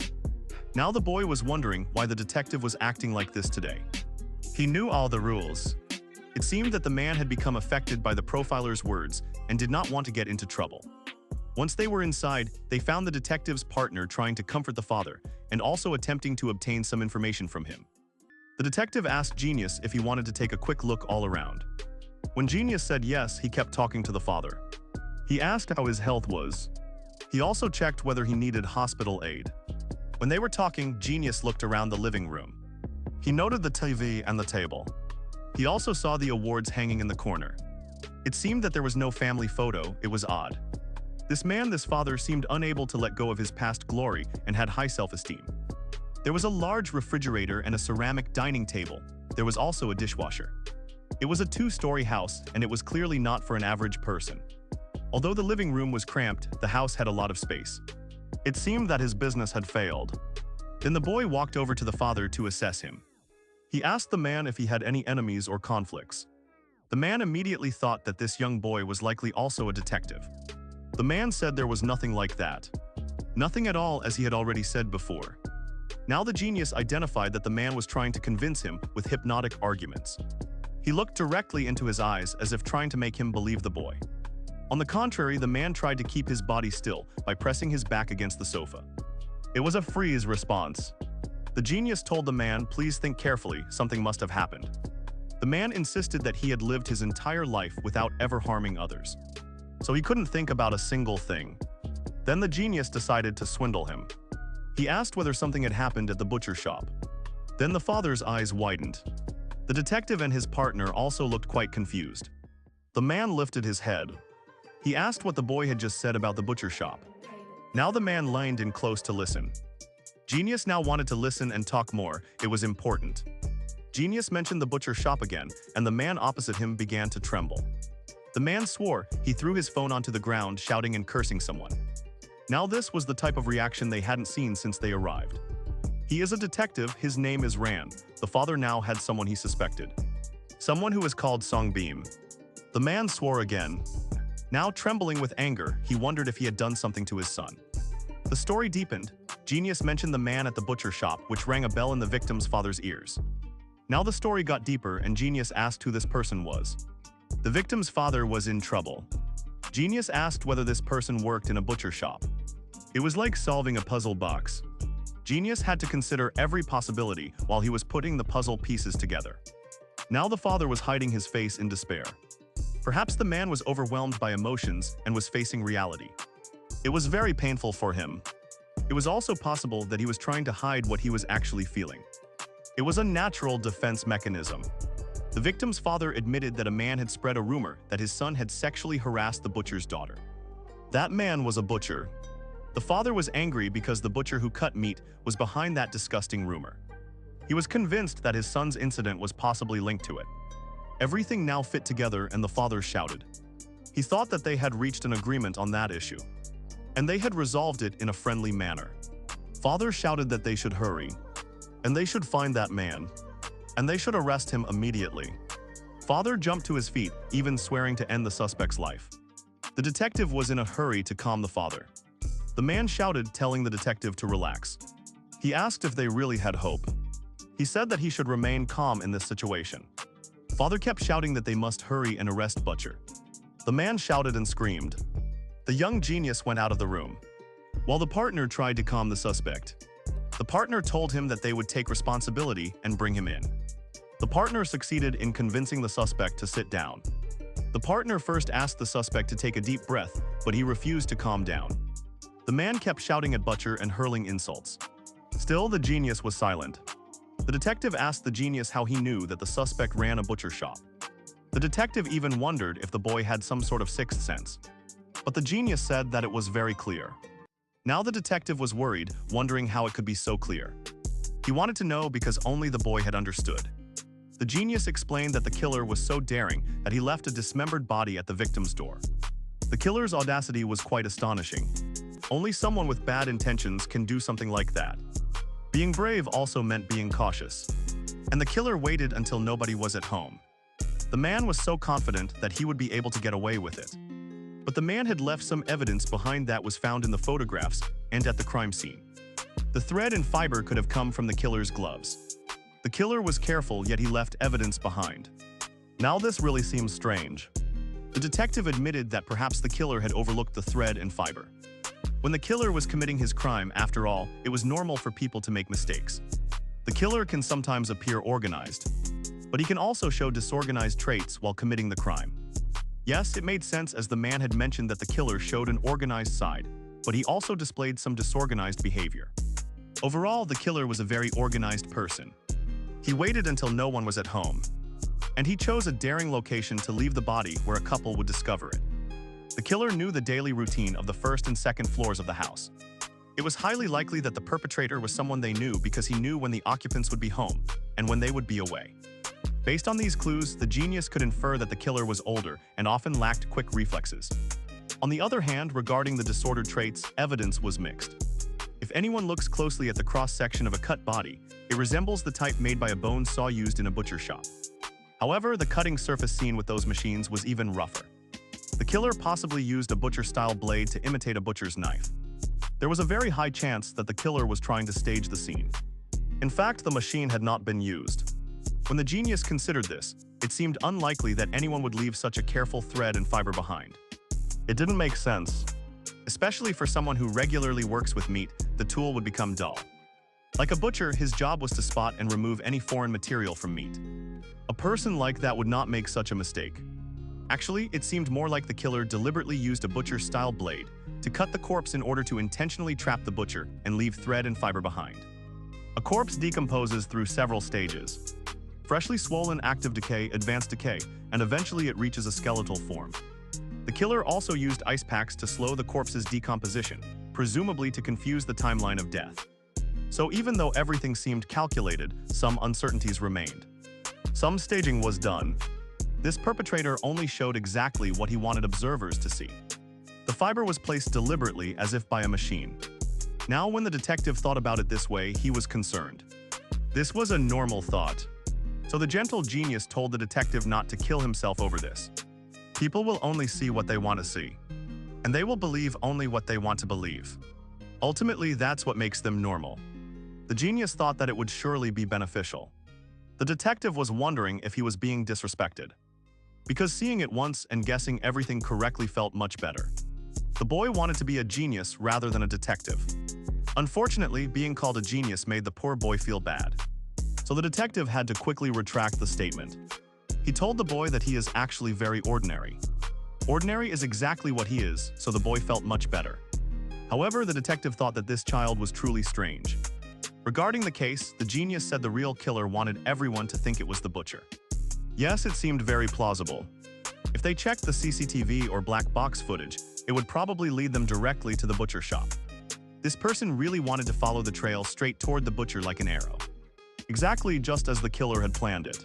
Now the boy was wondering why the detective was acting like this today. He knew all the rules. It seemed that the man had become affected by the profiler's words and did not want to get into trouble. Once they were inside, they found the detective's partner trying to comfort the father and also attempting to obtain some information from him. The detective asked Genius if he wanted to take a quick look all around. When Genius said yes, he kept talking to the father. He asked how his health was. He also checked whether he needed hospital aid. When they were talking, Genius looked around the living room. He noted the TV and the table. He also saw the awards hanging in the corner. It seemed that there was no family photo. It was odd. This father, seemed unable to let go of his past glory and had high self-esteem. There was a large refrigerator and a ceramic dining table. There was also a dishwasher. It was a two-story house, and it was clearly not for an average person. Although the living room was cramped, the house had a lot of space. It seemed that his business had failed. Then the boy walked over to the father to assess him. He asked the man if he had any enemies or conflicts. The man immediately thought that this young boy was likely also a detective. The man said there was nothing like that. Nothing at all, as he had already said before. Now the genius identified that the man was trying to convince him with hypnotic arguments. He looked directly into his eyes as if trying to make him believe the boy. On the contrary, the man tried to keep his body still by pressing his back against the sofa. It was a freeze response. The genius told the man, "Please think carefully, something must have happened." The man insisted that he had lived his entire life without ever harming others. So he couldn't think about a single thing. Then the genius decided to swindle him. He asked whether something had happened at the butcher shop. Then the father's eyes widened. The detective and his partner also looked quite confused. The man lifted his head. He asked what the boy had just said about the butcher shop. Now the man leaned in close to listen. Genius now wanted to listen and talk more. It was important. Genius mentioned the butcher shop again, and the man opposite him began to tremble. The man swore. He threw his phone onto the ground, shouting and cursing someone. Now this was the type of reaction they hadn't seen since they arrived. He is a detective. His name is Rand. The father now had someone he suspected. Someone who is called Songbeam. The man swore again. Now trembling with anger, he wondered if he had done something to his son. The story deepened. Genius mentioned the man at the butcher shop, which rang a bell in the victim's father's ears. Now the story got deeper, and Genius asked who this person was. The victim's father was in trouble. Genius asked whether this person worked in a butcher shop. It was like solving a puzzle box. Genius had to consider every possibility while he was putting the puzzle pieces together. Now the father was hiding his face in despair. Perhaps the man was overwhelmed by emotions and was facing reality. It was very painful for him. It was also possible that he was trying to hide what he was actually feeling. It was a natural defense mechanism. The victim's father admitted that a man had spread a rumor that his son had sexually harassed the butcher's daughter. That man was a butcher. The father was angry because the butcher who cut meat was behind that disgusting rumor. He was convinced that his son's incident was possibly linked to it. Everything now fit together, and the father shouted. He thought that they had reached an agreement on that issue, and they had resolved it in a friendly manner. Father shouted that they should hurry, and they should find that man, and they should arrest him immediately. Father jumped to his feet, even swearing to end the suspect's life. The detective was in a hurry to calm the father. The man shouted, telling the detective to relax. He asked if they really had hope. He said that he should remain calm in this situation. Father kept shouting that they must hurry and arrest Butcher. The man shouted and screamed. The young genius went out of the room, while the partner tried to calm the suspect. The partner told him that they would take responsibility and bring him in. The partner succeeded in convincing the suspect to sit down. The partner first asked the suspect to take a deep breath, but he refused to calm down. The man kept shouting at Butcher and hurling insults. Still, the genius was silent. The detective asked the genius how he knew that the suspect ran a butcher shop. The detective even wondered if the boy had some sort of sixth sense. But the genius said that it was very clear. Now the detective was worried, wondering how it could be so clear. He wanted to know because only the boy had understood. The genius explained that the killer was so daring that he left a dismembered body at the victim's door. The killer's audacity was quite astonishing. Only someone with bad intentions can do something like that. Being brave also meant being cautious. And the killer waited until nobody was at home. The man was so confident that he would be able to get away with it. But the man had left some evidence behind that was found in the photographs and at the crime scene. The thread and fiber could have come from the killer's gloves. The killer was careful, yet he left evidence behind. Now this really seems strange. The detective admitted that perhaps the killer had overlooked the thread and fiber. When the killer was committing his crime, after all, it was normal for people to make mistakes. The killer can sometimes appear organized, but he can also show disorganized traits while committing the crime. Yes, it made sense as the man had mentioned that the killer showed an organized side. but he also displayed some disorganized behavior. Overall, the killer was a very organized person. He waited until no one was at home, and he chose a daring location to leave the body where a couple would discover it. The killer knew the daily routine of the first and second floors of the house. It was highly likely that the perpetrator was someone they knew because he knew when the occupants would be home and when they would be away. Based on these clues, the genius could infer that the killer was older and often lacked quick reflexes. On the other hand, regarding the disordered traits, evidence was mixed. If anyone looks closely at the cross-section of a cut body, it resembles the type made by a bone saw used in a butcher shop. However, the cutting surface seen with those machines was even rougher. The killer possibly used a butcher-style blade to imitate a butcher's knife. There was a very high chance that the killer was trying to stage the scene. In fact, the machine had not been used. When the genius considered this, it seemed unlikely that anyone would leave such a careful thread and fiber behind. It didn't make sense. Especially for someone who regularly works with meat, the tool would become dull. Like a butcher, his job was to spot and remove any foreign material from meat. A person like that would not make such a mistake. Actually, it seemed more like the killer deliberately used a butcher-style blade to cut the corpse in order to intentionally trap the butcher and leave thread and fiber behind. A corpse decomposes through several stages. Freshly swollen, active decay, advanced decay, and eventually it reaches a skeletal form. The killer also used ice packs to slow the corpse's decomposition, presumably to confuse the timeline of death. So even though everything seemed calculated, some uncertainties remained. Some staging was done. This perpetrator only showed exactly what he wanted observers to see. The fiber was placed deliberately as if by a machine. Now, when the detective thought about it this way, he was concerned. This was a normal thought. So the gentle genius told the detective not to kill himself over this. People will only see what they want to see, and they will believe only what they want to believe. Ultimately, that's what makes them normal. The genius thought that it would surely be beneficial. The detective was wondering if he was being disrespected, because seeing it once and guessing everything correctly felt much better. The boy wanted to be a genius rather than a detective. Unfortunately, being called a genius made the poor boy feel bad. So the detective had to quickly retract the statement. He told the boy that he is actually very ordinary. Ordinary is exactly what he is, so the boy felt much better. However, the detective thought that this child was truly strange. Regarding the case, the genius said the real killer wanted everyone to think it was the butcher. Yes, it seemed very plausible. If they checked the CCTV or black box footage, it would probably lead them directly to the butcher shop. This person really wanted to follow the trail straight toward the butcher like an arrow. Exactly just as the killer had planned it.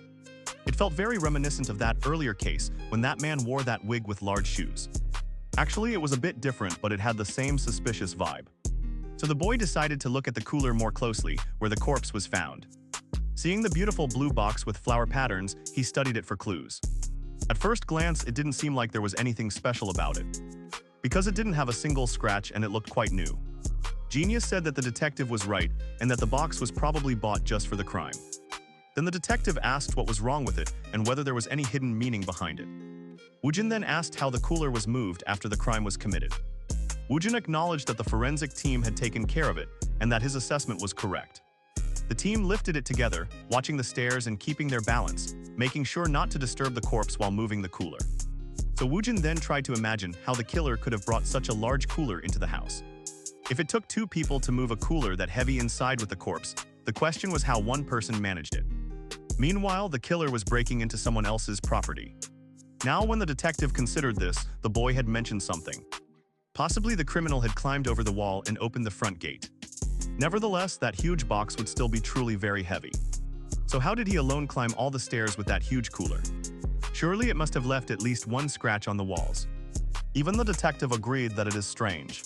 It felt very reminiscent of that earlier case when that man wore that wig with large shoes. Actually, it was a bit different, but it had the same suspicious vibe. So the boy decided to look at the cooler more closely, where the corpse was found. Seeing the beautiful blue box with flower patterns, he studied it for clues. At first glance, it didn't seem like there was anything special about it, because it didn't have a single scratch and it looked quite new. Genius said that the detective was right and that the box was probably bought just for the crime. Then the detective asked what was wrong with it and whether there was any hidden meaning behind it. Woojin then asked how the cooler was moved after the crime was committed. Woojin acknowledged that the forensic team had taken care of it and that his assessment was correct. The team lifted it together, watching the stairs and keeping their balance, making sure not to disturb the corpse while moving the cooler. So Woojin then tried to imagine how the killer could have brought such a large cooler into the house. If it took two people to move a cooler that heavy inside with the corpse, the question was how one person managed it. Meanwhile, the killer was breaking into someone else's property. Now, when the detective considered this, the boy had mentioned something. Possibly the criminal had climbed over the wall and opened the front gate. Nevertheless, that huge box would still be truly very heavy. So how did he alone climb all the stairs with that huge cooler? Surely it must have left at least one scratch on the walls. Even the detective agreed that it is strange.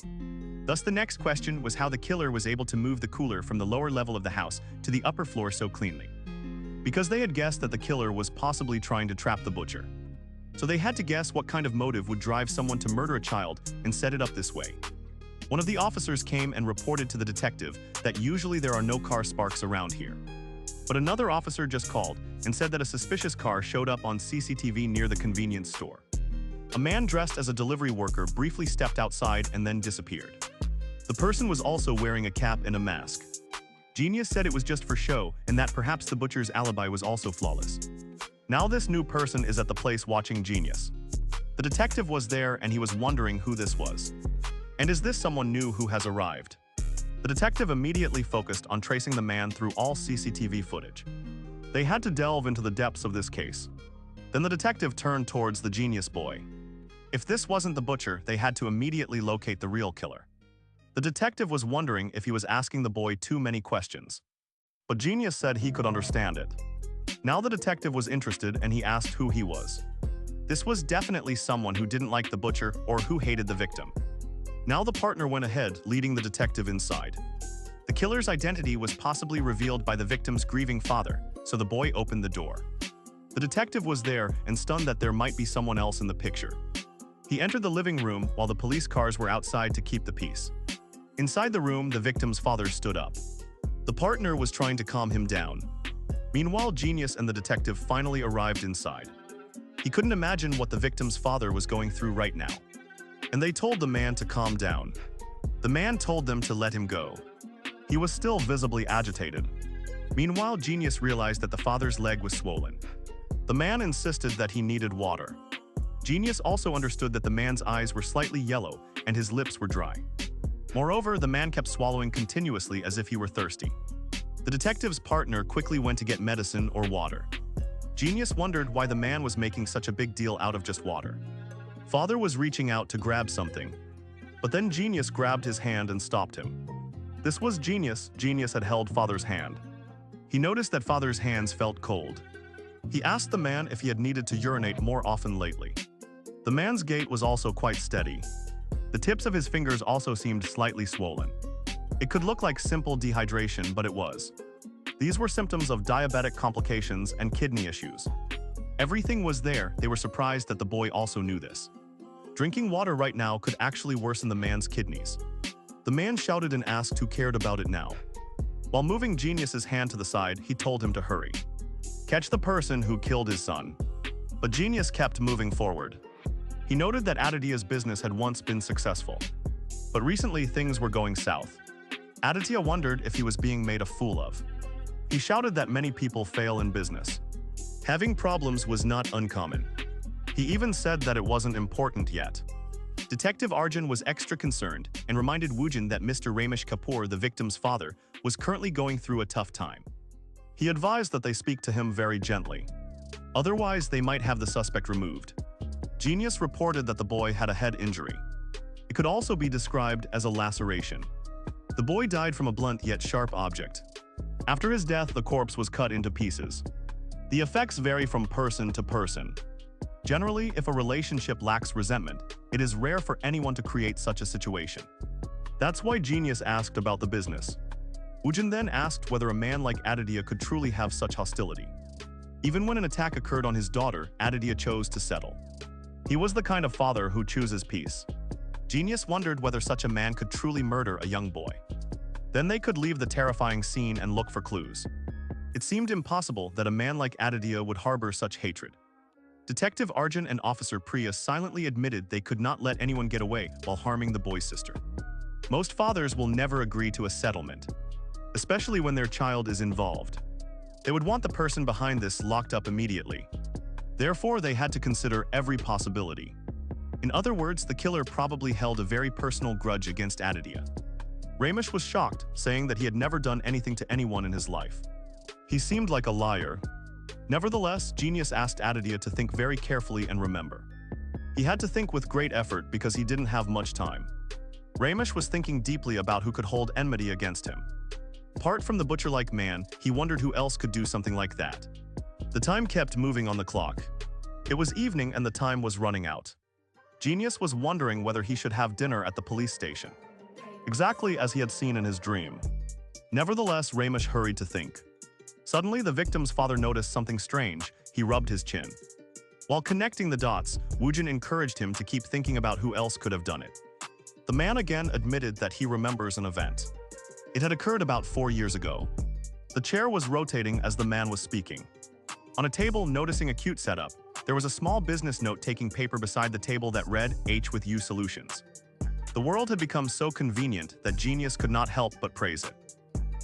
Thus, the next question was how the killer was able to move the cooler from the lower level of the house to the upper floor so cleanly. Because they had guessed that the killer was possibly trying to trap the butcher. So they had to guess what kind of motive would drive someone to murder a child and set it up this way. One of the officers came and reported to the detective that usually there are no car sparks around here. But another officer just called and said that a suspicious car showed up on CCTV near the convenience store. A man dressed as a delivery worker briefly stepped outside and then disappeared. The person was also wearing a cap and a mask. Genius said it was just for show and that perhaps the butcher's alibi was also flawless. Now this new person is at the place watching Genius. The detective was there and he was wondering who this was. And is this someone new who has arrived? The detective immediately focused on tracing the man through all CCTV footage. They had to delve into the depths of this case. Then the detective turned towards the genius boy. If this wasn't the butcher, they had to immediately locate the real killer. The detective was wondering if he was asking the boy too many questions. But Genius said he could understand it. Now the detective was interested and he asked who he was. This was definitely someone who didn't like the butcher or who hated the victim. Now the partner went ahead, leading the detective inside. The killer's identity was possibly revealed by the victim's grieving father, so the boy opened the door. The detective was there and stunned that there might be someone else in the picture. He entered the living room while the police cars were outside to keep the peace. Inside the room, the victim's father stood up. The partner was trying to calm him down. Meanwhile, Genius and the detective finally arrived inside. He couldn't imagine what the victim's father was going through right now. And they told the man to calm down. The man told them to let him go. He was still visibly agitated. Meanwhile, Genius realized that the father's leg was swollen. The man insisted that he needed water. Genius also understood that the man's eyes were slightly yellow and his lips were dry. Moreover, the man kept swallowing continuously as if he were thirsty. The detective's partner quickly went to get medicine or water. Genius wondered why the man was making such a big deal out of just water. Father was reaching out to grab something, but then Genius grabbed his hand and stopped him. This was Genius. Genius had held Father's hand. He noticed that Father's hands felt cold. He asked the man if he had needed to urinate more often lately. The man's gait was also quite steady. The tips of his fingers also seemed slightly swollen. It could look like simple dehydration, but it was. These were symptoms of diabetic complications and kidney issues. Everything was there. They were surprised that the boy also knew this. Drinking water right now could actually worsen the man's kidneys. The man shouted and asked who cared about it now. While moving Genius's hand to the side, he told him to hurry. Catch the person who killed his son. But Genius kept moving forward. He noted that Aditya's business had once been successful. But recently things were going south. Aditya wondered if he was being made a fool of. He shouted that many people fail in business. Having problems was not uncommon. He even said that it wasn't important yet. Detective Arjun was extra concerned and reminded Woojin that Mr. Ramesh Kapoor, the victim's father, was currently going through a tough time. He advised that they speak to him very gently. Otherwise, they might have the suspect removed. Genius reported that the boy had a head injury. It could also be described as a laceration. The boy died from a blunt yet sharp object. After his death, the corpse was cut into pieces. The effects vary from person to person. Generally, if a relationship lacks resentment, it is rare for anyone to create such a situation. That's why Genius asked about the business. Woojin then asked whether a man like Aditya could truly have such hostility. Even when an attack occurred on his daughter, Aditya chose to settle. He was the kind of father who chooses peace. Genius wondered whether such a man could truly murder a young boy. Then they could leave the terrifying scene and look for clues. It seemed impossible that a man like Aditya would harbor such hatred. Detective Arjun and Officer Priya silently admitted they could not let anyone get away while harming the boy's sister. Most fathers will never agree to a settlement, especially when their child is involved. They would want the person behind this locked up immediately. Therefore, they had to consider every possibility. In other words, the killer probably held a very personal grudge against Aditya. Ramesh was shocked, saying that he had never done anything to anyone in his life. He seemed like a liar. Nevertheless, Genius asked Aditya to think very carefully and remember. He had to think with great effort because he didn't have much time. Ramesh was thinking deeply about who could hold enmity against him. Apart from the butcher-like man, he wondered who else could do something like that. The time kept moving on the clock. It was evening and the time was running out. Genius was wondering whether he should have dinner at the police station, exactly as he had seen in his dream. Nevertheless, Ramesh hurried to think. Suddenly, the victim's father noticed something strange. He rubbed his chin. While connecting the dots, Woojin encouraged him to keep thinking about who else could have done it. The man again admitted that he remembers an event. It had occurred about 4 years ago. The chair was rotating as the man was speaking. On a table, noticing a cute setup, there was a small business note taking paper beside the table that read, H with U Solutions. The world had become so convenient that Genius could not help but praise it.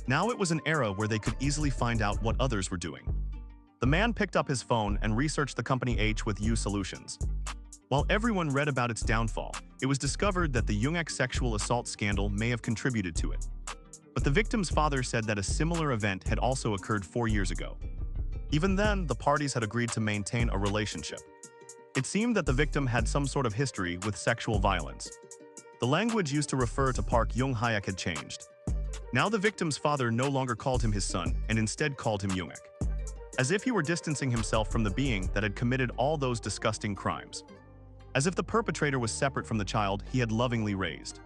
Now it was an era where they could easily find out what others were doing. The man picked up his phone and researched the company H with U Solutions. While everyone read about its downfall, it was discovered that the Jungek sexual assault scandal may have contributed to it. But the victim's father said that a similar event had also occurred 4 years ago. Even then, the parties had agreed to maintain a relationship. It seemed that the victim had some sort of history with sexual violence. The language used to refer to Park Jung-hyuk had changed. Now the victim's father no longer called him his son and instead called him Jungek, as if he were distancing himself from the being that had committed all those disgusting crimes. As if the perpetrator was separate from the child he had lovingly raised.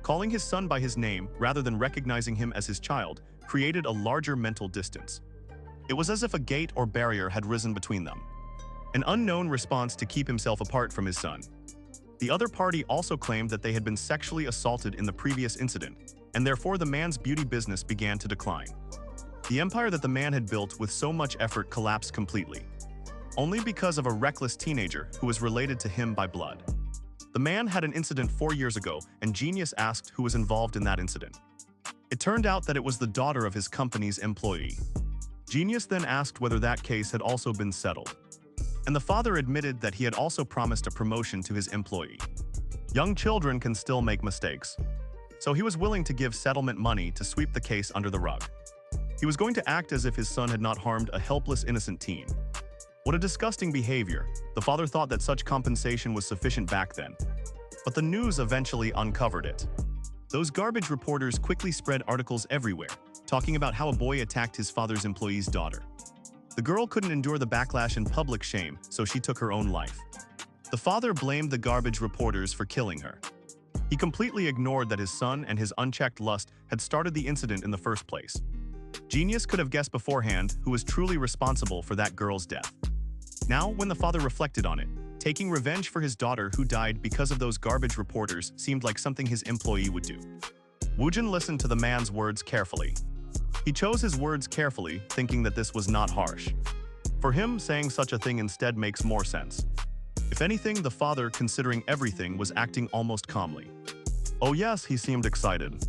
Calling his son by his name rather than recognizing him as his child created a larger mental distance. It was as if a gate or barrier had risen between them. An unknown response to keep himself apart from his son. The other party also claimed that they had been sexually assaulted in the previous incident, and therefore the man's beauty business began to decline. The empire that the man had built with so much effort collapsed completely, only because of a reckless teenager who was related to him by blood. The man had an incident 4 years ago, and Genius asked who was involved in that incident. It turned out that it was the daughter of his company's employee. Genius then asked whether that case had also been settled. And the father admitted that he had also promised a promotion to his employee. Young children can still make mistakes. So he was willing to give settlement money to sweep the case under the rug. He was going to act as if his son had not harmed a helpless innocent teen. What a disgusting behavior. The father thought that such compensation was sufficient back then. But the news eventually uncovered it. Those garbage reporters quickly spread articles everywhere, talking about how a boy attacked his father's employee's daughter. The girl couldn't endure the backlash and public shame, so she took her own life. The father blamed the garbage reporters for killing her. He completely ignored that his son and his unchecked lust had started the incident in the first place. Genius could have guessed beforehand who was truly responsible for that girl's death. Now, when the father reflected on it, taking revenge for his daughter who died because of those garbage reporters seemed like something his employee would do. Woojin listened to the man's words carefully. He chose his words carefully, thinking that this was not harsh. For him, saying such a thing instead makes more sense. If anything, the father, considering everything, was acting almost calmly. Oh yes, he seemed excited.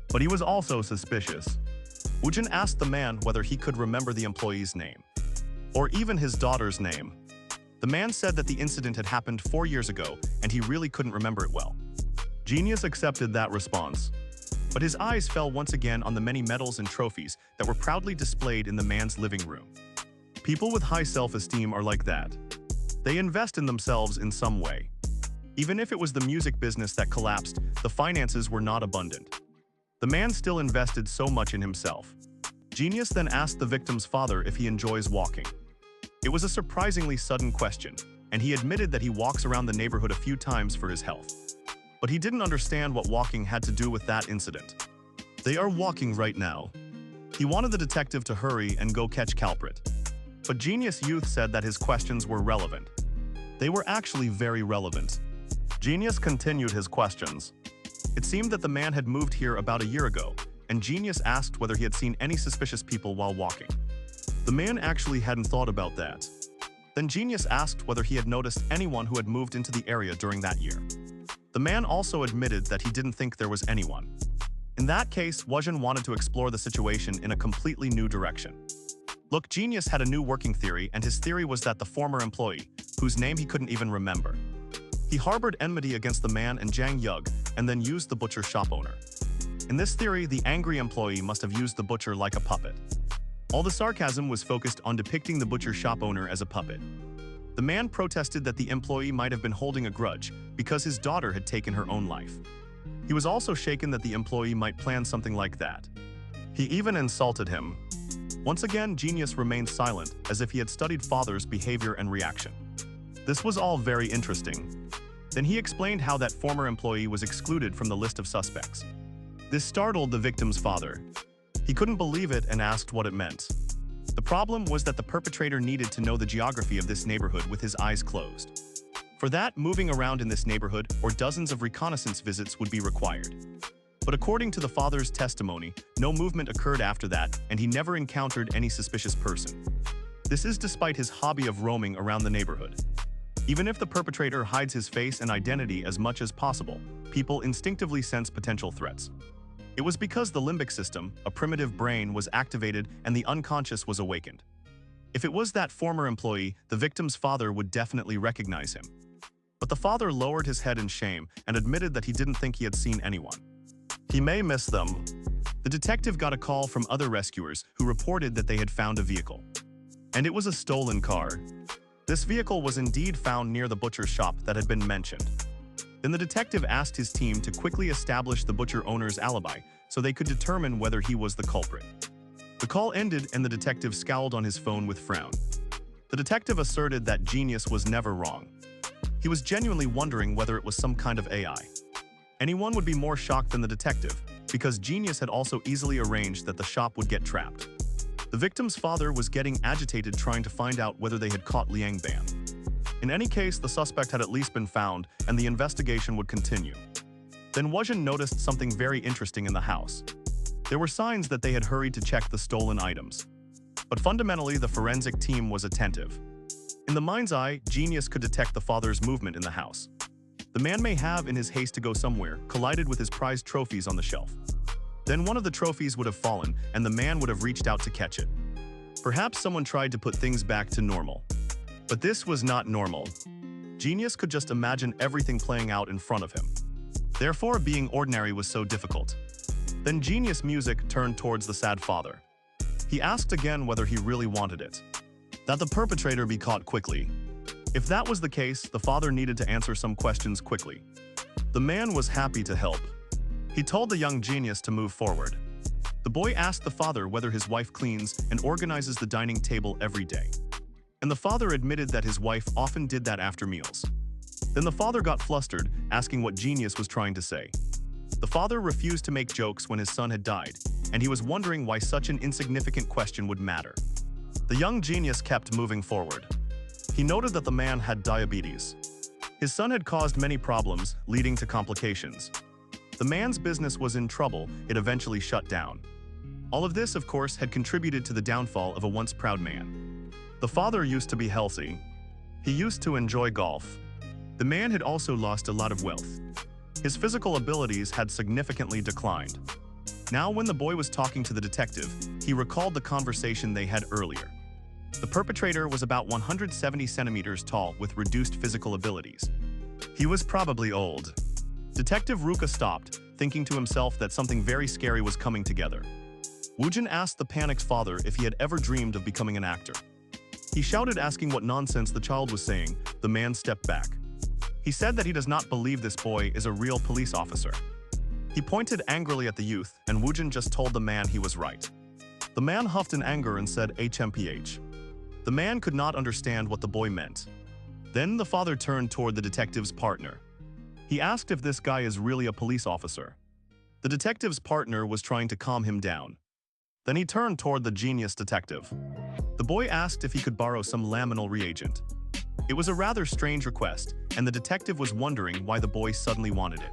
But he was also suspicious. Woojin asked the man whether he could remember the employee's name. Or even his daughter's name. The man said that the incident had happened 4 years ago and he really couldn't remember it well. Genius accepted that response. But his eyes fell once again on the many medals and trophies that were proudly displayed in the man's living room. People with high self-esteem are like that. They invest in themselves in some way. Even if it was the music business that collapsed, the finances were not abundant. The man still invested so much in himself. Genius then asked the victim's father if he enjoys walking. It was a surprisingly sudden question, and he admitted that he walks around the neighborhood a few times for his health. But he didn't understand what walking had to do with that incident. They are walking right now. He wanted the detective to hurry and go catch culprit. But Genius Youth said that his questions were relevant. They were actually very relevant. Genius continued his questions. It seemed that the man had moved here about a year ago, and Genius asked whether he had seen any suspicious people while walking. The man actually hadn't thought about that. Then Genius asked whether he had noticed anyone who had moved into the area during that year. The man also admitted that he didn't think there was anyone. In that case, Woojin wanted to explore the situation in a completely new direction. Look, Genius had a new working theory, and his theory was that the former employee, whose name he couldn't even remember. He harbored enmity against the man and Jang Yug, and then used the butcher shop owner. In this theory, the angry employee must have used the butcher like a puppet. All the sarcasm was focused on depicting the butcher shop owner as a puppet. The man protested that the employee might have been holding a grudge because his daughter had taken her own life. He was also shaken that the employee might plan something like that. He even insulted him. Once again, Genius remained silent, as if he had studied father's behavior and reaction. This was all very interesting. Then he explained how that former employee was excluded from the list of suspects. This startled the victim's father. He couldn't believe it and asked what it meant. The problem was that the perpetrator needed to know the geography of this neighborhood with his eyes closed. For that, moving around in this neighborhood or dozens of reconnaissance visits would be required. But according to the father's testimony, no movement occurred after that, and he never encountered any suspicious person. This is despite his hobby of roaming around the neighborhood. Even if the perpetrator hides his face and identity as much as possible, people instinctively sense potential threats. It was because the limbic system, a primitive brain, was activated and the unconscious was awakened. If it was that former employee, the victim's father would definitely recognize him. But the father lowered his head in shame and admitted that he didn't think he had seen anyone. He may miss them. The detective got a call from other rescuers who reported that they had found a vehicle. And it was a stolen car. This vehicle was indeed found near the butcher's shop that had been mentioned. Then the detective asked his team to quickly establish the butcher owner's alibi so they could determine whether he was the culprit. The call ended and the detective scowled on his phone with frown. The detective asserted that Genius was never wrong. He was genuinely wondering whether it was some kind of AI. Anyone would be more shocked than the detective, because Genius had also easily arranged that the shop would get trapped. The victim's father was getting agitated trying to find out whether they had caught Liang Ban. In any case, the suspect had at least been found, and the investigation would continue. Then Wuzhen noticed something very interesting in the house. There were signs that they had hurried to check the stolen items. But fundamentally, the forensic team was attentive. In the mind's eye, Genius could detect the father's movement in the house. The man may have, in his haste to go somewhere, collided with his prized trophies on the shelf. Then one of the trophies would have fallen, and the man would have reached out to catch it. Perhaps someone tried to put things back to normal. But this was not normal. Genius could just imagine everything playing out in front of him. Therefore, being ordinary was so difficult. Then Genius' music turned towards the sad father. He asked again whether he really wanted it. That the perpetrator be caught quickly. If that was the case, the father needed to answer some questions quickly. The man was happy to help. He told the young genius to move forward. The boy asked the father whether his wife cleans and organizes the dining table every day. And the father admitted that his wife often did that after meals. Then the father got flustered, asking what Genius was trying to say. The father refused to make jokes when his son had died, and he was wondering why such an insignificant question would matter. The young genius kept moving forward. He noted that the man had diabetes. His son had caused many problems, leading to complications. The man's business was in trouble, it eventually shut down. All of this, of course, had contributed to the downfall of a once proud man. The father used to be healthy. He used to enjoy golf. The man had also lost a lot of wealth. His physical abilities had significantly declined. Now, when the boy was talking to the detective, he recalled the conversation they had earlier. The perpetrator was about 170 centimeters tall with reduced physical abilities. He was probably old. Detective Ruka stopped, thinking to himself that something very scary was coming together. Wuzhen asked the panic's father if he had ever dreamed of becoming an actor. He shouted, asking what nonsense the child was saying. The man stepped back. He said that he does not believe this boy is a real police officer. He pointed angrily at the youth, and Wuzhen just told the man he was right. The man huffed in anger and said HMPH. The man could not understand what the boy meant. Then the father turned toward the detective's partner. He asked if this guy is really a police officer. The detective's partner was trying to calm him down. Then he turned toward the genius detective. The boy asked if he could borrow some laminal reagent. It was a rather strange request, and the detective was wondering why the boy suddenly wanted it.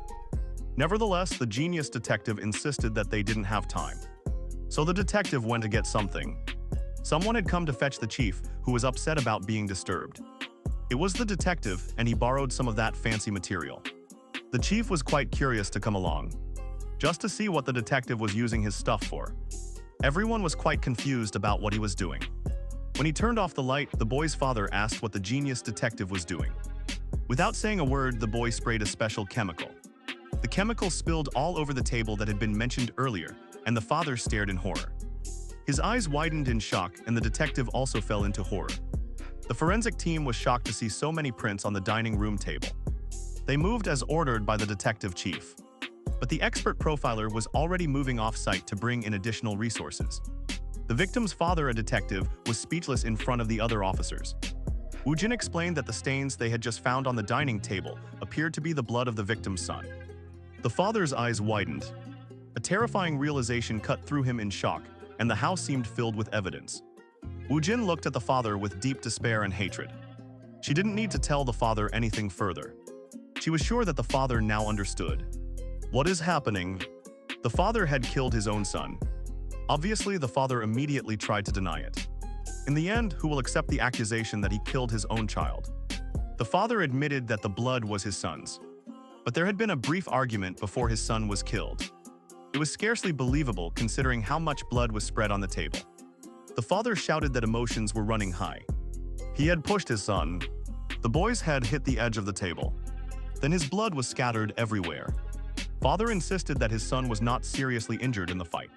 Nevertheless, the genius detective insisted that they didn't have time. So the detective went to get something. Someone had come to fetch the chief, who was upset about being disturbed. It was the detective, and he borrowed some of that fancy material. The chief was quite curious to come along, just to see what the detective was using his stuff for. Everyone was quite confused about what he was doing. When he turned off the light, the boy's father asked what the genius detective was doing. Without saying a word, the boy sprayed a special chemical. The chemical spilled all over the table that had been mentioned earlier, and the father stared in horror. His eyes widened in shock, and the detective also fell into horror. The forensic team was shocked to see so many prints on the dining room table. They moved as ordered by the detective chief. But the expert profiler was already moving off-site to bring in additional resources. The victim's father, a detective, was speechless in front of the other officers. Wuzhen explained that the stains they had just found on the dining table appeared to be the blood of the victim's son. The father's eyes widened. A terrifying realization cut through him in shock, and the house seemed filled with evidence. Wuzhen looked at the father with deep despair and hatred. She didn't need to tell the father anything further. She was sure that the father now understood. What is happening? The father had killed his own son. Obviously, the father immediately tried to deny it. In the end, who will accept the accusation that he killed his own child? The father admitted that the blood was his son's. But there had been a brief argument before his son was killed. It was scarcely believable considering how much blood was spread on the table. The father shouted that emotions were running high. He had pushed his son. The boy's head hit the edge of the table. Then his blood was scattered everywhere. Father insisted that his son was not seriously injured in the fight.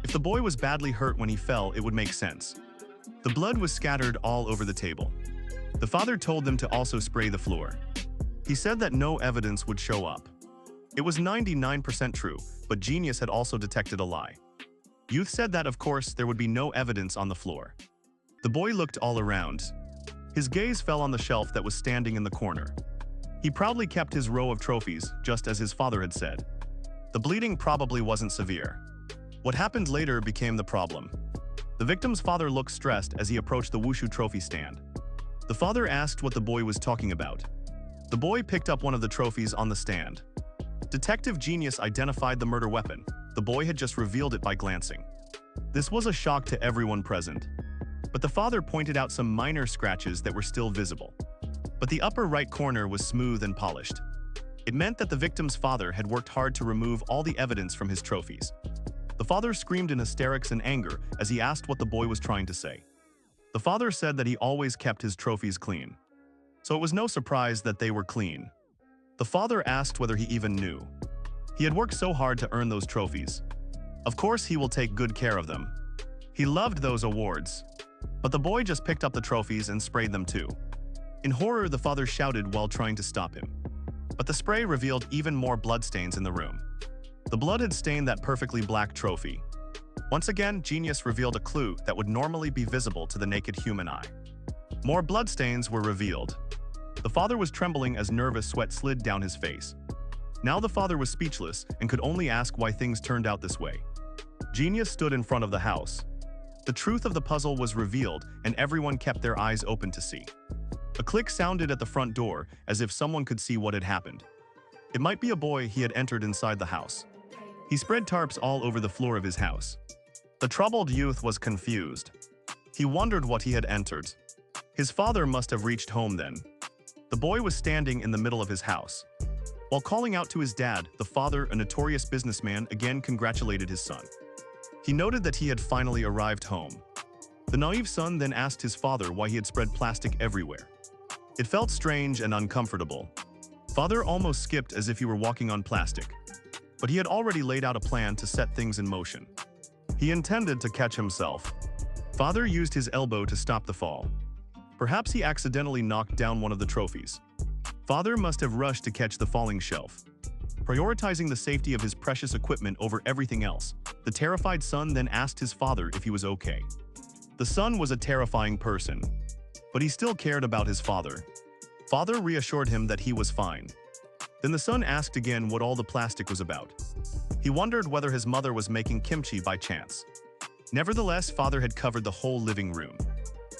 If the boy was badly hurt when he fell, it would make sense. The blood was scattered all over the table. The father told them to also spray the floor. He said that no evidence would show up. It was 99% true, but genius had also detected a lie. Youth said that, of course, there would be no evidence on the floor. The boy looked all around. His gaze fell on the shelf that was standing in the corner. He proudly kept his row of trophies, just as his father had said. The bleeding probably wasn't severe. What happened later became the problem. The victim's father looked stressed as he approached the Wushu trophy stand. The father asked what the boy was talking about. The boy picked up one of the trophies on the stand. Detective Genius identified the murder weapon. The boy had just revealed it by glancing. This was a shock to everyone present. But the father pointed out some minor scratches that were still visible. But the upper right corner was smooth and polished. It meant that the victim's father had worked hard to remove all the evidence from his trophies. The father screamed in hysterics and anger as he asked what the boy was trying to say. The father said that he always kept his trophies clean. So it was no surprise that they were clean. The father asked whether he even knew. He had worked so hard to earn those trophies. Of course he will take good care of them. He loved those awards. But the boy just picked up the trophies and sprayed them too. In horror, the father shouted while trying to stop him. But the spray revealed even more bloodstains in the room. The blood had stained that perfectly black trophy. Once again, Genius revealed a clue that would normally be visible to the naked human eye. More bloodstains were revealed. The father was trembling as nervous sweat slid down his face. Now the father was speechless and could only ask why things turned out this way. Genius stood in front of the house. The truth of the puzzle was revealed, and everyone kept their eyes open to see. A click sounded at the front door, as if someone could see what had happened. It might be a boy he had entered inside the house. He spread tarps all over the floor of his house. The troubled youth was confused. He wondered what he had entered. His father must have reached home then. The boy was standing in the middle of his house. While calling out to his dad, the father, a notorious businessman, again congratulated his son. He noted that he had finally arrived home. The naive son then asked his father why he had spread plastic everywhere. It felt strange and uncomfortable. Father almost skipped as if he were walking on plastic. But he had already laid out a plan to set things in motion. He intended to catch himself. Father used his elbow to stop the fall. Perhaps he accidentally knocked down one of the trophies. Father must have rushed to catch the falling shelf. Prioritizing the safety of his precious equipment over everything else, the terrified son then asked his father if he was okay. The son was a terrifying person, but he still cared about his father. Father reassured him that he was fine. Then the son asked again what all the plastic was about. He wondered whether his mother was making kimchi by chance. Nevertheless, father had covered the whole living room.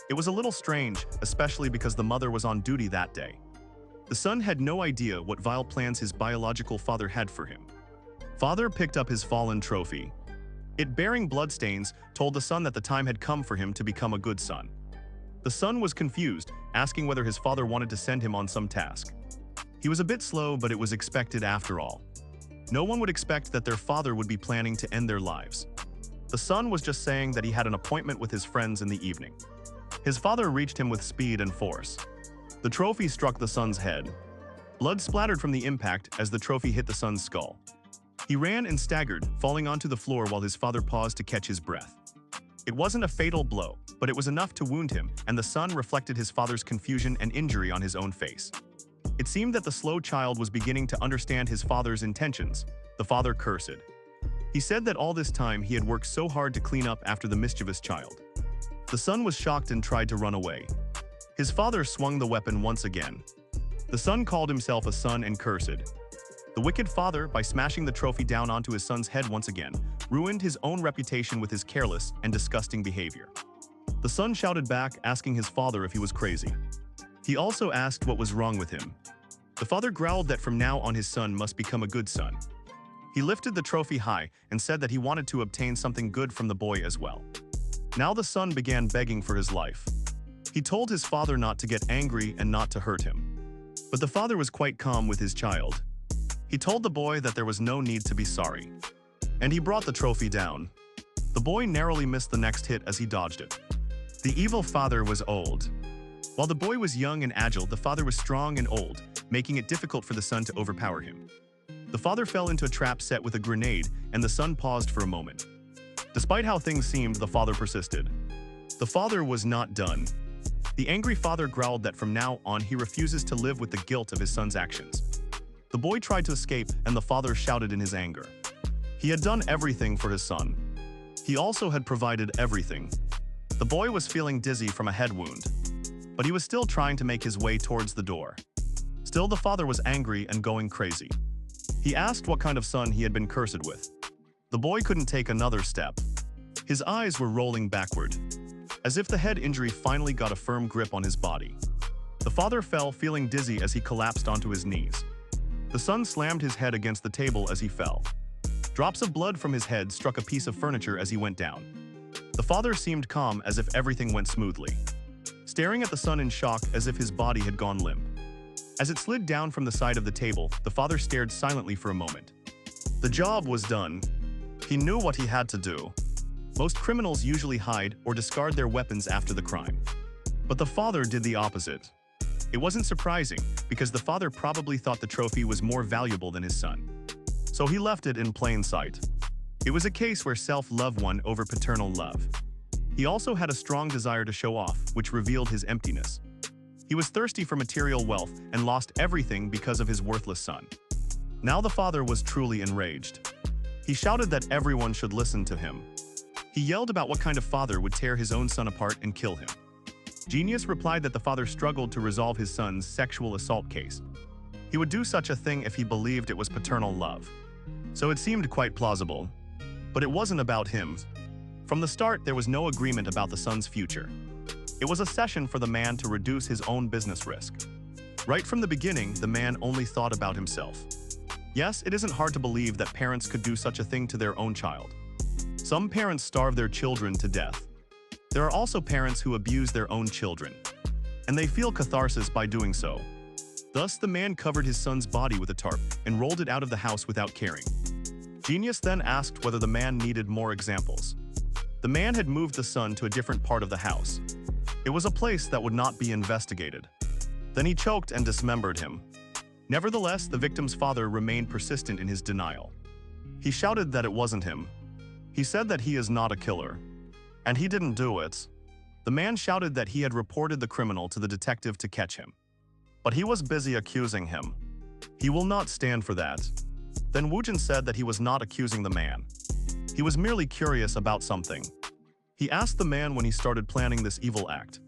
It was a little strange, especially because the mother was on duty that day. The son had no idea what vile plans his biological father had for him. Father picked up his fallen trophy. It, bearing bloodstains, told the son that the time had come for him to become a good son. The son was confused, asking whether his father wanted to send him on some task. He was a bit slow, but it was expected after all. No one would expect that their father would be planning to end their lives. The son was just saying that he had an appointment with his friends in the evening. His father reached him with speed and force. The trophy struck the son's head. Blood splattered from the impact as the trophy hit the son's skull. He ran and staggered, falling onto the floor while his father paused to catch his breath. It wasn't a fatal blow, but it was enough to wound him, and the son reflected his father's confusion and injury on his own face. It seemed that the slow child was beginning to understand his father's intentions. The father cursed. He said that all this time he had worked so hard to clean up after the mischievous child. The son was shocked and tried to run away. His father swung the weapon once again. The son called himself a son and cursed. The wicked father, by smashing the trophy down onto his son's head once again, ruined his own reputation with his careless and disgusting behavior. The son shouted back, asking his father if he was crazy. He also asked what was wrong with him. The father growled that from now on his son must become a good son. He lifted the trophy high and said that he wanted to obtain something good from the boy as well. Now the son began begging for his life. He told his father not to get angry and not to hurt him. But the father was quite calm with his child. He told the boy that there was no need to be sorry. And he brought the trophy down. The boy narrowly missed the next hit as he dodged it. The evil father was old. While the boy was young and agile, the father was strong and old, making it difficult for the son to overpower him. The father fell into a trap set with a grenade, and the son paused for a moment. Despite how things seemed, the father persisted. The father was not done. The angry father growled that from now on he refuses to live with the guilt of his son's actions. The boy tried to escape, and the father shouted in his anger. He had done everything for his son. He also had provided everything. The boy was feeling dizzy from a head wound, but he was still trying to make his way towards the door. Still, the father was angry and going crazy. He asked what kind of son he had been cursed with. The boy couldn't take another step. His eyes were rolling backward, as if the head injury finally got a firm grip on his body. The father fell, feeling dizzy as he collapsed onto his knees. The son slammed his head against the table as he fell. Drops of blood from his head struck a piece of furniture as he went down. The father seemed calm, as if everything went smoothly, staring at the son in shock as if his body had gone limp. As it slid down from the side of the table, the father stared silently for a moment. The job was done. He knew what he had to do. Most criminals usually hide or discard their weapons after the crime. But the father did the opposite. It wasn't surprising, because the father probably thought the trophy was more valuable than his son. So he left it in plain sight. It was a case where self-love won over paternal love. He also had a strong desire to show off, which revealed his emptiness. He was thirsty for material wealth and lost everything because of his worthless son. Now the father was truly enraged. He shouted that everyone should listen to him. He yelled about what kind of father would tear his own son apart and kill him. Genius replied that the father struggled to resolve his son's sexual assault case. He would do such a thing if he believed it was paternal love. So it seemed quite plausible. But it wasn't about him. From the start, there was no agreement about the son's future. It was a session for the man to reduce his own business risk. Right from the beginning, the man only thought about himself. Yes, it isn't hard to believe that parents could do such a thing to their own child. Some parents starve their children to death. There are also parents who abuse their own children, and they feel catharsis by doing so. Thus, the man covered his son's body with a tarp and rolled it out of the house without caring. Genius then asked whether the man needed more examples. The man had moved the son to a different part of the house. It was a place that would not be investigated. Then he choked and dismembered him. Nevertheless, the victim's father remained persistent in his denial. He shouted that it wasn't him. He said that he is not a killer, and he didn't do it. The man shouted that he had reported the criminal to the detective to catch him, but he was busy accusing him. He will not stand for that. Then Woojin said that he was not accusing the man. He was merely curious about something. He asked the man when he started planning this evil act.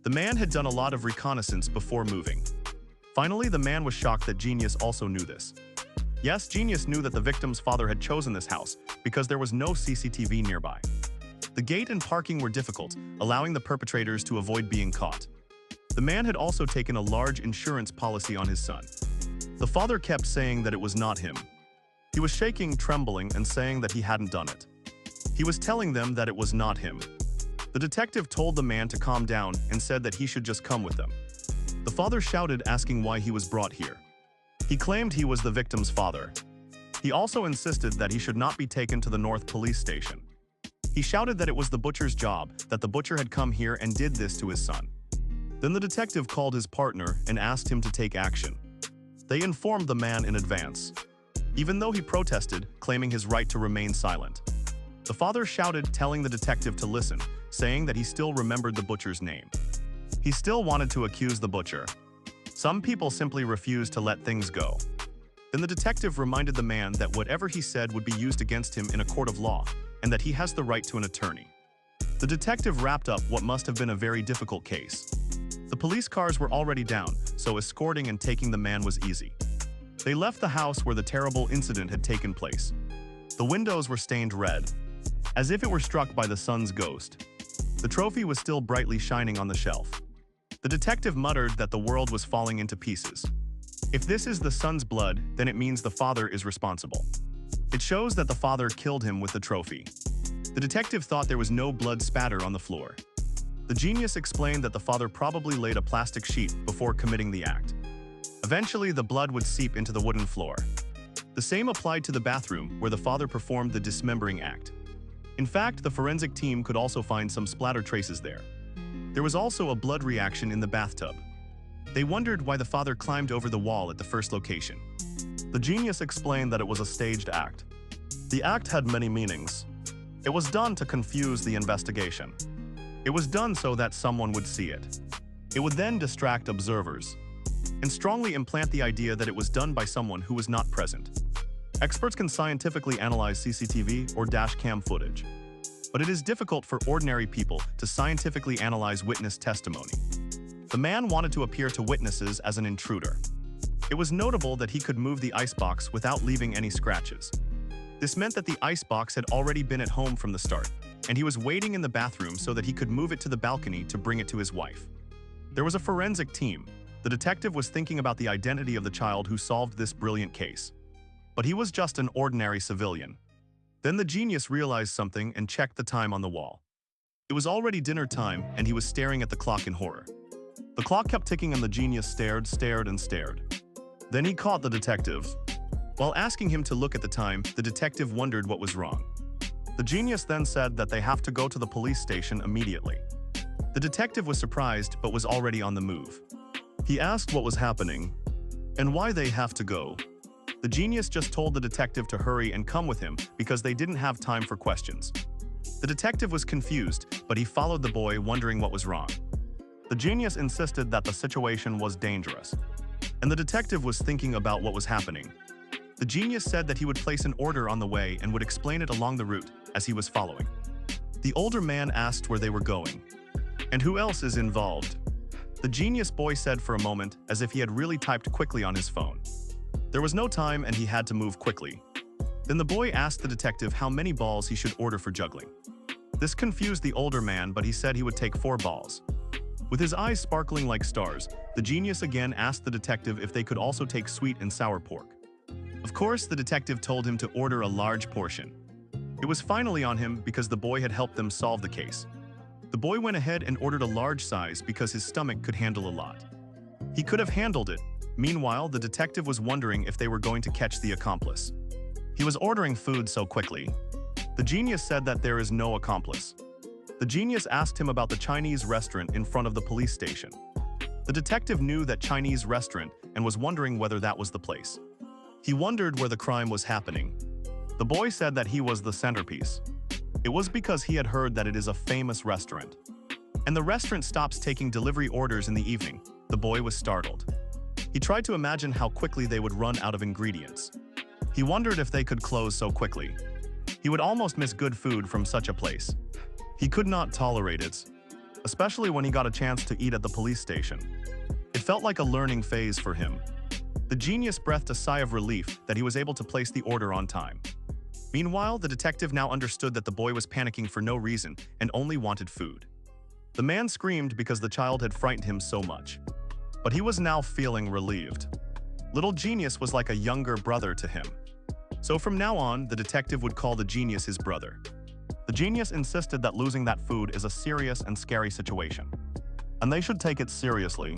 The man had done a lot of reconnaissance before moving. Finally, the man was shocked that Genius also knew this. Yes, Genius knew that the victim's father had chosen this house because there was no CCTV nearby. The gate and parking were difficult, allowing the perpetrators to avoid being caught. The man had also taken a large insurance policy on his son. The father kept saying that it was not him. He was shaking, trembling, and saying that he hadn't done it. He was telling them that it was not him. The detective told the man to calm down and said that he should just come with them. The father shouted, asking why he was brought here. He claimed he was the victim's father. He also insisted that he should not be taken to the North Police Station. He shouted that it was the butcher's job, that the butcher had come here and did this to his son. Then the detective called his partner and asked him to take action. They informed the man in advance, even though he protested, claiming his right to remain silent. The father shouted, telling the detective to listen, saying that he still remembered the butcher's name. He still wanted to accuse the butcher. Some people simply refused to let things go. Then the detective reminded the man that whatever he said would be used against him in a court of law, and that he has the right to an attorney. The detective wrapped up what must have been a very difficult case. The police cars were already down, so escorting and taking the man was easy. They left the house where the terrible incident had taken place. The windows were stained red, as if it were struck by the sun's ghost. The trophy was still brightly shining on the shelf. The detective muttered that the world was falling into pieces. If this is the son's blood, then it means the father is responsible. It shows that the father killed him with the trophy. The detective thought there was no blood spatter on the floor. The genius explained that the father probably laid a plastic sheet before committing the act. Eventually, the blood would seep into the wooden floor. The same applied to the bathroom where the father performed the dismembering act. In fact, the forensic team could also find some splatter traces there. There was also a blood reaction in the bathtub. They wondered why the father climbed over the wall at the first location. The genius explained that it was a staged act. The act had many meanings. It was done to confuse the investigation. It was done so that someone would see it. It would then distract observers and strongly implant the idea that it was done by someone who was not present. Experts can scientifically analyze CCTV or dash cam footage, but it is difficult for ordinary people to scientifically analyze witness testimony. The man wanted to appear to witnesses as an intruder. It was notable that he could move the icebox without leaving any scratches. This meant that the icebox had already been at home from the start, and he was waiting in the bathroom so that he could move it to the balcony to bring it to his wife. There was a forensic team. The detective was thinking about the identity of the child who solved this brilliant case. But he was just an ordinary civilian. Then the genius realized something and checked the time on the wall. It was already dinner time, and he was staring at the clock in horror. The clock kept ticking and the genius stared. Then he caught the detective. While asking him to look at the time, the detective wondered what was wrong. The genius then said that they have to go to the police station immediately. The detective was surprised but was already on the move. He asked what was happening and why they have to go. The genius just told the detective to hurry and come with him because they didn't have time for questions. The detective was confused, but he followed the boy, wondering what was wrong. The genius insisted that the situation was dangerous, and the detective was thinking about what was happening. The genius said that he would place an order on the way and would explain it along the route as he was following. The older man asked where they were going, and who else is involved. The genius boy said for a moment, as if he had really typed quickly on his phone. There was no time and he had to move quickly. Then the boy asked the detective how many balls he should order for juggling. This confused the older man, but he said he would take 4 balls. With his eyes sparkling like stars, the genius again asked the detective if they could also take sweet and sour pork. Of course, the detective told him to order a large portion. It was finally on him because the boy had helped them solve the case. The boy went ahead and ordered a large size because his stomach could handle a lot. He could have handled it. Meanwhile, the detective was wondering if they were going to catch the accomplice. He was ordering food so quickly. The genius said that there is no accomplice. The genius asked him about the Chinese restaurant in front of the police station. The detective knew that Chinese restaurant and was wondering whether that was the place. He wondered where the crime was happening. The boy said that he was the centerpiece. It was because he had heard that it is a famous restaurant. And the restaurant stops taking delivery orders in the evening. The boy was startled. He tried to imagine how quickly they would run out of ingredients. He wondered if they could close so quickly. He would almost miss good food from such a place. He could not tolerate it, especially when he got a chance to eat at the police station. It felt like a learning phase for him. The genius breathed a sigh of relief that he was able to place the order on time. Meanwhile, the detective now understood that the boy was panicking for no reason and only wanted food. The man screamed because the child had frightened him so much. But he was now feeling relieved. Little genius was like a younger brother to him. So from now on, the detective would call the genius his brother. The genius insisted that losing that food is a serious and scary situation, and they should take it seriously.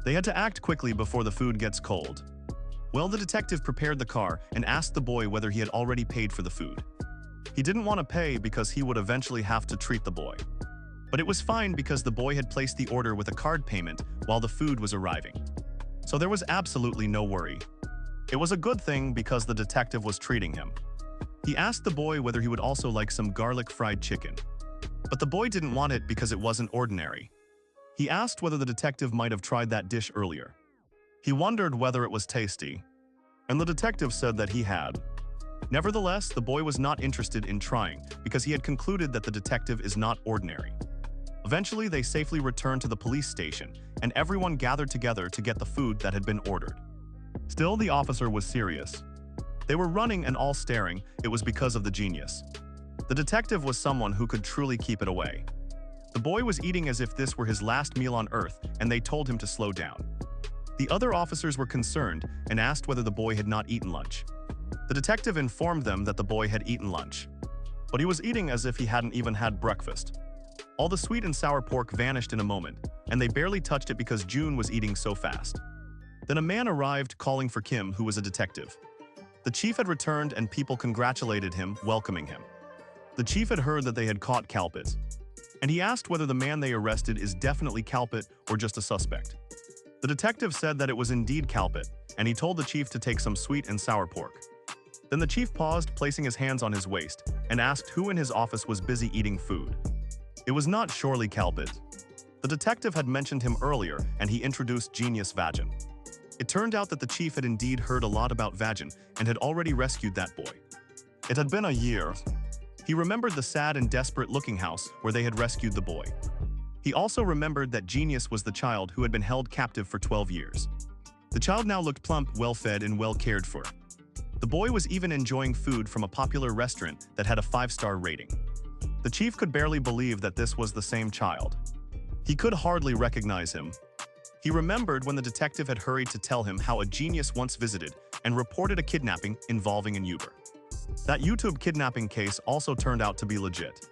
They had to act quickly before the food gets cold. Well, the detective prepared the car and asked the boy whether he had already paid for the food. He didn't want to pay because he would eventually have to treat the boy. But it was fine because the boy had placed the order with a card payment while the food was arriving. So there was absolutely no worry. It was a good thing because the detective was treating him. He asked the boy whether he would also like some garlic fried chicken. But the boy didn't want it because it wasn't ordinary. He asked whether the detective might have tried that dish earlier. He wondered whether it was tasty, and the detective said that he had. Nevertheless, the boy was not interested in trying because he had concluded that the detective is not ordinary. Eventually, they safely returned to the police station, and everyone gathered together to get the food that had been ordered. Still, the officer was serious. They were running and all staring. It was because of the genius. The detective was someone who could truly keep it away. The boy was eating as if this were his last meal on Earth, and they told him to slow down. The other officers were concerned and asked whether the boy had not eaten lunch. The detective informed them that the boy had eaten lunch, but he was eating as if he hadn't even had breakfast. All the sweet and sour pork vanished in a moment, and they barely touched it because June was eating so fast. Then a man arrived calling for Kim, who was a detective. The chief had returned and people congratulated him, welcoming him. The chief had heard that they had caught Kalpit. and he asked whether the man they arrested is definitely Calpit or just a suspect. The detective said that it was indeed Calpit, and he told the chief to take some sweet and sour pork. Then the chief paused, placing his hands on his waist, and asked who in his office was busy eating food. It was not surely Calpit. The detective had mentioned him earlier, and he introduced Genius Vagin. It turned out that the chief had indeed heard a lot about Vagin and had already rescued that boy. It had been a year. He remembered the sad and desperate-looking house where they had rescued the boy. He also remembered that Genius was the child who had been held captive for 12 years. The child now looked plump, well-fed, and well cared for. The boy was even enjoying food from a popular restaurant that had a 5-star rating. The chief could barely believe that this was the same child. He could hardly recognize him. He remembered when the detective had hurried to tell him how a genius once visited and reported a kidnapping involving an Uber. That YouTube kidnapping case also turned out to be legit.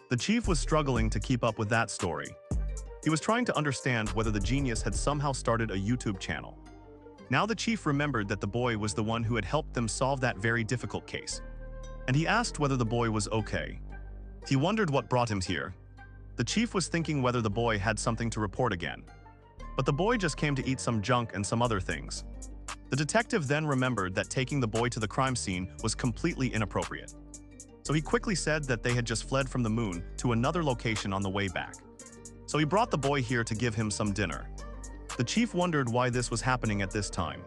The chief was struggling to keep up with that story. He was trying to understand whether the genius had somehow started a YouTube channel. Now the chief remembered that the boy was the one who had helped them solve that very difficult case. And he asked whether the boy was okay. He wondered what brought him here. The chief was thinking whether the boy had something to report again. But the boy just came to eat some junk and some other things. The detective then remembered that taking the boy to the crime scene was completely inappropriate. So he quickly said that they had just fled from the moon to another location on the way back. So he brought the boy here to give him some dinner. The chief wondered why this was happening at this time.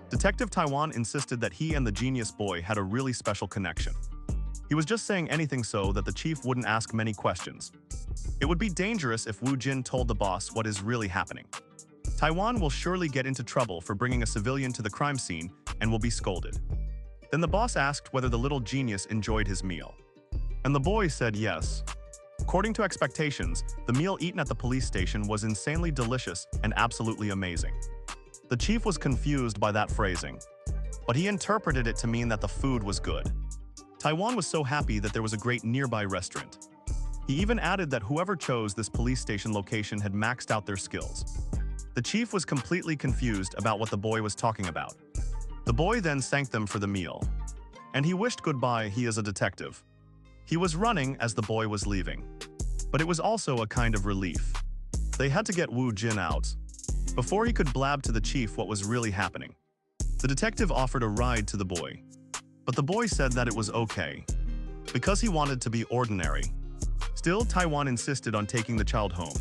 Detective Taiwan insisted that he and the genius boy had a really special connection. He was just saying anything so that the chief wouldn't ask many questions. It would be dangerous if Wu Jin told the boss what is really happening. Taiwan will surely get into trouble for bringing a civilian to the crime scene and will be scolded. Then the boss asked whether the little genius enjoyed his meal. And the boy said yes. According to expectations, the meal eaten at the police station was insanely delicious and absolutely amazing. The chief was confused by that phrasing, but he interpreted it to mean that the food was good. Taiwan was so happy that there was a great nearby restaurant. He even added that whoever chose this police station location had maxed out their skills. The chief was completely confused about what the boy was talking about. The boy then thanked them for the meal. And he wished goodbye. He is a detective. He was running as the boy was leaving. But it was also a kind of relief. They had to get Wu Jin out before he could blab to the chief what was really happening. The detective offered a ride to the boy. But the boy said that it was okay, because he wanted to be ordinary. Still, Taiwan insisted on taking the child home.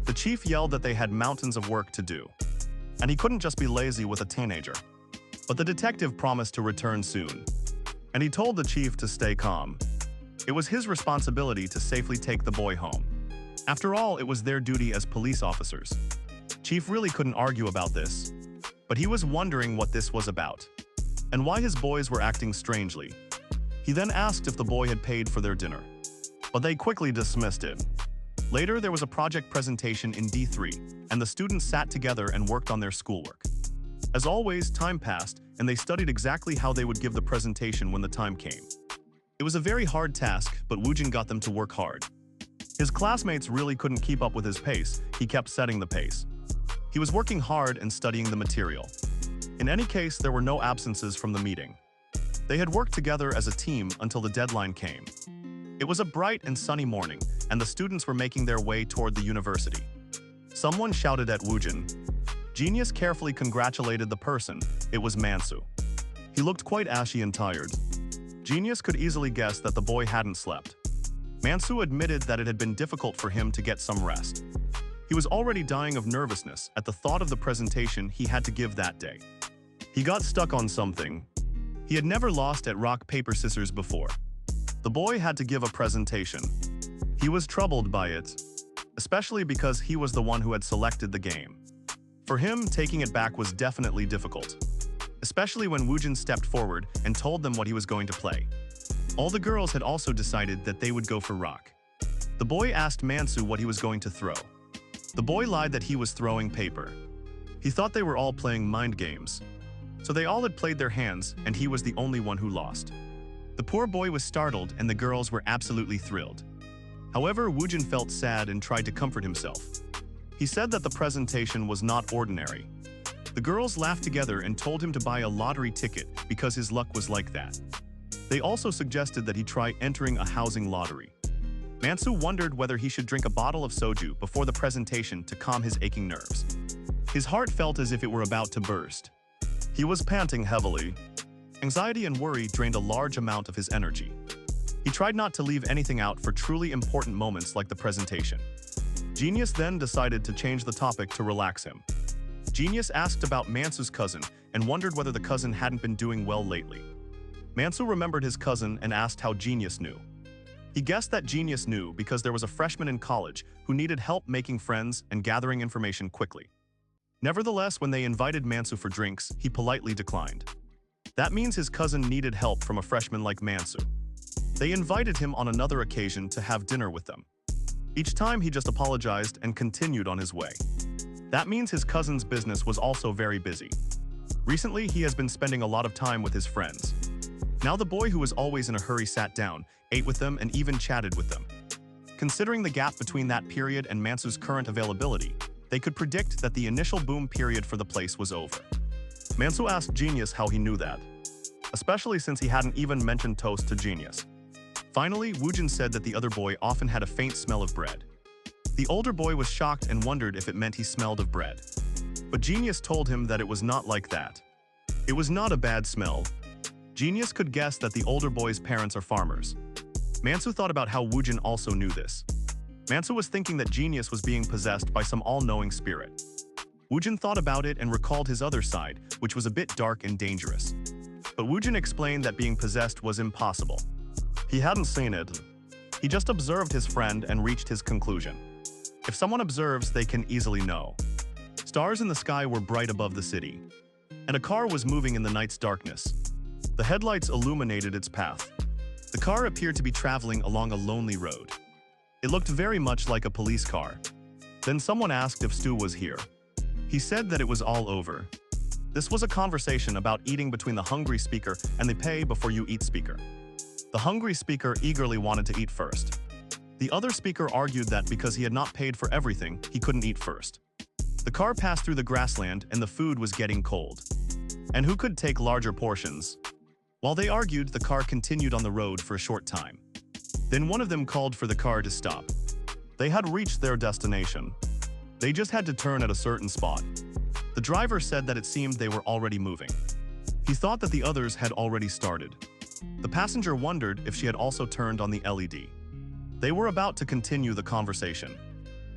The chief yelled that they had mountains of work to do, and he couldn't just be lazy with a teenager. But the detective promised to return soon, and he told the chief to stay calm. It was his responsibility to safely take the boy home. After all, it was their duty as police officers. Chief really couldn't argue about this, but he was wondering what this was about, and why his boys were acting strangely. He then asked if the boy had paid for their dinner, but they quickly dismissed it. Later, there was a project presentation in D3, and the students sat together and worked on their schoolwork. As always, time passed, and they studied exactly how they would give the presentation when the time came. It was a very hard task, but Wu Jin got them to work hard. His classmates really couldn't keep up with his pace. He kept setting the pace. He was working hard and studying the material. In any case, there were no absences from the meeting. They had worked together as a team until the deadline came. It was a bright and sunny morning, and the students were making their way toward the university. Someone shouted at Wu Jin. Genius carefully congratulated the person. It was Mansu. He looked quite ashy and tired. Genius could easily guess that the boy hadn't slept. Mansu admitted that it had been difficult for him to get some rest. He was already dying of nervousness at the thought of the presentation he had to give that day. He got stuck on something. He had never lost at rock, paper, scissors before. The boy had to give a presentation. He was troubled by it, especially because he was the one who had selected the game. For him, taking it back was definitely difficult, especially when Wu Jin stepped forward and told them what he was going to play. All the girls had also decided that they would go for rock. The boy asked Mansu what he was going to throw. The boy lied that he was throwing paper. He thought they were all playing mind games. So they all had played their hands, and he was the only one who lost. The poor boy was startled, and the girls were absolutely thrilled. However, Wu Jin felt sad and tried to comfort himself. He said that the presentation was not ordinary. The girls laughed together and told him to buy a lottery ticket because his luck was like that. They also suggested that he try entering a housing lottery. Mansu wondered whether he should drink a bottle of soju before the presentation to calm his aching nerves. His heart felt as if it were about to burst. He was panting heavily. Anxiety and worry drained a large amount of his energy. He tried not to leave anything out for truly important moments like the presentation. Genius then decided to change the topic to relax him. Genius asked about Mansu's cousin and wondered whether the cousin hadn't been doing well lately. Mansu remembered his cousin and asked how Genius knew. He guessed that Genius knew because there was a freshman in college who needed help making friends and gathering information quickly. Nevertheless, when they invited Mansu for drinks, he politely declined. That means his cousin needed help from a freshman like Mansu. They invited him on another occasion to have dinner with them. Each time he just apologized and continued on his way. That means his cousin's business was also very busy. Recently, he has been spending a lot of time with his friends. Now the boy who was always in a hurry sat down, ate with them, and even chatted with them. Considering the gap between that period and Mansu's current availability, they could predict that the initial boom period for the place was over. Mansu asked Genius how he knew that, especially since he hadn't even mentioned toast to Genius. Finally, Woojin said that the other boy often had a faint smell of bread. The older boy was shocked and wondered if it meant he smelled of bread. But Genius told him that it was not like that. It was not a bad smell. Genius could guess that the older boy's parents are farmers. Mansu thought about how Woojin also knew this. Mansu was thinking that Genius was being possessed by some all-knowing spirit. Woojin thought about it and recalled his other side, which was a bit dark and dangerous. But Woojin explained that being possessed was impossible. He hadn't seen it. He just observed his friend and reached his conclusion. If someone observes, they can easily know. Stars in the sky were bright above the city, and a car was moving in the night's darkness. The headlights illuminated its path. The car appeared to be traveling along a lonely road. It looked very much like a police car. Then someone asked if Stu was here. He said that it was all over. This was a conversation about eating between the hungry speaker and the pay before you eat speaker. The hungry speaker eagerly wanted to eat first. The other speaker argued that because he had not paid for everything, he couldn't eat first. The car passed through the grassland and the food was getting cold. And who could take larger portions? While they argued, the car continued on the road for a short time. Then one of them called for the car to stop. They had reached their destination. They just had to turn at a certain spot. The driver said that it seemed they were already moving. He thought that the others had already started. The passenger wondered if she had also turned on the LED. They were about to continue the conversation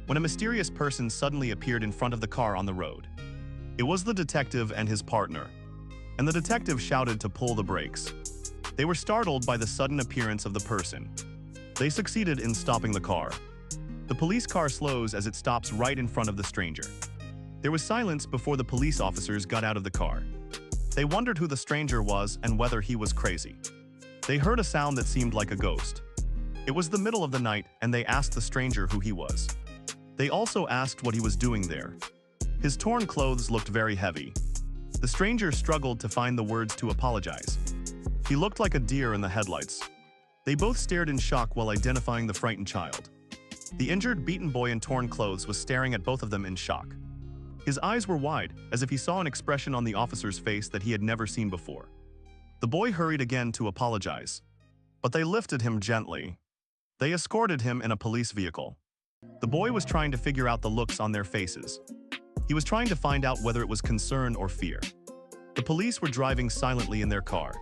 when a mysterious person suddenly appeared in front of the car on the road. It was the detective and his partner, and the detective shouted to pull the brakes. They were startled by the sudden appearance of the person. They succeeded in stopping the car. The police car slows as it stops right in front of the stranger. There was silence before the police officers got out of the car. They wondered who the stranger was and whether he was crazy. They heard a sound that seemed like a ghost. It was the middle of the night, and they asked the stranger who he was. They also asked what he was doing there. His torn clothes looked very heavy. The stranger struggled to find the words to apologize. He looked like a deer in the headlights. They both stared in shock while identifying the frightened child. The injured, beaten boy in torn clothes was staring at both of them in shock. His eyes were wide, as if he saw an expression on the officer's face that he had never seen before. The boy hurried again to apologize, but they lifted him gently. They escorted him in a police vehicle. The boy was trying to figure out the looks on their faces. He was trying to find out whether it was concern or fear. The police were driving silently in their car.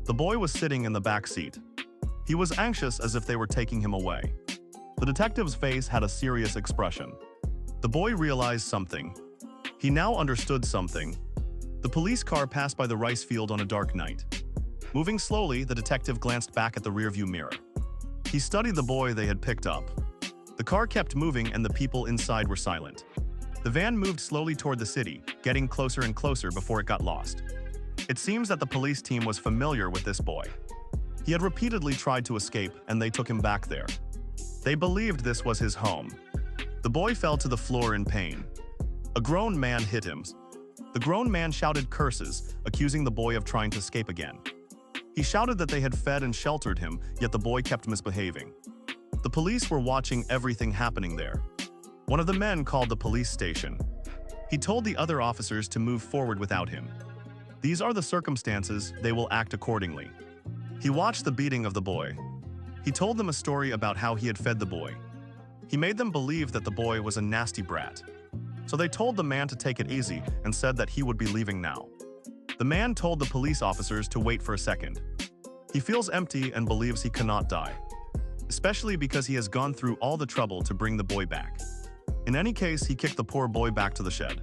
The boy was sitting in the back seat. He was anxious, as if they were taking him away. The detective's face had a serious expression. The boy realized something. He now understood something. The police car passed by the rice field on a dark night. Moving slowly, the detective glanced back at the rearview mirror. He studied the boy they had picked up. The car kept moving and the people inside were silent. The van moved slowly toward the city, getting closer and closer before it got lost. It seems that the police team was familiar with this boy. He had repeatedly tried to escape, and they took him back there. They believed this was his home. The boy fell to the floor in pain. A grown man hit him. The grown man shouted curses, accusing the boy of trying to escape again. He shouted that they had fed and sheltered him, yet the boy kept misbehaving. The police were watching everything happening there. One of the men called the police station. He told the other officers to move forward without him. These are the circumstances, they will act accordingly. He watched the beating of the boy. He told them a story about how he had fed the boy. He made them believe that the boy was a nasty brat. So they told the man to take it easy and said that he would be leaving now. The man told the police officers to wait for a second. He feels empty and believes he cannot die, especially because he has gone through all the trouble to bring the boy back. In any case, he kicked the poor boy back to the shed.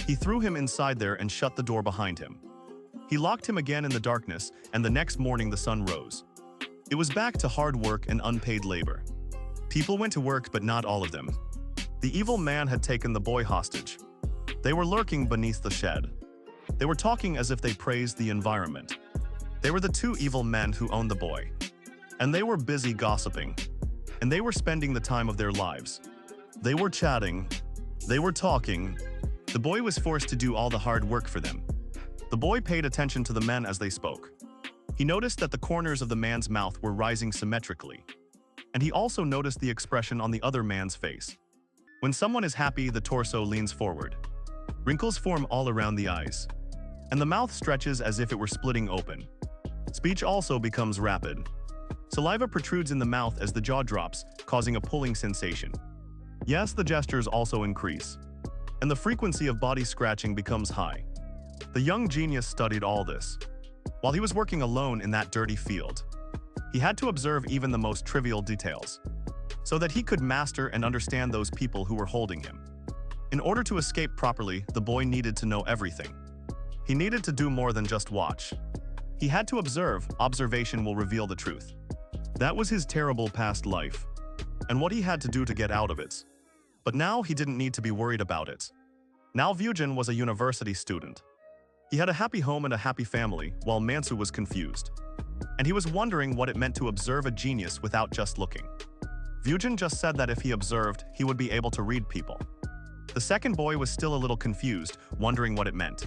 He threw him inside there and shut the door behind him. He locked him again in the darkness, and the next morning the sun rose. It was back to hard work and unpaid labor. People went to work, but not all of them. The evil man had taken the boy hostage. They were lurking beneath the shed. They were talking as if they praised the environment. They were the two evil men who owned the boy. And they were busy gossiping. And they were spending the time of their lives. They were chatting. They were talking. The boy was forced to do all the hard work for them. The boy paid attention to the men as they spoke. He noticed that the corners of the man's mouth were rising symmetrically. And he also noticed the expression on the other man's face. When someone is happy, the torso leans forward. Wrinkles form all around the eyes. And the mouth stretches as if it were splitting open. Speech also becomes rapid. Saliva protrudes in the mouth as the jaw drops, causing a pulling sensation. Yes, the gestures also increase. And the frequency of body scratching becomes high. The young genius studied all this. While he was working alone in that dirty field, he had to observe even the most trivial details, so that he could master and understand those people who were holding him. In order to escape properly, the boy needed to know everything. He needed to do more than just watch. He had to observe. Observation will reveal the truth. That was his terrible past life, and what he had to do to get out of it. But now he didn't need to be worried about it. Now Vyujin was a university student. He had a happy home and a happy family, while Mansu was confused. And he was wondering what it meant to observe a genius without just looking. Vyujin just said that if he observed, he would be able to read people. The second boy was still a little confused, wondering what it meant.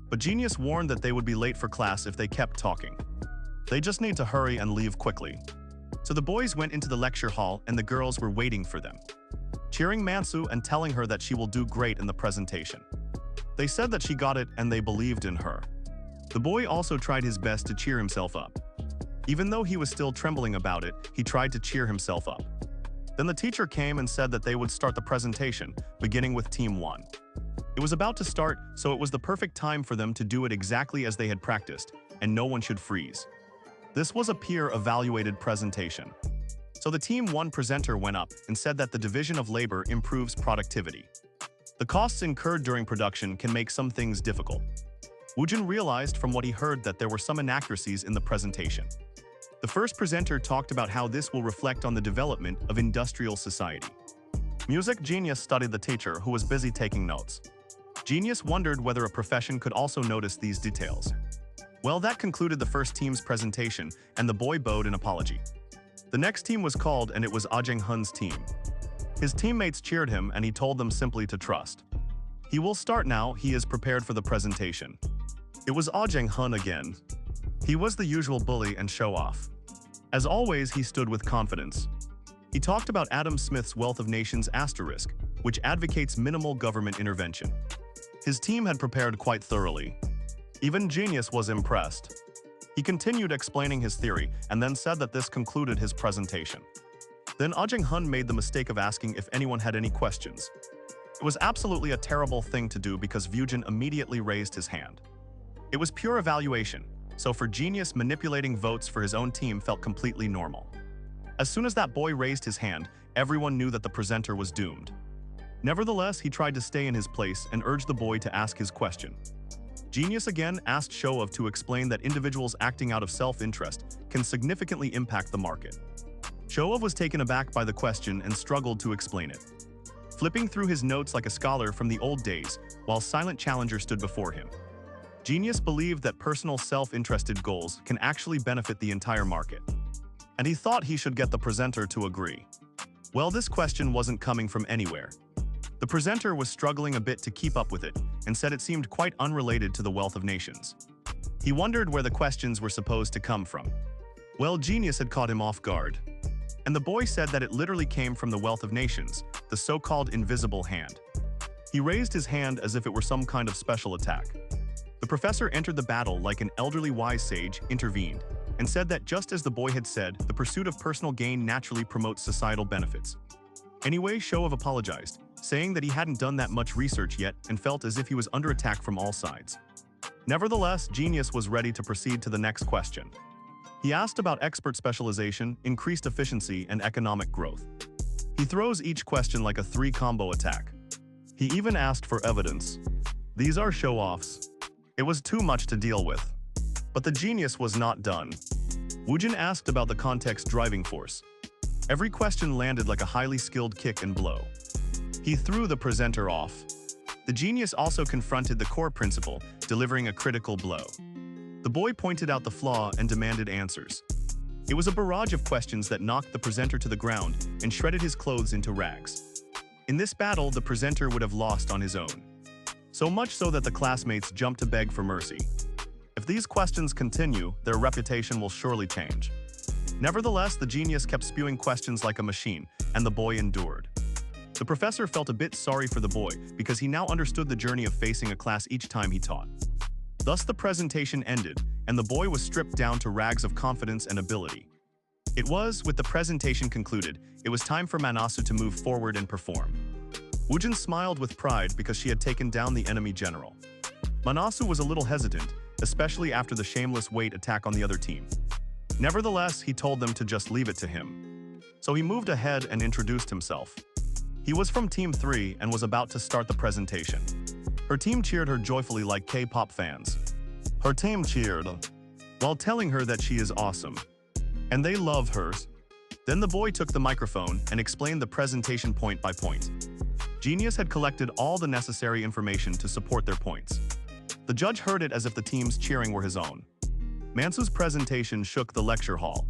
But Genius warned that they would be late for class if they kept talking. They just need to hurry and leave quickly. So the boys went into the lecture hall and the girls were waiting for them, cheering Mansu and telling her that she will do great in the presentation. They said that she got it and they believed in her. The boy also tried his best to cheer himself up. Even though he was still trembling about it, he tried to cheer himself up. Then the teacher came and said that they would start the presentation, beginning with Team 1. It was about to start, so it was the perfect time for them to do it exactly as they had practiced, and no one should freeze. This was a peer-evaluated presentation. So the Team 1 presenter went up and said that the division of labor improves productivity. The costs incurred during production can make some things difficult. Woojin realized from what he heard that there were some inaccuracies in the presentation. The first presenter talked about how this will reflect on the development of industrial society. Music Genius studied the teacher, who was busy taking notes. Genius wondered whether a profession could also notice these details. Well, that concluded the first team's presentation, and the boy bowed in apology. The next team was called, and it was Ajeng Hun's team. His teammates cheered him, and he told them simply to trust. He will start now. He is prepared for the presentation. It was Ajeng Hun again. He was the usual bully and show-off. As always, he stood with confidence. He talked about Adam Smith's Wealth of Nations asterisk, which advocates minimal government intervention. His team had prepared quite thoroughly. Even Genius was impressed. He continued explaining his theory and then said that this concluded his presentation. Then Ajeng Hun made the mistake of asking if anyone had any questions. It was absolutely a terrible thing to do because Vyujin immediately raised his hand. It was pure evaluation, so for Genius, manipulating votes for his own team felt completely normal. As soon as that boy raised his hand, everyone knew that the presenter was doomed. Nevertheless, he tried to stay in his place and urged the boy to ask his question. Genius again asked Shoav to explain that individuals acting out of self-interest can significantly impact the market. Shoav was taken aback by the question and struggled to explain it, flipping through his notes like a scholar from the old days, while Silent Challenger stood before him. Genius believed that personal self-interested goals can actually benefit the entire market, and he thought he should get the presenter to agree. Well, this question wasn't coming from anywhere. The presenter was struggling a bit to keep up with it and said it seemed quite unrelated to the Wealth of Nations. He wondered where the questions were supposed to come from. Well, Genius had caught him off guard. And the boy said that it literally came from the Wealth of Nations, the so-called invisible hand. He raised his hand as if it were some kind of special attack. The professor entered the battle like an elderly wise sage, intervened. and said that just as the boy had said, the pursuit of personal gain naturally promotes societal benefits. Anyway, Shoaib apologized, saying that he hadn't done that much research yet and felt as if he was under attack from all sides. Nevertheless, Genius was ready to proceed to the next question. He asked about expert specialization, increased efficiency, and economic growth. He throws each question like a 3-combo attack. He even asked for evidence. These are show-offs. It was too much to deal with. But the genius was not done. Woojin asked about the context driving force. Every question landed like a highly skilled kick and blow. He threw the presenter off. The genius also confronted the core principle, delivering a critical blow. The boy pointed out the flaw and demanded answers. It was a barrage of questions that knocked the presenter to the ground and shredded his clothes into rags. In this battle, the presenter would have lost on his own. So much so that the classmates jumped to beg for mercy. If these questions continue, their reputation will surely change. Nevertheless, the genius kept spewing questions like a machine, and the boy endured. The professor felt a bit sorry for the boy because he now understood the journey of facing a class each time he taught. Thus the presentation ended, and the boy was stripped down to rags of confidence and ability. It was, with the presentation concluded, it was time for Manasu to move forward and perform. Woojin smiled with pride because she had taken down the enemy general. Manasu was a little hesitant, especially after the shameless weight attack on the other team. Nevertheless, he told them to just leave it to him. So he moved ahead and introduced himself. He was from Team 3 and was about to start the presentation. Her team cheered her joyfully like K-pop fans. Her team cheered while telling her that she is awesome. And they love her. Then the boy took the microphone and explained the presentation point by point. Genius had collected all the necessary information to support their points. The judge heard it as if the team's cheering were his own. Mansu's presentation shook the lecture hall.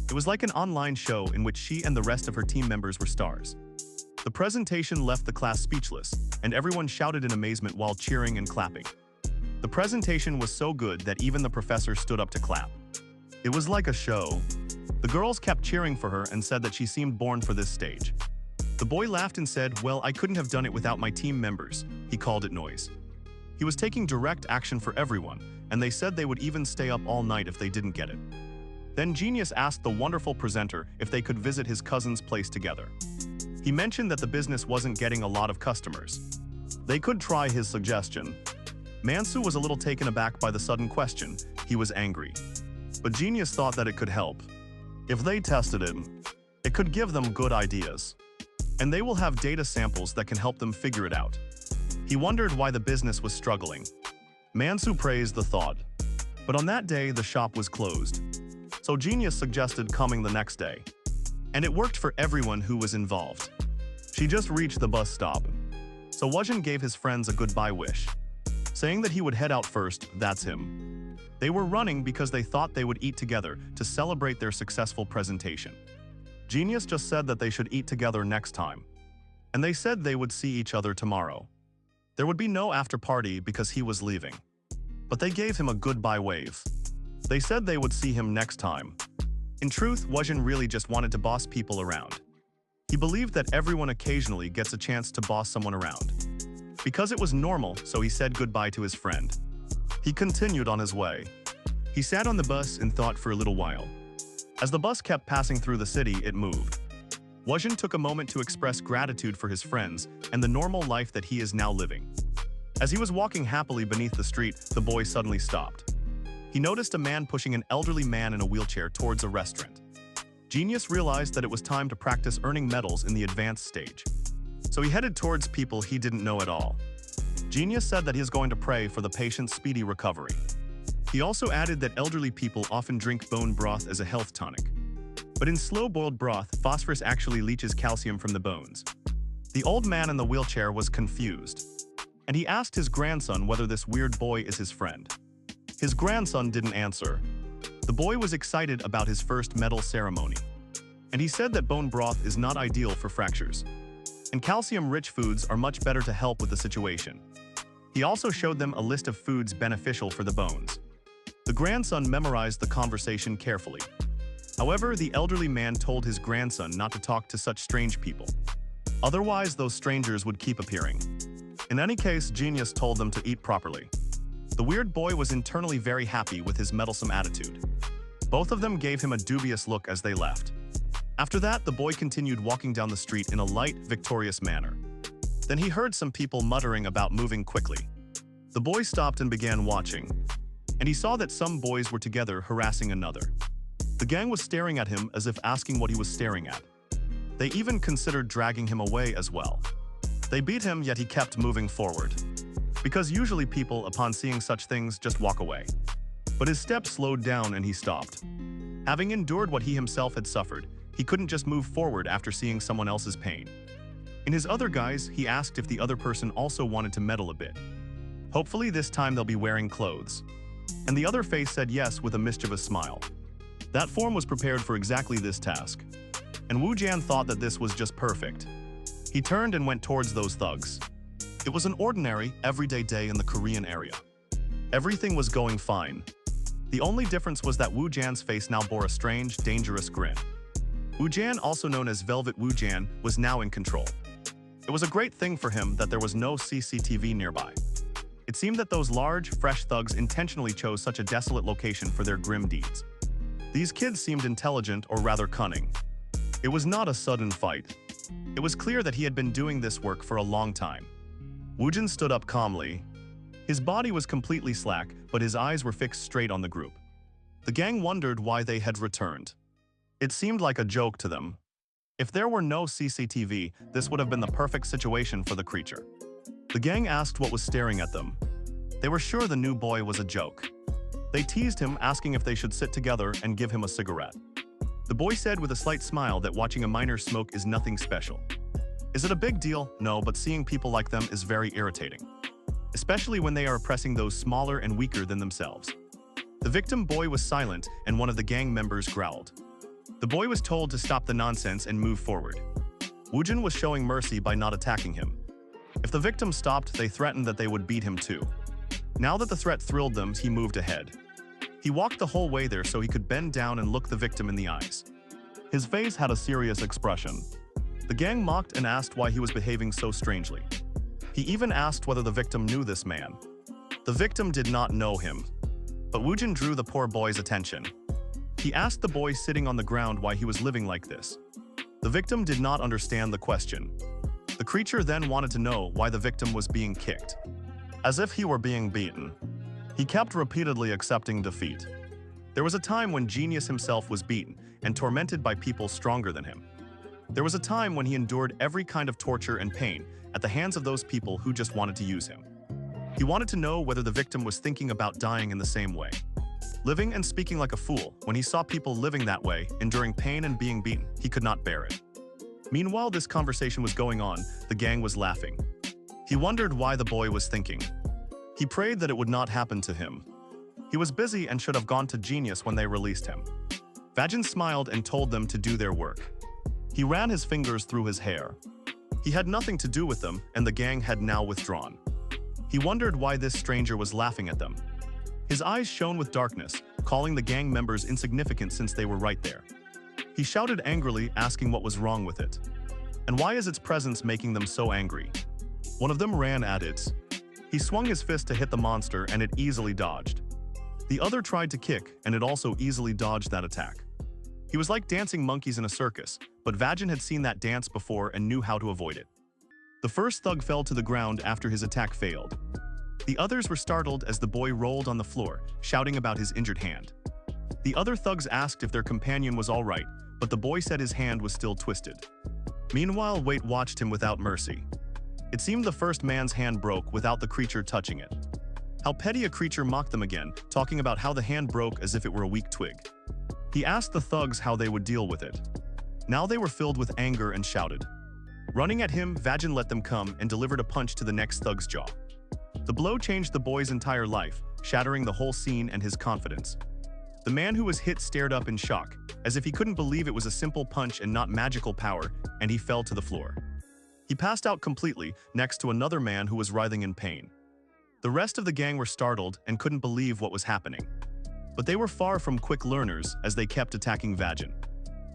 It was like an online show in which she and the rest of her team members were stars. The presentation left the class speechless, and everyone shouted in amazement while cheering and clapping. The presentation was so good that even the professor stood up to clap. It was like a show. The girls kept cheering for her and said that she seemed born for this stage. The boy laughed and said, "Well, I couldn't have done it without my team members." He called it noise. He was taking direct action for everyone, and they said they would even stay up all night if they didn't get it. Then Genius asked the wonderful presenter if they could visit his cousin's place together. He mentioned that the business wasn't getting a lot of customers. They could try his suggestion. Mansu was a little taken aback by the sudden question. He was angry. But Genius thought that it could help. If they tested it, it could give them good ideas. And they will have data samples that can help them figure it out. He wondered why the business was struggling. Mansu praised the thought. But on that day, the shop was closed. So Genius suggested coming the next day. And it worked for everyone who was involved. She just reached the bus stop. So Woojin gave his friends a goodbye wish. Saying that he would head out first, that's him. They were running because they thought they would eat together to celebrate their successful presentation. Genius just said that they should eat together next time. And they said they would see each other tomorrow. There would be no after party because he was leaving. But they gave him a goodbye wave. They said they would see him next time. In truth, Woojin really just wanted to boss people around. He believed that everyone occasionally gets a chance to boss someone around. Because it was normal, so he said goodbye to his friend. He continued on his way. He sat on the bus and thought for a little while. As the bus kept passing through the city, it moved. Woojin took a moment to express gratitude for his friends and the normal life that he is now living. As he was walking happily beneath the street, the boy suddenly stopped. He noticed a man pushing an elderly man in a wheelchair towards a restaurant. Genius realized that it was time to practice earning medals in the advanced stage. So he headed towards people he didn't know at all. Genius said that he is going to pray for the patient's speedy recovery. He also added that elderly people often drink bone broth as a health tonic. But in slow-boiled broth, phosphorus actually leaches calcium from the bones. The old man in the wheelchair was confused, and he asked his grandson whether this weird boy is his friend. His grandson didn't answer. The boy was excited about his first medal ceremony, and he said that bone broth is not ideal for fractures, and calcium-rich foods are much better to help with the situation. He also showed them a list of foods beneficial for the bones. The grandson memorized the conversation carefully. However, the elderly man told his grandson not to talk to such strange people. Otherwise, those strangers would keep appearing. In any case, Genius told them to eat properly. The weird boy was internally very happy with his meddlesome attitude. Both of them gave him a dubious look as they left. After that, the boy continued walking down the street in a light, victorious manner. Then he heard some people muttering about moving quickly. The boy stopped and began watching, and he saw that some boys were together harassing another. The gang was staring at him as if asking what he was staring at. They even considered dragging him away as well. They beat him, yet he kept moving forward. Because usually people, upon seeing such things, just walk away. But his steps slowed down and he stopped. Having endured what he himself had suffered, he couldn't just move forward after seeing someone else's pain. In his other guise, he asked if the other person also wanted to meddle a bit. Hopefully this time they'll be wearing clothes. And the other face said yes with a mischievous smile. That form was prepared for exactly this task. And Wu Jan thought that this was just perfect. He turned and went towards those thugs. It was an ordinary, everyday day in the Korean area. Everything was going fine. The only difference was that Wu Jan's face now bore a strange, dangerous grin. Wu Jan, also known as Velvet Wu Jan, was now in control. It was a great thing for him that there was no CCTV nearby. It seemed that those large, fresh thugs intentionally chose such a desolate location for their grim deeds. These kids seemed intelligent or rather cunning. It was not a sudden fight. It was clear that he had been doing this work for a long time. Wu Jan stood up calmly. His body was completely slack, but his eyes were fixed straight on the group. The gang wondered why they had returned. It seemed like a joke to them. If there were no CCTV, this would have been the perfect situation for the creature. The gang asked what was staring at them. They were sure the new boy was a joke. They teased him, asking if they should sit together and give him a cigarette. The boy said with a slight smile that watching a miner smoke is nothing special. Is it a big deal? No, but seeing people like them is very irritating. Especially when they are oppressing those smaller and weaker than themselves. The victim boy was silent, and one of the gang members growled. The boy was told to stop the nonsense and move forward. Wu Jan was showing mercy by not attacking him. If the victim stopped, they threatened that they would beat him too. Now that the threat thrilled them, he moved ahead. He walked the whole way there so he could bend down and look the victim in the eyes. His face had a serious expression. The gang mocked and asked why he was behaving so strangely. He even asked whether the victim knew this man. The victim did not know him. But Wu Jan drew the poor boy's attention. He asked the boy sitting on the ground why he was living like this. The victim did not understand the question. The creature then wanted to know why the victim was being kicked. As if he were being beaten. He kept repeatedly accepting defeat. There was a time when Genius himself was beaten and tormented by people stronger than him. There was a time when he endured every kind of torture and pain at the hands of those people who just wanted to use him. He wanted to know whether the victim was thinking about dying in the same way. Living and speaking like a fool, when he saw people living that way, enduring pain and being beaten, he could not bear it. Meanwhile, this conversation was going on, the gang was laughing. He wondered why the boy was thinking. He prayed that it would not happen to him. He was busy and should have gone to Genius when they released him. Vajin smiled and told them to do their work. He ran his fingers through his hair. He had nothing to do with them, and the gang had now withdrawn. He wondered why this stranger was laughing at them. His eyes shone with darkness, calling the gang members insignificant since they were right there. He shouted angrily, asking what was wrong with it. And why is its presence making them so angry? One of them ran at it. He swung his fist to hit the monster and it easily dodged. The other tried to kick and it also easily dodged that attack. He was like dancing monkeys in a circus, but Vajin had seen that dance before and knew how to avoid it. The first thug fell to the ground after his attack failed. The others were startled as the boy rolled on the floor, shouting about his injured hand. The other thugs asked if their companion was all right, but the boy said his hand was still twisted. Meanwhile, Wait watched him without mercy. It seemed the first man's hand broke without the creature touching it. How petty a creature mocked them again, talking about how the hand broke as if it were a weak twig. He asked the thugs how they would deal with it. Now they were filled with anger and shouted. Running at him, Vajin let them come and delivered a punch to the next thug's jaw. The blow changed the boy's entire life, shattering the whole scene and his confidence. The man who was hit stared up in shock, as if he couldn't believe it was a simple punch and not magical power, and he fell to the floor. He passed out completely next to another man who was writhing in pain. The rest of the gang were startled and couldn't believe what was happening. But they were far from quick learners as they kept attacking Vajin.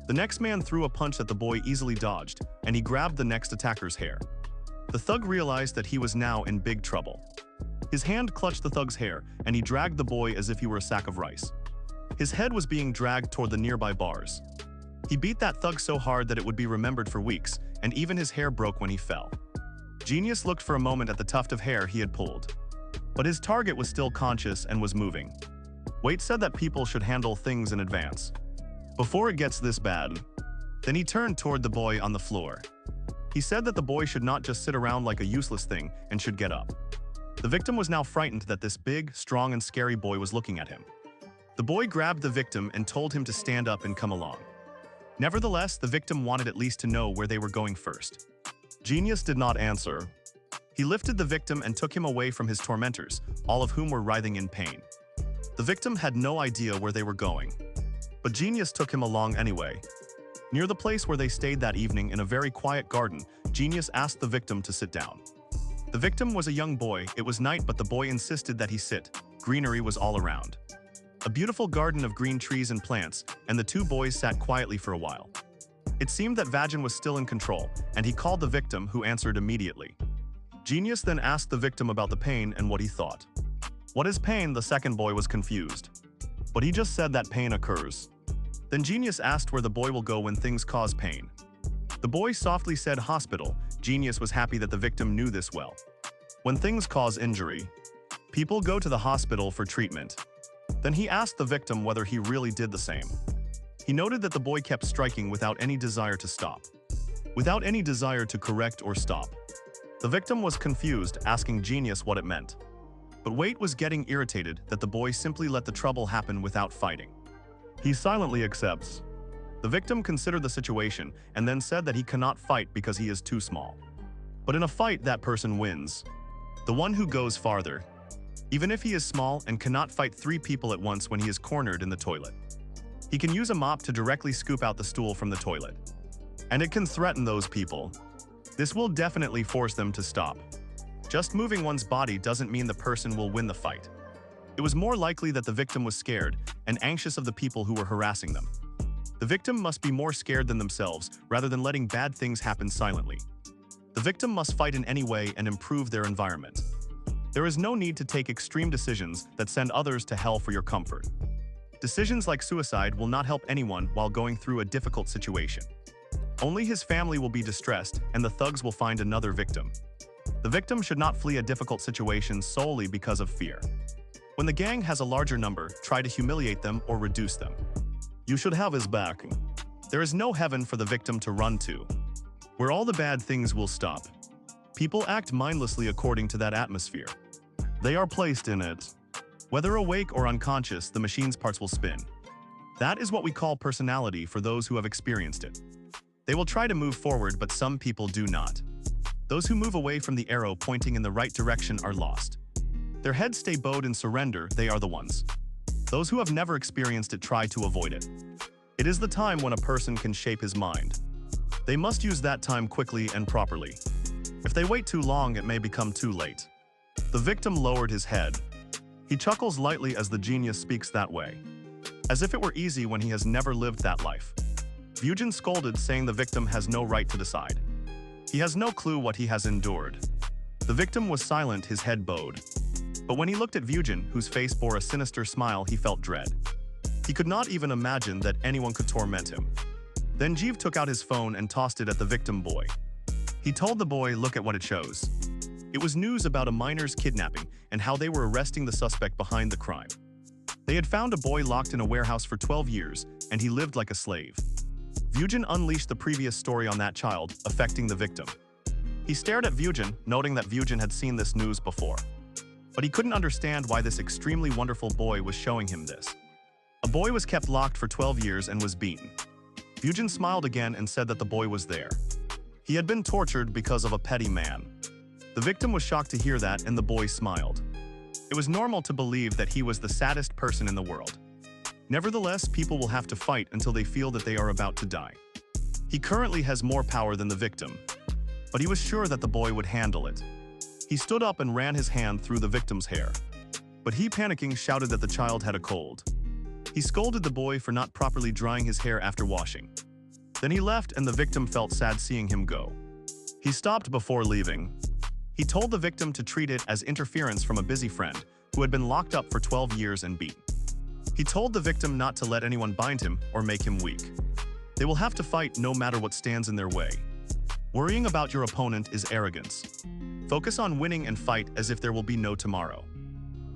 The next man threw a punch that the boy easily dodged, and he grabbed the next attacker's hair. The thug realized that he was now in big trouble. His hand clutched the thug's hair, and he dragged the boy as if he were a sack of rice. His head was being dragged toward the nearby bars. He beat that thug so hard that it would be remembered for weeks, and even his hair broke when he fell. Genius looked for a moment at the tuft of hair he had pulled. But his target was still conscious and was moving. Wait said that people should handle things in advance. Before it gets this bad. Then he turned toward the boy on the floor. He said that the boy should not just sit around like a useless thing and should get up. The victim was now frightened that this big, strong and scary boy was looking at him. The boy grabbed the victim and told him to stand up and come along. Nevertheless, the victim wanted at least to know where they were going first. Genius did not answer. He lifted the victim and took him away from his tormentors, all of whom were writhing in pain. The victim had no idea where they were going. But Genius took him along anyway. Near the place where they stayed that evening in a very quiet garden, Genius asked the victim to sit down. The victim was a young boy. It was night, but the boy insisted that he sit. Greenery was all around. A beautiful garden of green trees and plants, and the two boys sat quietly for a while. It seemed that Vagin was still in control, and he called the victim, who answered immediately. Genius then asked the victim about the pain and what he thought. What is pain? The second boy was confused. But he just said that pain occurs. Then Genius asked where the boy will go when things cause pain. The boy softly said hospital. Genius was happy that the victim knew this well. When things cause injury, people go to the hospital for treatment. Then he asked the victim whether he really did the same. He noted that the boy kept striking without any desire to stop. Without any desire to correct or stop. The victim was confused, asking Genius what it meant. But Wait was getting irritated that the boy simply let the trouble happen without fighting. He silently accepts. The victim considered the situation and then said that he cannot fight because he is too small. But in a fight, that person wins. The one who goes farther. Even if he is small and cannot fight 3 people at once when he is cornered in the toilet. He can use a mop to directly scoop out the stool from the toilet. And it can threaten those people. This will definitely force them to stop. Just moving one's body doesn't mean the person will win the fight. It was more likely that the victim was scared and anxious of the people who were harassing them. The victim must be more scared than themselves rather than letting bad things happen silently. The victim must fight in any way and improve their environment. There is no need to take extreme decisions that send others to hell for your comfort. Decisions like suicide will not help anyone while going through a difficult situation. Only his family will be distressed and the thugs will find another victim. The victim should not flee a difficult situation solely because of fear. When the gang has a larger number, try to humiliate them or reduce them. You should have his back. There is no heaven for the victim to run to, where all the bad things will stop. People act mindlessly according to that atmosphere. They are placed in it. Whether awake or unconscious, the machine's parts will spin. That is what we call personality for those who have experienced it. They will try to move forward, but some people do not. Those who move away from the arrow pointing in the right direction are lost. Their heads stay bowed in surrender. They are the ones. Those who have never experienced it try to avoid it. It is the time when a person can shape his mind. They must use that time quickly and properly. If they wait too long, it may become too late. The victim lowered his head. He chuckles lightly as the genius speaks that way, as if it were easy when he has never lived that life. Vujin scolded, saying the victim has no right to decide. He has no clue what he has endured. The victim was silent, his head bowed. But when he looked at Vujin, whose face bore a sinister smile, he felt dread. He could not even imagine that anyone could torment him. Then Jeev took out his phone and tossed it at the victim boy. He told the boy, look at what it shows. It was news about a minor's kidnapping and how they were arresting the suspect behind the crime. They had found a boy locked in a warehouse for 12 years, and he lived like a slave. Vujin unleashed the previous story on that child, affecting the victim. He stared at Vujin, noting that Vujin had seen this news before. But he couldn't understand why this extremely wonderful boy was showing him this. A boy was kept locked for 12 years and was beaten. Vujin smiled again and said that the boy was there. He had been tortured because of a petty man. The victim was shocked to hear that, and the boy smiled. It was normal to believe that he was the saddest person in the world. Nevertheless, people will have to fight until they feel that they are about to die. He currently has more power than the victim, but he was sure that the boy would handle it. He stood up and ran his hand through the victim's hair. But he, panicking, shouted that the child had a cold. He scolded the boy for not properly drying his hair after washing. Then he left, and the victim felt sad seeing him go. He stopped before leaving. He told the victim to treat it as interference from a busy friend who had been locked up for 12 years and beaten. He told the victim not to let anyone bind him or make him weak. They will have to fight no matter what stands in their way. Worrying about your opponent is arrogance. Focus on winning and fight as if there will be no tomorrow.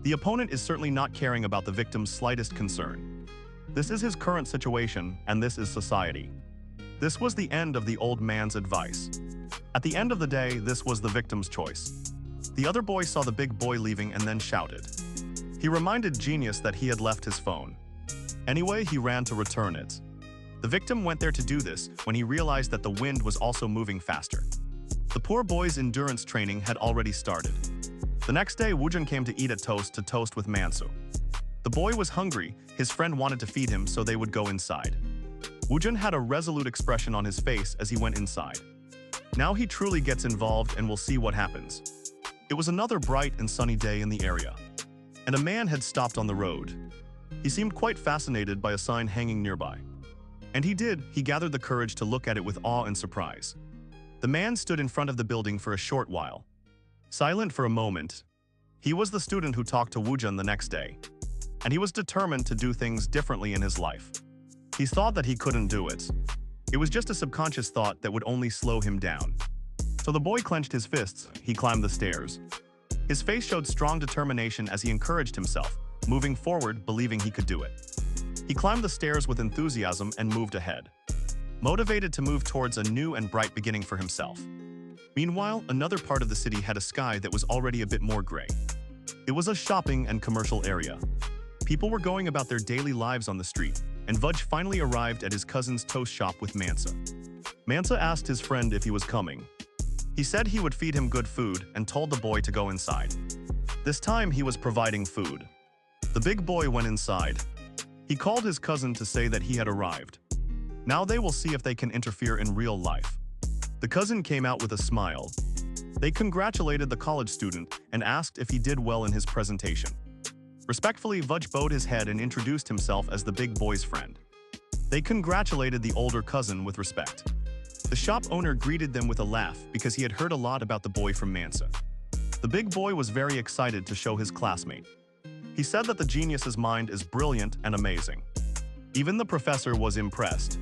The opponent is certainly not caring about the victim's slightest concern. This is his current situation, and this is society. This was the end of the old man's advice. At the end of the day, this was the victim's choice. The other boy saw the big boy leaving and then shouted. He reminded Genius that he had left his phone. Anyway, he ran to return it. The victim went there to do this when he realized that the wind was also moving faster. The poor boy's endurance training had already started. The next day, Woojun came to eat a toast with Mansu. The boy was hungry, his friend wanted to feed him so they would go inside. Woojun had a resolute expression on his face as he went inside. Now he truly gets involved and we'll see what happens. It was another bright and sunny day in the area. And a man had stopped on the road. He seemed quite fascinated by a sign hanging nearby. And he gathered the courage to look at it with awe and surprise. The man stood in front of the building for a short while. Silent for a moment, he was the student who talked to Woojun the next day, and he was determined to do things differently in his life. He thought that he couldn't do it. It was just a subconscious thought that would only slow him down. So the boy clenched his fists, he climbed the stairs. His face showed strong determination as he encouraged himself, moving forward, believing he could do it. He climbed the stairs with enthusiasm and moved ahead, motivated to move towards a new and bright beginning for himself. Meanwhile, another part of the city had a sky that was already a bit more gray. It was a shopping and commercial area. People were going about their daily lives on the street, and Vudge finally arrived at his cousin's toast shop with Mansa. Mansa asked his friend if he was coming. He said he would feed him good food and told the boy to go inside. This time he was providing food. The big boy went inside. He called his cousin to say that he had arrived. Now they will see if they can interfere in real life. The cousin came out with a smile. They congratulated the college student and asked if he did well in his presentation. Respectfully, Vudge bowed his head and introduced himself as the big boy's friend. They congratulated the older cousin with respect. The shop owner greeted them with a laugh because he had heard a lot about the boy from Mansa. The big boy was very excited to show his classmate. He said that the genius's mind is brilliant and amazing. Even the professor was impressed.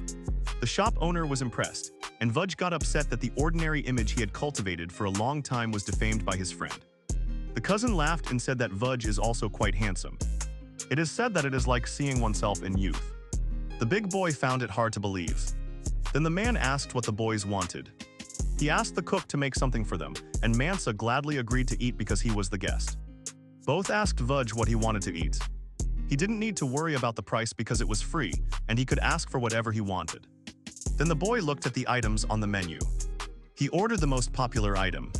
The shop owner was impressed, and Vudge got upset that the ordinary image he had cultivated for a long time was defamed by his friend. The cousin laughed and said that Vudge is also quite handsome. It is said that it is like seeing oneself in youth. The big boy found it hard to believe. Then the man asked what the boys wanted. He asked the cook to make something for them, and Mansa gladly agreed to eat because he was the guest. Both asked Vudge what he wanted to eat. He didn't need to worry about the price because it was free, and he could ask for whatever he wanted. Then the boy looked at the items on the menu. He ordered the most popular item.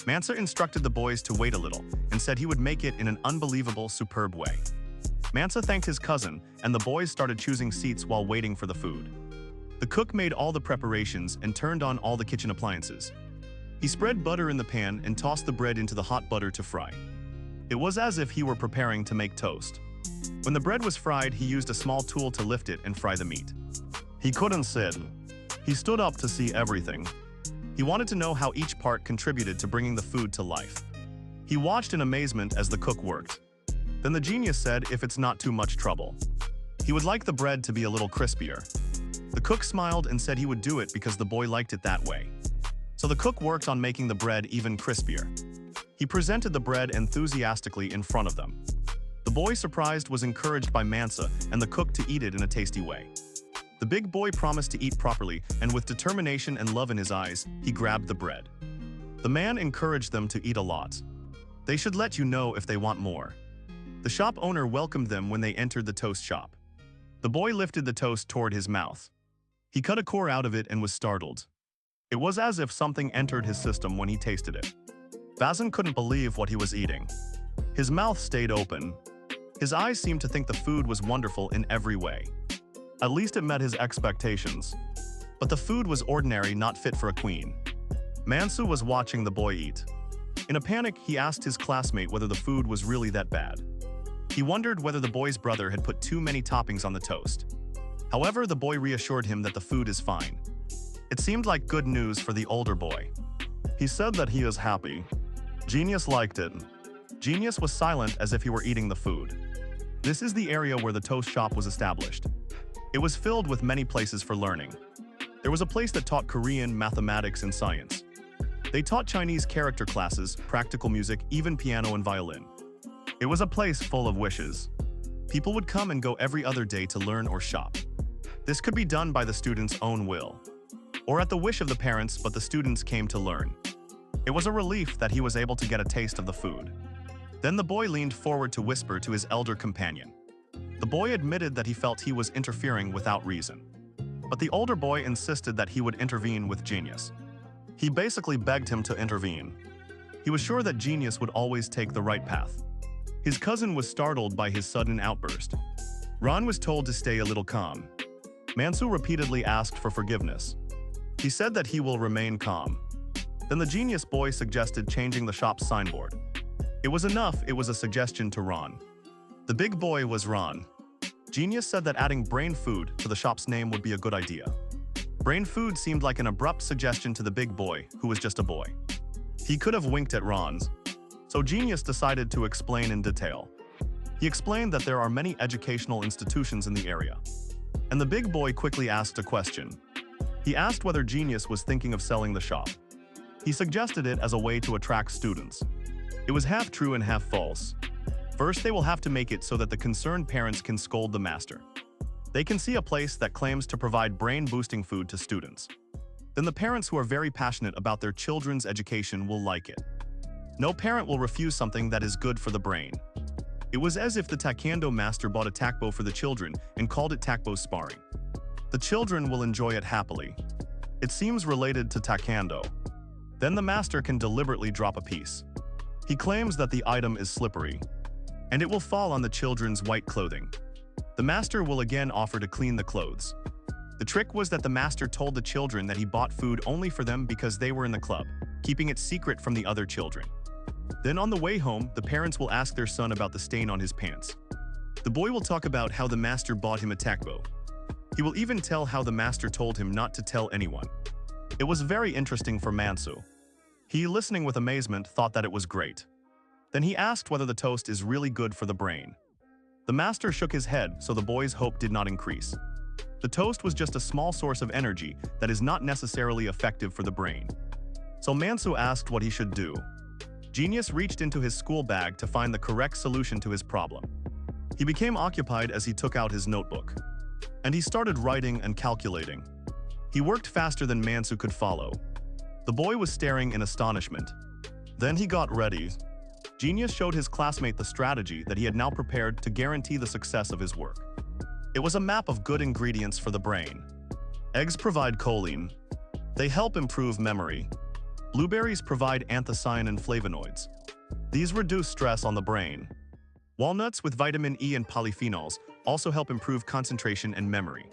Mansa instructed the boys to wait a little and said he would make it in an unbelievable, superb way. Mansa thanked his cousin, and the boys started choosing seats while waiting for the food. The cook made all the preparations and turned on all the kitchen appliances. He spread butter in the pan and tossed the bread into the hot butter to fry. It was as if he were preparing to make toast. When the bread was fried, he used a small tool to lift it and fry the meat. He couldn't sit. He stood up to see everything. He wanted to know how each part contributed to bringing the food to life. He watched in amazement as the cook worked. Then the genius said if it's not too much trouble. He would like the bread to be a little crispier. The cook smiled and said he would do it because the boy liked it that way. So the cook worked on making the bread even crispier. He presented the bread enthusiastically in front of them. The boy, surprised, was encouraged by Mansa and the cook to eat it in a tasty way. The big boy promised to eat properly, and with determination and love in his eyes, he grabbed the bread. The man encouraged them to eat a lot. They should let you know if they want more. The shop owner welcomed them when they entered the toast shop. The boy lifted the toast toward his mouth. He cut a core out of it and was startled. It was as if something entered his system when he tasted it. Vazan couldn't believe what he was eating. His mouth stayed open. His eyes seemed to think the food was wonderful in every way. At least it met his expectations. But the food was ordinary, not fit for a queen. Mansu was watching the boy eat. In a panic, he asked his classmate whether the food was really that bad. He wondered whether the boy's brother had put too many toppings on the toast. However, the boy reassured him that the food is fine. It seemed like good news for the older boy. He said that he is happy. Genius liked it. Genius was silent as if he were eating the food. This is the area where the toast shop was established. It was filled with many places for learning. There was a place that taught Korean, mathematics, and science. They taught Chinese character classes, practical music, even piano and violin. It was a place full of wishes. People would come and go every other day to learn or shop. This could be done by the student's own will, or at the wish of the parents, but the students came to learn. It was a relief that he was able to get a taste of the food. Then the boy leaned forward to whisper to his elder companion. The boy admitted that he felt he was interfering without reason. But the older boy insisted that he would intervene with Genius. He basically begged him to intervene. He was sure that Genius would always take the right path. His cousin was startled by his sudden outburst. Ron was told to stay a little calm. Mansu repeatedly asked for forgiveness. He said that he will remain calm. Then the Genius boy suggested changing the shop's signboard. It was enough, it was a suggestion to Ron. The big boy was Ron. Genius said that adding brain food to the shop's name would be a good idea. Brain food seemed like an abrupt suggestion to the big boy, who was just a boy. He could have winked at Ron's. So Genius decided to explain in detail. He explained that there are many educational institutions in the area. And the big boy quickly asked a question. He asked whether Genius was thinking of selling the shop. He suggested it as a way to attract students. It was half true and half false. First, they will have to make it so that the concerned parents can scold the master. They can see a place that claims to provide brain-boosting food to students. Then the parents who are very passionate about their children's education will like it. No parent will refuse something that is good for the brain. It was as if the taekwondo master bought a takbo for the children and called it takbo sparring. The children will enjoy it happily. It seems related to taekwondo. Then the master can deliberately drop a piece. He claims that the item is slippery, and it will fall on the children's white clothing. The master will again offer to clean the clothes. The trick was that the master told the children that he bought food only for them because they were in the club, keeping it secret from the other children. Then on the way home, the parents will ask their son about the stain on his pants. The boy will talk about how the master bought him a takbo. He will even tell how the master told him not to tell anyone. It was very interesting for Mansu. He, listening with amazement, thought that it was great. Then he asked whether the toast is really good for the brain. The master shook his head, so the boy's hope did not increase. The toast was just a small source of energy that is not necessarily effective for the brain. So Mansu asked what he should do. Genius reached into his school bag to find the correct solution to his problem. He became occupied as he took out his notebook. And he started writing and calculating. He worked faster than Mansu could follow. The boy was staring in astonishment. Then he got ready. Genius showed his classmate the strategy that he had now prepared to guarantee the success of his work. It was a map of good ingredients for the brain. Eggs provide choline. They help improve memory. Blueberries provide anthocyanin flavonoids. These reduce stress on the brain. Walnuts with vitamin E and polyphenols also help improve concentration and memory.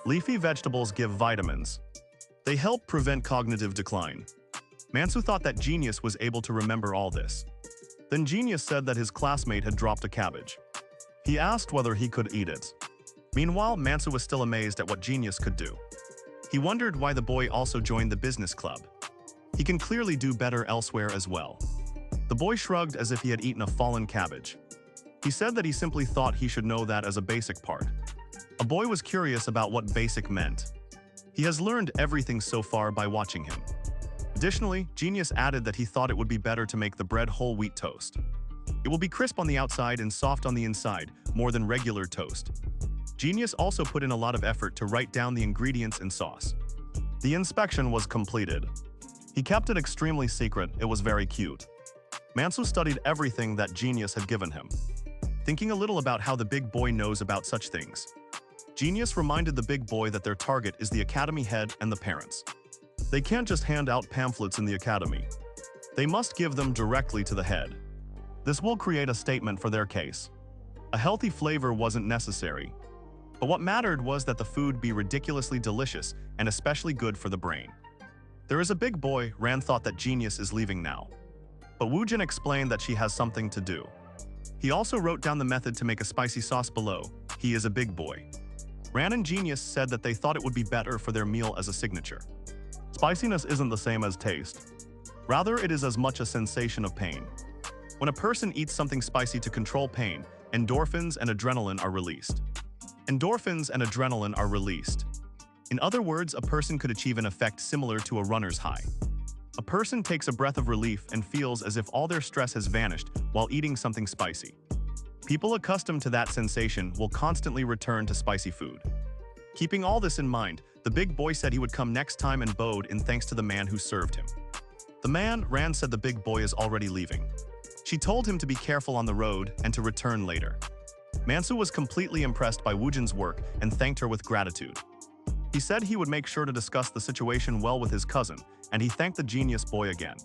Leafy vegetables give vitamins. They help prevent cognitive decline. Mansu thought that Genius was able to remember all this. Then Genius said that his classmate had dropped a cabbage. He asked whether he could eat it. Meanwhile, Mansu was still amazed at what Genius could do. He wondered why the boy also joined the business club. He can clearly do better elsewhere as well. The boy shrugged as if he had eaten a fallen cabbage. He said that he simply thought he should know that as a basic part. A boy was curious about what basic meant. He has learned everything so far by watching him. Additionally, Genius added that he thought it would be better to make the bread whole wheat toast. It will be crisp on the outside and soft on the inside, more than regular toast. Genius also put in a lot of effort to write down the ingredients and sauce. The inspection was completed. He kept it extremely secret, it was very cute. Mansu studied everything that Genius had given him, thinking a little about how the big boy knows about such things. Genius reminded the big boy that their target is the academy head and the parents. They can't just hand out pamphlets in the academy. They must give them directly to the head. This will create a statement for their case. A healthy flavor wasn't necessary, but what mattered was that the food be ridiculously delicious and especially good for the brain. There is a big boy. Ran thought that Genius is leaving now, but Woojin explained that she has something to do. He also wrote down the method to make a spicy sauce below. He is a big boy. Ran and Genius said that they thought it would be better for their meal as a signature. Spiciness isn't the same as taste. Rather, it is as much a sensation of pain. When a person eats something spicy to control pain, endorphins and adrenaline are released. Endorphins and adrenaline are released. In other words, a person could achieve an effect similar to a runner's high. A person takes a breath of relief and feels as if all their stress has vanished while eating something spicy. People accustomed to that sensation will constantly return to spicy food. Keeping all this in mind, the big boy said he would come next time and bowed in thanks to the man who served him. The man, Ran, said the big boy is already leaving. She told him to be careful on the road and to return later. Mansu was completely impressed by Woojin's work and thanked her with gratitude. He said he would make sure to discuss the situation well with his cousin, and he thanked the genius boy again.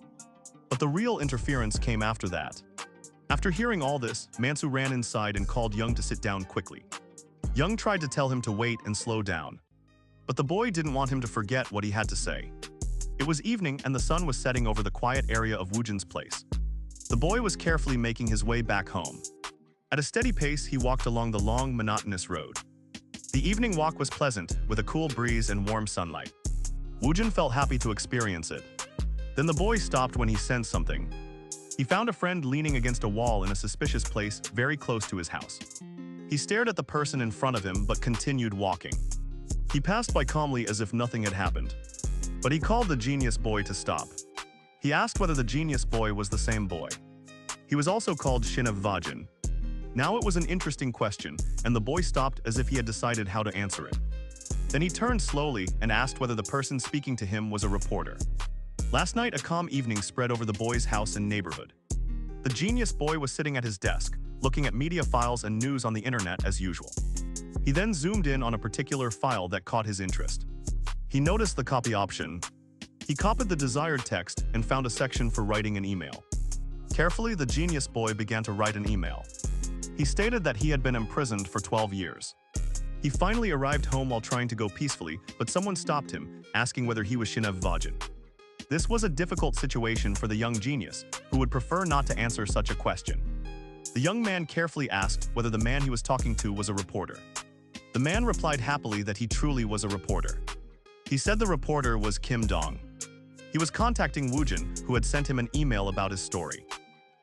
But the real interference came after that. After hearing all this, Mansu ran inside and called Young to sit down quickly. Young tried to tell him to wait and slow down. But the boy didn't want him to forget what he had to say. It was evening and the sun was setting over the quiet area of Woojin's place. The boy was carefully making his way back home. At a steady pace, he walked along the long, monotonous road. The evening walk was pleasant, with a cool breeze and warm sunlight. Woojin felt happy to experience it. Then the boy stopped when he sensed something. He found a friend leaning against a wall in a suspicious place very close to his house. He stared at the person in front of him but continued walking. He passed by calmly as if nothing had happened. But he called the genius boy to stop. He asked whether the genius boy was the same boy. He was also called Shinev Vajin. Now it was an interesting question, and the boy stopped as if he had decided how to answer it. Then he turned slowly and asked whether the person speaking to him was a reporter. Last night, a calm evening spread over the boy's house and neighborhood. The genius boy was sitting at his desk, looking at media files and news on the internet as usual. He then zoomed in on a particular file that caught his interest. He noticed the copy option. He copied the desired text and found a section for writing an email. Carefully, the genius boy began to write an email. He stated that he had been imprisoned for 12 years. He finally arrived home while trying to go peacefully, but someone stopped him, asking whether he was Shinev Vajin. This was a difficult situation for the young genius, who would prefer not to answer such a question. The young man carefully asked whether the man he was talking to was a reporter. The man replied happily that he truly was a reporter. He said the reporter was Kim Dong. He was contacting Woojin, who had sent him an email about his story.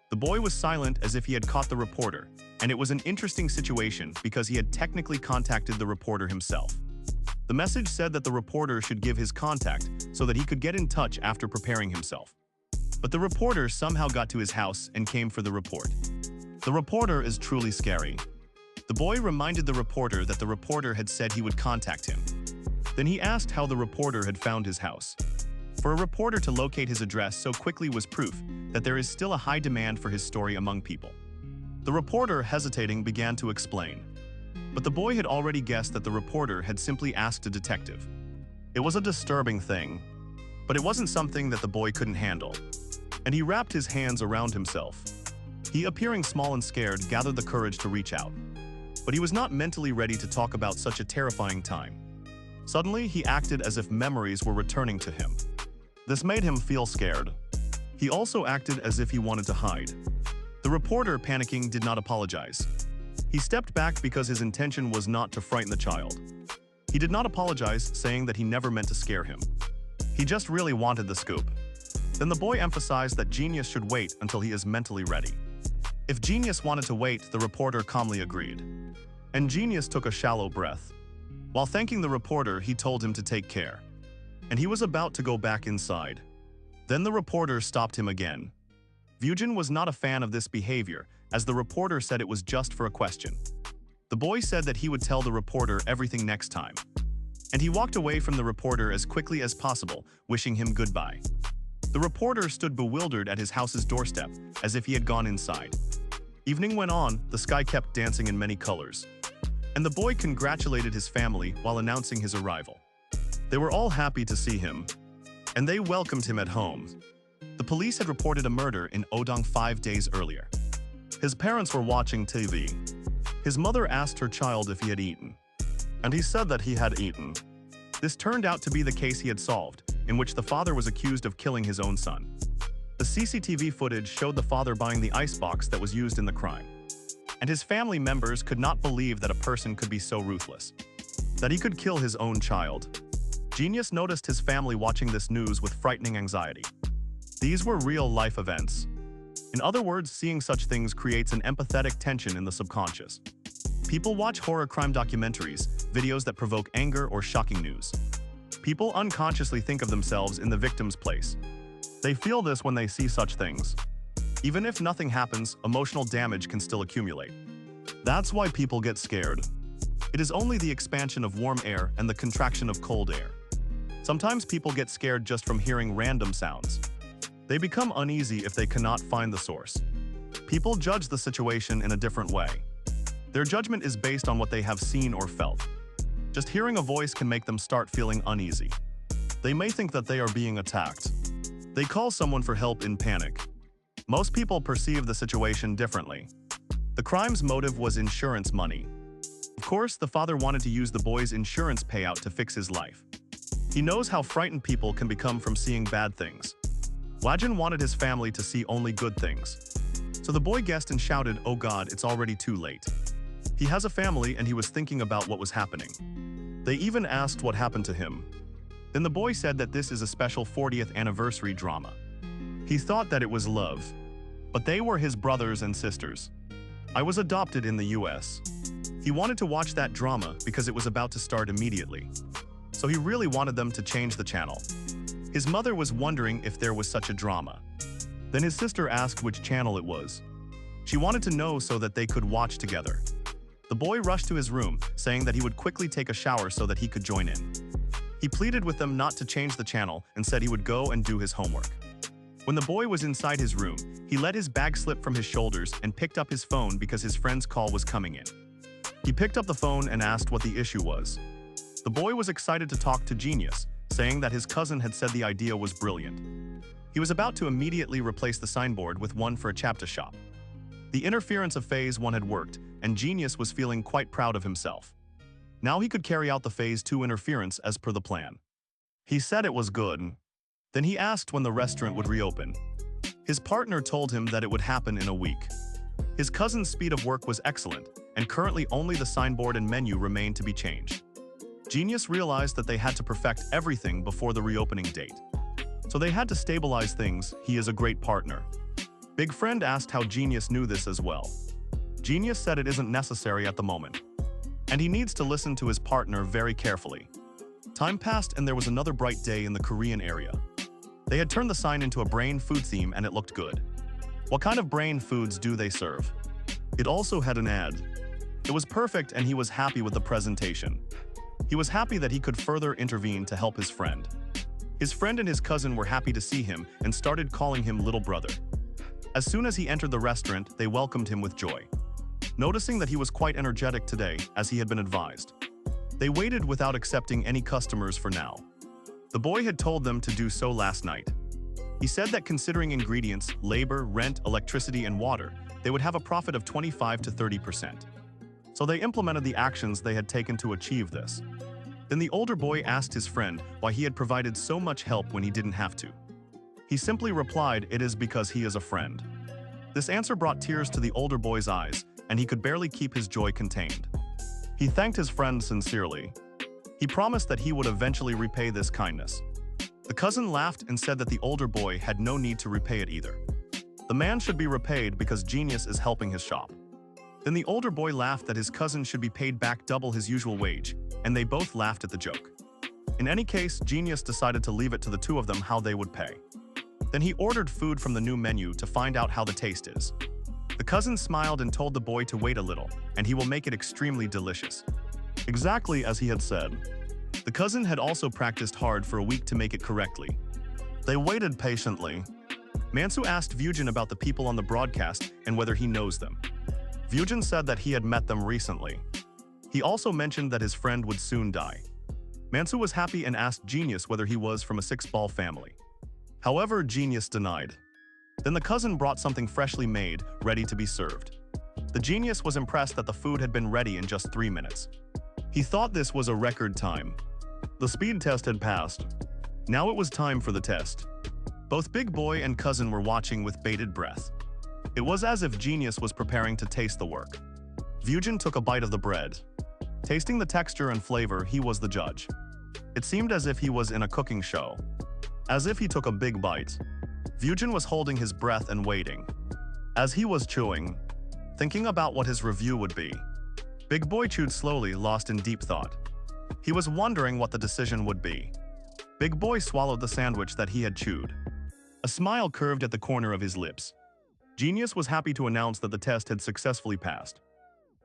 The boy was silent as if he had caught the reporter, and it was an interesting situation because he had technically contacted the reporter himself. The message said that the reporter should give his contact so that he could get in touch after preparing himself. But the reporter somehow got to his house and came for the report. The reporter is truly scary. The boy reminded the reporter that the reporter had said he would contact him. Then he asked how the reporter had found his house. For a reporter to locate his address so quickly was proof that there is still a high demand for his story among people. The reporter, hesitating, began to explain. But the boy had already guessed that the reporter had simply asked a detective. It was a disturbing thing, but it wasn't something that the boy couldn't handle. And he wrapped his hands around himself. He, appearing small and scared, gathered the courage to reach out. But he was not mentally ready to talk about such a terrifying time. Suddenly, he acted as if memories were returning to him. This made him feel scared. He also acted as if he wanted to hide. The reporter, panicking, did not apologize. He stepped back because his intention was not to frighten the child. He did not apologize, saying that he never meant to scare him. He just really wanted the scoop. Then the boy emphasized that Genius should wait until he is mentally ready. If Genius wanted to wait, the reporter calmly agreed. And Genius took a shallow breath. While thanking the reporter, he told him to take care. And he was about to go back inside. Then the reporter stopped him again. Woojin was not a fan of this behavior, as the reporter said it was just for a question. The boy said that he would tell the reporter everything next time. And he walked away from the reporter as quickly as possible, wishing him goodbye. The reporter stood bewildered at his house's doorstep, as if he had gone inside. Evening went on, the sky kept dancing in many colors. And the boy congratulated his family while announcing his arrival. They were all happy to see him, and they welcomed him at home. The police had reported a murder in Odong 5 days earlier. His parents were watching TV. His mother asked her child if he had eaten, and he said that he had eaten. This turned out to be the case he had solved, in which the father was accused of killing his own son. The CCTV footage showed the father buying the icebox that was used in the crime. And his family members could not believe that a person could be so ruthless, that he could kill his own child. Genius noticed his family watching this news with frightening anxiety. These were real-life events. In other words, seeing such things creates an empathetic tension in the subconscious. People watch horror crime documentaries, videos that provoke anger or shocking news. People unconsciously think of themselves in the victim's place. They feel this when they see such things. Even if nothing happens, emotional damage can still accumulate. That's why people get scared. It is only the expansion of warm air and the contraction of cold air. Sometimes people get scared just from hearing random sounds. They become uneasy if they cannot find the source. People judge the situation in a different way. Their judgment is based on what they have seen or felt. Just hearing a voice can make them start feeling uneasy. They may think that they are being attacked. They call someone for help in panic. Most people perceive the situation differently. The crime's motive was insurance money. Of course, the father wanted to use the boy's insurance payout to fix his life. He knows how frightened people can become from seeing bad things. Wajin wanted his family to see only good things. So the boy guessed and shouted, "Oh God, it's already too late." He has a family and he was thinking about what was happening. They even asked what happened to him. Then the boy said that this is a special 40th anniversary drama. He thought that it was love. But they were his brothers and sisters. I was adopted in the US. He wanted to watch that drama because it was about to start immediately. So he really wanted them to change the channel. His mother was wondering if there was such a drama. Then his sister asked which channel it was. She wanted to know so that they could watch together. The boy rushed to his room, saying that he would quickly take a shower so that he could join in. He pleaded with them not to change the channel and said he would go and do his homework. When the boy was inside his room, he let his bag slip from his shoulders and picked up his phone because his friend's call was coming in. He picked up the phone and asked what the issue was. The boy was excited to talk to Genius, saying that his cousin had said the idea was brilliant. He was about to immediately replace the signboard with one for a chapter shop. The interference of Phase 1 had worked, and Genius was feeling quite proud of himself. Now he could carry out the Phase 2 interference as per the plan. He said it was good. Then he asked when the restaurant would reopen. His partner told him that it would happen in a week. His cousin's speed of work was excellent, and currently only the signboard and menu remained to be changed. Genius realized that they had to perfect everything before the reopening date. So they had to stabilize things. He is a great partner. Big Friend asked how Genius knew this as well. Genius said it isn't necessary at the moment, and he needs to listen to his partner very carefully. Time passed and there was another bright day in the Korean area. They had turned the sign into a brain food theme and it looked good. What kind of brain foods do they serve? It also had an ad. It was perfect and he was happy with the presentation. He was happy that he could further intervene to help his friend. His friend and his cousin were happy to see him and started calling him little brother. As soon as he entered the restaurant, they welcomed him with joy. Noticing that he was quite energetic today, as he had been advised. They waited without accepting any customers for now. The boy had told them to do so last night. He said that considering ingredients, labor, rent, electricity, and water, they would have a profit of 25 to 30%. So they implemented the actions they had taken to achieve this. Then the older boy asked his friend why he had provided so much help when he didn't have to. He simply replied, "It is because he is a friend." This answer brought tears to the older boy's eyes, and he could barely keep his joy contained. He thanked his friend sincerely. He promised that he would eventually repay this kindness. The cousin laughed and said that the older boy had no need to repay it either. The man should be repaid because Genius is helping his shop. Then the older boy laughed that his cousin should be paid back double his usual wage, and they both laughed at the joke. In any case, Genius decided to leave it to the two of them how they would pay. Then he ordered food from the new menu to find out how the taste is. The cousin smiled and told the boy to wait a little, and he will make it extremely delicious. Exactly as he had said. The cousin had also practiced hard for a week to make it correctly. They waited patiently. Mansu asked Vyujin about the people on the broadcast and whether he knows them. Vyujin said that he had met them recently. He also mentioned that his friend would soon die. Mansu was happy and asked Genius whether he was from a six-ball family. However, Genius denied. Then the cousin brought something freshly made, ready to be served. The Genius was impressed that the food had been ready in just 3 minutes. He thought this was a record time. The speed test had passed. Now it was time for the test. Both Big Boy and cousin were watching with bated breath. It was as if Genius was preparing to taste the work. Vyujin took a bite of the bread. Tasting the texture and flavor, he was the judge. It seemed as if he was in a cooking show. As if he took a big bite. Vyujin was holding his breath and waiting. As he was chewing, thinking about what his review would be, Big Boy chewed slowly, lost in deep thought. He was wondering what the decision would be. Big Boy swallowed the sandwich that he had chewed. A smile curved at the corner of his lips. Genius was happy to announce that the test had successfully passed.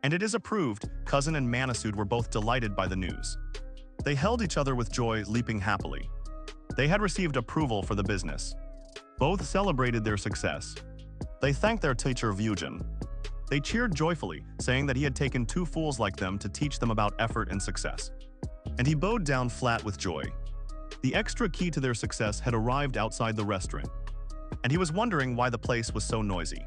And it is approved. Cousin and Manasude were both delighted by the news. They held each other with joy, leaping happily. They had received approval for the business. Both celebrated their success. They thanked their teacher Vyujin. They cheered joyfully, saying that he had taken two fools like them to teach them about effort and success. And he bowed down flat with joy. The extra key to their success had arrived outside the restaurant, and he was wondering why the place was so noisy.